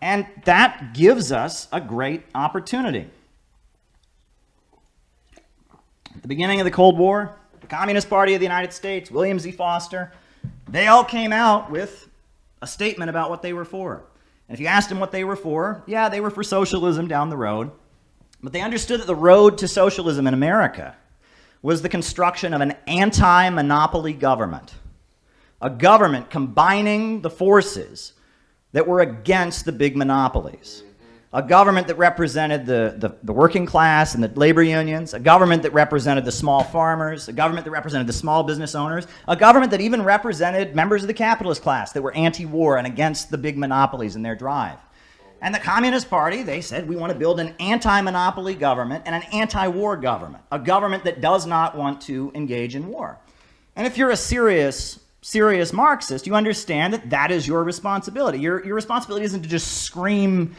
And that gives us a great opportunity. At the beginning of the Cold War, the Communist Party of the United States, William Z. Foster, they all came out with a statement about what they were for. And if you asked them what they were for, yeah, they were for socialism down the road. But they understood that the road to socialism in America was the construction of an anti-monopoly government. A government combining the forces that were against the big monopolies. A government that represented the working class and the labor unions, a government that represented the small farmers, a government that represented the small business owners, a government that even represented members of the capitalist class that were anti-war and against the big monopolies in their drive. And the Communist Party, they said, we want to build an anti-monopoly government and an anti-war government, a government that does not want to engage in war. And if you're a serious serious Marxist, you understand that that is your responsibility. Your responsibility isn't to just scream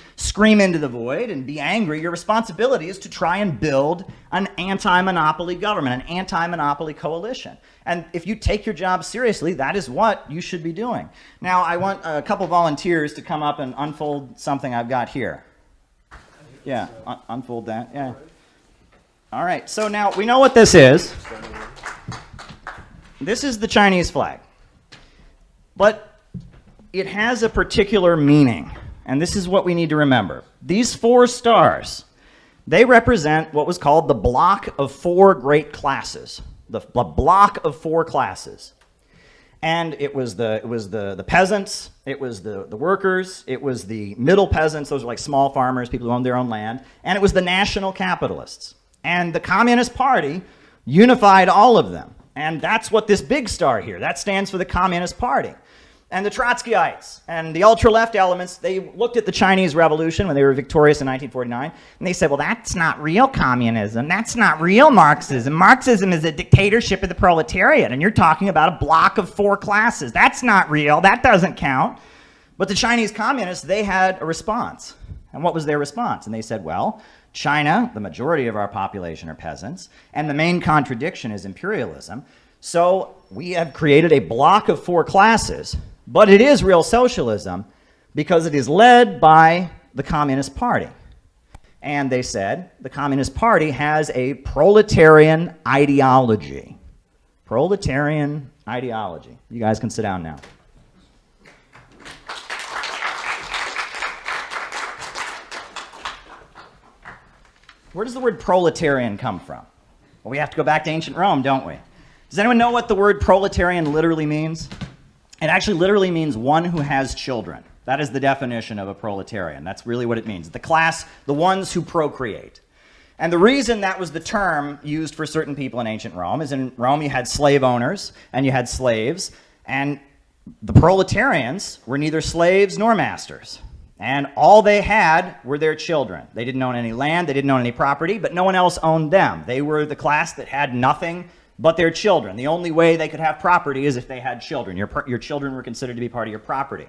into the void and be angry. Your responsibility is to try and build an anti-monopoly government, an anti-monopoly coalition. And if you take your job seriously, that is what you should be doing. Now, I want a couple volunteers to come up and unfold something I've got here. Yeah, unfold that, yeah. All right, so now we know what this is. This is the Chinese flag. But it has a particular meaning, and this is what we need to remember. These 4 stars, they represent what was called the block of 4 great classes, the block of 4 classes. And it was the peasants, it was the workers, it was the middle peasants, those are like small farmers, people who owned their own land, and it was the national capitalists. And the Communist Party unified all of them. And that's what this big star here, that stands for the Communist Party. And the Trotskyites and the ultra-left elements, they looked at the Chinese Revolution when they were victorious in 1949, and they said, well, that's not real communism. That's not real Marxism. Marxism is a dictatorship of the proletariat, and you're talking about a block of 4 classes. That's not real. That doesn't count. But the Chinese communists, they had a response. And what was their response? And they said, well, China, the majority of our population are peasants, and the main contradiction is imperialism. So we have created a block of 4 classes, but it is real socialism because it is led by the Communist Party. And they said the Communist Party has a proletarian ideology. Proletarian ideology. You guys can sit down now. Where does the word proletarian come from? Well, we have to go back to ancient Rome, don't we? Does anyone know what the word proletarian literally means? It actually literally means one who has children. That is the definition of a proletarian. That's really what it means. The class, the ones who procreate. And the reason that was the term used for certain people in ancient Rome is in Rome you had slave owners and you had slaves, and the proletarians were neither slaves nor masters. And all they had were their children. They didn't own any land, they didn't own any property, but no one else owned them. They were the class that had nothing but their children. The only way they could have property is if they had children. Your children were considered to be part of your property.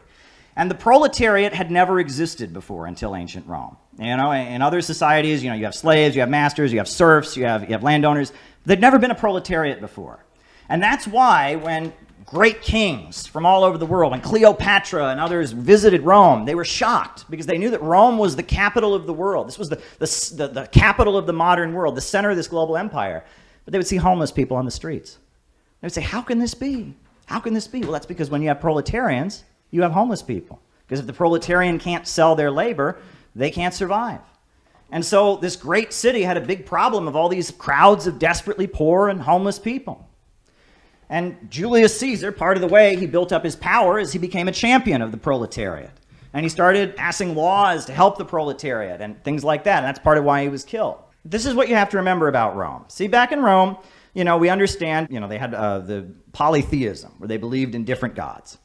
And the proletariat had never existed before until ancient Rome. You know, in other societies, you know, you have slaves, you have masters, you have serfs, you have landowners. There'd never been a proletariat before. And that's why when great kings from all over the world, and Cleopatra and others visited Rome, they were shocked because they knew that Rome was the capital of the world. This was the capital of the modern world, the center of this global empire. But they would see homeless people on the streets. They would say, how can this be? How can this be? Well, that's because when you have proletarians, you have homeless people. Because if the proletarian can't sell their labor, they can't survive. And so this great city had a big problem of all these crowds of desperately poor and homeless people. And Julius Caesar, part of the way he built up his power is he became a champion of the proletariat. And he started passing laws to help the proletariat and things like that. And that's part of why he was killed. This is what you have to remember about Rome. See, back in Rome, you know, we understand, you know, they had the polytheism, where they believed in different gods.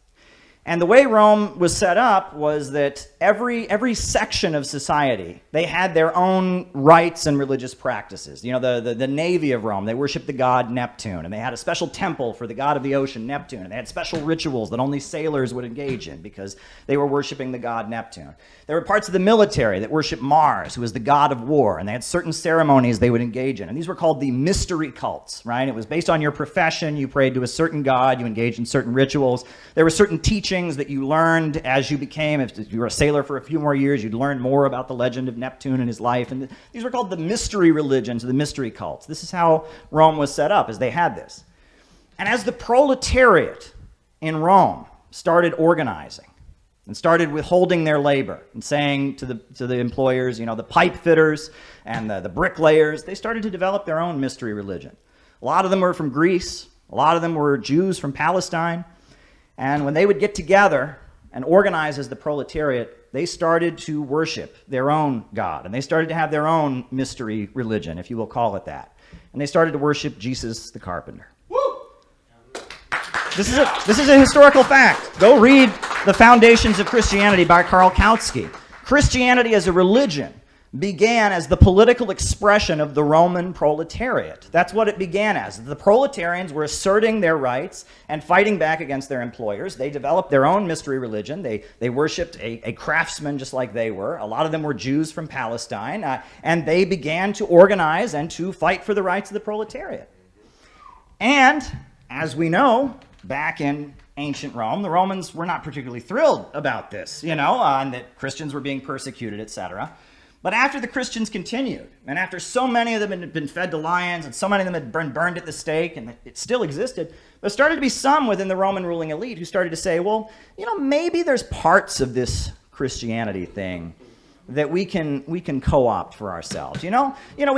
And the way Rome was set up was that every section of society, they had their own rites and religious practices. You know, the navy of Rome, they worshiped the god Neptune, and they had a special temple for the god of the ocean, Neptune, and they had special rituals that only sailors would engage in because they were worshiping the god Neptune. There were parts of the military that worshiped Mars, who was the god of war, and they had certain ceremonies they would engage in. And these were called the mystery cults, right? It was based on your profession. You prayed to a certain god. You engaged in certain rituals. There were certain teachings that you learned as you became, if you were a sailor for a few more years, you'd learn more about the legend of Neptune and his life. And these were called the mystery religions, the mystery cults. This is how Rome was set up, as they had this. And as the proletariat in Rome started organizing and started withholding their labor and saying to the employers, you know, the pipe fitters and the bricklayers, they started to develop their own mystery religion. A lot of them were from Greece. A lot of them were Jews from Palestine. And when they would get together and organize as the proletariat, they started to worship their own God. And they started to have their own mystery religion, if you will call it that. And they started to worship Jesus the carpenter. Woo! This is a historical fact. Go read The Foundations of Christianity by Karl Kautsky. Christianity as a religion began as the political expression of the Roman proletariat. That's what it began as. The proletarians were asserting their rights and fighting back against their employers. They developed their own mystery religion. They worshipped a craftsman just like they were. A lot of them were Jews from Palestine, and they began to organize and to fight for the rights of the proletariat. And, as we know, back in ancient Rome, the Romans were not particularly thrilled about this, and that Christians were being persecuted, etc. But after the Christians continued, and after so many of them had been fed to lions, and so many of them had been burned at the stake, and it still existed, there started to be some within the Roman ruling elite who started to say, well, maybe there's parts of this Christianity thing that we can co-opt for ourselves. We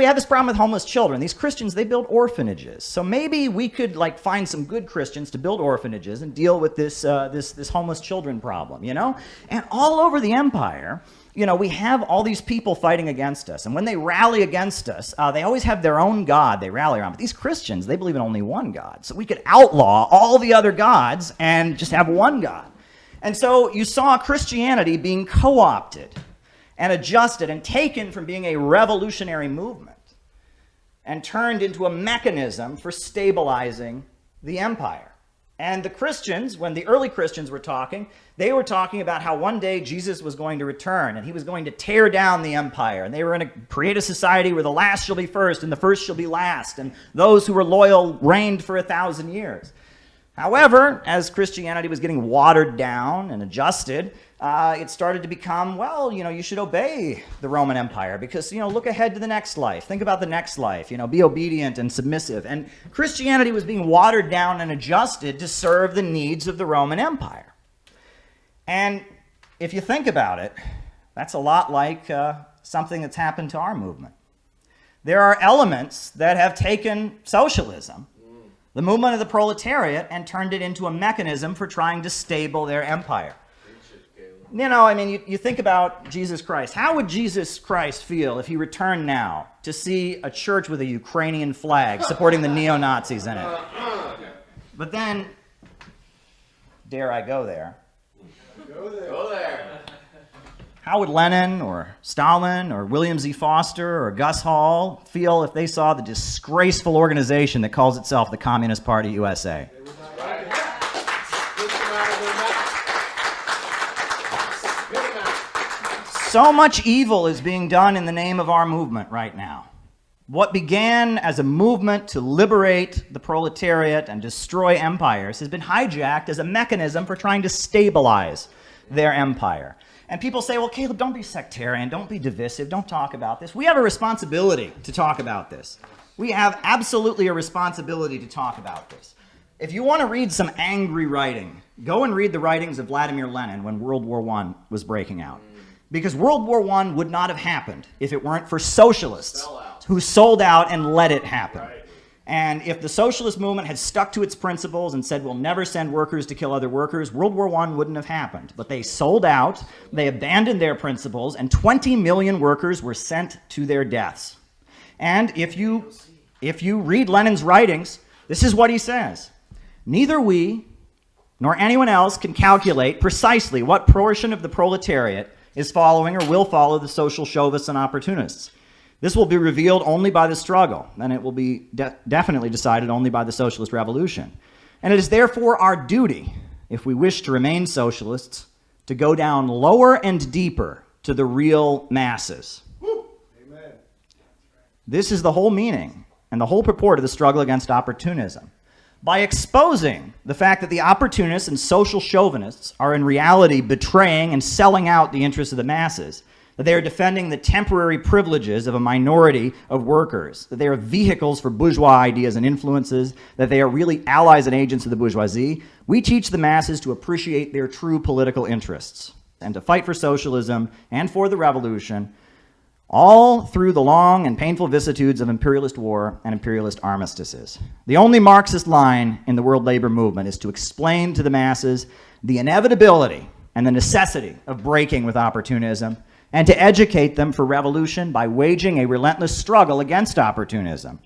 have this problem with homeless children. These Christians, they build orphanages. So maybe we could find some good Christians to build orphanages and deal with this homeless children problem, And all over the empire, we have all these people fighting against us. And when they rally against us, they always have their own God they rally around. But these Christians, they believe in only one God. So we could outlaw all the other gods and just have one God. And so you saw Christianity being co-opted and adjusted and taken from being a revolutionary movement and turned into a mechanism for stabilizing the empire. And the Christians, when the early Christians were talking, they were talking about how one day Jesus was going to return and he was going to tear down the empire. And they were going to create a society where the last shall be first and the first shall be last. And those who were loyal reigned for 1,000 years. However, as Christianity was getting watered down and adjusted, it started to become, you should obey the Roman Empire because, look ahead to the next life. Think about the next life, be obedient and submissive. And Christianity was being watered down and adjusted to serve the needs of the Roman Empire. And if you think about it, that's a lot like something that's happened to our movement. There are elements that have taken socialism, the movement of the proletariat, and turned it into a mechanism for trying to stable their empire. You think about Jesus Christ. How would Jesus Christ feel if he returned now to see a church with a Ukrainian flag supporting the neo-Nazis in it? But then, dare I go there? Go there. How would Lenin or Stalin or William Z. Foster or Gus Hall feel if they saw the disgraceful organization that calls itself the Communist Party USA? So much evil is being done in the name of our movement right now. What began as a movement to liberate the proletariat and destroy empires has been hijacked as a mechanism for trying to stabilize their empire. And people say, well, Caleb, don't be sectarian, don't be divisive, don't talk about this. We have a responsibility to talk about this. We have absolutely a responsibility to talk about this. If you want to read some angry writing, go and read the writings of Vladimir Lenin when World War I was breaking out. Because World War I would not have happened if it weren't for socialists who sold out and let it happen. And if the socialist movement had stuck to its principles and said, we'll never send workers to kill other workers, World War I wouldn't have happened. But they sold out, they abandoned their principles, and 20 million workers were sent to their deaths. And if you read Lenin's writings, this is what he says. Neither we nor anyone else can calculate precisely what portion of the proletariat is following or will follow the social chauvists and opportunists. This will be revealed only by the struggle, and it will be definitely decided only by the socialist revolution. And it is therefore our duty, if we wish to remain socialists, to go down lower and deeper to the real masses. Amen. This is the whole meaning and the whole purport of the struggle against opportunism. By exposing the fact that the opportunists and social chauvinists are in reality betraying and selling out the interests of the masses, that they are defending the temporary privileges of a minority of workers, that they are vehicles for bourgeois ideas and influences, that they are really allies and agents of the bourgeoisie, we teach the masses to appreciate their true political interests and to fight for socialism and for the revolution, all through the long and painful vicissitudes of imperialist war and imperialist armistices. The only Marxist line in the world labor movement is to explain to the masses the inevitability and the necessity of breaking with opportunism, and to educate them for revolution by waging a relentless struggle against opportunism,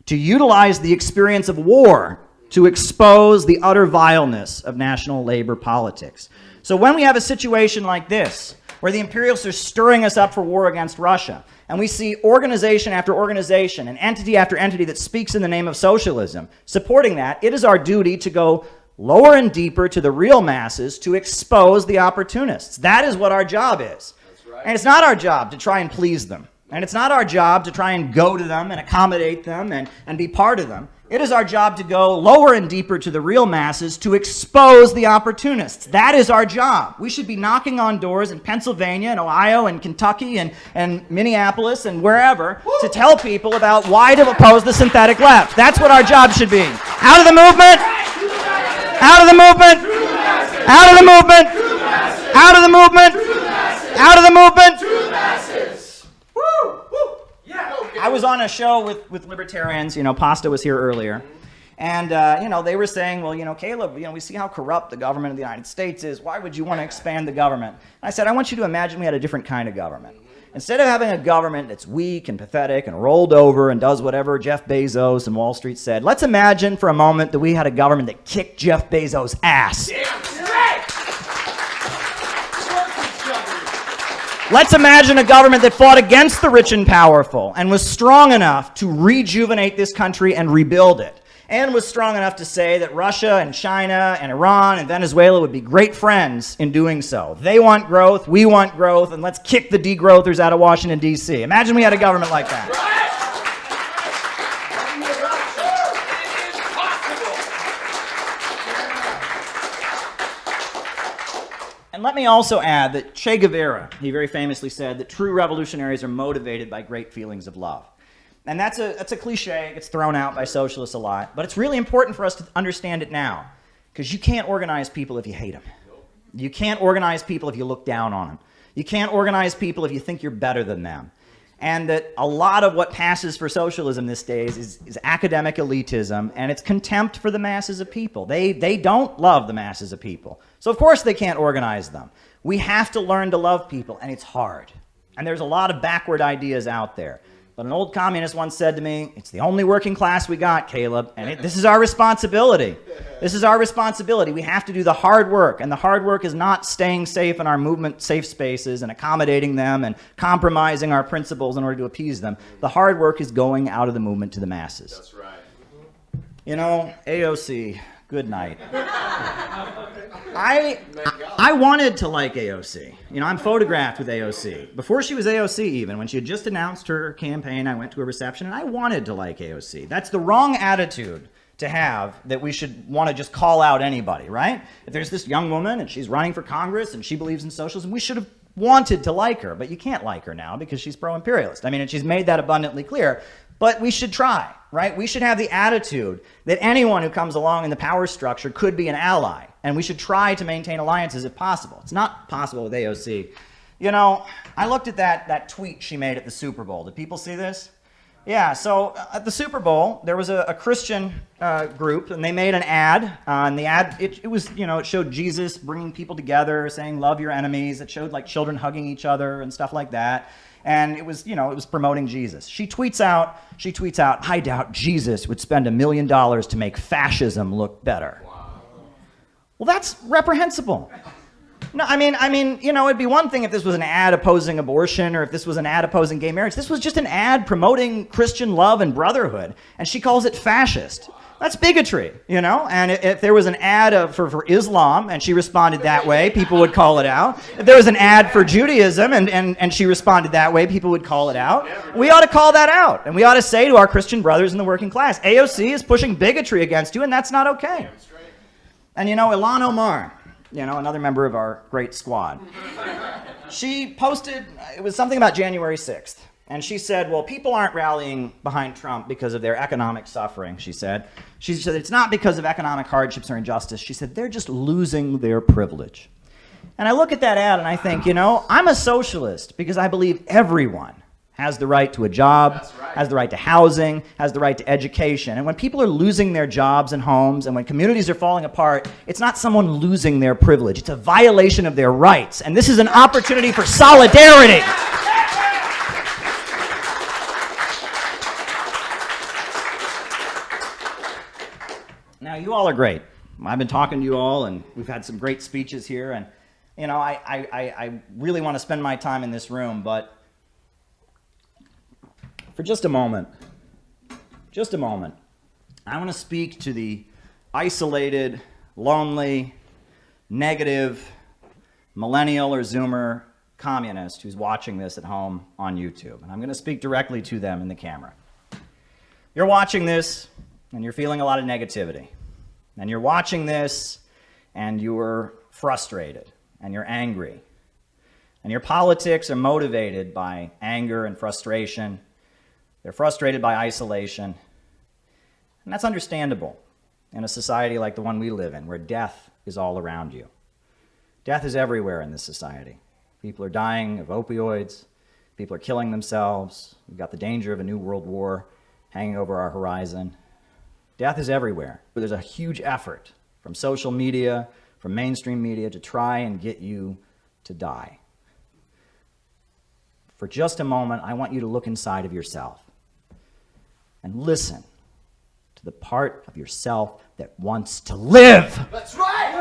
to utilize the experience of war to expose the utter vileness of national labor politics. So when we have a situation like this, where the imperialists are stirring us up for war against Russia. And we see organization after organization and entity after entity that speaks in the name of socialism. Supporting that, it is our duty to go lower and deeper to the real masses to expose the opportunists. That is what our job is. And it's not our job to try and please them. And it's not our job to try and go to them and accommodate them and be part of them. It is our job to go lower and deeper to the real masses to expose the opportunists. That is our job. We should be knocking on doors in Pennsylvania and Ohio and Kentucky and Minneapolis and wherever to tell people about why to oppose the synthetic left. That's what our job should be. Out of the movement! Out of the movement! Out of the movement! Out of the movement! Out of the movement! I was on a show with libertarians, Pasta was here earlier, and, they were saying, well, Caleb, we see how corrupt the government of the United States is. Why would you want to expand the government? And I said, I want you to imagine we had a different kind of government. Instead of having a government that's weak and pathetic and rolled over and does whatever Jeff Bezos and Wall Street said, let's imagine for a moment that we had a government that kicked Jeff Bezos' ass. Let's imagine a government that fought against the rich and powerful and was strong enough to rejuvenate this country and rebuild it, and was strong enough to say that Russia and China and Iran and Venezuela would be great friends in doing so. They want growth, we want growth, and let's kick the degrowthers out of Washington, D.C. Imagine we had a government like that. And let me also add that Che Guevara, he very famously said that true revolutionaries are motivated by great feelings of love. And that's a cliche, it gets thrown out by socialists a lot, but it's really important for us to understand it now, because you can't organize people if you hate them. You can't organize people if you look down on them. You can't organize people if you think you're better than them. And that a lot of what passes for socialism these days is academic elitism, and it's contempt for the masses of people. They don't love the masses of people. So of course they can't organize them. We have to learn to love people, and it's hard. And there's a lot of backward ideas out there. But an old communist once said to me, it's the only working class we got, Caleb, and this is our responsibility. This is our responsibility. We have to do the hard work, and the hard work is not staying safe in our movement safe spaces and accommodating them and compromising our principles in order to appease them. The hard work is going out of the movement to the masses. That's right. AOC, good night. I wanted to like AOC. I'm photographed with AOC. Before she was AOC even, when she had just announced her campaign, I went to a reception and I wanted to like AOC. That's the wrong attitude to have, that we should want to just call out anybody, right? If there's this young woman and she's running for Congress and she believes in socialism, we should have wanted to like her, but you can't like her now because she's pro-imperialist. And she's made that abundantly clear. But we should try, right? We should have the attitude that anyone who comes along in the power structure could be an ally, and we should try to maintain alliances if possible. It's not possible with AOC. I looked at that tweet she made at the Super Bowl. Did people see this? Yeah, so at the Super Bowl, there was a Christian group, and they made an ad. And the ad, it showed Jesus bringing people together, saying, love your enemies. It showed, like, children hugging each other and stuff like that. And it was promoting Jesus. She tweets out, I doubt Jesus would spend $1 million to make fascism look better. Wow. Well, that's reprehensible. No, it'd be one thing if this was an ad opposing abortion or if this was an ad opposing gay marriage. This was just an ad promoting Christian love and brotherhood, and she calls it fascist. That's bigotry, And if there was an ad for Islam and she responded that way, people would call it out. If there was an ad for Judaism and she responded that way, people would call it out. We ought to call that out, and we ought to say to our Christian brothers in the working class, AOC is pushing bigotry against you, and that's not okay. And Ilhan Omar, another member of our great squad, she posted, it was something about January 6th. And she said, well, people aren't rallying behind Trump because of their economic suffering, she said. She said, it's not because of economic hardships or injustice. She said, they're just losing their privilege. And I look at that ad and I think, I'm a socialist because I believe everyone has the right to a job, has the right to housing, has the right to education. And when people are losing their jobs and homes, and when communities are falling apart, it's not someone losing their privilege. It's a violation of their rights. And this is an opportunity for solidarity. Now, you all are great. I've been talking to you all, and we've had some great speeches here, and You know, I really want to spend my time in this room, but for just a moment, I want to speak to the isolated, lonely, negative, millennial or Zoomer communist who's watching this at home on YouTube. And I'm going to speak directly to them in the camera. You're watching this and you're feeling a lot of negativity. And you're watching this and you're frustrated and you're angry. And your politics are motivated by anger and frustration. They're frustrated by isolation. And that's understandable in a society like the one we live in, where death is all around you. Death is everywhere in this society. People are dying of opioids. People are killing themselves. We've got the danger of a new world war hanging over our horizon. Death is everywhere. There's a huge effort from social media, from mainstream media, to try and get you to die. For just a moment, I want you to look inside of yourself and listen to the part of yourself that wants to live. That's right!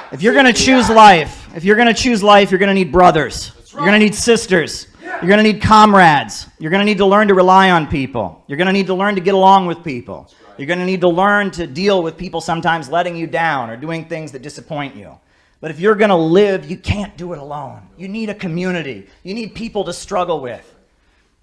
If you're going to choose life, you're going to need brothers. You're going to need sisters. You're going to need comrades. You're going to need to learn to rely on people. You're going to need to learn to get along with people. You're going to need to learn to deal with people sometimes letting you down or doing things that disappoint you. But if you're going to live, you can't do it alone. You need a community. You need people to struggle with.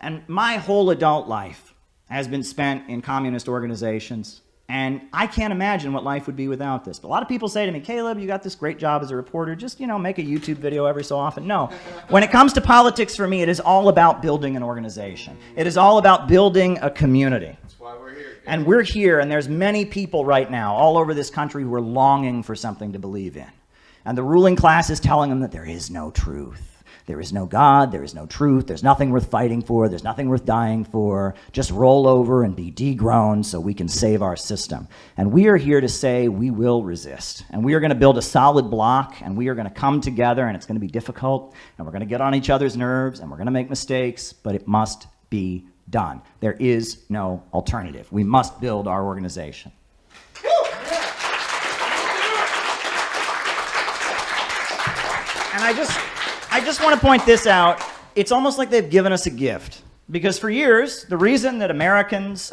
And my whole adult life has been spent in communist organizations, and I can't imagine what life would be without this. But a lot of people say to me, Caleb, you got this great job as a reporter, just, make a YouTube video every so often. No. When it comes to politics, for me, it is all about building an organization. It is all about building a community. That's why we're here. And we're here, and there's many people right now all over this country who are longing for something to believe in. And the ruling class is telling them that there is no truth. There is no God, there is no truth, there's nothing worth fighting for, there's nothing worth dying for. Just roll over and be degrown so we can save our system. And we are here to say we will resist. And we are going to build a solid block, and we are going to come together, and it's going to be difficult, and we're going to get on each other's nerves, and we're going to make mistakes, but it must be done. There is no alternative. We must build our organization. And I just want to point this out. It's almost like they've given us a gift. Because for years, the reason that Americans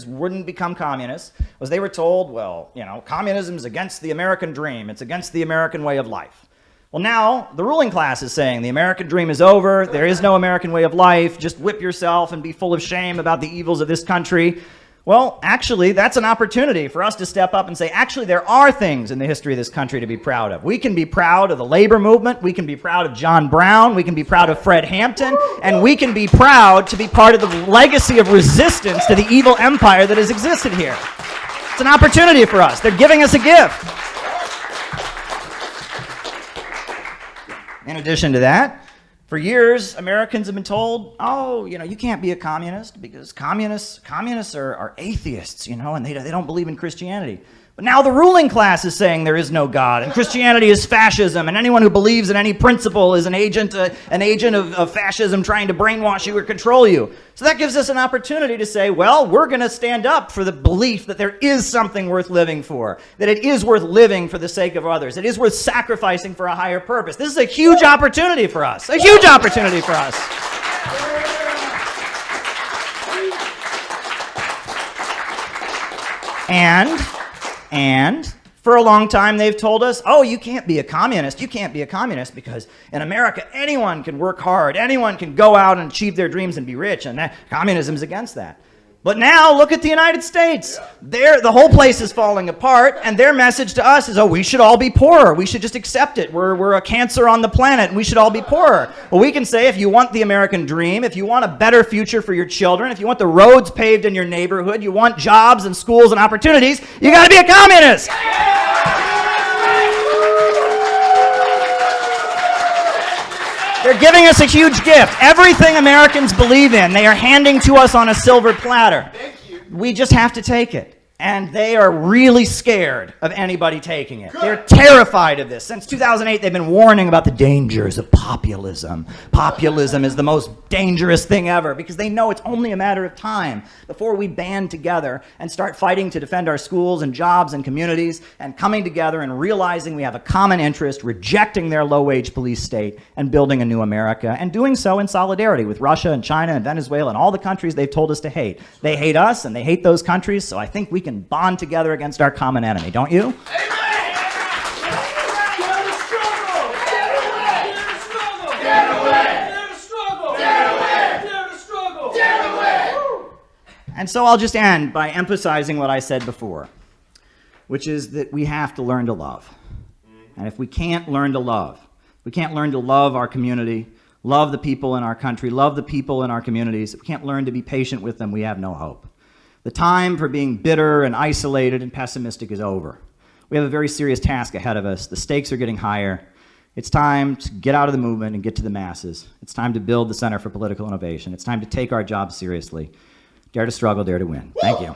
wouldn't become communists was they were told, well, communism is against the American dream. It's against the American way of life. Well, now the ruling class is saying the American dream is over. There is no American way of life. Just whip yourself and be full of shame about the evils of this country. Well, actually, that's an opportunity for us to step up and say, actually, there are things in the history of this country to be proud of. We can be proud of the labor movement. We can be proud of John Brown. We can be proud of Fred Hampton. And we can be proud to be part of the legacy of resistance to the evil empire that has existed here. It's an opportunity for us. They're giving us a gift. In addition to that, for years, Americans have been told, oh, you can't be a communist because communists are atheists, and they don't believe in Christianity. But now the ruling class is saying there is no God, and Christianity is fascism, and anyone who believes in any principle is an agent of fascism trying to brainwash you or control you. So that gives us an opportunity to say, well, we're going to stand up for the belief that there is something worth living for, that it is worth living for the sake of others, it is worth sacrificing for a higher purpose. This is a huge opportunity for us, a huge opportunity for us. And for a long time, they've told us, oh, you can't be a communist. You can't be a communist because in America, anyone can work hard. Anyone can go out and achieve their dreams and be rich. And communism is against that. But now, look at the United States. The whole place is falling apart, and their message to us is, oh, we should all be poorer. We should just accept it. We're a cancer on the planet, and we should all be poorer. Well, we can say, if you want the American dream, if you want a better future for your children, if you want the roads paved in your neighborhood, you want jobs and schools and opportunities, you got to be a communist. They're giving us a huge gift. Everything Americans believe in, they are handing to us on a silver platter. We just have to take it. And they are really scared of anybody taking it. They're terrified of this. Since 2008, they've been warning about the dangers of populism. Populism is the most dangerous thing ever because they know it's only a matter of time before we band together and start fighting to defend our schools and jobs and communities and coming together and realizing we have a common interest, rejecting their low-wage police state and building a new America, and doing so in solidarity with Russia and China and Venezuela and all the countries they've told us to hate. They hate us and they hate those countries, so I think we can bond together against our common enemy, don't you? And so I'll just end by emphasizing what I said before, which is that we have to learn to love. And if we can't learn to love, we can't learn to love our community, love the people in our country, love the people in our communities, if we can't learn to be patient with them, we have no hope. The time for being bitter and isolated and pessimistic is over. We have a very serious task ahead of us. The stakes are getting higher. It's time to get out of the movement and get to the masses. It's time to build the Center for Political Innovation. It's time to take our job seriously. Dare to struggle, dare to win. Thank you.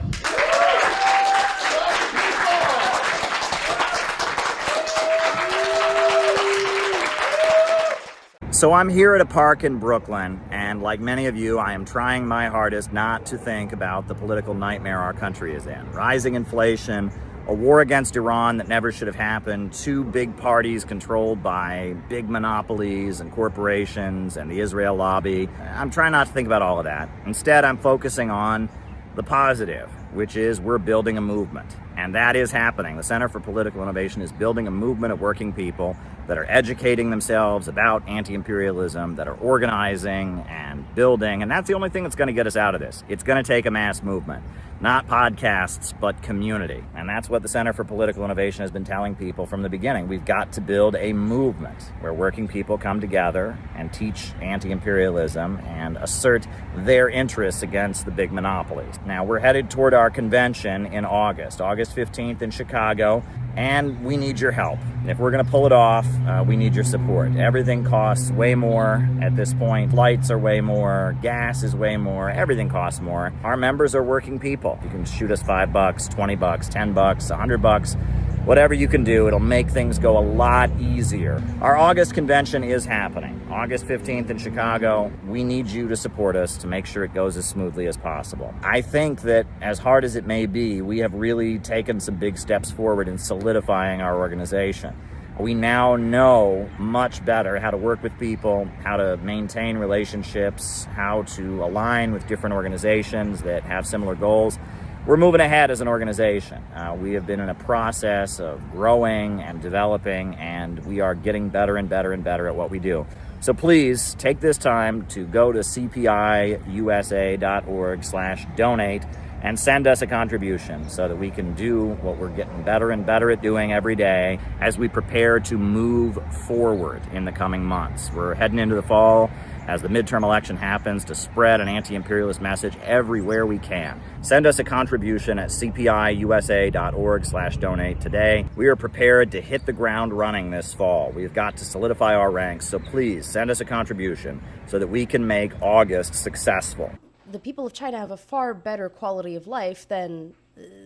So I'm here at a park in Brooklyn, and like many of you, I am trying my hardest not to think about the political nightmare our country is in. Rising inflation, a war against Iran that never should have happened, two big parties controlled by big monopolies and corporations and the Israel lobby. I'm trying not to think about all of that. Instead, I'm focusing on the positive, which is we're building a movement. And that is happening. The Center for Political Innovation is building a movement of working people that are educating themselves about anti-imperialism, that are organizing and building, and that's the only thing that's going to get us out of this. It's going to take a mass movement. Not podcasts, but community. And that's what the Center for Political Innovation has been telling people from the beginning. We've got to build a movement where working people come together and teach anti-imperialism and assert their interests against the big monopolies. Now, we're headed toward our convention in August 15th in Chicago, and we need your help. If we're going to pull it off, we need your support. Everything costs way more at this point. Flights are way more, gas is way more, everything costs more. Our members are working people. You can shoot us $5, $20, $10, $100, whatever you can do. It'll make things go a lot easier. Our August convention is happening, August 15th in Chicago. We need you to support us to make sure it goes as smoothly as possible. I think that as hard as it may be, we have really taken some big steps forward in solidifying our organization. We now know much better how to work with people, how to maintain relationships, how to align with different organizations that have similar goals. We're moving ahead as an organization. We have been in a process of growing and developing, and we are getting better and better and better at what we do. So please take this time to go to cpiusa.org/donate and send us a contribution so that we can do what we're getting better and better at doing every day as we prepare to move forward in the coming months. We're heading into the fall as the midterm election happens to spread an anti-imperialist message everywhere we can. Send us a contribution at cpiusa.org/donate today. We are prepared to hit the ground running this fall. We've got to solidify our ranks, so please send us a contribution so that we can make August successful. The people of China have a far better quality of life than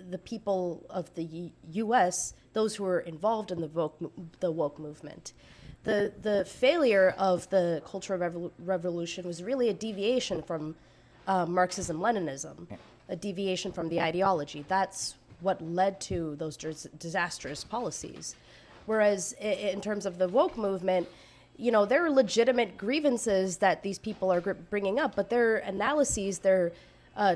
the people of the U.S., those who are involved in the woke movement. The failure of the Cultural Revolution was really a deviation from Marxism-Leninism, a deviation from the ideology. That's what led to those disastrous policies. Whereas in terms of the woke movement, you know, there are legitimate grievances that these people are bringing up, but their analyses, their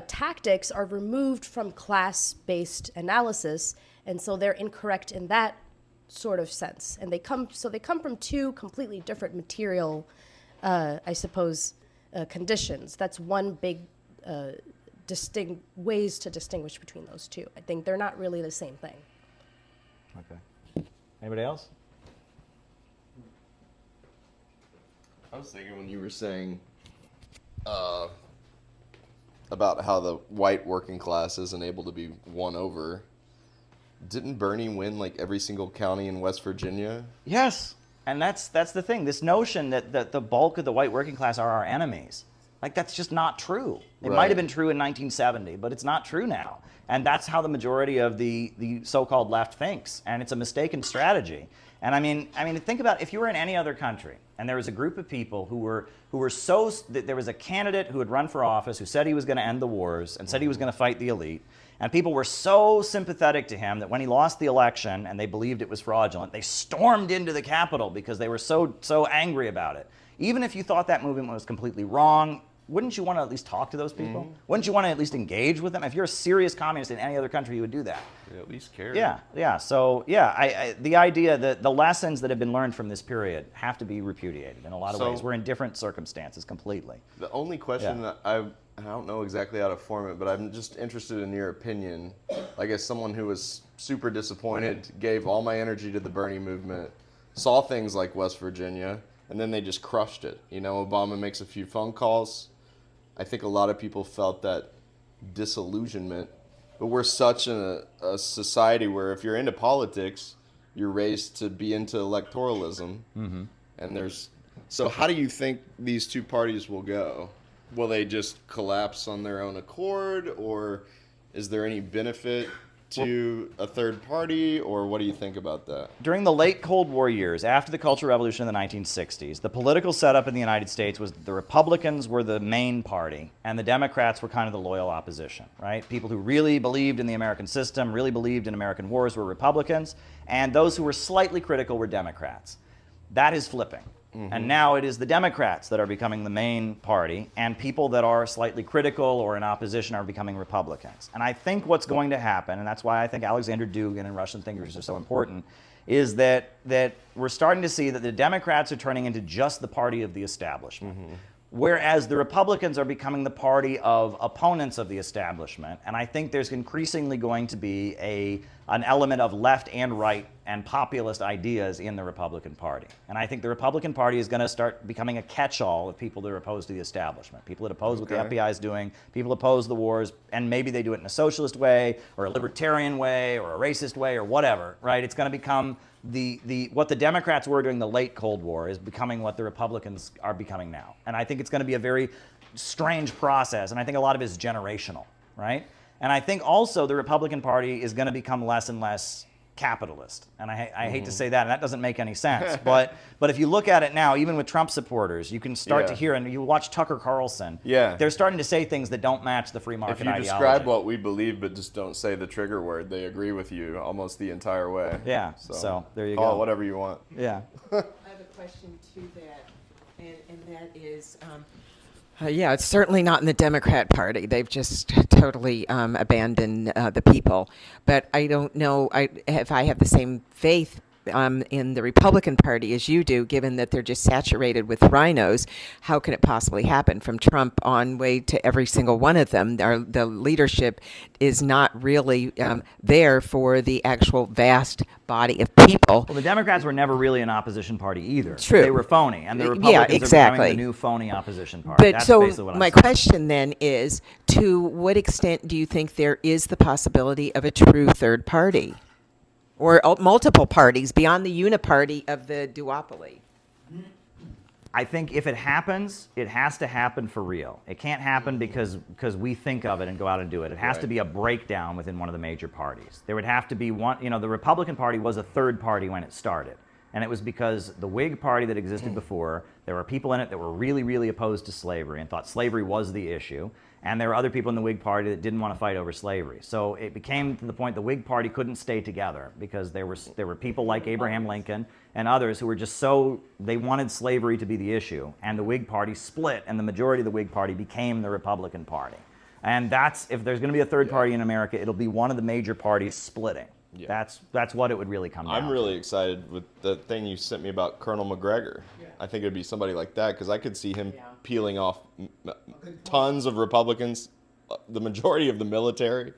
tactics are removed from class-based analysis, and so they're incorrect in that sort of sense. And they come from two completely different material, conditions. That's one big ways to distinguish between those two. I think they're not really the same thing. Okay. Anybody else? I was thinking when you were saying about how the white working class isn't able to be won over, didn't Bernie win like every single county in West Virginia? Yes, and that's the thing. This notion that the bulk of the white working class are our enemies. Like, that's just not true. It Right. might have been true in 1970, but it's not true now. And that's how the majority of the so-called left thinks. And it's a mistaken strategy. And I mean, think about if you were in any other country and there was a group of people who were there was a candidate who had run for office who said he was going to end the wars and said he was going to fight the elite. And people were so sympathetic to him that when he lost the election and they believed it was fraudulent, they stormed into the Capitol because they were so angry about it. Even if you thought that movement was completely wrong, wouldn't you want to at least talk to those people? Wouldn't you want to at least engage with them? If you're a serious communist in any other country, you would do that. Yeah, at least care. Yeah. So, the idea that the lessons that have been learned from this period have to be repudiated in a lot of ways. We're in different circumstances completely. The only question that I don't know exactly how to form it, but I'm just interested in your opinion. Like, as someone who was super disappointed, gave all my energy to the Bernie movement, saw things like West Virginia, and then they just crushed it. You know, Obama makes a few phone calls. I think a lot of people felt that disillusionment. But we're such a society where if you're into politics, you're raised to be into electoralism. Mm-hmm. And so how do you think these two parties will go? Will they just collapse on their own accord, or is there any benefit to a third party, or what do you think about that? During the late Cold War years, after the Cultural Revolution in the 1960s, the political setup in the United States was the Republicans were the main party, and the Democrats were kind of the loyal opposition, right? People who really believed in the American system, really believed in American wars were Republicans, and those who were slightly critical were Democrats. That is flipping. And now it is the Democrats that are becoming the main party, and people that are slightly critical or in opposition are becoming Republicans. And I think what's going to happen, and that's why I think Alexander Dugin and Russian thinkers are so important, is that we're starting to see that the Democrats are turning into just the party of the establishment. Whereas the Republicans are becoming the party of opponents of the establishment. And I think there's increasingly going to be an element of left and right and populist ideas in the Republican Party. And I think the Republican Party is going to start becoming a catch-all of people that are opposed to the establishment. People that oppose what the FBI is doing, people oppose the wars, and maybe they do it in a socialist way or a libertarian way or a racist way or whatever, right? It's going to become what the Democrats were during the late Cold War is becoming what the Republicans are becoming now. And I think it's going to be a very strange process, and I think a lot of it is generational, right? And I think also the Republican Party is going to become less and less capitalist. And I hate to say that, and that doesn't make any sense. But if you look at it now, even with Trump supporters, you can start to hear, and you watch Tucker Carlson, they're starting to say things that don't match the free market ideology. If you describe what we believe but just don't say the trigger word, they agree with you almost the entire way. Yeah, so there you go. Call it whatever you want. Yeah. I have a question to that, and that is, yeah, it's certainly not in the Democrat Party. They've just totally abandoned the people. But I don't know if I have the same faith in the Republican Party as you do, given that they're just saturated with rhinos. How can it possibly happen from Trump on way to every single one of them? The leadership is not really there for the actual vast body of people. Well, the Democrats were never really an opposition party either. True. They were phony, and the Republicans are becoming the new phony opposition party. But that's so basically what I'm my saying. question then is, to what extent do you think there is the possibility of a true third party? Or multiple parties beyond the uniparty of the duopoly? I think if it happens, it has to happen for real. It can't happen because we think of it and go out and do it. It has to be a breakdown within one of the major parties. There would have to be one, the Republican Party was a third party when it started. And it was because the Whig Party that existed before, there were people in it that were really, really opposed to slavery and thought slavery was the issue. And there were other people in the Whig Party that didn't want to fight over slavery. So it became to the point the Whig Party couldn't stay together because there were people like Abraham Lincoln and others who were just they wanted slavery to be the issue. And the Whig Party split, and the majority of the Whig Party became the Republican Party. And if there's going to be a third party in America, it'll be one of the major parties splitting. Yeah. That's what it would really come down to. I'm really excited with the thing you sent me about Colonel McGregor. Yeah. I think it would be somebody like that because I could see him peeling off tons of Republicans, the majority of the military.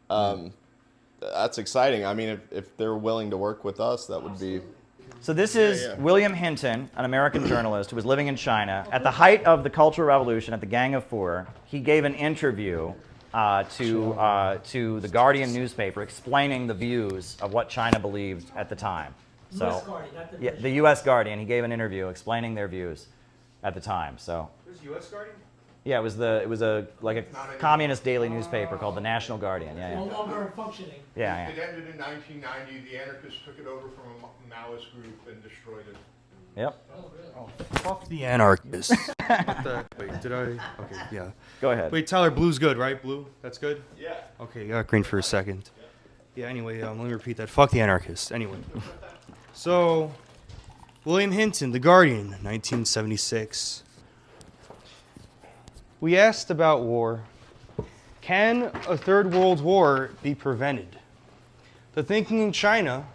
That's exciting. I mean, if they're willing to work with us, that would be... So this is William Hinton, an American journalist who was living in China. At the height of the Cultural Revolution, at the Gang of Four, he gave an interview to the Guardian newspaper explaining the views of what China believed at the time. So, the U.S. Guardian, he gave an interview explaining their views at the time. So, There's U.S. Guardian? Yeah, it was like a communist daily newspaper called the National Guardian. Yeah, No yeah. longer functioning. Yeah, It ended in 1990. The anarchists took it over from a Maoist group and destroyed it. Yep. Oh, fuck the anarchists. Wait, did I? Okay, yeah. Go ahead. Wait, Tyler, blue's good, right? Blue? That's good? Yeah. Okay, you got green for a second. Yeah, anyway, let me repeat that. Fuck the anarchists. Anyway. So, William Hinton, The Guardian, 1976. We asked about war. Can a third world war be prevented? The thinking in China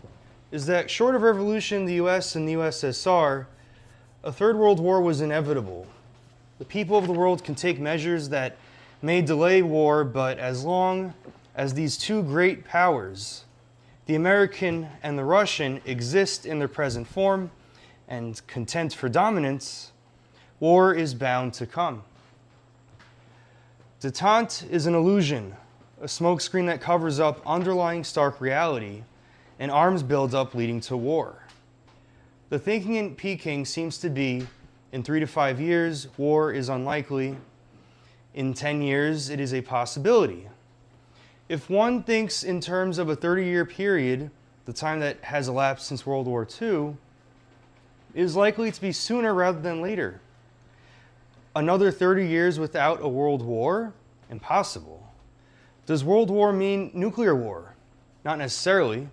is that short of revolution in the US and the USSR, a third world war was inevitable. The people of the world can take measures that may delay war, but as long as these two great powers, the American and the Russian, exist in their present form and contend for dominance, war is bound to come. Detente is an illusion, a smokescreen that covers up underlying stark reality, and arms buildup leading to war. The thinking in Peking seems to be, in 3 to 5 years, war is unlikely. In 10 years, it is a possibility. If one thinks in terms of a 30-year period, the time that has elapsed since World War II, it is likely to be sooner rather than later. Another 30 years without a world war? Impossible. Does world war mean nuclear war? Not necessarily.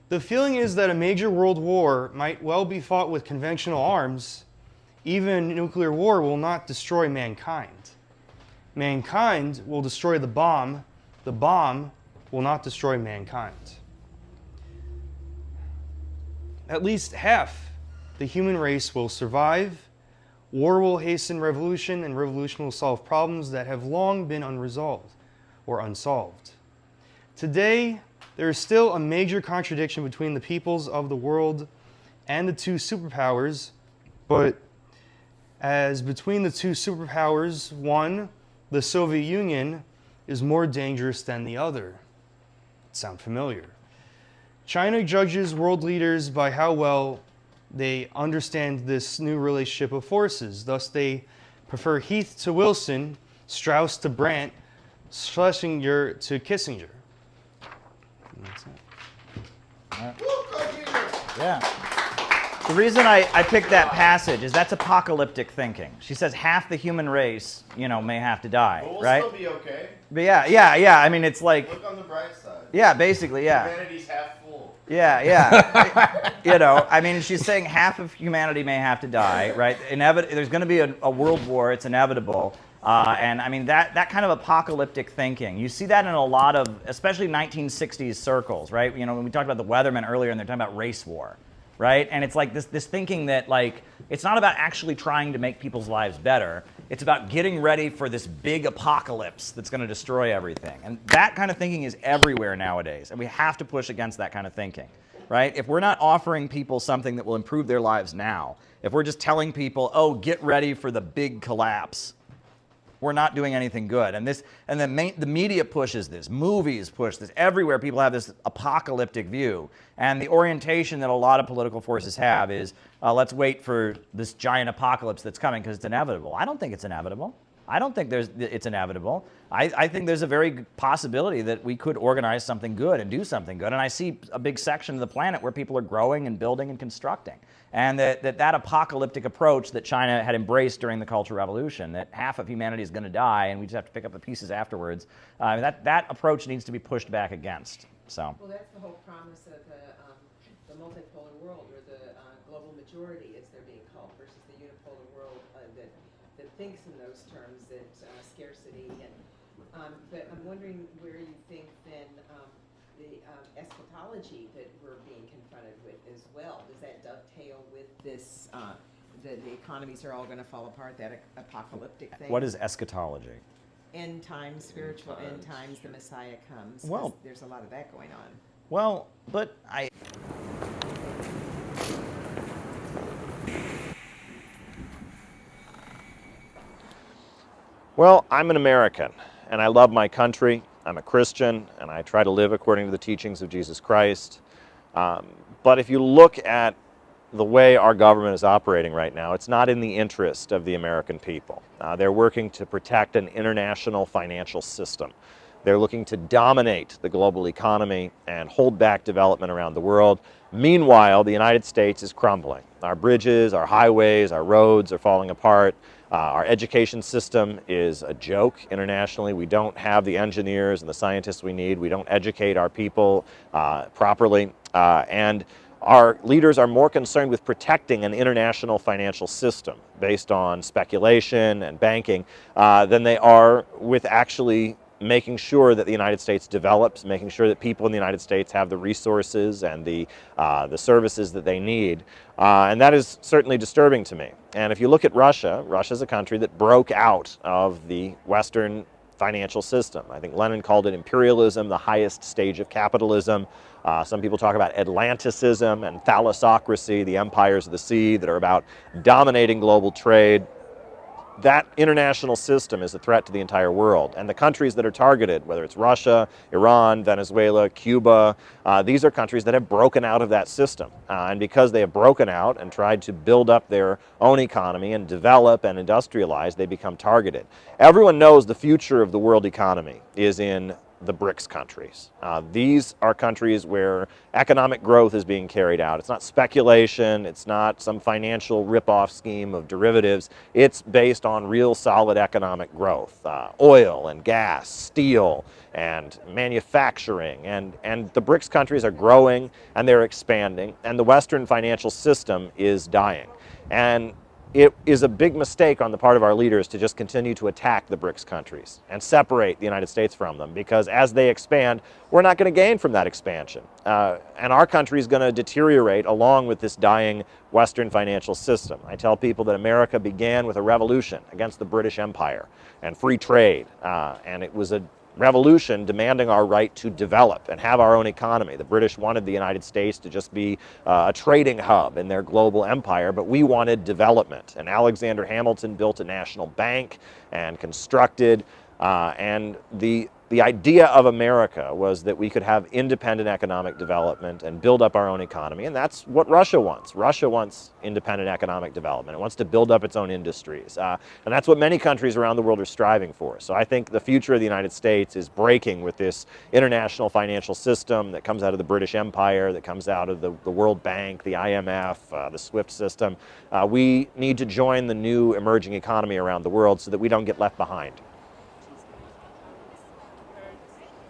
The feeling is that a major world war might well be fought with conventional arms. Even nuclear war will not destroy mankind. Mankind will destroy the bomb. The bomb will not destroy mankind. At least half the human race will survive. War will hasten revolution, and revolution will solve problems that have long been unresolved or unsolved. Today, there is still a major contradiction between the peoples of the world and the two superpowers, but as between the two superpowers, one, the Soviet Union, is more dangerous than the other. Sound familiar? China judges world leaders by how well they understand this new relationship of forces. Thus, they prefer Heath to Wilson, Strauss to Brandt, Schlesinger to Kissinger. And that's it. Yeah. The reason I picked that passage is that's apocalyptic thinking. She says half the human race, may have to die, But we'll right? still be okay. But yeah. I mean, it's like, Look on the bright side. yeah, basically, yeah. Humanity's half full. Yeah. I mean, she's saying half of humanity may have to die, right? There's going to be a world war. It's inevitable. And I mean, that kind of apocalyptic thinking, you see that in a lot of, especially 1960s circles, right? When we talked about the Weathermen earlier and they're talking about race war, right? And it's like this thinking that, like, it's not about actually trying to make people's lives better. It's about getting ready for this big apocalypse that's going to destroy everything. And that kind of thinking is everywhere nowadays. And we have to push against that kind of thinking, right? If we're not offering people something that will improve their lives now, if we're just telling people, oh, get ready for the big collapse, we're not doing anything good. And the media pushes this, movies push this, everywhere people have this apocalyptic view. And the orientation that a lot of political forces have is, let's wait for this giant apocalypse that's coming because it's inevitable. I don't think it's inevitable. I don't think it's inevitable. I think there's a very possibility that we could organize something good and do something good. And I see a big section of the planet where people are growing and building and constructing. And that apocalyptic approach that China had embraced during the Cultural Revolution, that half of humanity is going to die and we just have to pick up the pieces afterwards, that approach needs to be pushed back against. So. Well, that's the whole promise of the multipolar world, or the global majority, as they're being called, versus the unipolar world that thinks in those terms, that scarcity. But I'm wondering where you think then the eschatology that we're being confronted with as well, does that dovetail with this, the economies are all going to fall apart, that apocalyptic thing? What is eschatology? End times, spiritual end times, the Messiah comes. Well, there's a lot of that going on. Well, but Well, I'm an American, and I love my country. I'm a Christian, and I try to live according to the teachings of Jesus Christ. But if you look at the way our government is operating right now, it's not in the interest of the American people. They're working to protect an international financial system. They're looking to dominate the global economy and hold back development around the world. Meanwhile, the United States is crumbling. Our bridges, our highways, our roads are falling apart. Our education system is a joke internationally. We don't have the engineers and the scientists we need. We don't educate our people properly. And our leaders are more concerned with protecting an international financial system based on speculation and banking than they are with actually making sure that the United States develops, making sure that people in the United States have the resources and the services that they need. And that is certainly disturbing to me. And if you look at Russia, Russia's a country that broke out of the Western financial system. I think Lenin called it imperialism, the highest stage of capitalism. Some people talk about Atlanticism and thalassocracy, the empires of the sea that are about dominating global trade. That international system is a threat to the entire world. And the countries that are targeted, whether it's Russia, Iran, Venezuela, Cuba, these are countries that have broken out of that system. And because they have broken out and tried to build up their own economy and develop and industrialize, they become targeted. Everyone knows the future of the world economy is in the BRICS countries. These are countries where economic growth is being carried out. It's not speculation, it's not some financial rip-off scheme of derivatives. It's based on real solid economic growth. Oil and gas, steel, and manufacturing. And the BRICS countries are growing and they're expanding, and the Western financial system is dying. And it is a big mistake on the part of our leaders to just continue to attack the BRICS countries and separate the United States from them, because as they expand, we're not going to gain from that expansion. And our country is going to deteriorate along with this dying Western financial system. I tell people that America began with a revolution against the British Empire and free trade, and it was a revolution demanding our right to develop and have our own economy. The British wanted the United States to just be a trading hub in their global empire, but we wanted development. And Alexander Hamilton built a national bank and constructed, and the idea of America was that we could have independent economic development and build up our own economy, and that's what Russia wants. Russia wants independent economic development. It wants to build up its own industries, and that's what many countries around the world are striving for. So I think the future of the United States is breaking with this international financial system that comes out of the British Empire, that comes out of the World Bank, the IMF, the SWIFT system. We need to join the new emerging economy around the world so that we don't get left behind.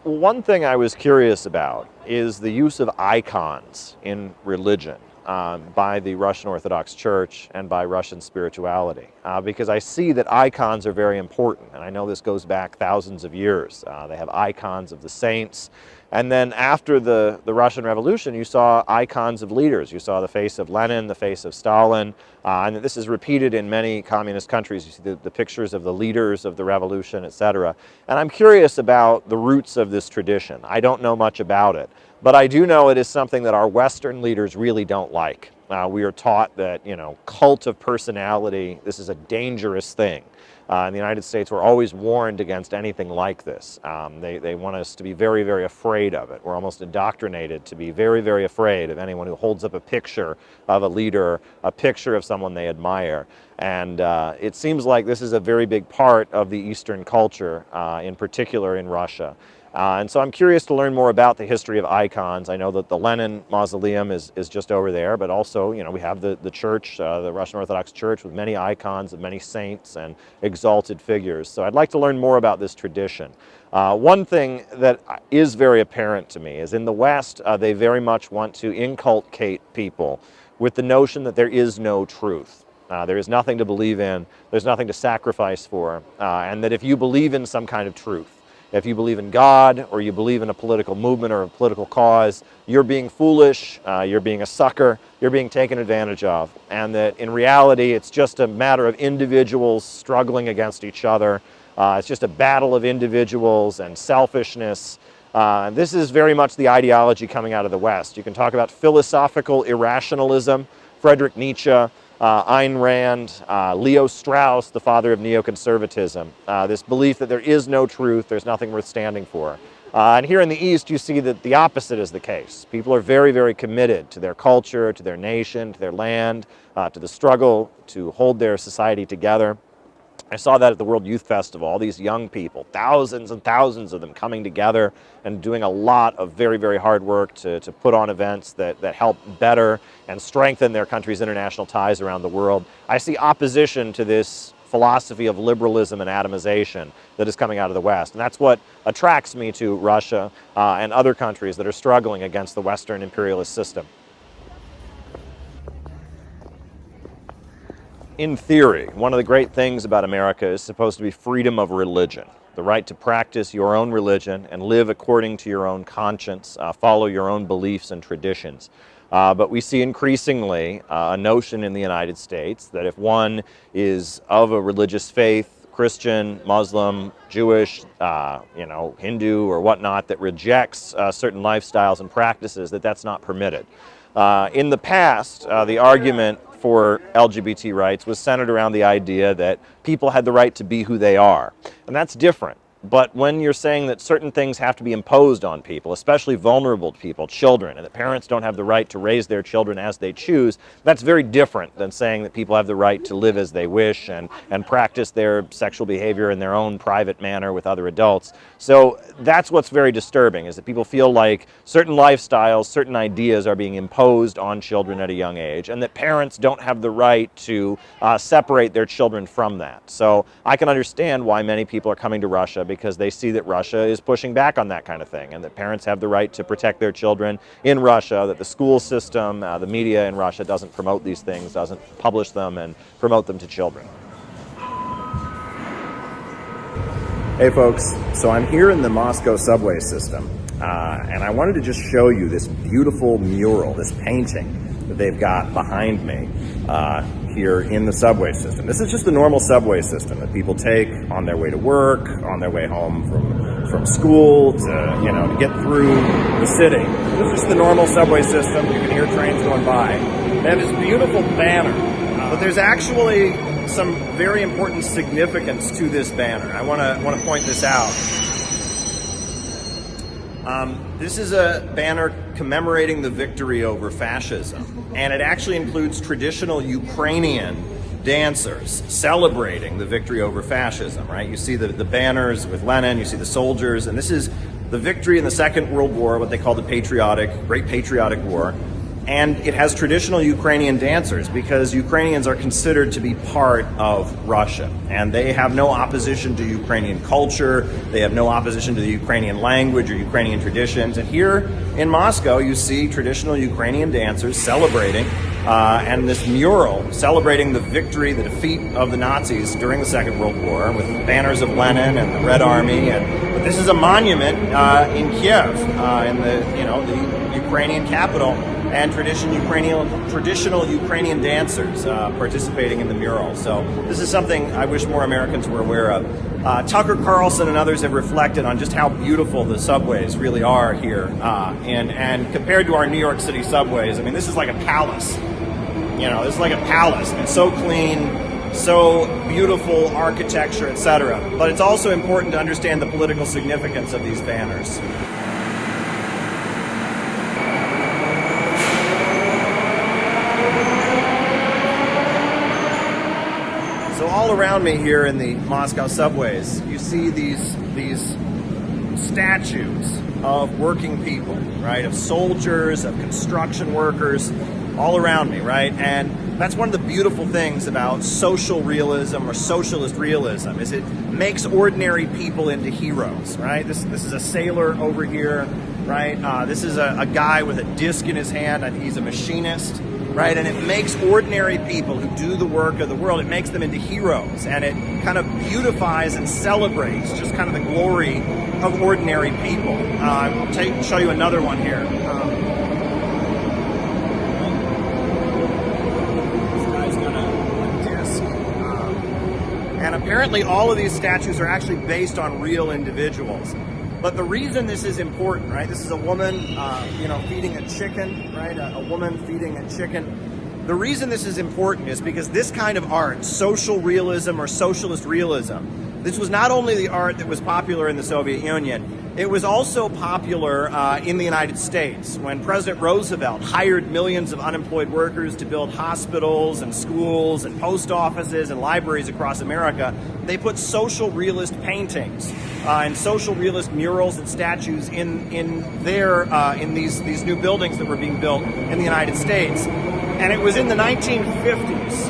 One thing I was curious about is the use of icons in religion by the Russian Orthodox Church and by Russian spirituality, because I see that icons are very important, and I know this goes back thousands of years. They have icons of the saints, and then after the Russian Revolution, you saw icons of leaders. You saw the face of Lenin, the face of Stalin, and this is repeated in many communist countries. You see the pictures of the leaders of the revolution, etc. And I'm curious about the roots of this tradition. I don't know much about it, but I do know it is something that our Western leaders really don't like. We are taught that, cult of personality, this is a dangerous thing. In the United States, we're always warned against anything like this. They want us to be very, very afraid of it. We're almost indoctrinated to be very, very afraid of anyone who holds up a picture of a leader, a picture of someone they admire. And it seems like this is a very big part of the Eastern culture, in particular in Russia. And so I'm curious to learn more about the history of icons. I know that the Lenin Mausoleum is just over there, but also, we have the church, the Russian Orthodox Church, with many icons of many saints and exalted figures. So I'd like to learn more about this tradition. One thing that is very apparent to me is in the West, they very much want to inculcate people with the notion that there is no truth. There is nothing to believe in, there's nothing to sacrifice for, and that if you believe in some kind of truth, if you believe in God or you believe in a political movement or a political cause, you're being foolish, you're being a sucker, you're being taken advantage of. And that in reality, it's just a matter of individuals struggling against each other. It's just a battle of individuals and selfishness. This is very much the ideology coming out of the West. You can talk about philosophical irrationalism, Friedrich Nietzsche, Ayn Rand, Leo Strauss, the father of neoconservatism, this belief that there is no truth, there's nothing worth standing for. And here in the East, you see that the opposite is the case. People are very, very committed to their culture, to their nation, to their land, to the struggle to hold their society together. I saw that at the World Youth Festival, all these young people, thousands and thousands of them coming together and doing a lot of very, very hard work to put on events that help better and strengthen their country's international ties around the world. I see opposition to this philosophy of liberalism and atomization that is coming out of the West. And that's what attracts me to Russia and other countries that are struggling against the Western imperialist system. In theory, one of the great things about America is supposed to be freedom of religion, the right to practice your own religion and live according to your own conscience, follow your own beliefs and traditions. But we see increasingly a notion in the United States that if one is of a religious faith, Christian, Muslim, Jewish, Hindu or whatnot, that rejects certain lifestyles and practices, that's not permitted. In the past, the argument for LGBT rights was centered around the idea that people had the right to be who they are. And that's different. But when you're saying that certain things have to be imposed on people, especially vulnerable people, children, and that parents don't have the right to raise their children as they choose, that's very different than saying that people have the right to live as they wish and practice their sexual behavior in their own private manner with other adults. So that's what's very disturbing, is that people feel like certain lifestyles, certain ideas are being imposed on children at a young age, and that parents don't have the right to separate their children from that. So I can understand why many people are coming to Russia, because they see that Russia is pushing back on that kind of thing, and that parents have the right to protect their children in Russia, that the school system, the media in Russia doesn't promote these things, doesn't publish them and promote them to children. Hey folks, so I'm here in the Moscow subway system, and I wanted to just show you this beautiful mural, this painting that they've got behind me here in the subway system. This is just the normal subway system that people take on their way to work, on their way home from school, to get through the city. This is just the normal subway system. You can hear trains going by. They have this beautiful banner, but there's actually some very important significance to this banner. I want to point this out. This is a banner commemorating the victory over fascism, and it actually includes traditional Ukrainian dancers celebrating the victory over fascism, right? You see the banners with Lenin, you see the soldiers, and this is the victory in the Second World War, what they call the Great Patriotic War. And it has traditional Ukrainian dancers because Ukrainians are considered to be part of Russia. And they have no opposition to Ukrainian culture. They have no opposition to the Ukrainian language or Ukrainian traditions. And here in Moscow, you see traditional Ukrainian dancers celebrating and this mural celebrating the victory, the defeat of the Nazis during the Second World War with banners of Lenin and the Red Army. But this is a monument in Kiev, in the Ukrainian capital, and traditional Ukrainian dancers participating in the mural. So this is something I wish more Americans were aware of. Tucker Carlson and others have reflected on just how beautiful the subways really are here. And compared to our New York City subways, I mean, this is like a palace. This is like a palace. It's so clean, so beautiful architecture, etc. But it's also important to understand the political significance of these banners. So all around me here in the Moscow subways, you see these statues of working people, right? Of soldiers, of construction workers, all around me, right? And that's one of the beautiful things about social realism or socialist realism, is it makes ordinary people into heroes, right? This is a sailor over here, right? This is a guy with a disc in his hand. I think he's a machinist, right? And it makes ordinary people who do the work of the world, it makes them into heroes, and it kind of beautifies and celebrates just kind of the glory of ordinary people. I'll show you another one here. This guy's got a disc. And apparently all of these statues are actually based on real individuals. But the reason this is important, right? This is a woman, feeding a chicken, right? A woman feeding a chicken. The reason this is important is because this kind of art, social realism or socialist realism, this was not only the art that was popular in the Soviet Union, It was also popular in the United States when President Roosevelt hired millions of unemployed workers to build hospitals and schools and post offices and libraries across America. They put social realist paintings and social realist murals and statues in these new buildings that were being built in the United States. And it was in the 1950s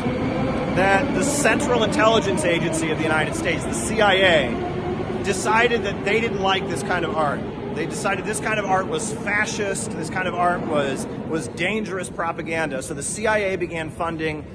that the Central Intelligence Agency of the United States, the CIA, decided that they didn't like this kind of art. They decided this kind of art was fascist, this kind of art was dangerous propaganda. So the CIA began funding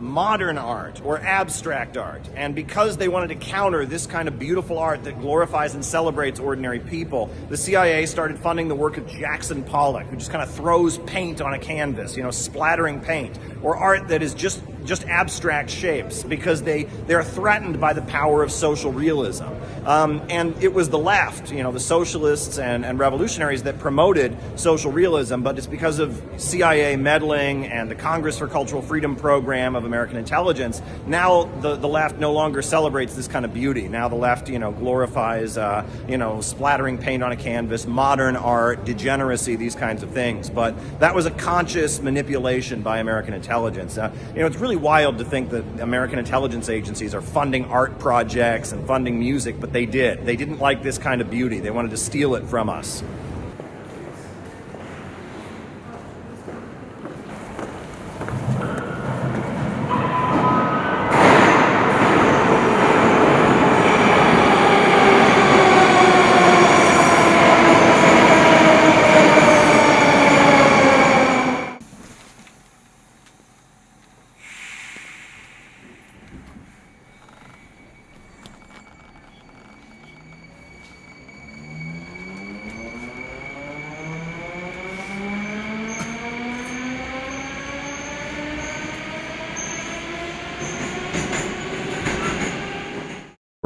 modern art or abstract art. And because they wanted to counter this kind of beautiful art that glorifies and celebrates ordinary people, the CIA started funding the work of Jackson Pollock, who just kind of throws paint on a canvas, splattering paint, or art that is just abstract shapes, because they're threatened by the power of social realism. And it was the left, the socialists and revolutionaries that promoted social realism, but it's because of CIA meddling and the Congress for Cultural Freedom program of American intelligence, now the left no longer celebrates this kind of beauty. Now the left, glorifies, splattering paint on a canvas, modern art, degeneracy, these kinds of things. But that was a conscious manipulation by American intelligence. It's really wild to think that American intelligence agencies are funding art projects and funding music, but they did. They didn't like this kind of beauty. They wanted to steal it from us.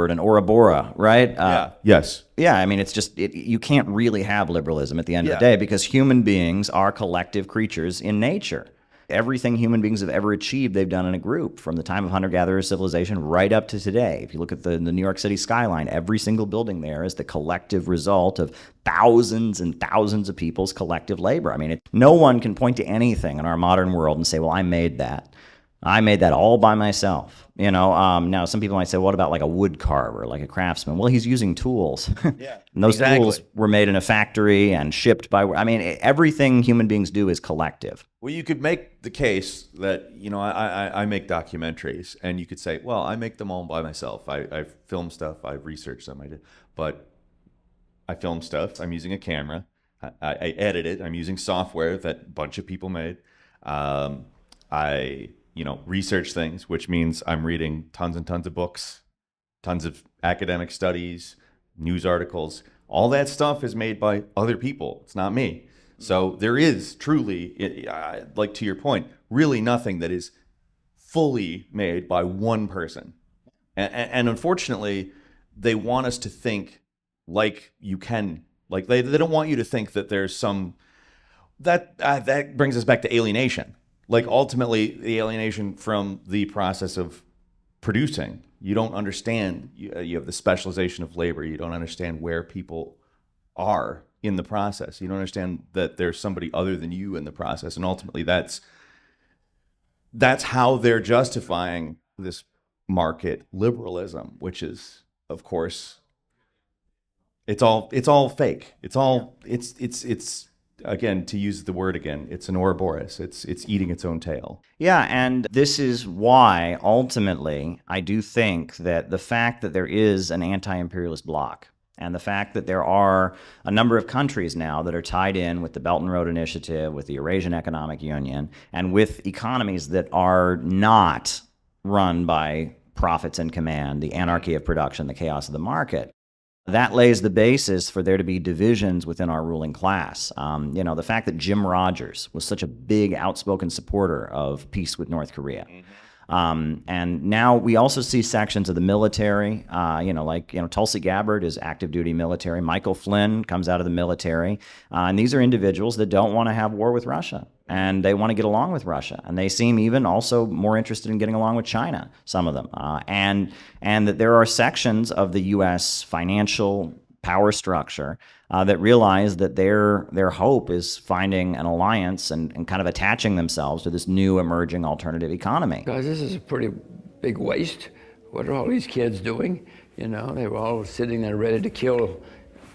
An Ouroboros, right? Yes. Yeah, I mean, it's just, you can't really have liberalism at the end of the day, because human beings are collective creatures in nature. Everything human beings have ever achieved, they've done in a group, from the time of hunter-gatherer civilization right up to today. If you look at the New York City skyline, every single building there is the collective result of thousands and thousands of people's collective labor. I mean, no one can point to anything in our modern world and say, well, I made that. I made that all by myself. Now some people might say, what about like a wood carver, like a craftsman? Well, he's using tools. Yeah, and those exactly. tools were made in a factory and shipped by, everything human beings do is collective. Well, you could make the case that, I make documentaries, and you could say, well, I make them all by myself. I film stuff, I research them, but I film stuff, I'm using a camera, I edit it, I'm using software that a bunch of people made. I research things, which means I'm reading tons and tons of books, tons of academic studies, news articles. All that stuff is made by other people. It's not me. So there is truly, like to your point, really nothing that is fully made by one person. And unfortunately, they want us to think like you can, like they don't want you to think that there's some, that brings us back to alienation. Like ultimately the alienation from the process of producing. You don't understand, you have the specialization of labor. You don't understand where people are in the process. You don't understand that there's somebody other than you in the process. And ultimately that's how they're justifying this market liberalism, which is, of course, it's all fake. It's again, to use the word again, it's an Ouroboros. It's eating its own tail. Yeah, and this is why, ultimately, I do think that the fact that there is an anti-imperialist bloc, and the fact that there are a number of countries now that are tied in with the Belt and Road Initiative, with the Eurasian Economic Union, and with economies that are not run by profits and command, the anarchy of production, the chaos of the market, that lays the basis for there to be divisions within our ruling class. The fact that Jim Rogers was such a big, outspoken supporter of peace with North Korea. And now we also see sections of the military, Tulsi Gabbard is active duty military. Michael Flynn comes out of the military. And these are individuals that don't want to have war with Russia. And they want to get along with Russia. And they seem even also more interested in getting along with China, some of them. And that there are sections of the U.S. financial power structure that realize that their hope is finding an alliance and kind of attaching themselves to this new emerging alternative economy. Guys, this is a pretty big waste. What are all these kids doing? You know, they were all sitting there ready to kill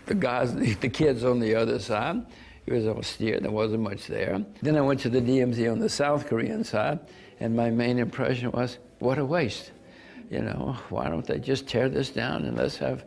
the guys, the kids on the other side. It was austere, there wasn't much there. Then I went to the DMZ on the South Korean side, and my main impression was, what a waste. You know, why don't they just tear this down and let's have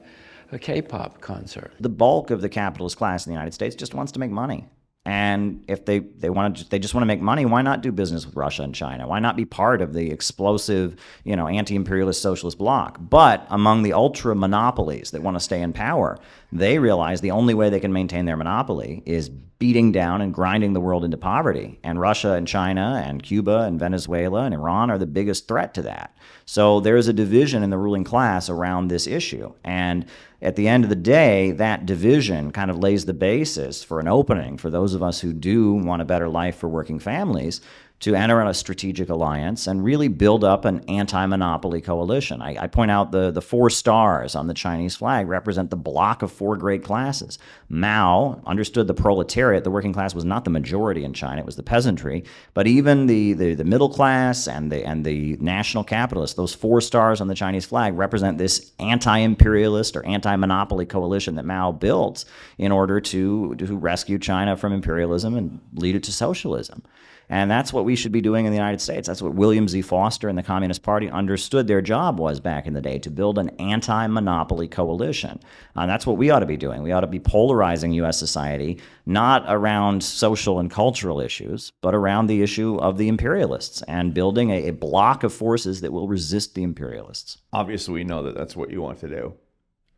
a K-pop concert? The bulk of the capitalist class in the United States just wants to make money. And if they just want to make money, why not do business with Russia and China? Why not be part of the explosive, anti-imperialist socialist bloc? But among the ultra monopolies that want to stay in power, they realize the only way they can maintain their monopoly is beating down and grinding the world into poverty. And Russia and China and Cuba and Venezuela and Iran are the biggest threat to that. So there is a division in the ruling class around this issue. And at the end of the day, that division kind of lays the basis for an opening for those of us who do want a better life for working families to enter a strategic alliance and really build up an anti-monopoly coalition. I point out the 4 stars on the Chinese flag represent the block of 4 great classes. Mao understood the proletariat, the working class, was not the majority in China, it was the peasantry, but even the middle class and the national capitalists, those 4 stars on the Chinese flag represent this anti-imperialist or anti-monopoly coalition that Mao built in order to rescue China from imperialism and lead it to socialism. And that's what we should be doing in the United States. That's what William Z. Foster and the Communist Party understood their job was back in the day, to build an anti-monopoly coalition. And that's what we ought to be doing. We ought to be polarizing U.S. society, not around social and cultural issues, but around the issue of the imperialists and building a block of forces that will resist the imperialists. Obviously, we know that that's what you want to do.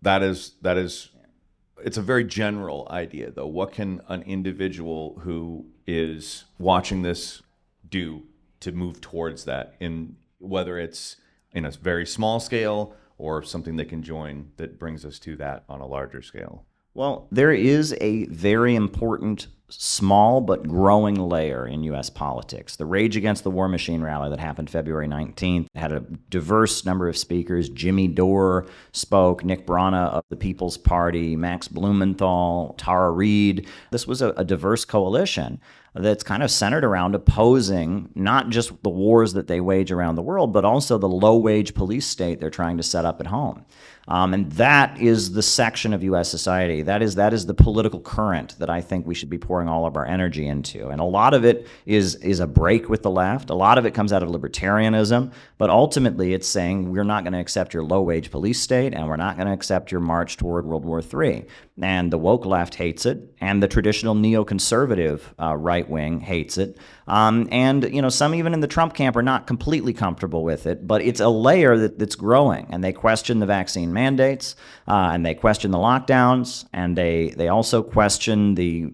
That is, it's a very general idea, though. What can an individual who is watching this do to move towards that, in whether it's in a very small scale or something they can join that brings us to that on a larger scale? Well, there is a very important small but growing layer in U.S. politics. The Rage Against the War Machine rally that happened February 19th had a diverse number of speakers. Jimmy Dore spoke, Nick Brana of the People's Party, Max Blumenthal, Tara Reid. This was a diverse coalition that's kind of centered around opposing not just the wars that they wage around the world, but also the low-wage police state they're trying to set up at home. And that is the section of U.S. society. That is the political current that I think we should be pouring all of our energy into. And a lot of it is a break with the left. A lot of it comes out of libertarianism. But ultimately, it's saying we're not going to accept your low-wage police state, and we're not going to accept your march toward World War III. And the woke left hates it, and the traditional neoconservative right wing hates it. And some even in the Trump camp are not completely comfortable with it, but it's a layer that's growing, and they question the vaccine mandates, and they question the lockdowns, and they also question the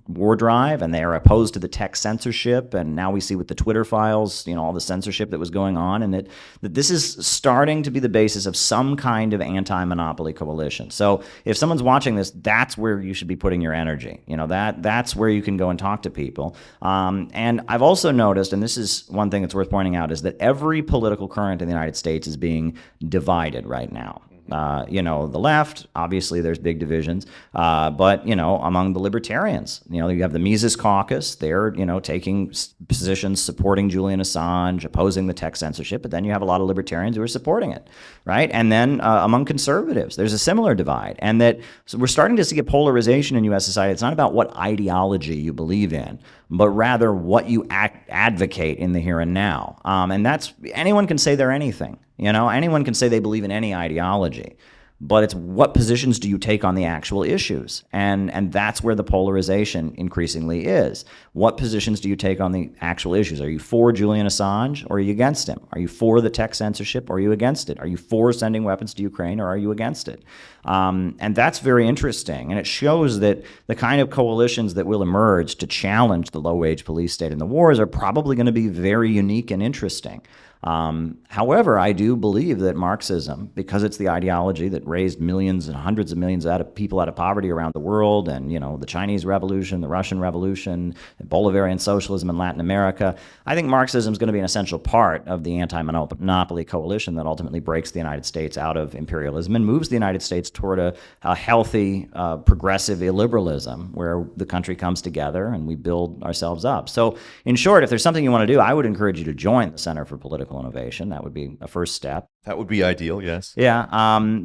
war drive, and they are opposed to the tech censorship. And now we see with the Twitter files, all the censorship that was going on, and that this is starting to be the basis of some kind of anti-monopoly coalition. So if someone's watching this, that's where you should be putting your energy. That's where you can go and talk to people. And I've also noticed, and this is one thing that's worth pointing out, is that every political current in the United States is being divided right now. The left, obviously there's big divisions, but, among the libertarians, you have the Mises Caucus, they're, taking positions supporting Julian Assange, opposing the tech censorship, but then you have a lot of libertarians who are supporting it, right? And then among conservatives, there's a similar divide. And so we're starting to see a polarization in U.S. society. It's not about what ideology you believe in, but rather what you advocate in the here and now. And anyone can say they're anything. Anyone can say they believe in any ideology, but it's what positions do you take on the actual issues? And that's where the polarization increasingly is. What positions do you take on the actual issues? Are you for Julian Assange or are you against him? Are you for the tech censorship or are you against it? Are you for sending weapons to Ukraine or are you against it? And that's very interesting. And it shows that the kind of coalitions that will emerge to challenge the low-wage police state and the wars are probably going to be very unique and interesting. However, I do believe that Marxism, because it's the ideology that raised millions and hundreds of millions of people out of poverty around the world, and the Chinese Revolution, the Russian Revolution, Bolivarian socialism in Latin America, I think Marxism is going to be an essential part of the anti-monopoly coalition that ultimately breaks the United States out of imperialism and moves the United States toward a healthy, progressive illiberalism where the country comes together and we build ourselves up. So, in short, if there's something you want to do, I would encourage you to join the Center for Political Innovation. That would be a first step. That would be ideal, yes. Yeah,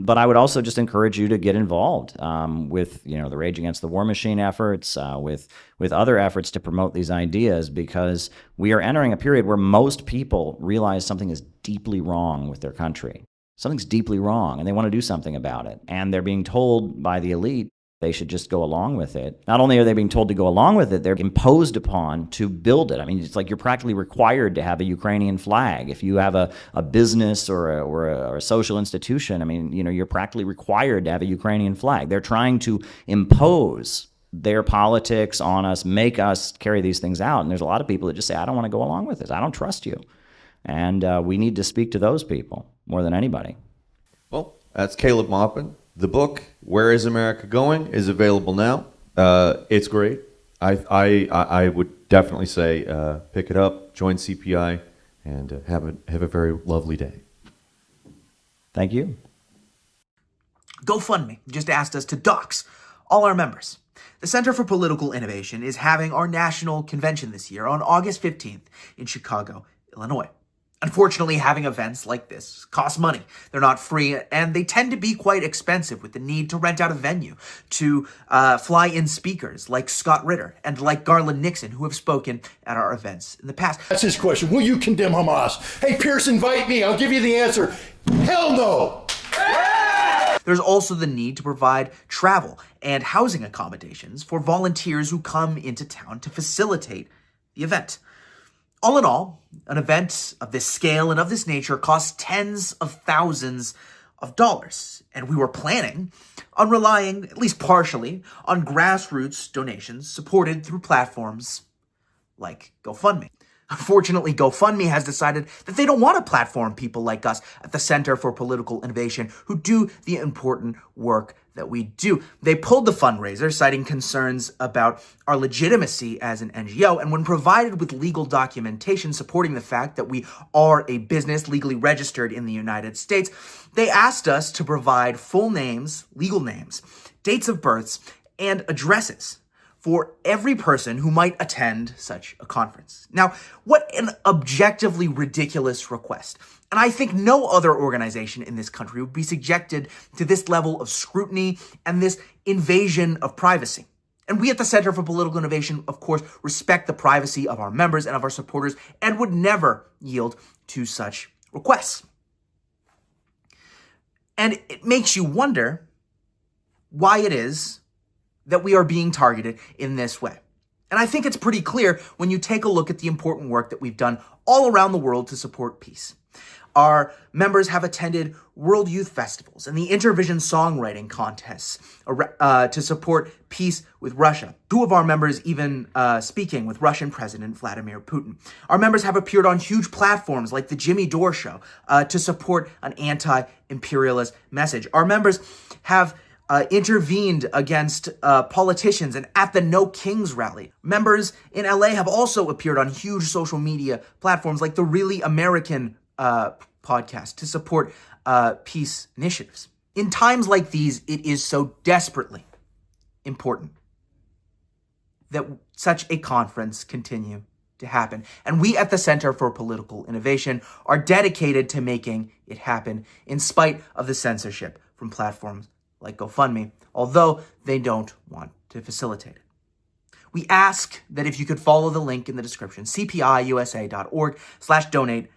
but I would also just encourage you to get involved with the Rage Against the War Machine efforts, with other efforts to promote these ideas, because we are entering a period where most people realize something is deeply wrong with their country. Something's deeply wrong, and they want to do something about it. And they're being told by the elite they should just go along with it. Not only are they being told to go along with it, they're imposed upon to build it. I mean, it's like you're practically required to have a Ukrainian flag. If you have a business or a social institution, I mean, you're practically required to have a Ukrainian flag. They're trying to impose their politics on us, make us carry these things out. And there's a lot of people that just say, I don't want to go along with this. I don't trust you. And we need to speak to those people more than anybody. Well, that's Caleb Maupin. The book, Where is America Going?, is available now. It's great. I would definitely say pick it up, join CPI, and have a very lovely day. Thank you. GoFundMe just asked us to dox all our members. The Center for Political Innovation is having our national convention this year on August 15th in Chicago, Illinois. Unfortunately, having events like this costs money. They're not free, and they tend to be quite expensive, with the need to rent out a venue, to fly in speakers like Scott Ritter and like Garland Nixon, who have spoken at our events in the past. That's his question. Will you condemn Hamas? Hey, Pierce, invite me. I'll give you the answer. Hell no! There's also the need to provide travel and housing accommodations for volunteers who come into town to facilitate the event. All in all, an event of this scale and of this nature costs tens of thousands of dollars, and we were planning on relying, at least partially, on grassroots donations supported through platforms like GoFundMe. Unfortunately, GoFundMe has decided that they don't want to platform people like us at the Center for Political Innovation who do the important work that we do. They pulled the fundraiser, citing concerns about our legitimacy as an NGO, and when provided with legal documentation supporting the fact that we are a business legally registered in the United States, they asked us to provide full names, legal names, dates of births, and addresses for every person who might attend such a conference. Now, what an objectively ridiculous request. And I think no other organization in this country would be subjected to this level of scrutiny and this invasion of privacy. And we at the Center for Political Innovation, of course, respect the privacy of our members and of our supporters and would never yield to such requests. And it makes you wonder why it is that we are being targeted in this way. And I think it's pretty clear when you take a look at the important work that we've done all around the world to support peace. Our members have attended World Youth Festivals and the Intervision Songwriting Contests to support peace with Russia. Two of our members even speaking with Russian President Vladimir Putin. Our members have appeared on huge platforms like the Jimmy Dore Show to support an anti-imperialist message. Our members have intervened against politicians and at the No Kings rally. Members in LA have also appeared on huge social media platforms like the Really American podcast to support peace initiatives. In times like these, it is so desperately important that such a conference continue to happen. And we at the Center for Political Innovation are dedicated to making it happen in spite of the censorship from platforms like GoFundMe, although they don't want to facilitate it. We ask that if you could follow the link in the description, cpiusa.org/donate,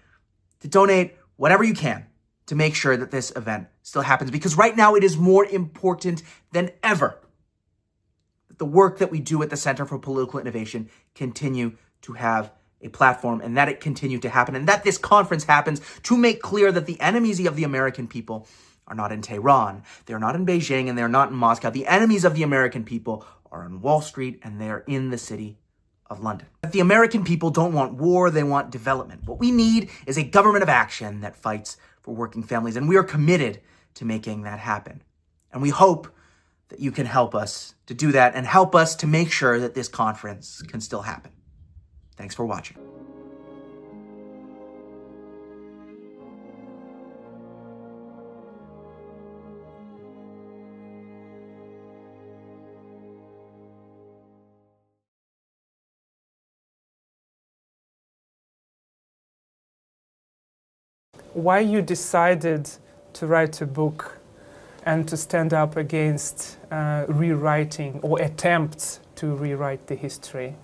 to donate whatever you can to make sure that this event still happens. Because right now it is more important than ever that the work that we do at the Center for Political Innovation continue to have a platform and that it continue to happen and that this conference happens to make clear that the enemies of the American people are not in Tehran, they're not in Beijing, and they're not in Moscow. The enemies of the American people are on Wall Street and they're in the city of London. The American people don't want war, they want development. What we need is a government of action that fights for working families, and we are committed to making that happen. And we hope that you can help us to do that and help us to make sure that this conference can still happen. Thanks for watching. Why you decided to write a book and to stand up against rewriting or attempts to rewrite the history?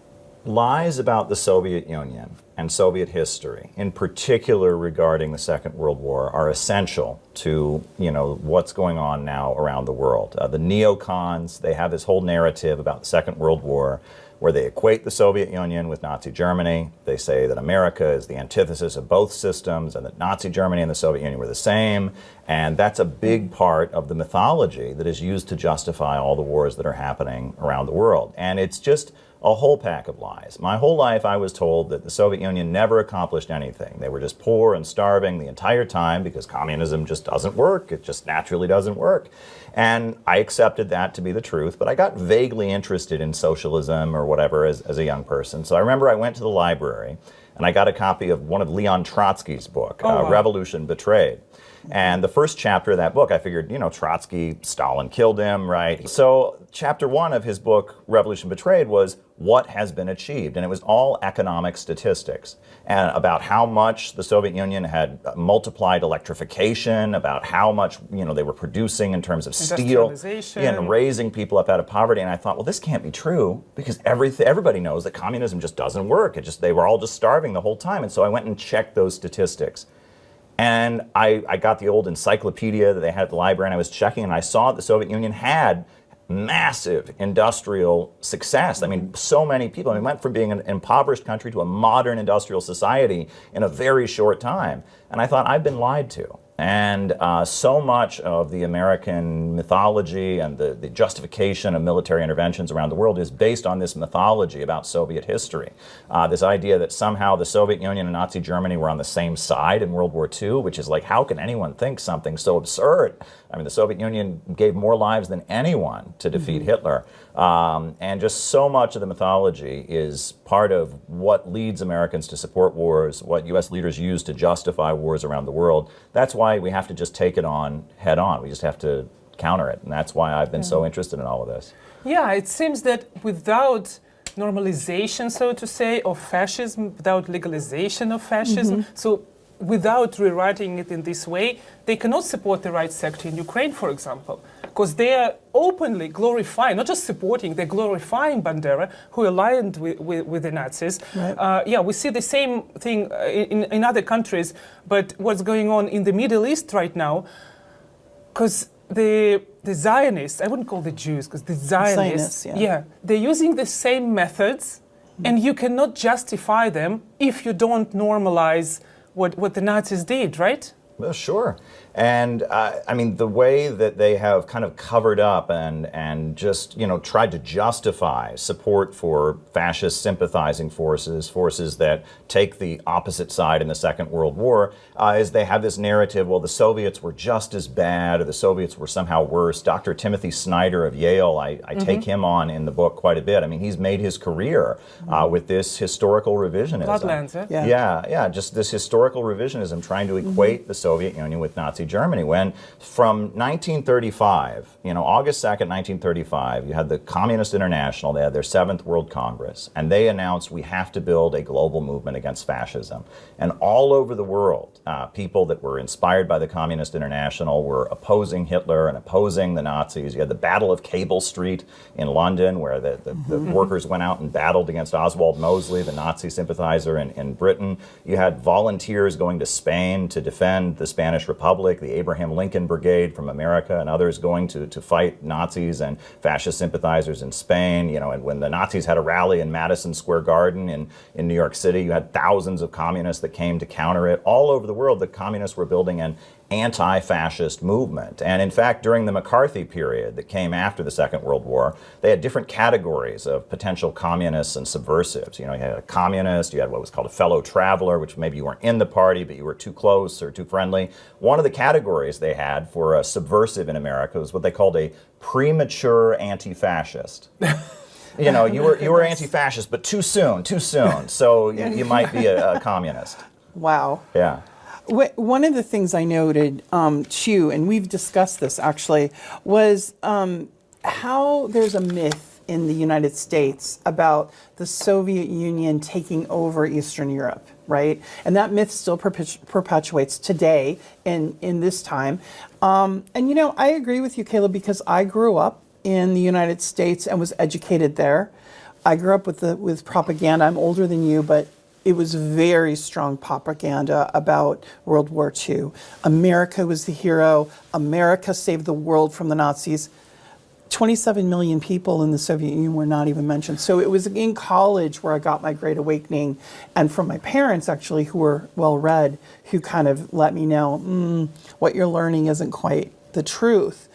Lies about the Soviet Union and Soviet history, in particular regarding the Second World War, are essential to, what's going on now around the world. The neocons, they have this whole narrative about the Second World War where they equate the Soviet Union with Nazi Germany. They say that America is the antithesis of both systems and that Nazi Germany and the Soviet Union were the same. And that's a big part of the mythology that is used to justify all the wars that are happening around the world. And it's just a whole pack of lies. My whole life I was told that the Soviet Union never accomplished anything. They were just poor and starving the entire time because communism just doesn't work. It just naturally doesn't work. And I accepted that to be the truth, but I got vaguely interested in socialism or whatever as a young person. So I remember I went to the library and I got a copy of one of Leon Trotsky's book, Revolution Betrayed. And the first chapter of that book, I figured, Trotsky, Stalin killed him, right? So chapter 1 of his book, Revolution Betrayed, was what has been achieved. And it was all economic statistics and about how much the Soviet Union had multiplied electrification, about how much, they were producing in terms of steel and raising people up out of poverty. And I thought, well, this can't be true because everybody knows that communism just doesn't work. They were all just starving the whole time. And so I went and checked those statistics. And I got the old encyclopedia that they had at the library, and I was checking, and I saw the Soviet Union had massive industrial success. I mean, so many people. I mean, went from being an impoverished country to a modern industrial society in a very short time. And I thought, I've been lied to. And so much of the American mythology and the justification of military interventions around the world is based on this mythology about Soviet history. This idea that somehow the Soviet Union and Nazi Germany were on the same side in World War II, which is like, how can anyone think something so absurd? I mean, the Soviet Union gave more lives than anyone to defeat Hitler. And just so much of the mythology is part of what leads Americans to support wars, what U.S. leaders use to justify wars around the world. That's why we have to just take it on head on. We just have to counter it. And that's why I've been so interested in all of this. Yeah, it seems that without normalization, so to say, of fascism, without legalization of fascism, so without rewriting it in this way, they cannot support the right sector in Ukraine, for example, because they are openly glorifying, not just supporting, they're glorifying Bandera, who aligned with the Nazis. Right. Yeah, we see the same thing in other countries, but what's going on in the Middle East right now, because the Zionists, I wouldn't call the Jews, because the Zionists, they're using the same methods, and you cannot justify them if you don't normalize what the Nazis did, right? Well, sure. And I mean, the way that they have kind of covered up and just, tried to justify support for fascist sympathizing forces that take the opposite side in the Second World War, is they have this narrative, well, the Soviets were just as bad or the Soviets were somehow worse. Dr. Timothy Snyder of Yale, I take him on in the book quite a bit. I mean, he's made his career with this historical revisionism. Bloodlands, eh? Yeah, just this historical revisionism, trying to equate the Soviet Union with Nazi Germany, when from 1935, August 2nd, 1935, you had the Communist International, they had their 7th World Congress, and they announced we have to build a global movement against fascism. And all over the world, people that were inspired by the Communist International were opposing Hitler and opposing the Nazis. You had the Battle of Cable Street in London, where the workers went out and battled against Oswald Mosley, the Nazi sympathizer in Britain. You had volunteers going to Spain to defend the Spanish Republic, the Abraham Lincoln Brigade from America, and others going to fight Nazis and fascist sympathizers in Spain. And when the Nazis had a rally in Madison Square Garden in New York City, you had thousands of communists that came to counter it. All over the world, the communists were building an anti-fascist movement. And in fact, during the McCarthy period that came after the Second World War, they had different categories of potential communists and subversives. You know, you had a communist, you had what was called a fellow traveler, which maybe you weren't in the party, but you were too close or too friendly. One of the categories they had for a subversive in America was what they called a premature anti-fascist. You know, you were anti-fascist, but too soon, so you might be a communist. Wow. Yeah. One of the things I noted, too, and we've discussed this actually, was how there's a myth in the United States about the Soviet Union taking over Eastern Europe, right? And that myth still perpetuates today in this time. And, you know, I agree with you, Caleb, because I grew up in the United States and was educated there. I grew up with propaganda. I'm older than you, but it was very strong propaganda about World War II. America was the hero. America saved the world from the Nazis. 27 million people in the Soviet Union were not even mentioned. So it was in college where I got my Great Awakening, and from my parents, actually, who were well-read, who kind of let me know, what you're learning isn't quite the truth.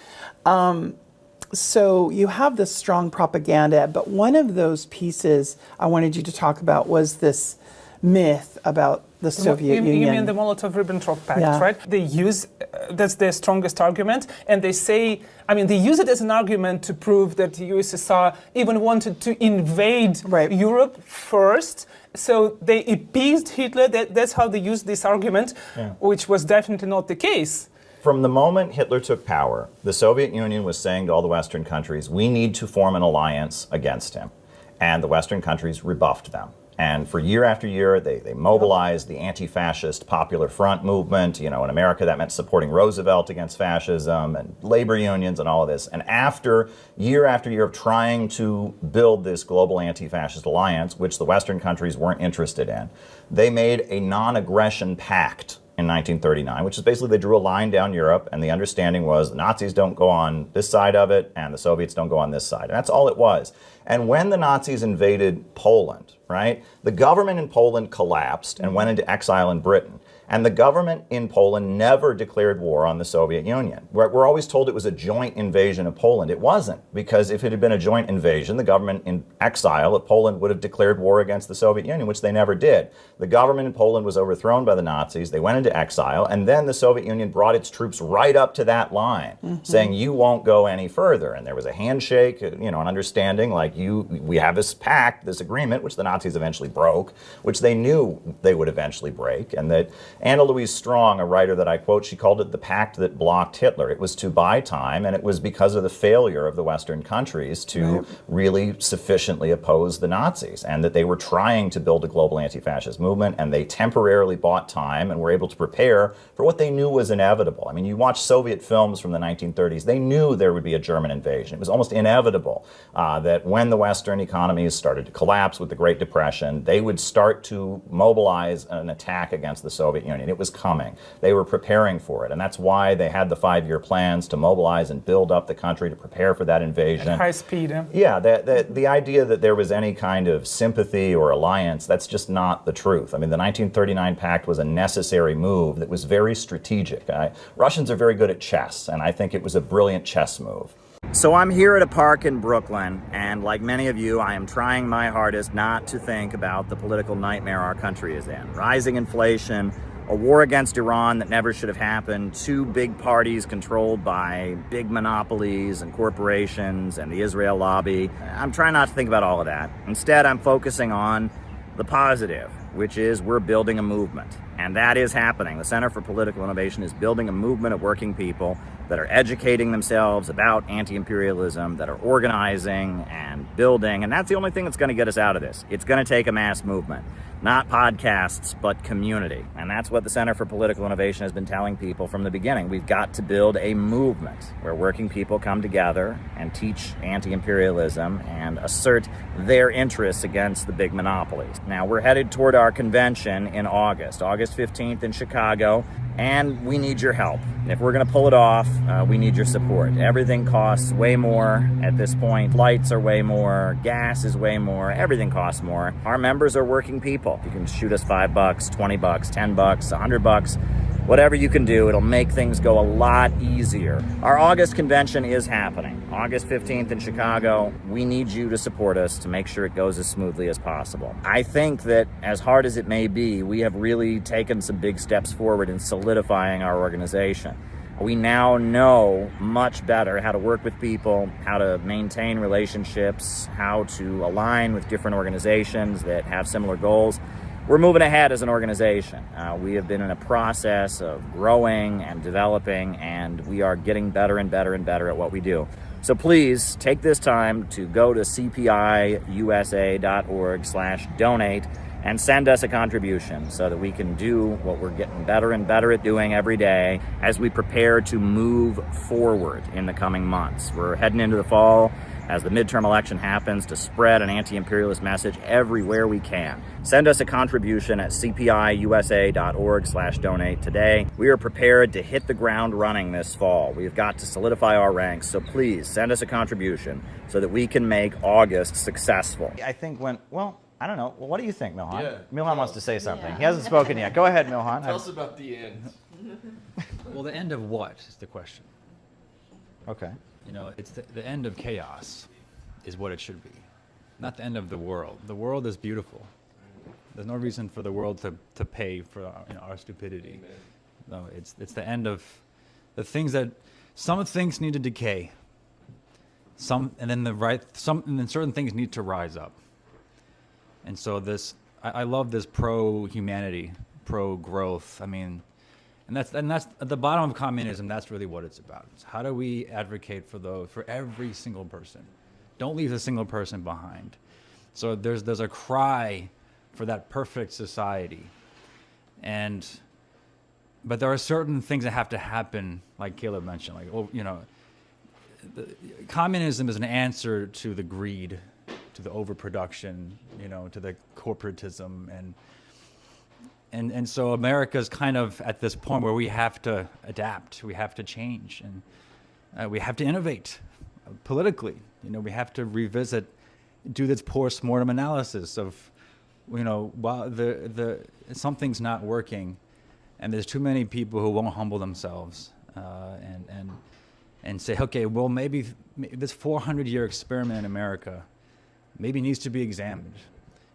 So you have this strong propaganda, but one of those pieces I wanted you to talk about was this myth about the Soviet Union. You mean the Molotov-Ribbentrop Pact, Yeah. right? They use, that's their strongest argument, and they say, I mean, they use it as an argument to prove that the USSR even wanted to invade Europe first, so they appeased Hitler. That's how they used this argument, which was definitely not the case. From the moment Hitler took power, the Soviet Union was saying to all the Western countries, we need to form an alliance against him. And the Western countries rebuffed them. And for year after year, they mobilized the anti-fascist Popular Front movement. You know, in America, that meant supporting Roosevelt against fascism and labor unions and all of this. And after year of trying to build this global anti-fascist alliance, which the Western countries weren't interested in, they made a non-aggression pact in 1939, which is basically they drew a line down Europe, and the understanding was the Nazis don't go on this side of it, and the Soviets don't go on this side. And that's all it was. And when the Nazis invaded Poland, right, the government in Poland collapsed and went into exile in Britain. And the government in Poland never declared war on the Soviet Union. We're always told it was a joint invasion of Poland. It wasn't, because if it had been a joint invasion, the government in exile of Poland would have declared war against the Soviet Union, which they never did. The government in Poland was overthrown by the Nazis. They went into exile, and then the Soviet Union brought its troops right up to that line, saying, you won't go any further. And there was a handshake, you know, an understanding, like, we have this pact, this agreement, which the Nazis eventually broke, which they knew they would eventually break, and that Anna Louise Strong, a writer that I quote, she called it the pact that blocked Hitler. It was to buy time, and it was because of the failure of the Western countries to really sufficiently oppose the Nazis, and that they were trying to build a global anti-fascist movement, and they temporarily bought time and were able to prepare for what they knew was inevitable. I mean, you watch Soviet films from the 1930s, they knew there would be a German invasion. It was almost inevitable that when the Western economies started to collapse with the Great Depression, they would start to mobilize an attack against the Soviet Union. It was coming. They were preparing for it, and that's why they had the 5-year plans to mobilize and build up the country to prepare for that invasion. At high speed, Yeah, the idea that there was any kind of sympathy or alliance, that's just not the truth. I mean, the 1939 pact was a necessary move that was very strategic. Russians are very good at chess, and I think it was a brilliant chess move. So I'm here at a park in Brooklyn, and like many of you, I am trying my hardest not to think about the political nightmare our country is in. Rising inflation, a war against Iran that never should have happened, 2 big parties controlled by big monopolies and corporations and the Israel lobby. I'm trying not to think about all of that. Instead, I'm focusing on the positive, which is we're building a movement. And that is happening. The Center for Political Innovation is building a movement of working people that are educating themselves about anti-imperialism, that are organizing and building, and that's the only thing that's going to get us out of this. It's going to take a mass movement. Not podcasts, but community. And that's what the Center for Political Innovation has been telling people from the beginning. We've got to build a movement where working people come together and teach anti-imperialism and assert their interests against the big monopolies. Now, we're headed toward our convention in August 15th in Chicago, and we need your help. If we're going to pull it off, we need your support. Everything costs way more at this point. Flights are way more, gas is way more, everything costs more. Our members are working people. You can shoot us $5, $20, $10, $100. whatever you can do, it'll make things go a lot easier. Our August convention is happening, August 15th in Chicago. We need you to support us to make sure it goes as smoothly as possible. I think that as hard as it may be, we have really taken some big steps forward in solidifying our organization. We now know much better how to work with people, how to maintain relationships, how to align with different organizations that have similar goals. We're moving ahead as an organization. We have been in a process of growing and developing, and we are getting better and better and better at what we do. So please take this time to go to cpiusa.org/donate and send us a contribution so that we can do what we're getting better and better at doing every day as we prepare to move forward in the coming months. We're heading into the fall as the midterm election happens to spread an anti-imperialist message everywhere we can. Send us a contribution at cpiusa.org/donate today. We are prepared to hit the ground running this fall. We've got to solidify our ranks, so please send us a contribution so that we can make August successful. I think I don't know. Well, what do you think, Milhan? Yeah. Milhan wants to say something. He hasn't spoken yet. Go ahead, Milhan. Tell us about the end. Well, the end of what is the question. Okay. You know, it's the end of chaos is what it should be, not the end of the world. The world is beautiful. There's no reason for the world to pay for our stupidity. No, it's the end of the things that some things need to decay. And then certain things need to rise up. And so I love this pro-humanity, pro-growth. I mean, and that's at the bottom of communism. That's really what it's about. It's how do we advocate for every single person? Don't leave a single person behind. So there's a cry for that perfect society, but there are certain things that have to happen, like Caleb mentioned. Like, communism is an answer to the greed, to the overproduction, to the corporatism, and so America's kind of at this point where we have to adapt, we have to change, and we have to innovate politically. We have to revisit, do this post-mortem analysis of, while something's not working, and there's too many people who won't humble themselves and say, okay, well, maybe this 400-year experiment in America maybe needs to be examined.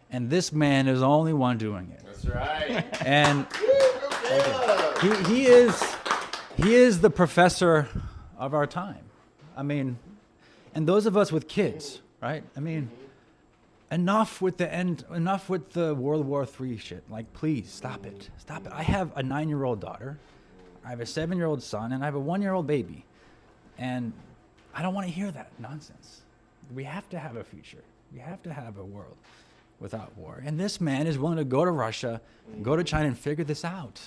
And this man is the only one doing it. That's right. And he is the professor of our time. I mean, and those of us with kids, right? I mean, enough with the World War III shit. Like, please, stop it. Stop it. I have a 9-year-old daughter, I have a 7-year-old son, and I have a 1-year-old baby. And I don't want to hear that nonsense. We have to have a future. We have to have a world without war. And this man is willing to go to Russia, go to China, and figure this out.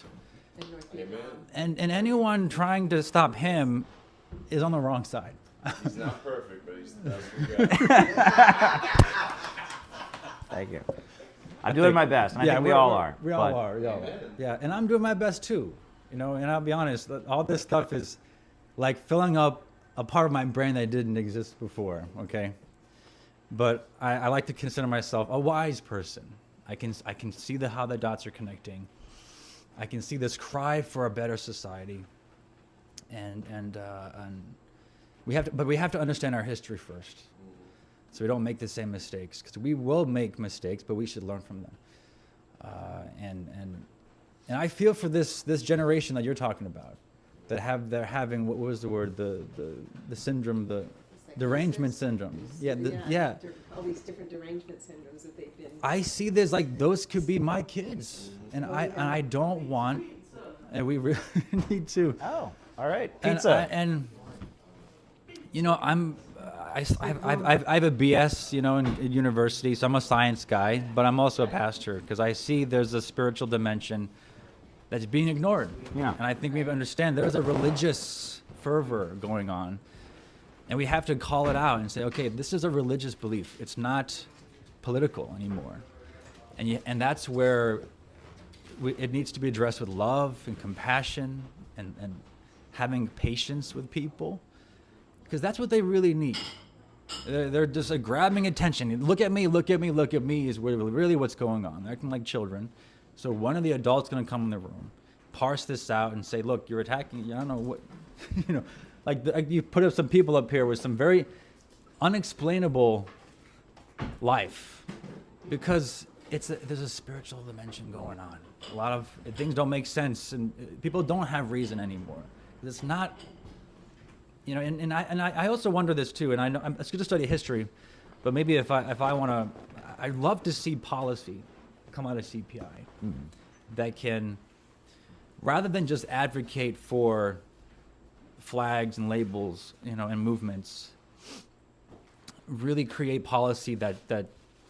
Amen. And anyone trying to stop him is on the wrong side. He's not perfect, but he's the best we got. Thank you. I'm doing my best, and I think we all are. We all are. Yeah, and I'm doing my best too. And I'll be honest, all this stuff is like filling up a part of my brain that didn't exist before, okay? But I like to consider myself a wise person. I can see how the dots are connecting. I can see this cry for a better society, and we have to understand our history first, so we don't make the same mistakes. Because we will make mistakes, but we should learn from them. And I feel for this generation that you're talking about, they're having what was the word, the syndrome, the derangement syndrome. Yeah. All these different derangement syndromes that they've been. I see this like those could be my kids, and I don't want, and we really need to. Oh, all right. Pizza. I have a BS, in university, so I'm a science guy, but I'm also a pastor because I see there's a spiritual dimension that's being ignored. Yeah. And I think we have to understand there's a religious fervor going on, and we have to call it out and say, okay, this is a religious belief. It's not political anymore. And that's where it needs to be addressed with love and compassion and having patience with people, because that's what they really need. They're just grabbing attention. Look at me, look at me, look at me is really what's going on. They're acting like children. So one of the adults going to come in the room, parse this out and say, look, you're attacking, I don't know what, you know, like you put up some people up here with some very unexplainable life, because there's a spiritual dimension going on. A lot of things don't make sense, and people don't have reason anymore. It's not, you know, and I also wonder this too, and I know it's good to study history, but maybe if I want to, I'd love to see policy come out of CPI that can, rather than just advocate for flags and labels, you know, and movements, really create policy that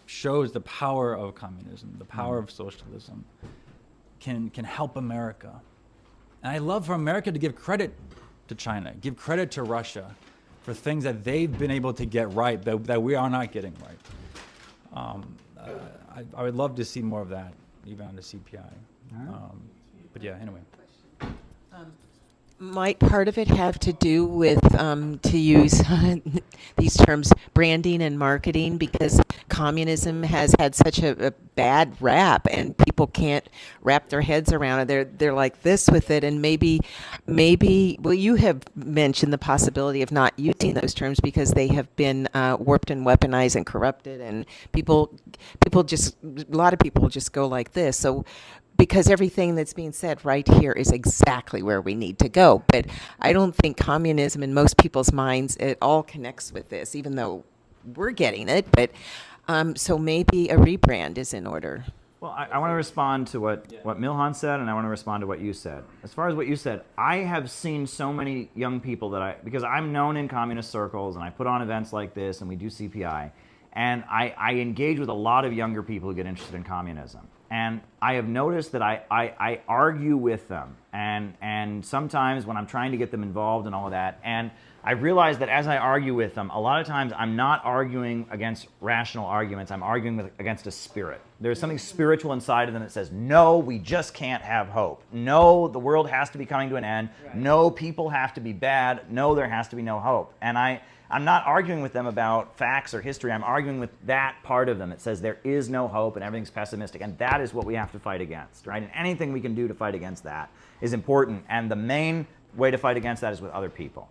shows the power of communism, the power of socialism, can help America. And I love for America to give credit to China, give credit to Russia for things that they've been able to get right that we are not getting right. I would love to see more of that, even on the CPI. But yeah, anyway. Might part of it have to do with, to use these terms, branding and marketing, because communism has had such a bad rap and people can't wrap their heads around it. They're like this with it, and maybe, well, you have mentioned the possibility of not using those terms because they have been warped and weaponized and corrupted, and a lot of people just go like this. So, because everything that's being said right here is exactly where we need to go. But I don't think communism in most people's minds at all connects with this, even though we're getting it. But so maybe a rebrand is in order. Well, I want to respond to what Milhan said, and I want to respond to what you said. As far as what you said, I have seen so many young people because I'm known in communist circles, and I put on events like this, and we do CPI, and I engage with a lot of younger people who get interested in communism. And I have noticed that I argue with them, and sometimes when I'm trying to get them involved and all of that, and I realize that as I argue with them, a lot of times I'm not arguing against rational arguments, I'm arguing against a spirit. There's something spiritual inside of them that says, no, we just can't have hope. No, the world has to be coming to an end. Right. No, people have to be bad. No, there has to be no hope. And I'm not arguing with them about facts or history. I'm arguing with that part of them that says there is no hope and everything's pessimistic, and that is what we have to fight against, right? And anything we can do to fight against that is important, and the main way to fight against that is with other people.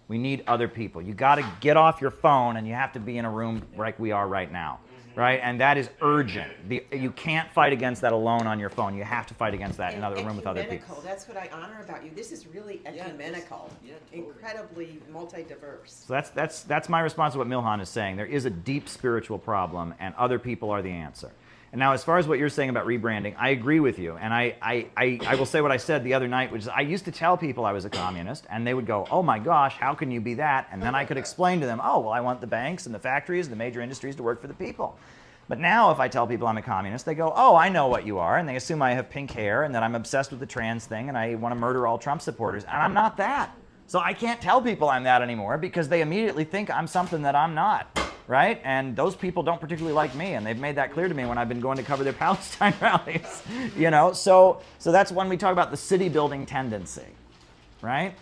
We need other people. You got to get off your phone, and you have to be in a room like we are right now, right? And that is urgent. You can't fight against that alone on your phone. You have to fight against that in another room with other people. That's what I honor about you. This is really ecumenical, incredibly multi-diverse. So that's my response to what Milhan is saying. There is a deep spiritual problem, and other people are the answer. And now, as far as what you're saying about rebranding, I agree with you. And I will say what I said the other night, which is I used to tell people I was a communist, and they would go, oh my gosh, how can you be that? And then I could explain to them, oh, well, I want the banks and the factories and the major industries to work for the people. But now if I tell people I'm a communist, they go, oh, I know what you are. And they assume I have pink hair and that I'm obsessed with the trans thing and I want to murder all Trump supporters. And I'm not that. So I can't tell people I'm that anymore because they immediately think I'm something that I'm not. Right? And those people don't particularly like me, and they've made that clear to me when I've been going to cover their Palestine rallies. You know, so that's when we talk about the city building tendency, right?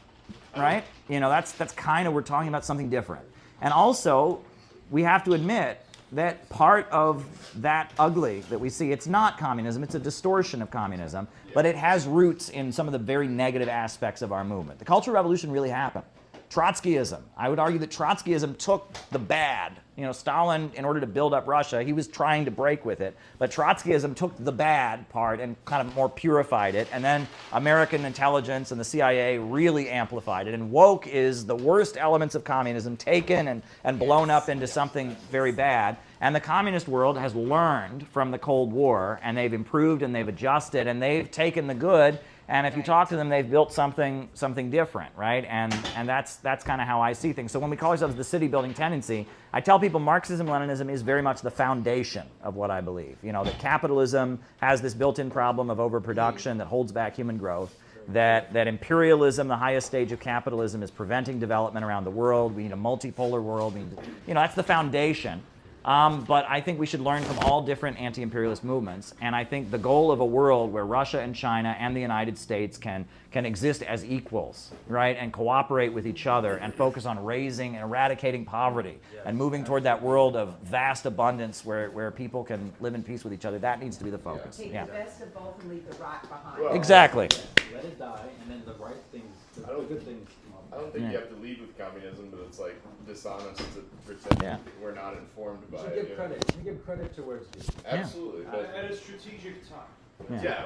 Right? You know, that's kind of, we're talking about something different. And also, we have to admit that part of that ugly that we see, it's not communism, it's a distortion of communism, but it has roots in some of the very negative aspects of our movement. The Cultural Revolution really happened. Trotskyism. I would argue that Trotskyism took the bad. You know, Stalin, in order to build up Russia, he was trying to break with it. But Trotskyism took the bad part and kind of more purified it. And then American intelligence and the CIA really amplified it. And woke is the worst elements of communism taken and blown up into something very bad. And the communist world has learned from the Cold War, and they've improved and they've adjusted and they've taken the good. And if you talk to them, they've built something different, right? And that's kind of how I see things. So when we call ourselves the city building tendency, I tell people Marxism-Leninism is very much the foundation of what I believe. You know, that capitalism has this built-in problem of overproduction that holds back human growth. That imperialism, the highest stage of capitalism, is preventing development around the world. We need a multipolar world. You know, that's the foundation. But I think we should learn from all different anti-imperialist movements, and I think the goal of a world where Russia and China and the United States can can exist as equals, right, and cooperate with each other and focus on raising and eradicating poverty and moving toward that world of vast abundance where people can live in peace with each other. That needs to be the focus. Take Yeah. the best of both and leave the rock behind. Well, Exactly. Let it die, and then the right things, the good things come up. I don't think Yeah. you have to lead with communism, but it's like dishonest to pretend Yeah. we're not informed by You it. give you know? credit. You give credit to where it's due. Absolutely. But At a strategic time. Yeah.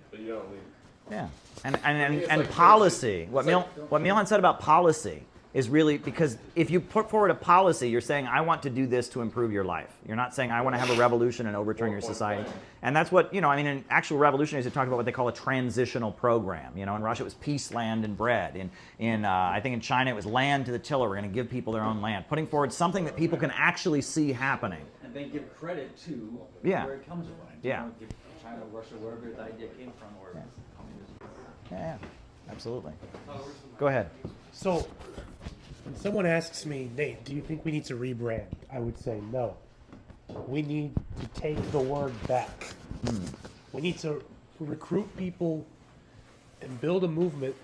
but you don't lead. Yeah, I think it's and like policy. It's like- What Milhan said about policy is really, because if you put forward a policy, you're saying, I want to do this to improve your life. You're not saying, I want to have a revolution and overturn your society. And that's what, in actual revolutionaries, they talk about what they call a transitional program. In Russia, it was peace, land, and bread. I think in China, it was land to the tiller. We're going to give people their own land. Putting forward something that people can actually see happening. And then give credit to Yeah. where it comes from. Yeah. Give China, Russia, wherever the idea came from, or communism. Yeah, absolutely. Go ahead. So, when someone asks me, Nate, do you think we need to rebrand? I would say no. We need to take the word back. We need to recruit people and build a movement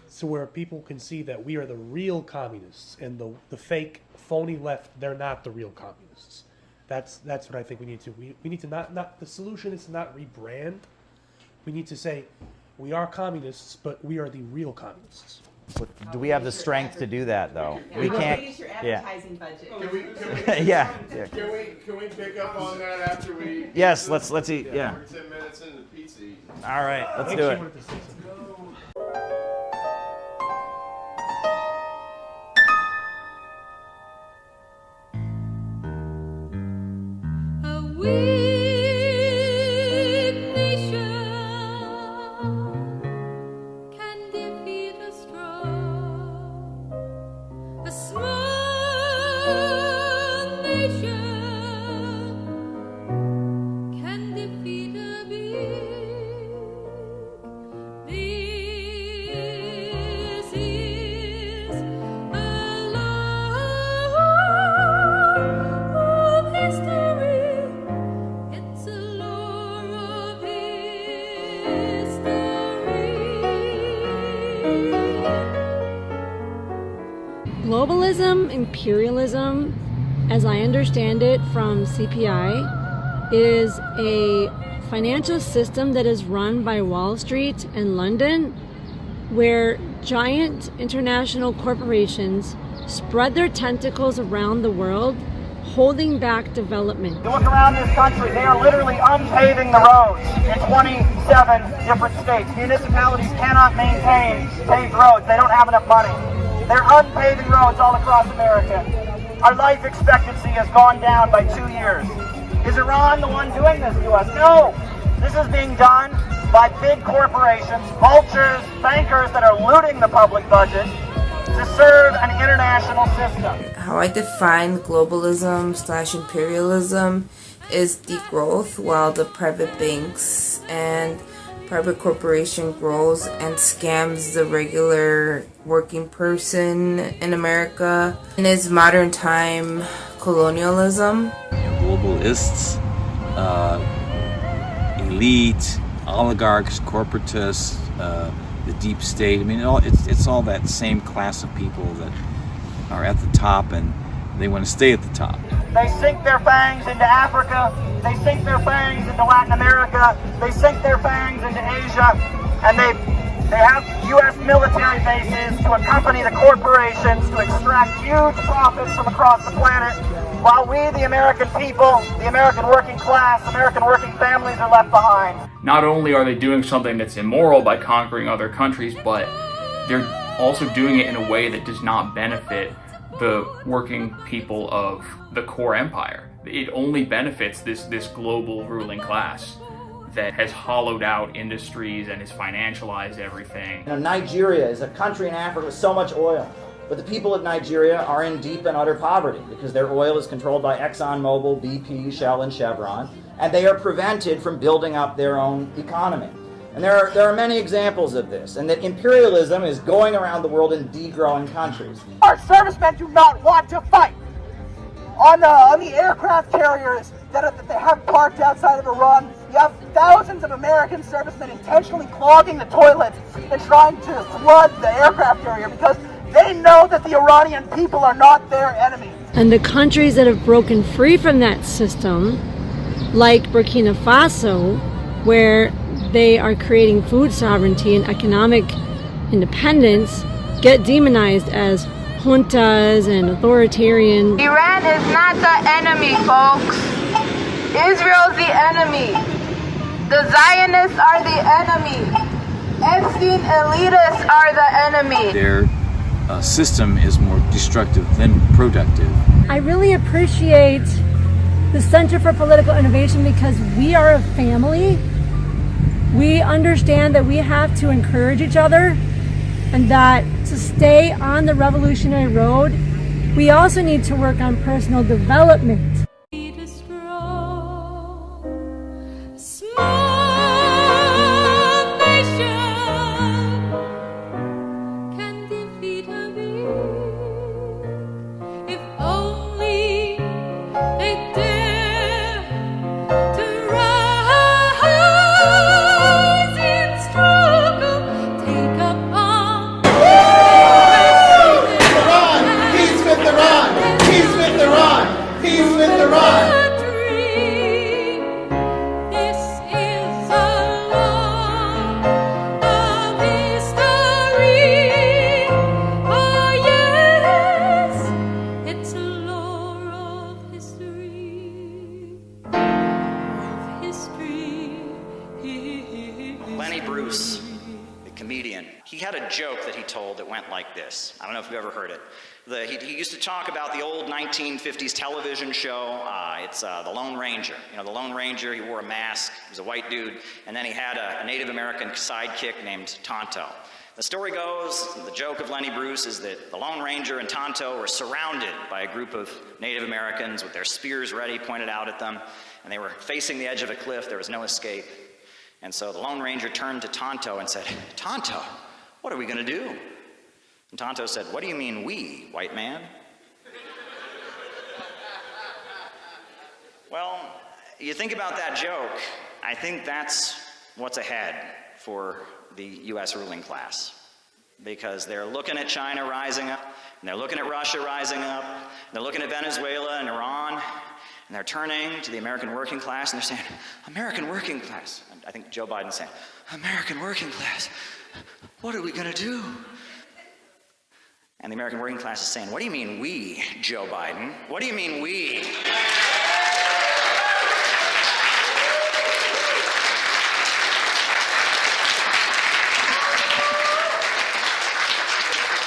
so where people can see that we are the real communists and the fake, phony left, they're not the real communists. That's what I think we need to. We need to not the solution is to not rebrand. We need to say, we are communists, but we are the real communists. Do we have the strength to do that, though? We Well, can't. use your Yeah. advertising budget. Yeah. Can we pick up on that after we? Yes, let's eat. Yeah. We're 10 minutes into pizza eating. All right, let's do it. Globalism, imperialism, as I understand it from CPI, is a financial system that is run by Wall Street and London, where giant international corporations spread their tentacles around the world, holding back development. You look around this country, they are literally unpaving the roads in 27 different states. Municipalities cannot maintain paved roads. They don't have enough money. They're unpaving roads all across America. Our life expectancy has gone down by 2 years. Is Iran the one doing this to us? No! This is being done by big corporations, vultures, bankers that are looting the public budget to serve an international system. How I define globalism/imperialism is the growth while the private banks and private corporation grows and scams the regular working person in America. And is modern time colonialism. Globalists, elite, oligarchs, corporatists, the deep state. I mean, it's all that same class of people that are at the top, and they want to stay at the top. They sink their fangs into Africa, they sink their fangs into Latin America, they sink their fangs into Asia, and they have U.S. military bases to accompany the corporations to extract huge profits from across the planet, while we, the American people, the American working class, American working families are left behind. Not only are they doing something that's immoral by conquering other countries, but they're also doing it in a way that does not benefit the working people of the core empire. It only benefits this global ruling class that has hollowed out industries and has financialized everything. Nigeria is a country in Africa with so much oil, but the people of Nigeria are in deep and utter poverty because their oil is controlled by ExxonMobil, BP, Shell, and Chevron, and they are prevented from building up their own economy. And there are many examples of this, and that imperialism is going around the world in degrowing countries. Our servicemen do not want to fight. On the aircraft carriers that they have parked outside of Iran, you have thousands of American servicemen intentionally clogging the toilets and trying to flood the aircraft carrier because they know that the Iranian people are not their enemy. And the countries that have broken free from that system, like Burkina Faso, where they are creating food sovereignty and economic independence, get demonized as juntas and authoritarian. Iran is not the enemy, folks. Israel's the enemy. The Zionists are the enemy. Epstein elitists are the enemy. Their system is more destructive than productive. I really appreciate the Center for Political Innovation because we are a family. We understand that we have to encourage each other and that to stay on the revolutionary road, we also need to work on personal development. I don't know if you've ever heard it. He used to talk about the old 1950s television show. It's The Lone Ranger. You know, the Lone Ranger, he wore a mask, he was a white dude, and then he had a Native American sidekick named Tonto. The story goes, the joke of Lenny Bruce is that the Lone Ranger and Tonto were surrounded by a group of Native Americans with their spears ready, pointed out at them, and they were facing the edge of a cliff. There was no escape. And so the Lone Ranger turned to Tonto and said, "Tonto, what are we going to do?" And Tonto said, "What do you mean we, white man?" Well, you think about that joke, I think that's what's ahead for the U.S. ruling class. Because they're looking at China rising up, and they're looking at Russia rising up, and they're looking at Venezuela and Iran, and they're turning to the American working class, and they're saying, "American working class." I think Joe Biden's saying, "American working class, what are we going to do?" And the American working class is saying, "What do you mean we, Joe Biden? What do you mean we?"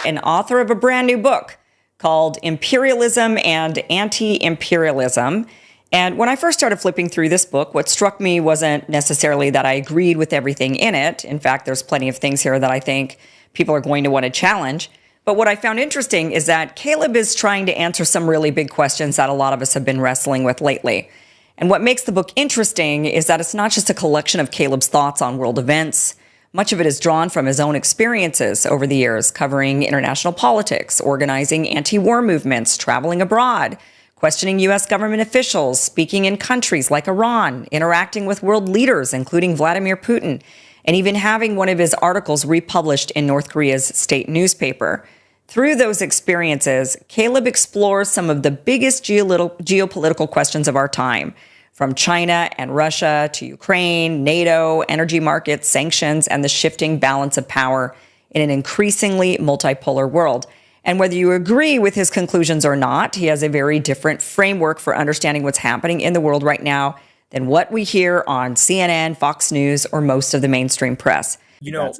An author of a brand new book called Imperialism and Anti-Imperialism. And when I first started flipping through this book, what struck me wasn't necessarily that I agreed with everything in it. In fact, there's plenty of things here that I think people are going to want to challenge. But what I found interesting is that Caleb is trying to answer some really big questions that a lot of us have been wrestling with lately. And what makes the book interesting is that it's not just a collection of Caleb's thoughts on world events. Much of it is drawn from his own experiences over the years, covering international politics, organizing anti-war movements, traveling abroad, questioning U.S. government officials, speaking in countries like Iran, interacting with world leaders, including Vladimir Putin, and even having one of his articles republished in North Korea's state newspaper. Through those experiences, Caleb explores some of the biggest geopolitical questions of our time, from China and Russia to Ukraine, NATO, energy markets, sanctions, and the shifting balance of power in an increasingly multipolar world. And whether you agree with his conclusions or not, he has a very different framework for understanding what's happening in the world right now than what we hear on CNN, Fox News, or most of the mainstream press. You know,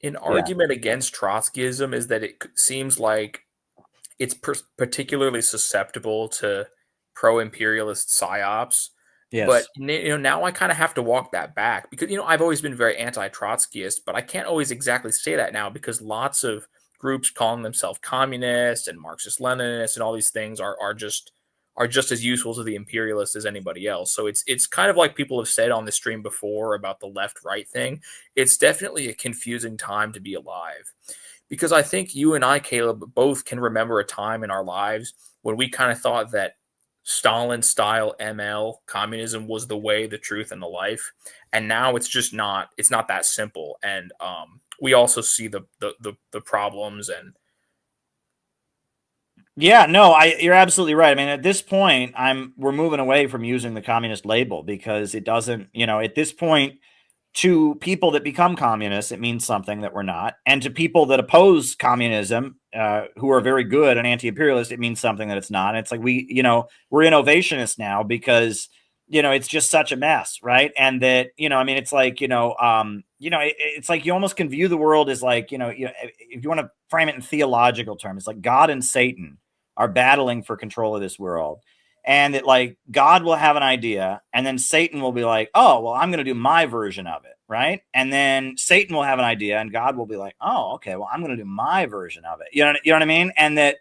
an argument against Trotskyism is that it seems like it's particularly susceptible to pro-imperialist psyops. Yes. But now I kind of have to walk that back because I've always been very anti-Trotskyist, but I can't always exactly say that now because lots of groups calling themselves communists and Marxist-Leninists and all these things are just as useful to the imperialists as anybody else. So it's kind of like people have said on the stream before about the left-right thing. It's definitely a confusing time to be alive because I think you and I, Caleb, both can remember a time in our lives when we kind of thought that Stalin style ML communism was the way, the truth, and the life. And now it's just not. It's not that simple. And we also see the problems. And Yeah, no, you're absolutely right. I mean, at this point, we're moving away from using the communist label because it doesn't, at this point, to people that become communists, it means something that we're not. And to people that oppose communism, who are very good and anti-imperialist, it means something that it's not. And it's like we're innovationists now because, it's just such a mess, right? And that, I mean, it's like, it's like you almost can view the world as like, if you want to frame it in theological terms, it's like God and Satan are battling for control of this world. And that like God will have an idea and then Satan will be like, oh, well, I'm going to do my version of it. Right. And then Satan will have an idea and God will be like, oh, okay, well, I'm going to do my version of it. You know what I mean? And that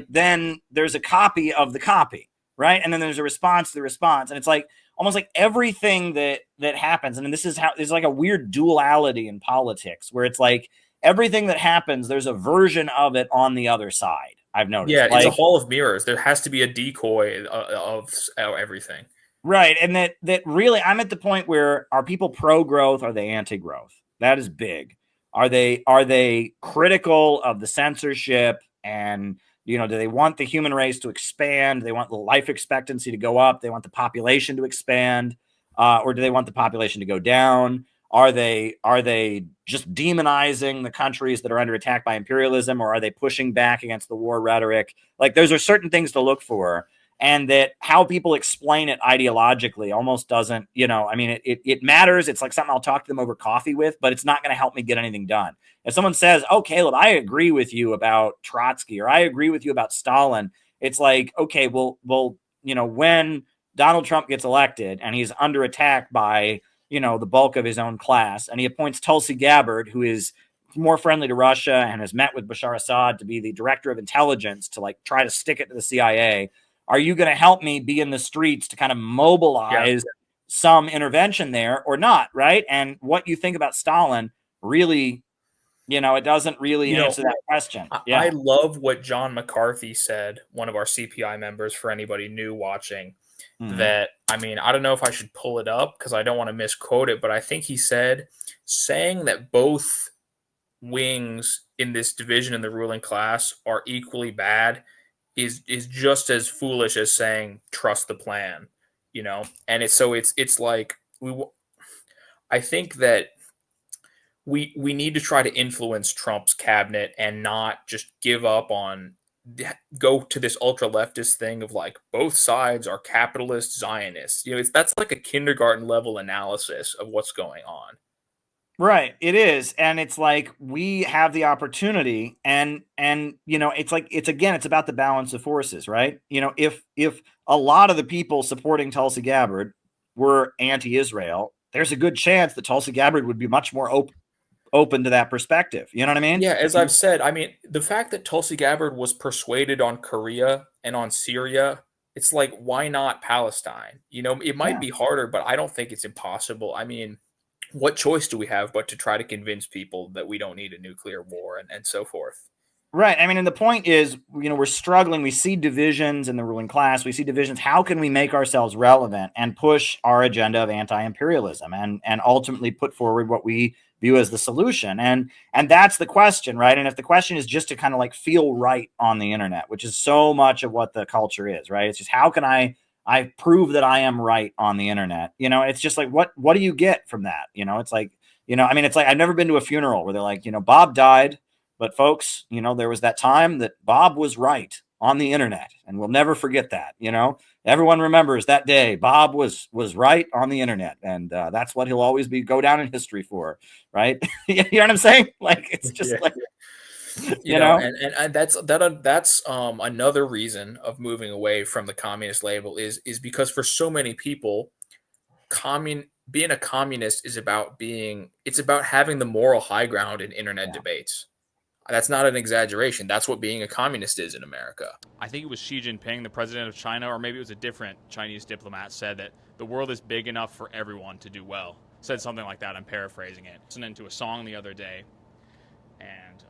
then there's a copy of the copy. Right. And then there's a response to the response. And it's like almost like everything that happens. And this is how there's like a weird duality in politics where it's like everything that happens, there's a version of it on the other side. I've noticed. Yeah, it's a hall of mirrors. There has to be a decoy of everything. Right, and that really, I'm at the point where are people pro-growth? Are they anti-growth? That is big. Are they critical of the censorship? And do they want the human race to expand? They want the life expectancy to go up. They want the population to expand, or do they want the population to go down? Are they just demonizing the countries that are under attack by imperialism, or are they pushing back against the war rhetoric? Like those are certain things to look for, and that how people explain it ideologically almost doesn't, I mean, it matters. It's like something I'll talk to them over coffee with, but it's not going to help me get anything done. If someone says, oh, Caleb, I agree with you about Trotsky, or I agree with you about Stalin, it's like, okay, well, when Donald Trump gets elected and he's under attack by the bulk of his own class, and he appoints Tulsi Gabbard, who is more friendly to Russia and has met with Bashar Assad to be the director of intelligence to like try to stick it to the CIA. Are you going to help me be in the streets to kind of mobilize some intervention there or not? Right. And what you think about Stalin really, it doesn't really answer that question. Yeah. I love what John McCarthy said, one of our CPI members, for anybody new watching. That, I mean, I don't know if I should pull it up because I don't want to misquote it, but I think he said, saying that both wings in this division in the ruling class are equally bad is just as foolish as saying trust the plan, And it's like I think that we need to try to influence Trump's cabinet and not just give up on. Go to this ultra leftist thing of like both sides are capitalist Zionists. That's like a kindergarten level analysis of what's going on. Right, it is, and it's like we have the opportunity, and it's like it's about the balance of forces, right? If a lot of the people supporting Tulsi Gabbard were anti-Israel, there's a good chance that Tulsi Gabbard would be much more open to that perspective. You know what I mean? Yeah, as I've said, I mean, the fact that Tulsi Gabbard was persuaded on Korea and on Syria, it's like, why not Palestine? It might be harder, but I don't think it's impossible. I mean, what choice do we have but to try to convince people that we don't need a nuclear war and so forth? Right. I mean, and the point is, we're struggling. We see divisions in the ruling class. We see divisions. How can we make ourselves relevant and push our agenda of anti-imperialism and ultimately put forward what we view as the solution? And that's the question, right? And if the question is just to kind of like feel right on the internet, which is so much of what the culture is, right? It's just how can I prove that I am right on the internet? It's just like what do you get from that? It's like, I mean, it's like I've never been to a funeral where they're like, Bob died. But folks, there was that time that Bob was right on the internet, and we'll never forget that. Everyone remembers that day. Bob was right on the internet, and that's what he'll always go down in history for, right? You know what I'm saying? Like it's just like and that's another reason of moving away from the communist label is because for so many people, being a communist is about having the moral high ground in internet debates. That's not an exaggeration. That's what being a communist is in America. I think it was Xi Jinping, the president of China, or maybe it was a different Chinese diplomat, said that the world is big enough for everyone to do well. Said something like that. I'm paraphrasing it. Listening to a song the other day, and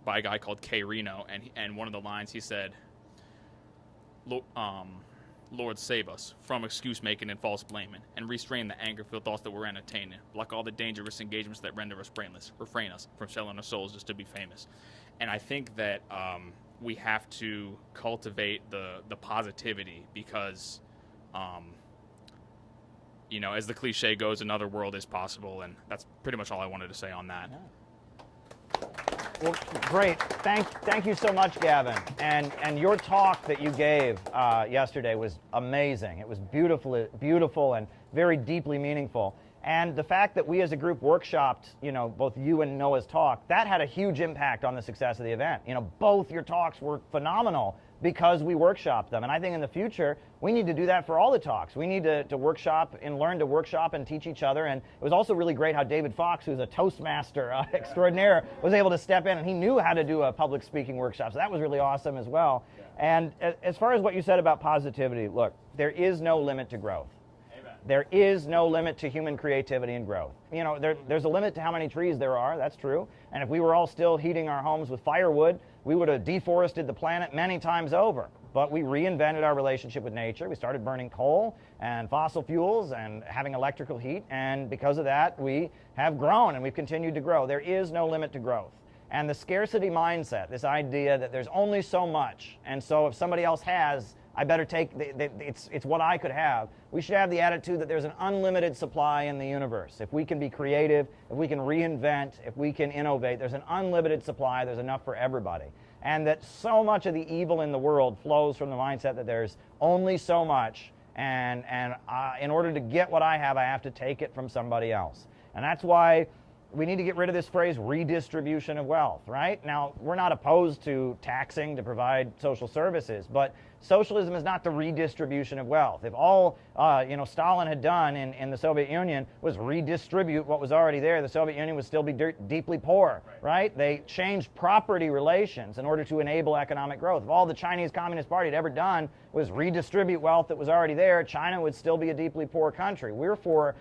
by a guy called K. Reno, and one of the lines he said, Lord, save us from excuse making and false blaming, and restrain the anger-filled thoughts that we're entertaining. Block all the dangerous engagements that render us brainless. Refrain us from selling our souls just to be famous. And I think that we have to cultivate the positivity because, you know, as the cliche goes, another world is possible, and that's pretty much all I wanted to say on that. Well, great. Thank you so much, Gavin. And your talk that you gave yesterday was amazing. It was beautiful and very deeply meaningful. And the fact that we as a group workshopped, you know, both you and Noah's talk, that had a huge impact on the success of the event. You know, both your talks were phenomenal because we workshopped them. And I think in the future, we need to do that for all the talks. We need to workshop and learn to workshop and teach each other. And it was also really great how David Fox, who's a Toastmaster extraordinaire, was able to step in, and he knew how to do a public speaking workshop. So that was really awesome as well. And as far as what you said about positivity, look, there is no limit to growth. There is no limit to human creativity and growth. You know, there's a limit to how many trees there are, that's true. And if we were all still heating our homes with firewood, we would have deforested the planet many times over. But we reinvented our relationship with nature. We started burning coal and fossil fuels and having electrical heat. And because of that, we have grown and we've continued to grow. There is no limit to growth. And the scarcity mindset, this idea that there's only so much, and so if somebody else has, I better take, it's what I could have. We should have the attitude that there's an unlimited supply in the universe. If we can be creative, if we can reinvent, if we can innovate, there's an unlimited supply, there's enough for everybody. And that so much of the evil in the world flows from the mindset that there's only so much, and in order to get what I have to take it from somebody else. And that's why we need to get rid of this phrase redistribution of wealth, right? Now, we're not opposed to taxing to provide social services, but socialism is not the redistribution of wealth. If all Stalin had done in the Soviet Union was redistribute what was already there, the Soviet Union would still be deeply poor, right? They changed property relations in order to enable economic growth. If all the Chinese Communist Party had ever done was redistribute wealth that was already there, China would still be a deeply poor country. We're for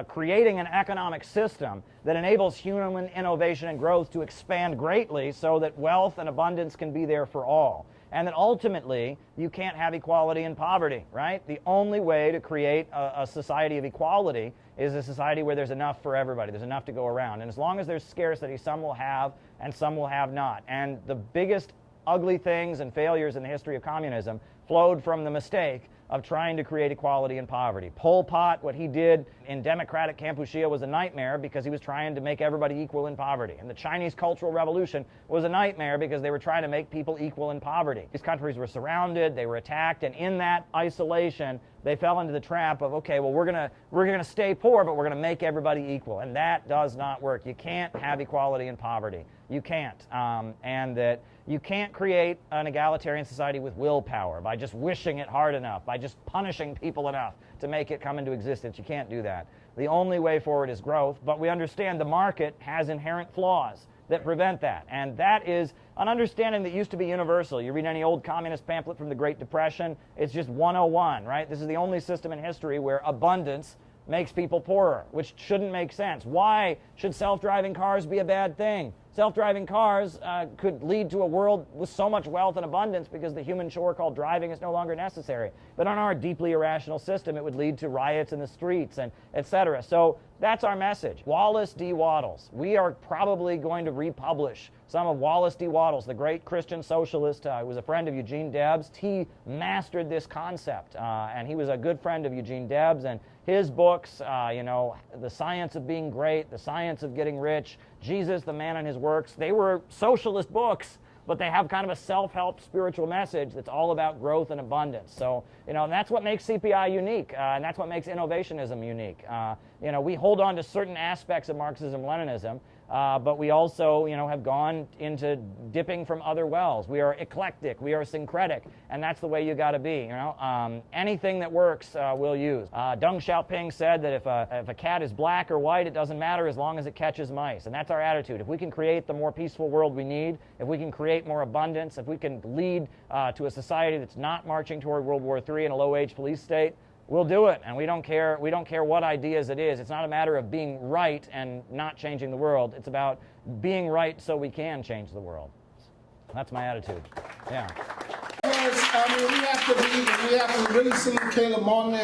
creating an economic system that enables human innovation and growth to expand greatly so that wealth and abundance can be there for all. And that ultimately, you can't have equality and poverty, right? The only way to create a society of equality is a society where there's enough for everybody. There's enough to go around. And as long as there's scarcity, some will have and some will have not. And the biggest ugly things and failures in the history of communism flowed from the mistake of trying to create equality and poverty. Pol Pot, what he did in democratic Kampuchea was a nightmare because he was trying to make everybody equal in poverty. And the Chinese Cultural Revolution was a nightmare because they were trying to make people equal in poverty. These countries were surrounded, they were attacked, and in that isolation, they fell into the trap of, okay, well, we're gonna stay poor, but we're gonna make everybody equal. And that does not work. You can't have equality and poverty. You can't. And that you can't create an egalitarian society with willpower, by just wishing it hard enough, by just punishing people enough to make it come into existence. You can't do that. The only way forward is growth, but we understand the market has inherent flaws that prevent that. And that is an understanding that used to be universal. You read any old communist pamphlet from the Great Depression, it's just 101, right? This is the only system in history where abundance makes people poorer, which shouldn't make sense. Why should self-driving cars be a bad thing? Self-driving cars could lead to a world with so much wealth and abundance because the human chore called driving is no longer necessary. But on our deeply irrational system, it would lead to riots in the streets and etc. So that's our message. Wallace D. Wattles. We are probably going to republish some of Wallace D. Wattles, the great Christian socialist who was a friend of Eugene Debs. He mastered this concept, and he was a good friend of Eugene Debs. And his books, The Science of Being Great, The Science of Getting Rich, Jesus, the Man and His Works, they were socialist books, but they have kind of a self-help spiritual message that's all about growth and abundance. So, and that's what makes CPI unique, and that's what makes innovationism unique. We hold on to certain aspects of Marxism-Leninism, but we also, have gone into dipping from other wells. We are eclectic, we are syncretic, and that's the way you got to be. Anything that works, we'll use. Deng Xiaoping said that if a cat is black or white, it doesn't matter as long as it catches mice, and that's our attitude. If we can create the more peaceful world we need, if we can create more abundance, if we can lead to a society that's not marching toward World War III and a low-wage police state, we'll do it, and we don't care what ideas it is. It's not a matter of being right and not changing the world. It's about being right so we can change the world. That's my attitude. Yeah. Was we have to really salute Caleb Maupin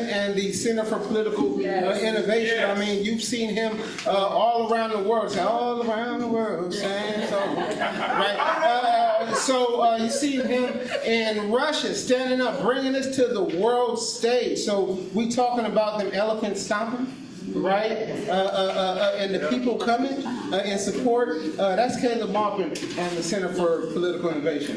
and the Center for Political Innovation. I mean, you've seen him all around the world, all around the world, saying so, right? So you see him in Russia, standing up, bringing us to the world stage. So we talking about them elephant stomping. Right? And the people coming in support, that's Caleb Maupin and the Center for Political Innovation.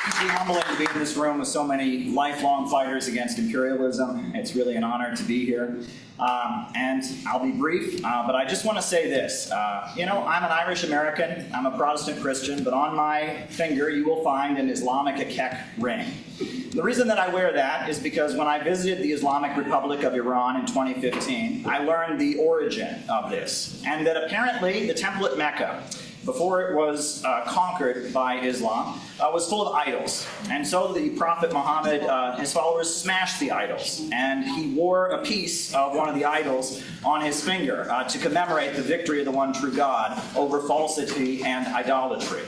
It's humbling to be in this room with so many lifelong fighters against imperialism. It's really an honor to be here. And I'll be brief, but I just want to say this. You know, I'm an Irish American, I'm a Protestant Christian, but on my finger you will find an Islamic Akek ring. The reason that I wear that is because when I visited the Islamic Republic of Iran in 2015, I learned the origin of this, and that apparently the temple at Mecca, before it was conquered by Islam, was full of idols. And so the Prophet Muhammad, his followers smashed the idols, and he wore a piece of one of the idols on his finger to commemorate the victory of the one true God over falsity and idolatry.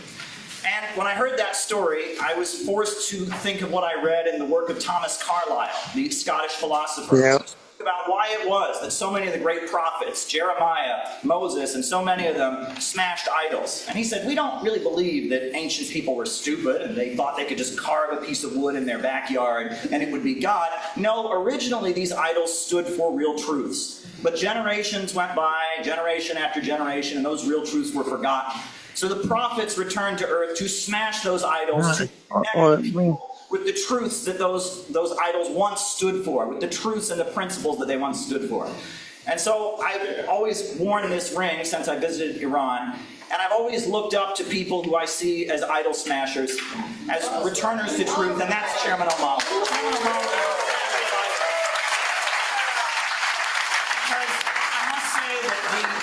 And when I heard that story, I was forced to think of what I read in the work of Thomas Carlyle, the Scottish philosopher. Yeah. About why it was that so many of the great prophets, Jeremiah, Moses, and so many of them smashed idols. And he said, we don't really believe that ancient people were stupid and they thought they could just carve a piece of wood in their backyard and it would be God. No, originally these idols stood for real truths. But generations went by, generation after generation, and those real truths were forgotten. So the prophets returned to earth to smash those idols, to connect people with the truths that those idols once stood for, with the truths and the principles that they once stood for. And so I've always worn this ring since I visited Iran, and I've always looked up to people who I see as idol smashers, as returners to truth, and that's Chairman O'Malley. Chairman O'Malley,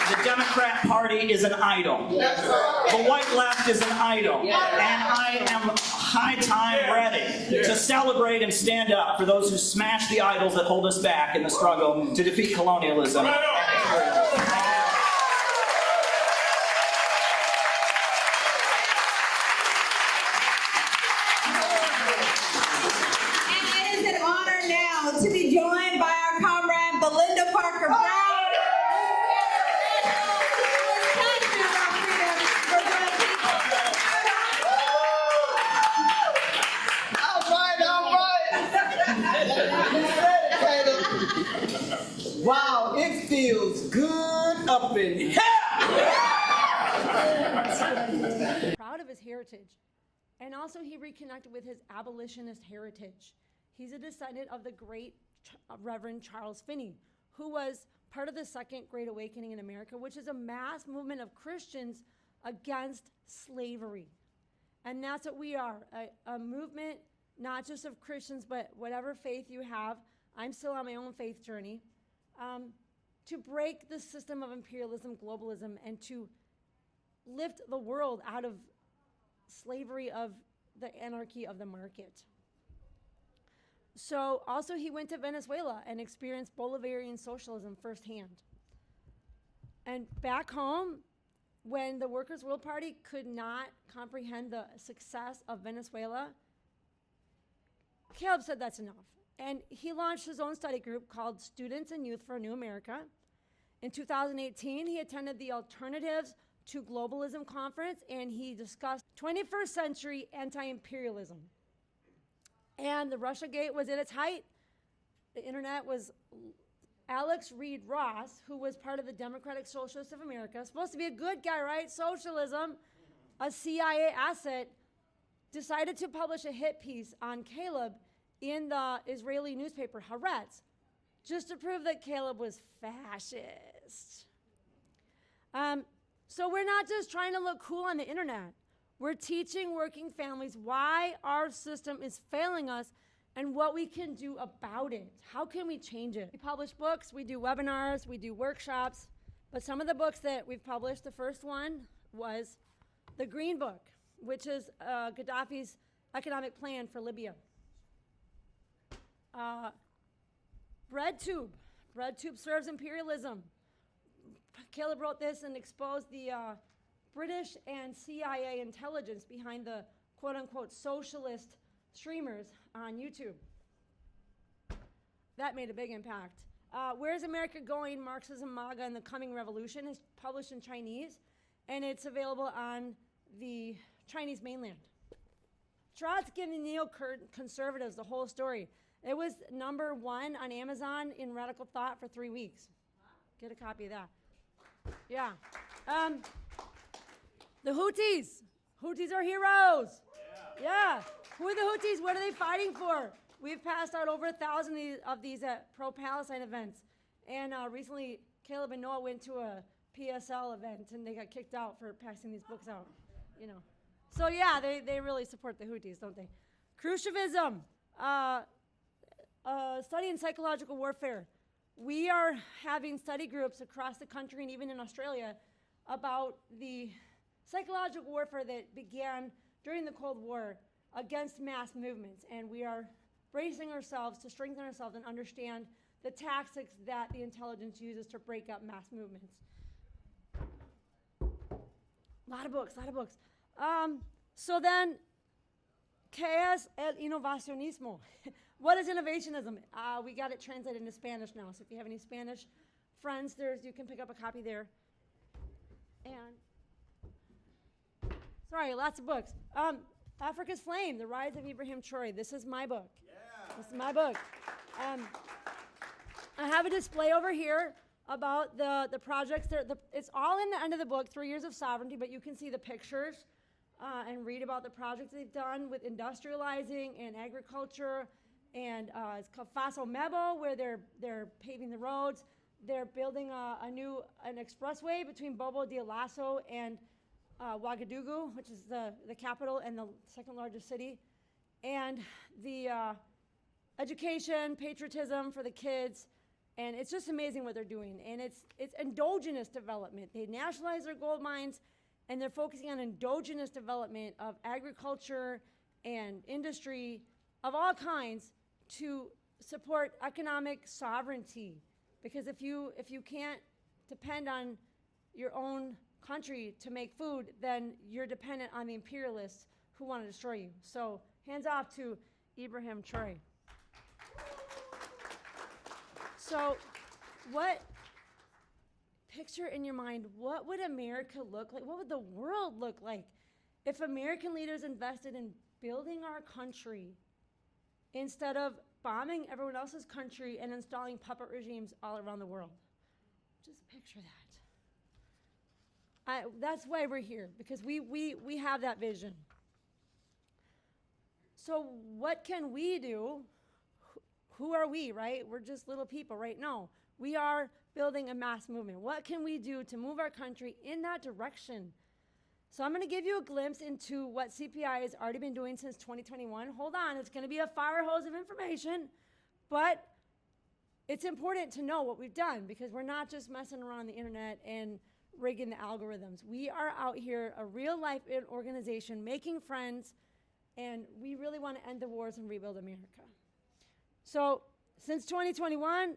the Democrat Party is an idol. The white left is an idol. And I am high time ready to celebrate and stand up for those who smash the idols that hold us back in the struggle to defeat colonialism. And it is an honor now to be joined by our comrade Belinda Parker Brown. Wow, it feels good up in here. Proud of his heritage. And also he reconnected with his abolitionist heritage. He's a descendant of the great Reverend Charles Finney, who was part of the Second Great Awakening in America, which is a mass movement of Christians against slavery. And that's what we are, a movement not just of Christians, but whatever faith you have. I'm still on my own faith journey. To break the system of imperialism, globalism, and to lift the world out of slavery of the anarchy of the market. So also he went to Venezuela and experienced Bolivarian socialism firsthand. And back home, when the Workers' World Party could not comprehend the success of Venezuela, Caleb said that's enough. And he launched his own study group called Students and Youth for a New America. In 2018, he attended the Alternatives to Globalism conference, and he discussed 21st century anti-imperialism. And the Russiagate was at its height. The internet was Alex Reed Ross, who was part of the Democratic Socialists of America, supposed to be a good guy, right? Socialism, a CIA asset, decided to publish a hit piece on Caleb in the Israeli newspaper Haaretz, just to prove that Caleb was fascist. So we're not just trying to look cool on the internet. We're teaching working families why our system is failing us and what we can do about it. How can we change it? We publish books, we do webinars, we do workshops, but some of the books that we've published, the first one was The Green Book, which is Gaddafi's economic plan for Libya. BreadTube. BreadTube serves imperialism. Caleb wrote this and exposed the British and CIA intelligence behind the quote-unquote socialist streamers on YouTube. That made a big impact. Where's America Going? Marxism, MAGA, and the Coming Revolution is published in Chinese, and it's available on the Chinese mainland. Trotsky and the neoconservatives, the whole story. It was #1 on Amazon in Radical Thought for 3 weeks. Get a copy of that. Yeah. The Houthis. Houthis are heroes. Yeah. Who are the Houthis? What are they fighting for? We've passed out over 1,000 of these at pro-Palestine events. And recently, Caleb and Noah went to a PSL event, and they got kicked out for passing these books out. You know. So yeah, they really support the Houthis, don't they? Khrushchevism, study in psychological warfare. We are having study groups across the country and even in Australia about the psychological warfare that began during the Cold War against mass movements. And we are bracing ourselves to strengthen ourselves and understand the tactics that the intelligence uses to break up mass movements. A lot of books. So then, ¿qué es el innovacionismo? What is innovationism? We got it translated into Spanish now, so if you have any Spanish friends, you can pick up a copy there. And, sorry, lots of books. Africa's Flame, The Rise of Ibrahim Traoré. This is my book. Yeah. This is my book. I have a display over here about the projects. It's all in the end of the book, 3 Years of Sovereignty, but you can see the pictures and read about the projects they've done with industrializing and agriculture. And it's called Faso Mebo, where they're paving the roads. They're building an expressway between Bobo Dioulasso and Ouagadougou, which is the capital and the second largest city. And the education, patriotism for the kids, and it's just amazing what they're doing. And it's endogenous development. They nationalize their gold mines, and they're focusing on endogenous development of agriculture and industry of all kinds to support economic sovereignty. Because if you can't depend on your own country to make food, then you're dependent on the imperialists who want to destroy you. So hands off to Ibrahim Traoré. So picture in your mind, what would America look like? What would the world look like if American leaders invested in building our country instead of bombing everyone else's country and installing puppet regimes all around the world? Just picture that. That's why we're here, because we have that vision. So what can we do? Who are we, right? We're just little people, right? No, we are building a mass movement. What can we do to move our country in that direction? So I'm going to give you a glimpse into what CPI has already been doing since 2021. Hold on, it's going to be a fire hose of information, but it's important to know what we've done, because we're not just messing around on the internet and rigging the algorithms. We are out here, a real life organization, making friends, and we really want to end the wars and rebuild America. So since 2021,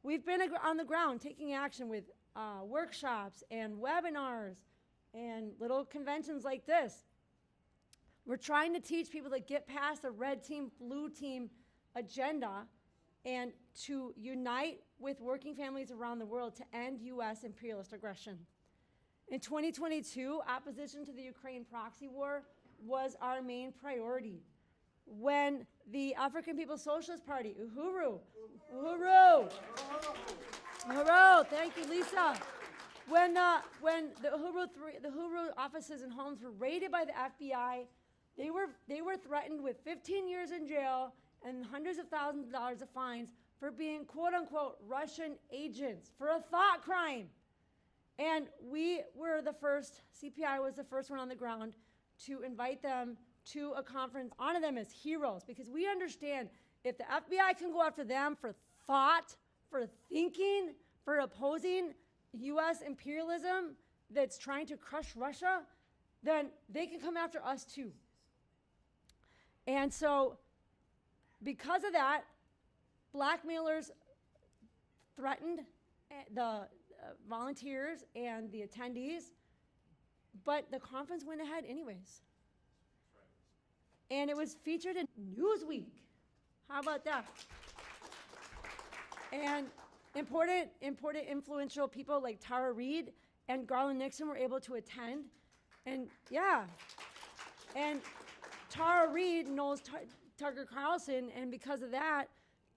we've been on the ground taking action with workshops and webinars and little conventions like this. We're trying to teach people to get past the red team, blue team agenda and to unite with working families around the world to end U.S. imperialist aggression. In 2022, opposition to the Ukraine proxy war was our main priority. When the African People's Socialist Party, Uhuru, thank you, Lisa. When the Uhuru offices and homes were raided by the FBI, they were threatened with 15 years in jail and hundreds of thousands of dollars of fines for being quote unquote Russian agents for a thought crime. And we were the first, CPI was the first one on the ground to invite them to a conference, honor them as heroes, because we understand if the FBI can go after them for thought, for thinking, for opposing U.S. imperialism that's trying to crush Russia, then they can come after us too. And so because of that, blackmailers threatened the volunteers and the attendees But the conference went ahead anyways. And it was featured in Newsweek. How about that? And important influential people like Tara Reid and Garland Nixon were able to attend. And yeah, and Tara Reid knows Tucker Carlson, and because of that,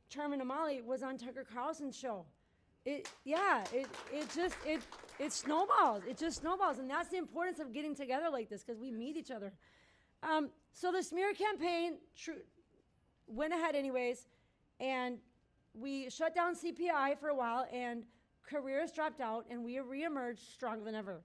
Chairman O'Malley was on Tucker Carlson's show. It snowballs. It just snowballs, and that's the importance of getting together like this, because we meet each other. So the smear campaign went ahead anyways, and we shut down CPI for a while, and careers dropped out, and we reemerged stronger than ever.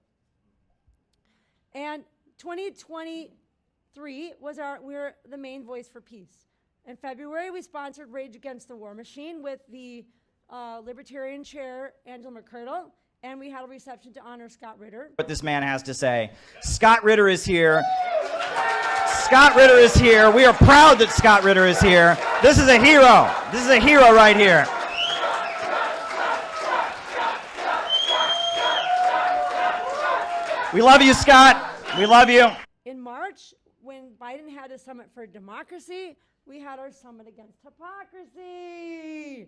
And 2023 we're the main voice for peace. In February, we sponsored Rage Against the War Machine with the Libertarian chair, Angela McCurdle, and we had a reception to honor Scott Ritter. What this man has to say. Scott Ritter is here. Scott Ritter is here. We are proud that Scott Ritter is here. This is a hero. This is a hero right here. We love you, Scott. We love you. In March, when Biden had a summit for democracy, we had our summit against hypocrisy.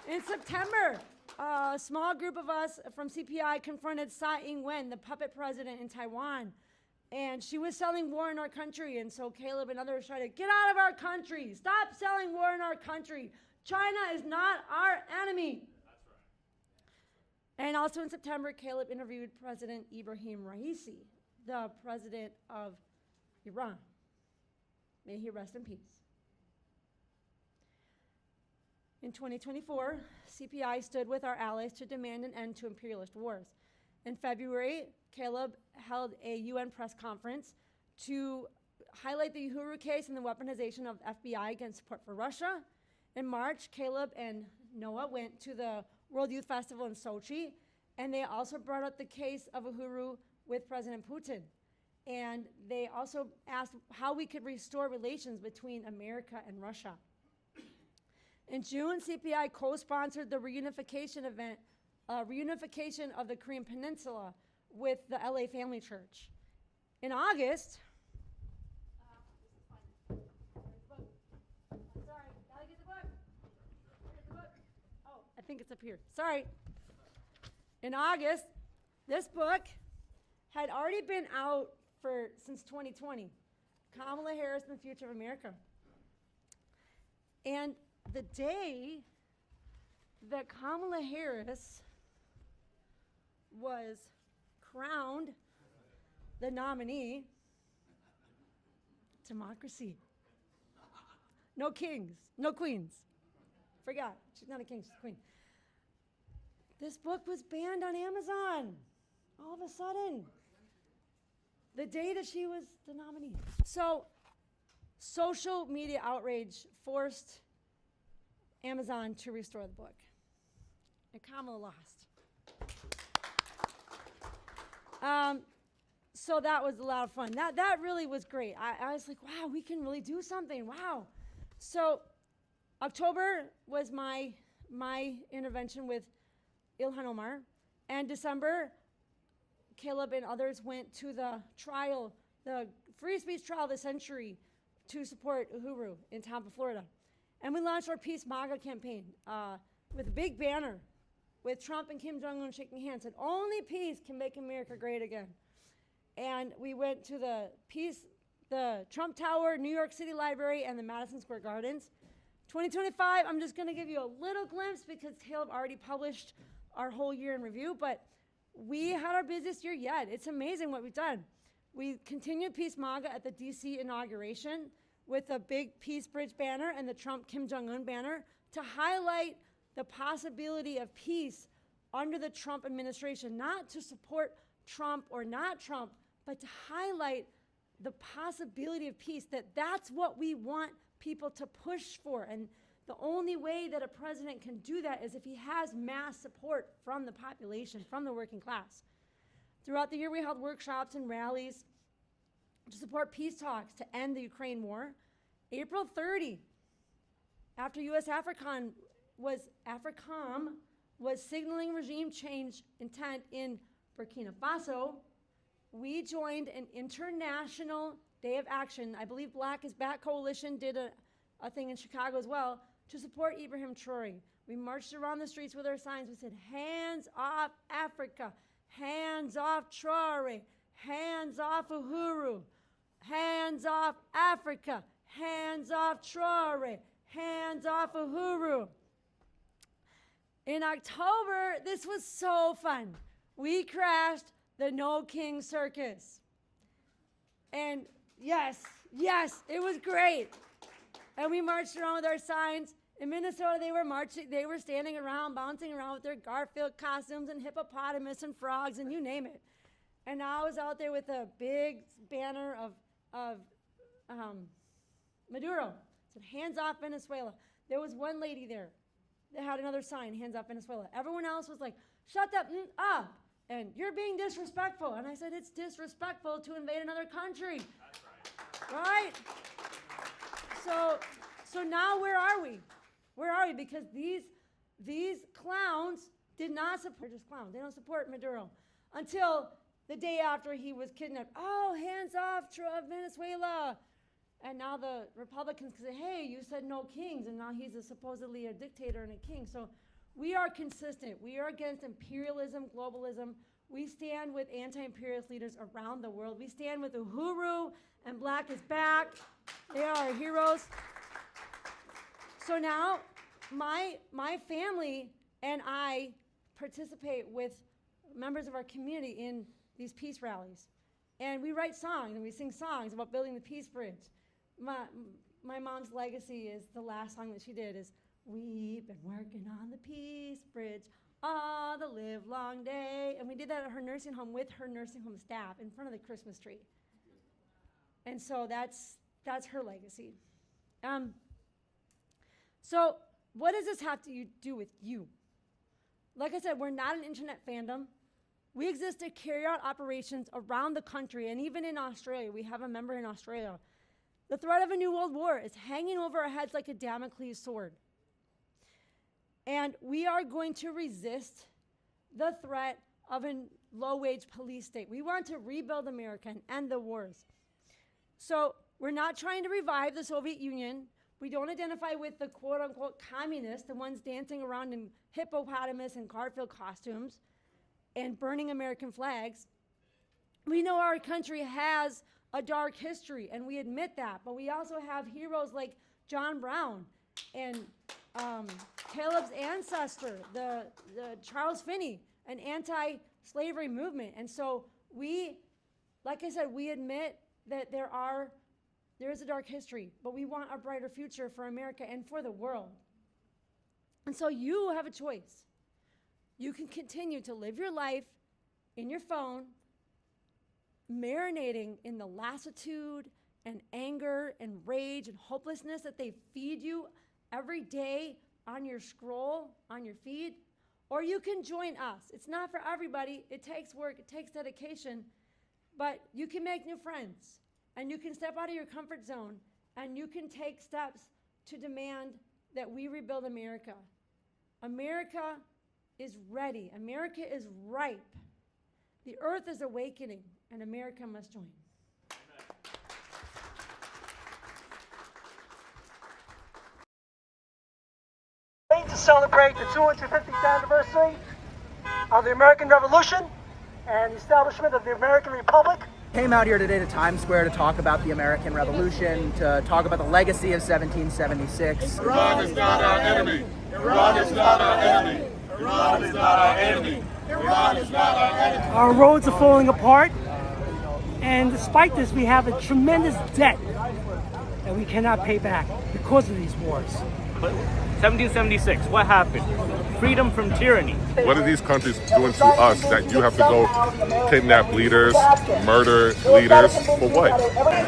In September, a small group of us from CPI confronted Tsai Ing-wen, the puppet president in Taiwan. And she was selling war in our country. And so Caleb and others tried to get out of our country. Stop selling war in our country. China is not our enemy. That's right. And also in September, Caleb interviewed President Ibrahim Raisi, the president of Iran. May he rest in peace. In 2024, CPI stood with our allies to demand an end to imperialist wars. In February, Caleb held a UN press conference to highlight the Uhuru case and the weaponization of FBI against support for Russia. In March, Caleb and Noah went to the World Youth Festival in Sochi, and they also brought up the case of Uhuru with President Putin. And they also asked how we could restore relations between America and Russia. In June, CPI co-sponsored the reunification event, reunification of the Korean Peninsula with the LA Family Church. In August, I think it's up here. Sorry. In August, this book had already been out since 2020. Kamala Harris and the Future of America. And the day that Kamala Harris was crowned the nominee, democracy. No kings, no queens. Forgot, she's not a king, she's a queen. This book was banned on Amazon all of a sudden, the day that she was the nominee. So, social media outrage forced Amazon to restore the book. And Kamala lost. So that was a lot of fun. That really was great. I was like, wow, we can really do something. Wow. So October was my intervention with Ilhan Omar. And December, Caleb and others went to the trial, the free speech trial of the century, to support Uhuru in Tampa, Florida. And we launched our Peace MAGA campaign with a big banner with Trump and Kim Jong-un shaking hands, and only peace can make America great again. And we went to the Trump Tower, New York City Library, and the Madison Square Gardens. 2025, I'm just gonna give you a little glimpse because Caleb already published our whole year in review, but we had our busiest year yet. It's amazing what we've done. We continued Peace MAGA at the DC inauguration with a big Peace Bridge banner and the Trump Kim Jong-un banner to highlight the possibility of peace under the Trump administration, not to support Trump or not Trump, but to highlight the possibility of peace, that's what we want people to push for. And the only way that a president can do that is if he has mass support from the population, from the working class. Throughout the year, we held workshops and rallies to support peace talks to end the Ukraine war. April 30, after U.S. AFRICOM was signaling regime change intent in Burkina Faso, we joined an international day of action. I believe Black is Back Coalition did a thing in Chicago as well to support Ibrahim Traore. We marched around the streets with our signs. We said, hands off Africa, hands off Traore, hands off Uhuru, hands off Africa, hands off Traore, hands off Uhuru. In October, this was so fun. We crashed the No King Circus. And yes, it was great. And we marched around with our signs. In Minnesota, they were standing around, bouncing around with their Garfield costumes and hippopotamus and frogs and you name it. And I was out there with a big banner of Maduro. It said, hands off Venezuela. There was one lady there that had another sign, hands off Venezuela. Everyone else was like, shut up, up. And you're being disrespectful. And I said, it's disrespectful to invade another country. That's right. So now where are we? Where are we? Because these clowns did not support, just clowns. They don't support Maduro until the day after he was kidnapped. Oh, hands off Venezuela. And now the Republicans say, hey, you said no kings, and now he's supposedly a dictator and a king. So we are consistent. We are against imperialism, globalism. We stand with anti-imperialist leaders around the world. We stand with Uhuru and Black is Back. They are our heroes. So now my family and I participate with members of our community in these peace rallies. And we write songs and we sing songs about building the peace bridge. My mom's legacy is the last song that she did is, we've been working on the peace bridge all the live long day. And we did that at her nursing home with her nursing home staff in front of the Christmas tree. And so that's her legacy. So what does this have to do with you? Like I said, we're not an internet fandom. We exist to carry out operations around the country and even in Australia. We have a member in Australia. The threat of a new world war is hanging over our heads like a Damocles sword. And we are going to resist the threat of a low-wage police state. We want to rebuild America and end the wars. So we're not trying to revive the Soviet Union. We don't identify with the quote-unquote communists, the ones dancing around in hippopotamus and Garfield costumes and burning American flags. We know our country has a dark history, and we admit that, but we also have heroes like John Brown and Caleb's ancestor, the Charles Finney, an anti-slavery movement. And so we, like I said, we admit that there is a dark history, but we want a brighter future for America and for the world. And so you have a choice. You can continue to live your life in your phone, marinating in the lassitude and anger and rage and hopelessness that they feed you every day on your scroll, on your feed, or you can join us. It's not for everybody. It takes work, it takes dedication, but you can make new friends, and you can step out of your comfort zone, and you can take steps to demand that we rebuild America. America is ready. America is ripe. The earth is awakening, and America must join. To celebrate the 250th anniversary of the American Revolution and the establishment of the American Republic. Came out here today to Times Square to talk about the American Revolution, to talk about the legacy of 1776. Iran is not our enemy. Iran is not our enemy. Iran is not our enemy. Iran is not our enemy. Our roads are falling apart, and despite this, we have a tremendous debt that we cannot pay back because of these wars. But 1776, what happened? Freedom from tyranny. What are these countries doing to us that you have to go kidnap leaders, murder leaders? For what?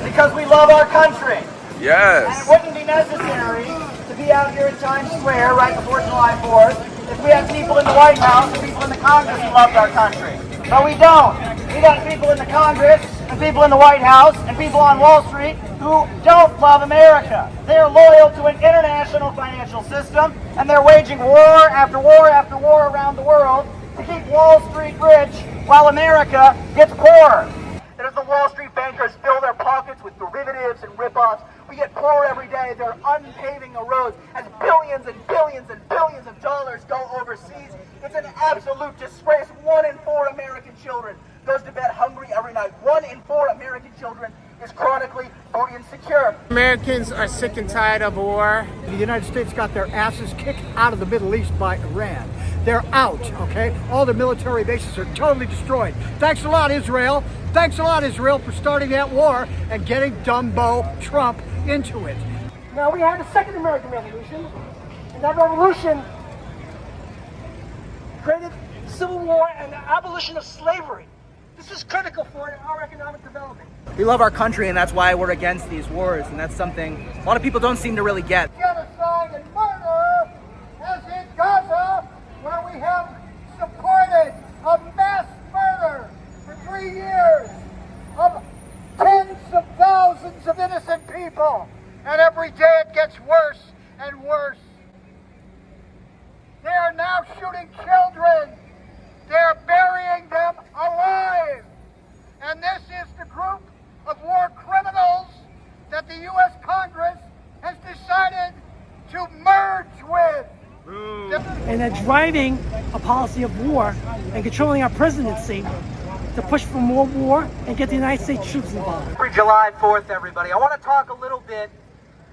Because we love our country. Yes. And it wouldn't be necessary to be out here in Times Square right before July 4th if we had people in the White House and people in the Congress who loved our country. But we don't. We got people in the Congress and people in the White House and people on Wall Street who don't love America. They're loyal to an international financial system, and they're waging war after war after war around the world to keep Wall Street rich while America gets poorer. that as the Wall Street bankers fill their pockets with derivatives and ripoffs, we get poorer every day. They're unpaving the roads as billions and billions and billions of dollars go overseas. It's an absolute disgrace. 1 in 4 American children goes to bed hungry every night. 1 in 4 American children is chronically food insecure. Americans are sick and tired of war. The United States got their asses kicked out of the Middle East by Iran. They're out, okay? All the military bases are totally destroyed. Thanks a lot, Israel. Thanks a lot, Israel, for starting that war and getting Dumbo Trump into it. Now, we had a second American Revolution, and that revolution created civil war and the abolition of slavery. This is critical for our economic development. We love our country, and that's why we're against these wars, and that's something a lot of people don't seem to really get. Genocide and murder, as in Gaza, where we have supported a mass murder for 3 years of tens of thousands of innocent people. And every day it gets worse and worse. They are now shooting children. They're burying them alive. And this is the group of war criminals that the U.S. Congress has decided to merge with. And they're driving a policy of war and controlling our presidency to push for more war and get the United States troops involved. Happy July 4th, everybody. I want to talk a little bit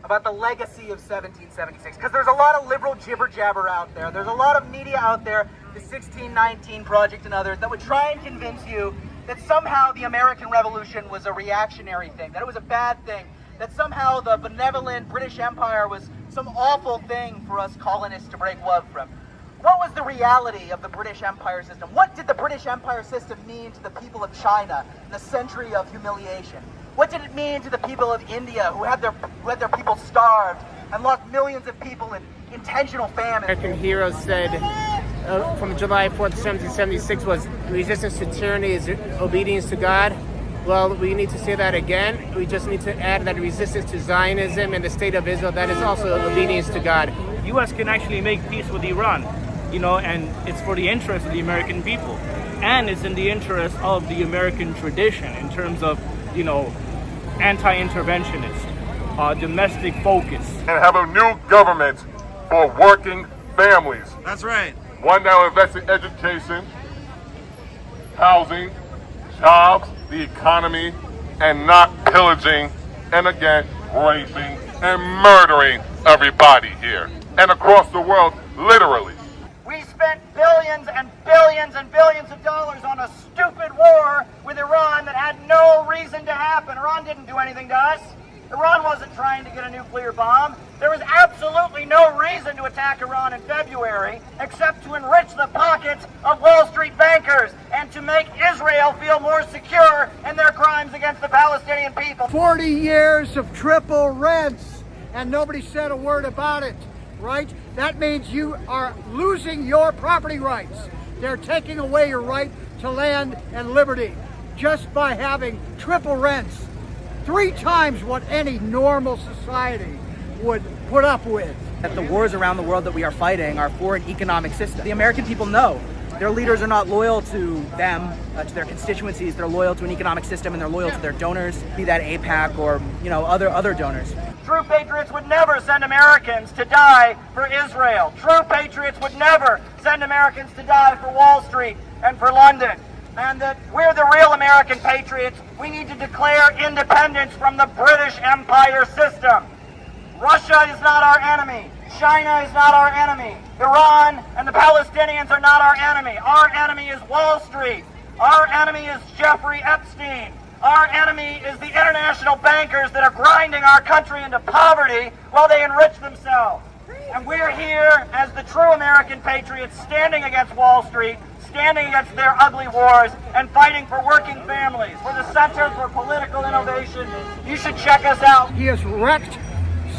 about the legacy of 1776, because there's a lot of liberal jibber-jabber out there. There's a lot of media out there, the 1619 Project and others, that would try and convince you that somehow the American Revolution was a reactionary thing, that it was a bad thing, that somehow the benevolent British Empire was some awful thing for us colonists to break love from. What was the reality of the British Empire system? What did the British Empire system mean to the people of China in the century of humiliation? What did it mean to the people of India who had their people starved and lost millions of people in intentional famine? American heroes said from July 4th, 1776 was resistance to tyranny is obedience to God. Well, we need to say that again. We just need to add that resistance to Zionism and the state of Israel, that is also obedience to God. U.S. can actually make peace with Iran, and it's for the interest of the American people. And it's in the interest of the American tradition in terms of, anti-interventionist, domestic focus. And have a new government for working families. That's right. One that will invest in education, housing, jobs, the economy, and not pillaging and again raping and murdering everybody here and across the world, literally. We spent billions and billions and billions of dollars on a stupid war with Iran that had no reason to happen. Iran didn't do anything to us. Iran wasn't trying to get a nuclear bomb. There was absolutely no reason to attack Iran in February except to enrich the pockets of Wall Street bankers and to make Israel feel more secure in their crimes against the Palestinian people. 40 years of triple rents, and nobody said a word about it, right? That means you are losing your property rights. They're taking away your right to land and liberty just by having triple rents. 3 times what any normal society would put up with. That the wars around the world that we are fighting are for an economic system. The American people know their leaders are not loyal to them, to their constituencies. They're loyal to an economic system, and they're loyal to their donors, be that AIPAC or other donors. True patriots would never send Americans to die for Israel. True patriots would never send Americans to die for Wall Street and for London. And that we're the real American patriots. We need to declare independence from the British Empire system. Russia is not our enemy. China is not our enemy. Iran and the Palestinians are not our enemy. Our enemy is Wall Street. Our enemy is Jeffrey Epstein. Our enemy is the international bankers that are grinding our country into poverty while they enrich themselves. And we're here as the true American patriots standing against Wall Street, standing against their ugly wars, and fighting for working families. We're the Center for Political Innovation. You should check us out. He has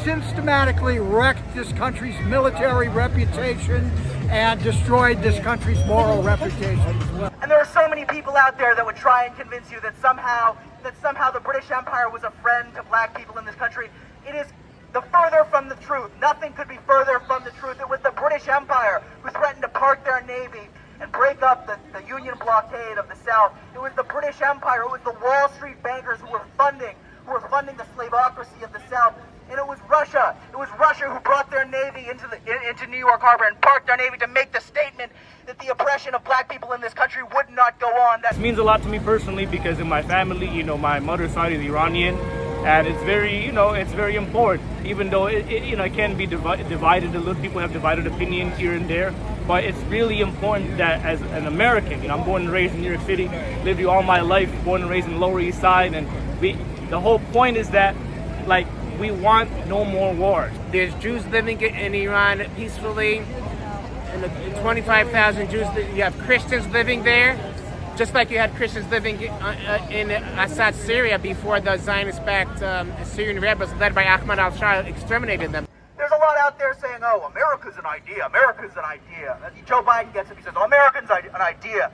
systematically wrecked this country's military reputation and destroyed this country's moral reputation as well. And there are so many people out there that would try and convince you that somehow the British Empire was a friend to black people in this country. It is the further from the truth. Nothing could be further from the truth. It was the British Empire who threatened to park their navy and break break up the Union blockade of the South. It was the British Empire, it was the Wall Street bankers who were funding the slavocracy of the South. And it was Russia who brought their navy into New York Harbor and parked their navy to make the statement that the oppression of black people in this country would not go on. This means a lot to me personally because in my family, my mother's side is Iranian, and it's very important. Even though it can be divided a little, people have divided opinions here and there, but it's really important that as an American, I'm born and raised in New York City, lived here all my life, born and raised in the Lower East Side, and the whole point is that, we want no more wars. There's Jews living in Iran peacefully, and 25,000 Jews. You have Christians living there, just like you had Christians living in Assad, Syria, before the Zionist-backed Syrian rebels led by Ahmad al-Shah exterminated them. There's a lot out there saying, oh, America's an idea, America's an idea. Joe Biden gets it, he says, oh, America's an idea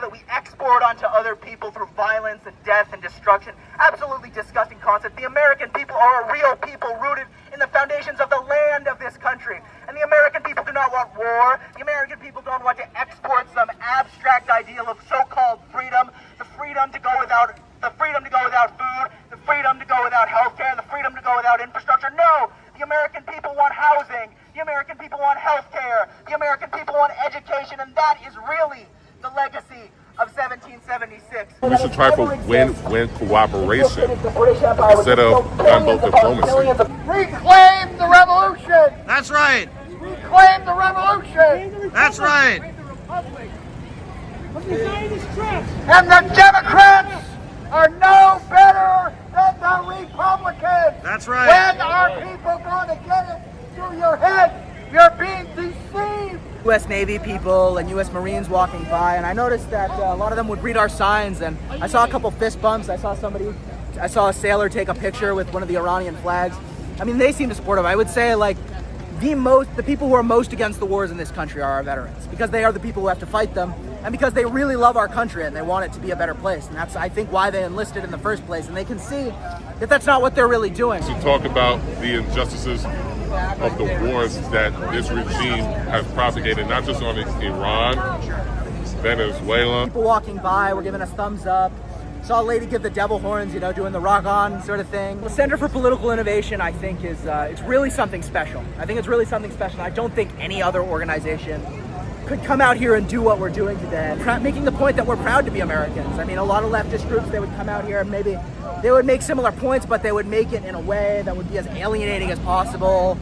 that we export onto other people through violence and death and destruction. Absolutely disgusting concept. The American people are a real people rooted in the foundations of the land of this country. And the American people do not want war. The American people don't want to export some abstract ideal of so-called freedom, the freedom to go without food, the freedom to go without healthcare, the freedom to go without infrastructure. No! The American people want housing. The American people want health care. The American people want education, and that is really the legacy of 1776. We should try for win-win cooperation instead of gunboat diplomacy. Reclaim the revolution! That's right! Reclaim the revolution! That's right! And the Democrats are no better than the Republicans! That's right! When are people going to get it through your head? You're being deceived! U.S. Navy people and U.S. Marines walking by, and I noticed that a lot of them would read our signs, and I saw a couple fist bumps. I saw a sailor take a picture with one of the Iranian flags. I mean, they seem supportive. I would say, the people who are most against the wars in this country are our veterans, because they are the people who have to fight them, and because they really love our country and they want it to be a better place. And that's, I think, why they enlisted in the first place, and they can see that that's not what they're really doing. To talk about the injustices of the wars that this regime has propagated, not just on Iran, Venezuela. People walking by were giving us thumbs up. Saw a lady give the devil horns, doing the rock on sort of thing. The Center for Political Innovation, I think, is it's really something special. I think it's really something special. I don't think any other organization could come out here and do what we're doing today, making the point that we're proud to be Americans. I mean, a lot of leftist groups, they would come out here and maybe they would make similar points, but they would make it in a way that would be as alienating as possible.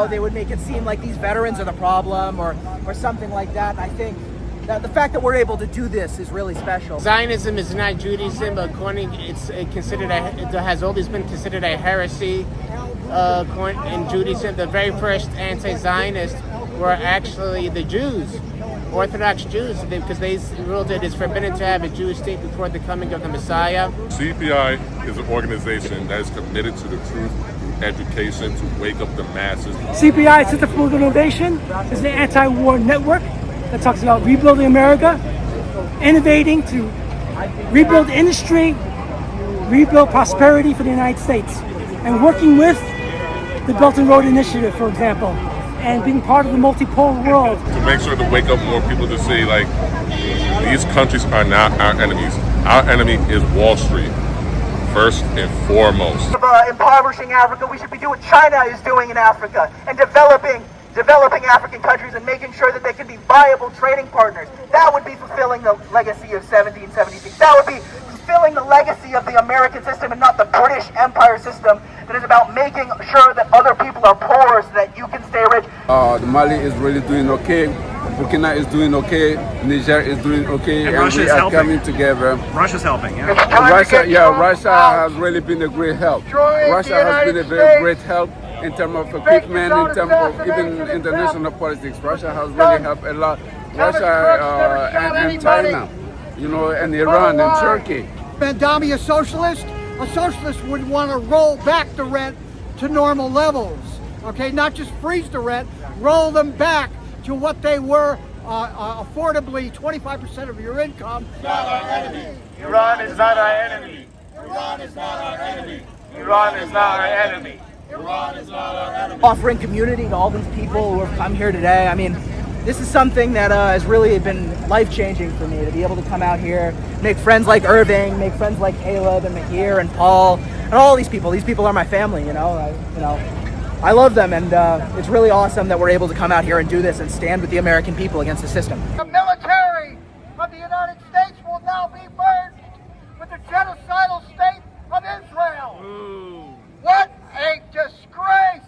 They would make it seem like these veterans are the problem or something like that. And I think that the fact that we're able to do this is really special. Zionism is not Judaism, but it has always been considered a heresy in Judaism. The very first anti-Zionists were actually the Jews, Orthodox Jews, because they ruled it is forbidden to have a Jewish state before the coming of the Messiah. CPI is an organization that is committed to the truth through education to wake up the masses. CPI, Center for Political Innovation, is an anti-war network that talks about rebuilding America, innovating to rebuild industry, rebuild prosperity for the United States, and working with the Belt and Road Initiative, for example, and being part of the multipolar world. To make sure to wake up more people to say, these countries are not our enemies. Our enemy is Wall Street, first and foremost. Impoverishing Africa, we should be doing what China is doing in Africa, and developing African countries and making sure that they can be viable trading partners. That would be fulfilling the legacy of 1776. That would be fulfilling the legacy of the American system and not the British Empire system that is about making sure that other people are poor so that you can stay rich. Mali is really doing okay. Burkina is doing okay. Niger is doing okay. And we are helping. Coming together. Russia's helping, yeah. Russia has really been a great help. Russia has been a very great help in terms of equipment, in terms of even international politics. Russia has really helped a lot. Russia and China, and Iran and Turkey. Van Damme, a socialist would want to roll back the rent to normal levels. Okay, not just freeze the rent, roll them back to what they were affordably 25% of your income. Not our enemy. Iran is not our enemy. Iran is not our enemy. Iran is not our enemy. Iran is not our enemy. Offering community to all these people who have come here today. I mean, This is something that has really been life-changing for me, to be able to come out here, make friends like Irving, make friends like Caleb and Mahir and Paul, and all these people. These people are my family, you know. I love them, and it's really awesome that we're able to come out here and do this and stand with the American people against the system. The military of the United States will now be merged with the genocidal state of Israel. Ooh. What a disgrace!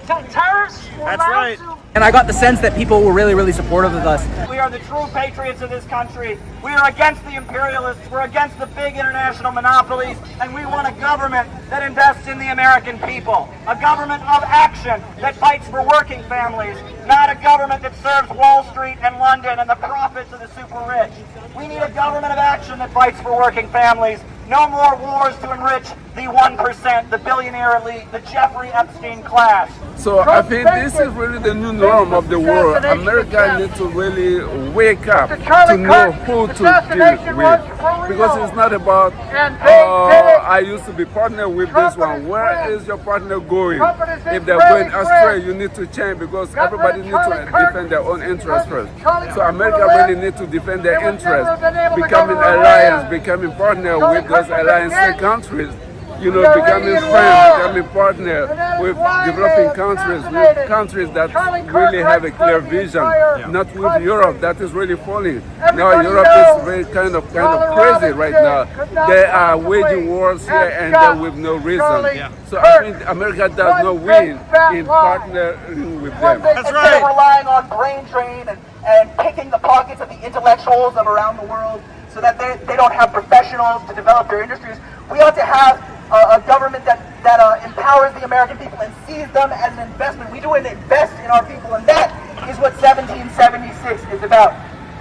Terrorists will That's now right. And I got the sense that people were really, really supportive of us. We are the true patriots of this country. We are against the imperialists. We're against the big international monopolies. And we want a government that invests in the American people. A government of action that fights for working families. Not a government that serves Wall Street and London and the profits of the super rich. We need a government of action that fights for working families. No more wars to enrich the 1%, the billionaire elite, the Jeffrey Epstein class. So I think this is really the new norm of the world. America needs to really wake up to know who to deal with. Because it's not about, I used to be partnered with this one. Where is your partner going? If they're going astray, you need to change, because everybody needs to defend their own interests first. So America really needs to defend their interests, becoming alliance, becoming partner with those alliance countries. You know, becoming friends, becoming partner with developing countries, with countries that really have a clear vision. Not with Europe, that is really falling. Now Europe is very kind of crazy right now. They are waging wars here and there with no reason. So I think America does not win in partnering with them. That's right. Instead of relying on brain drain and picking the pockets of the intellectuals of around the world so that they don't have professionals to develop their industries, we ought to have a government that empowers the American people and sees them as an investment. We do invest in our people, and that is what 1776 is about.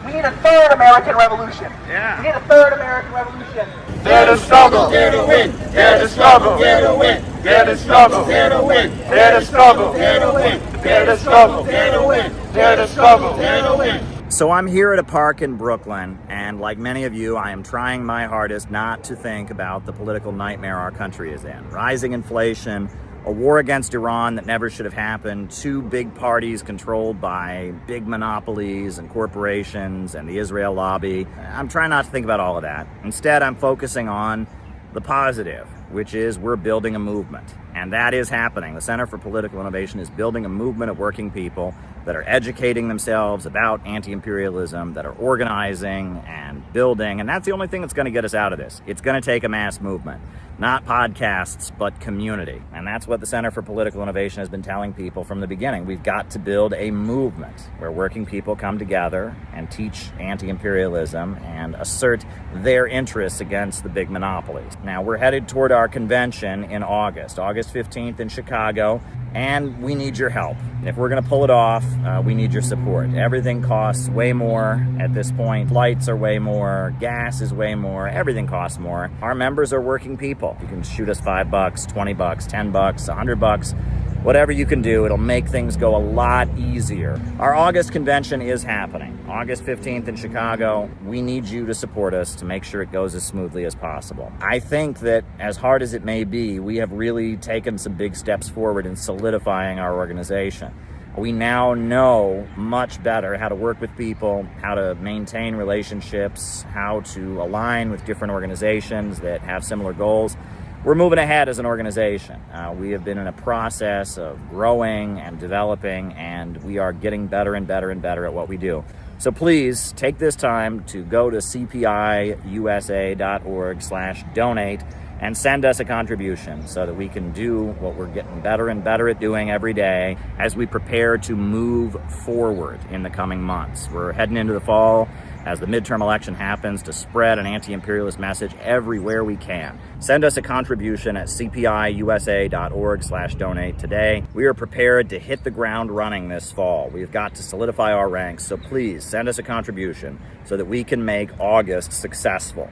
We need a third American Revolution. Yeah. We need a third American Revolution. Dare to struggle, dare to win. Dare to struggle, dare to win. Dare to struggle, dare to win. Dare to struggle, dare to win. Dare to struggle, dare to win. Dare to struggle, dare to win. So I'm here at a park in Brooklyn, and like many of you, I am trying my hardest not to think about the political nightmare our country is in. Rising inflation, a war against Iran that never should have happened, two big parties controlled by big monopolies and corporations and the Israel lobby. I'm trying not to think about all of that. Instead, I'm focusing on the positive, which is we're building a movement. And that is happening. The Center for Political Innovation is building a movement of working people that are educating themselves about anti-imperialism, that are organizing and building. And that's the only thing that's going to get us out of this. It's going to take a mass movement. Not podcasts, but community. And that's what the Center for Political Innovation has been telling people from the beginning. We've got to build a movement where working people come together and teach anti-imperialism and assert their interests against the big monopolies. Now, we're headed toward our convention in August 15th in Chicago, and we need your help. If we're going to pull it off, we need your support. Everything costs way more at this point. Flights are way more, gas is way more, everything costs more. Our members are working people. You can shoot us $5, $20, $10, $100, whatever you can do. It'll make things go a lot easier. Our August convention is happening, August 15th in Chicago. We need you to support us to make sure it goes as smoothly as possible. I think that as hard as it may be, we have really taken some big steps forward in solidifying our organization. We now know much better how to work with people, how to maintain relationships, how to align with different organizations that have similar goals. We're moving ahead as an organization. We have been in a process of growing and developing, and we are getting better and better and better at what we do. So please take this time to go to cpiusa.org/donate and send us a contribution so that we can do what we're getting better and better at doing every day as we prepare to move forward in the coming months. We're heading into the fall as the midterm election happens to spread an anti-imperialist message everywhere we can. Send us a contribution at cpiusa.org/donate today. We are prepared to hit the ground running this fall. We've got to solidify our ranks, so please send us a contribution so that we can make August successful.